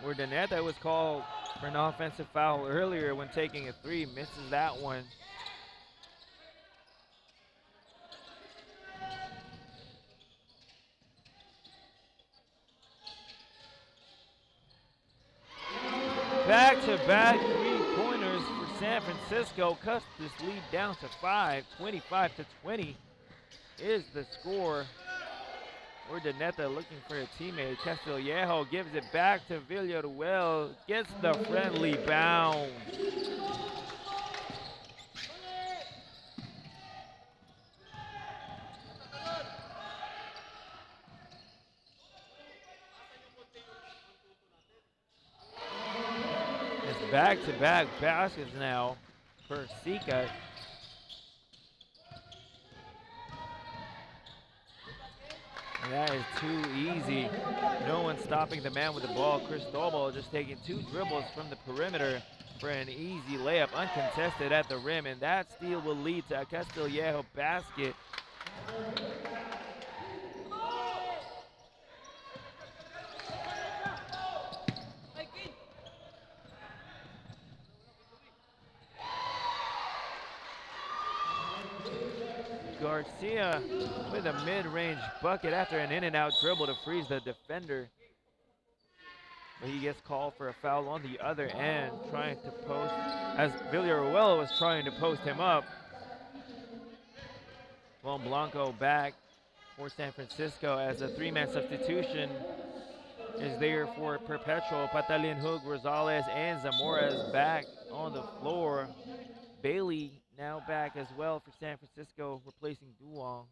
Urdaneta was called for an offensive foul earlier when taking a three. Misses that one. Back-to-back three-pointers for San Francisco. Cuts this lead down to 5. 25-20 is the score. Urdaneta looking for a teammate. Castillejo gives it back to Villaruel. Gets the friendly bound. It's back-to-back baskets now for Sika. And that is too easy. No one stopping the man with the ball. Cristobal just taking two dribbles from the perimeter for an easy layup, uncontested at the rim, and that steal will lead to a Castillejo basket. Garcia with a mid-range bucket after an in-and-out dribble to freeze the defender. But he gets called for a foul on the other end, trying to post, as Villaruel was trying to post him up. Well, Blanco back for San Francisco as a three-man substitution is there for Perpetual. Patalin, Hug, Rosales, and Zamora's back on the floor. Bailey now back as well for San Francisco, replacing Duong.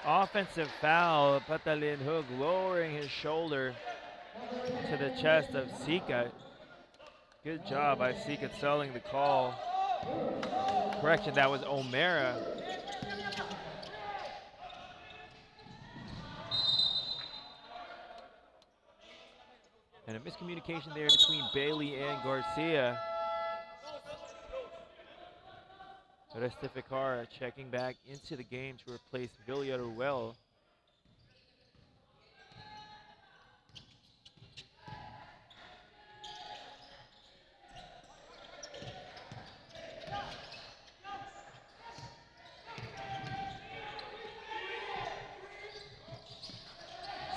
Offensive foul. Patalin Hook lowering his shoulder to the chest of Sikat. Good job by Sikat selling the call. Correction, that was O'Mara. And a miscommunication there between Bailey and Garcia. Restificar checking back into the game to replace Villaruel.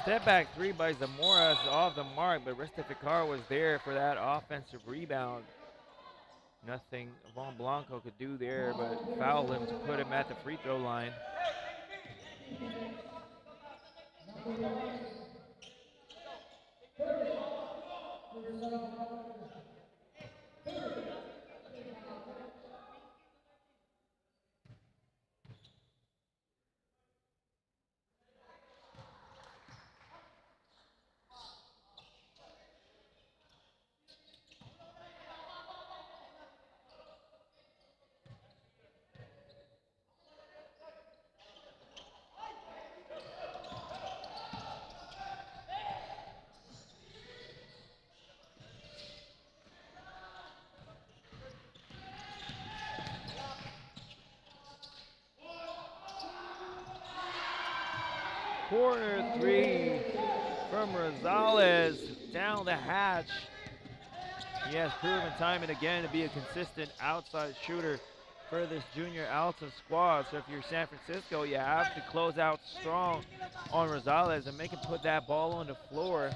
Step back three by Zamora is off the mark, but Restificar was there for that offensive rebound. Nothing Von Blanco could do there, but fouled him to put him at the free throw line. Corner three from Rosales down the hatch. He has proven time and again to be a consistent outside shooter for this junior Altas squad. So if you're San Francisco, you have to close out strong on Rosales and make him put that ball on the floor.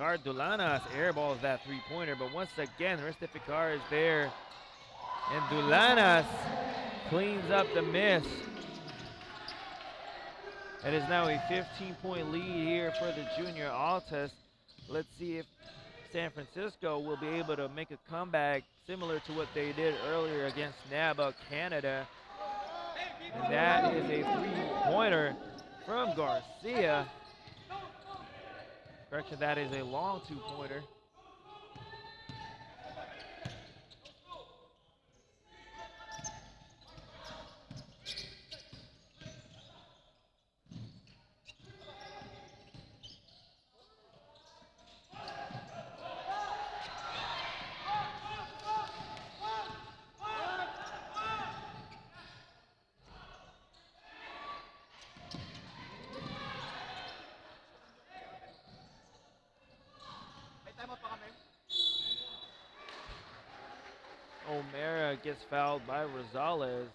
Guard Dulanas airballs that three-pointer, but once again, Restificar is there. And Dulanas cleans up the miss. It is now a 15-point lead here for the junior Altas. Let's see if San Francisco will be able to make a comeback similar to what they did earlier against NABA Canada. And that is a three-pointer from Garcia. Correction, that is a long two-pointer. O'Mara gets fouled by Rosales.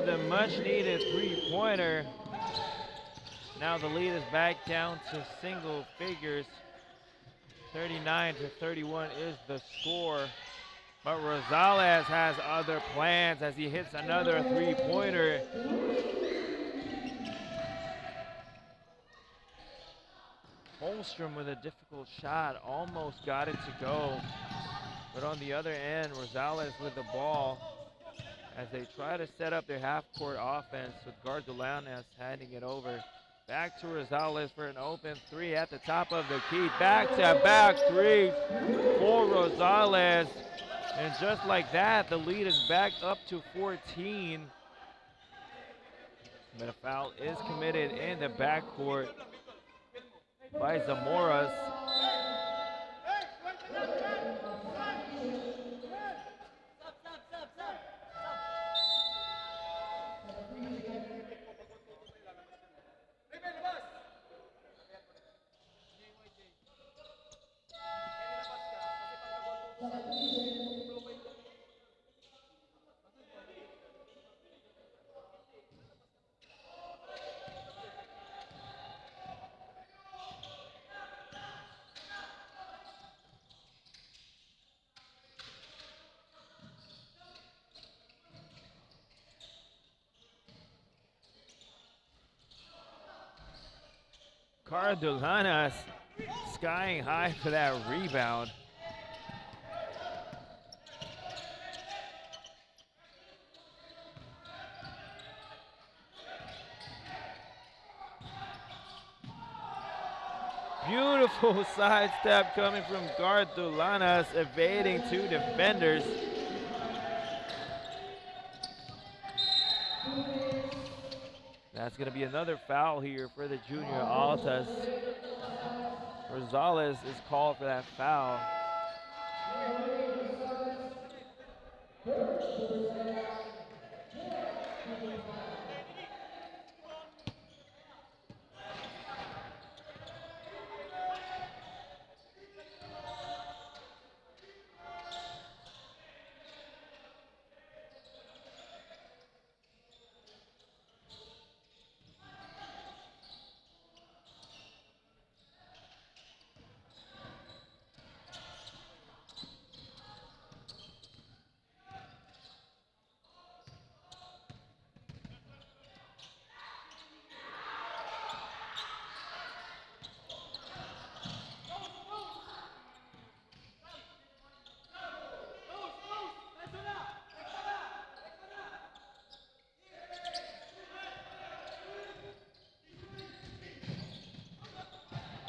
with the much-needed three-pointer. Now the lead is back down to single figures. 39-31 is the score. But Rosales has other plans as he hits another three-pointer. Holmstrom with a difficult shot, almost got it to go. But on the other end, Rosales with the ball as they try to set up their half-court offense with Gardulanes handing it over. Back to Rosales for an open three at the top of the key. Back-to-back threes for Rosales. And just like that, the lead is back up to 14. But a foul is committed in the backcourt by Zamoras. Cardulanas skying high for that rebound. Beautiful sidestep coming from Gardulanas, evading two defenders. That's going to be another foul here for the junior Altas. Rosales is called for that foul.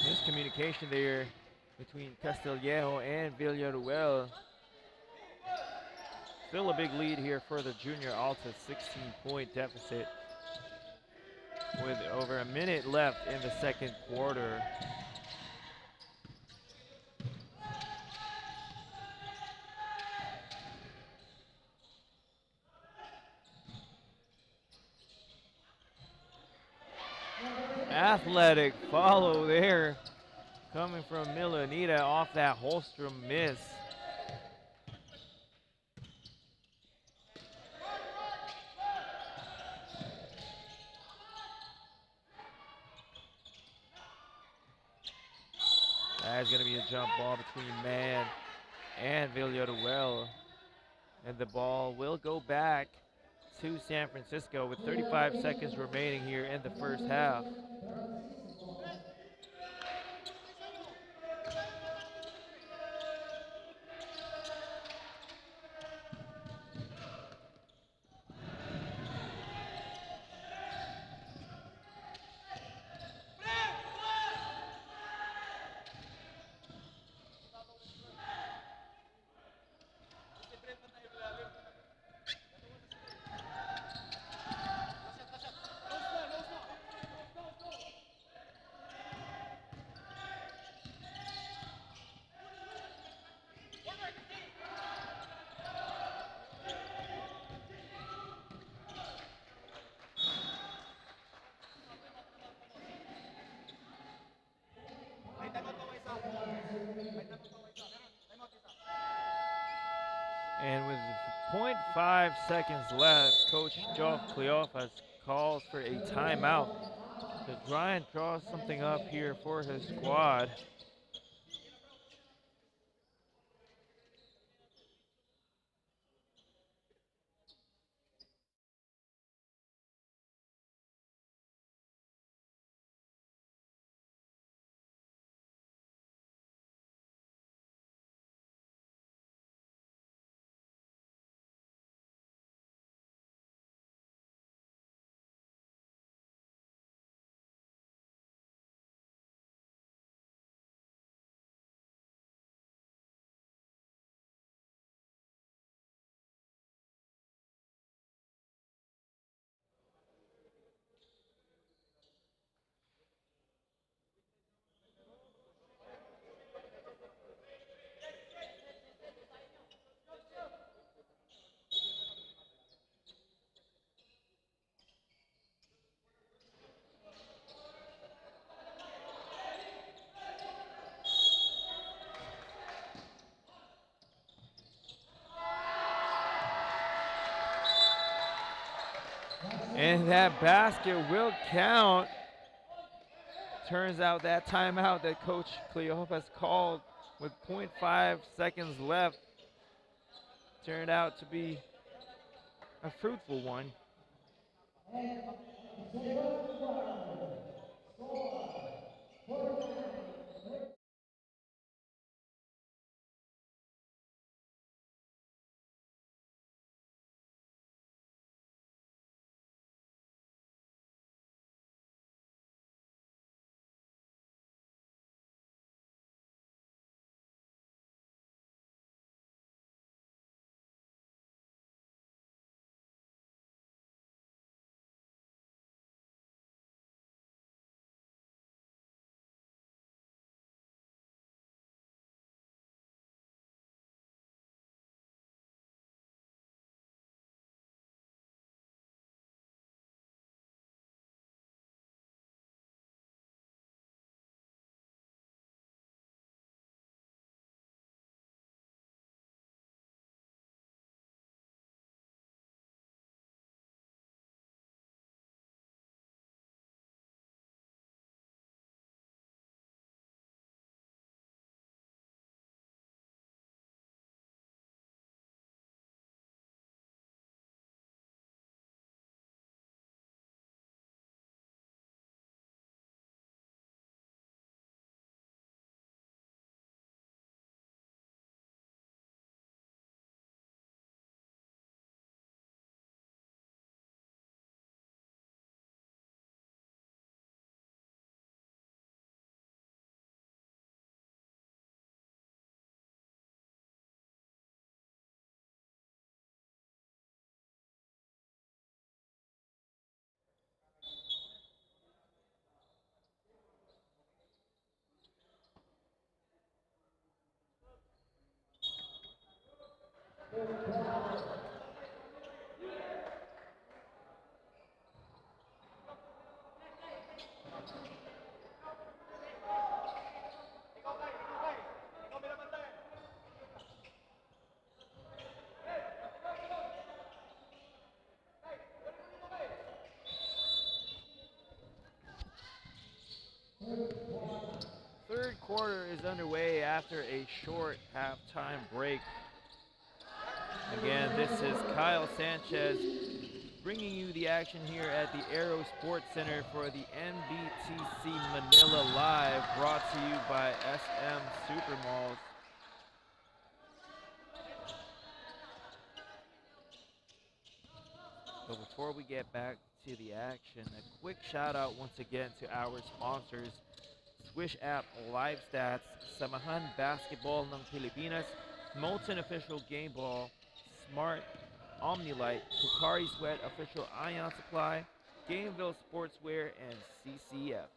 Miscommunication there between Castillejo and Villaruel. Still a big lead here for the junior Altas, 16-point deficit with over a minute left in the second quarter. Athletic follow there coming from Milanita off that Holstrom miss. That's going to be a jump ball between Mann and Villaruel. And the ball will go back to San Francisco with 35 seconds remaining here in the first half. .5 seconds left. Coach Joe Cleophas calls for a timeout to try and draw something up here for his squad. And that basket will count. Turns out that timeout that Coach Cleophas called with .5 seconds left turned out to be a fruitful one. Third quarter is underway after a short halftime break. Again, this is Kyle Sanchez bringing you the action here at the Aero Sports Center for the NBTC Manila Live, brought to you by SM Supermalls. But before we get back to the action, a quick shout out once again to our sponsors: Swish App Live Stats, Samahan Basketball ng Pilipinas, Molten Official Game Ball, Smart Omnilight, Hooperz Sweat Official Ion Supply, Gameville Sportswear, and CCF.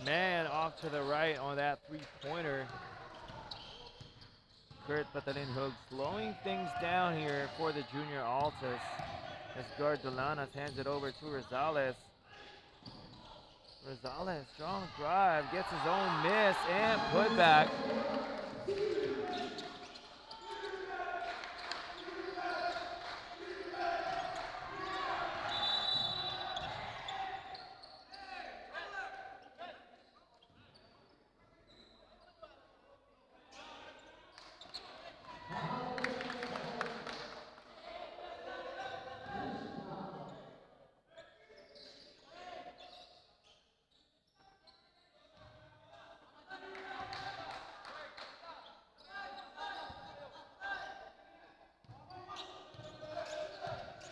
Man off to the right on that three-pointer. Kurt Patalinhug slowing things down here for the junior Altas. As guard Dolanas hands it over to Rosales. Rosales, strong drive, gets his own miss and put back.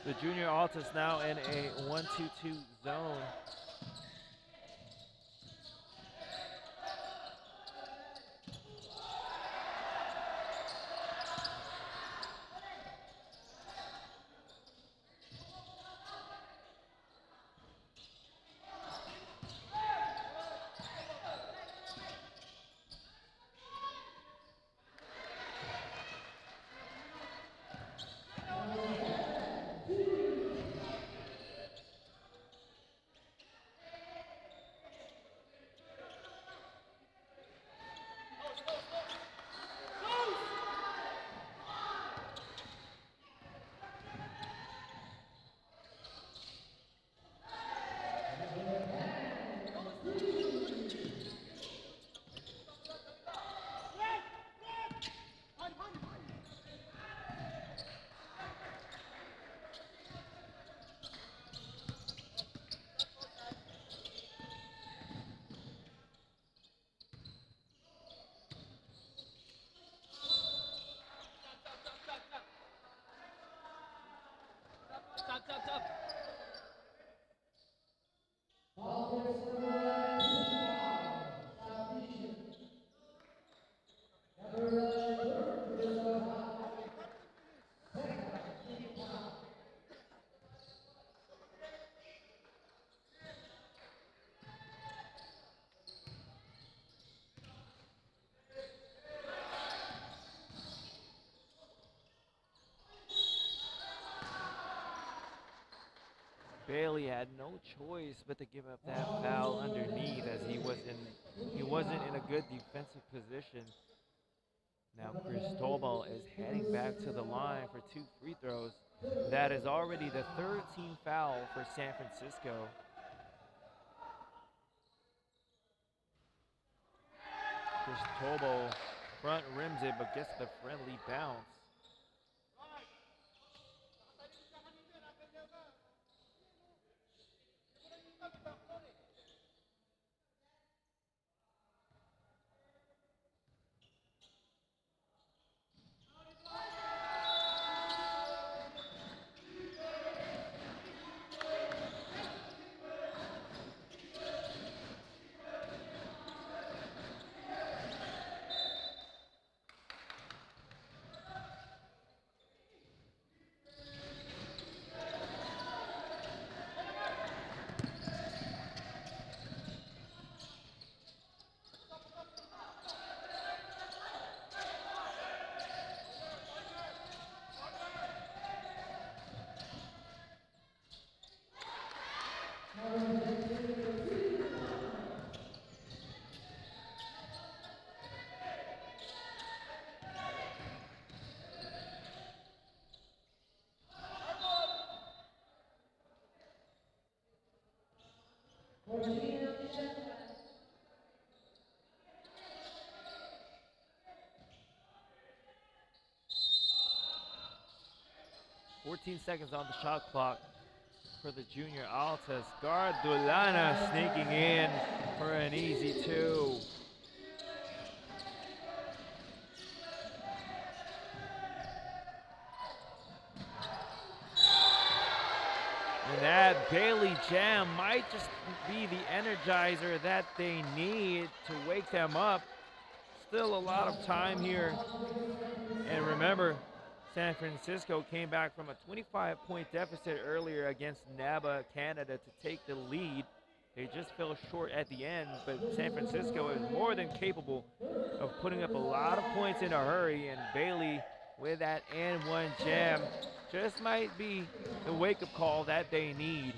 The junior Altus now in a 1-2-2 zone. Bailey had no choice but to give up that foul underneath, as he wasn't in a good defensive position. Now Cristobal is heading back to the line for 2 free throws. That is already the 3rd team foul for San Francisco. Cristobal front rims it but gets the friendly bounce. Seconds on the shot clock for the junior Altas. Guard Dulana sneaking in for an easy 2. And that Bailey jam might just be the energizer that they need to wake them up. Still a lot of time here. And remember, San Francisco came back from a 25-point deficit earlier against NABA Canada to take the lead They just fell short at the end, but San Francisco is more than capable of putting up a lot of points in a hurry, and Bailey with that and one jam just might be the wake-up call that they need.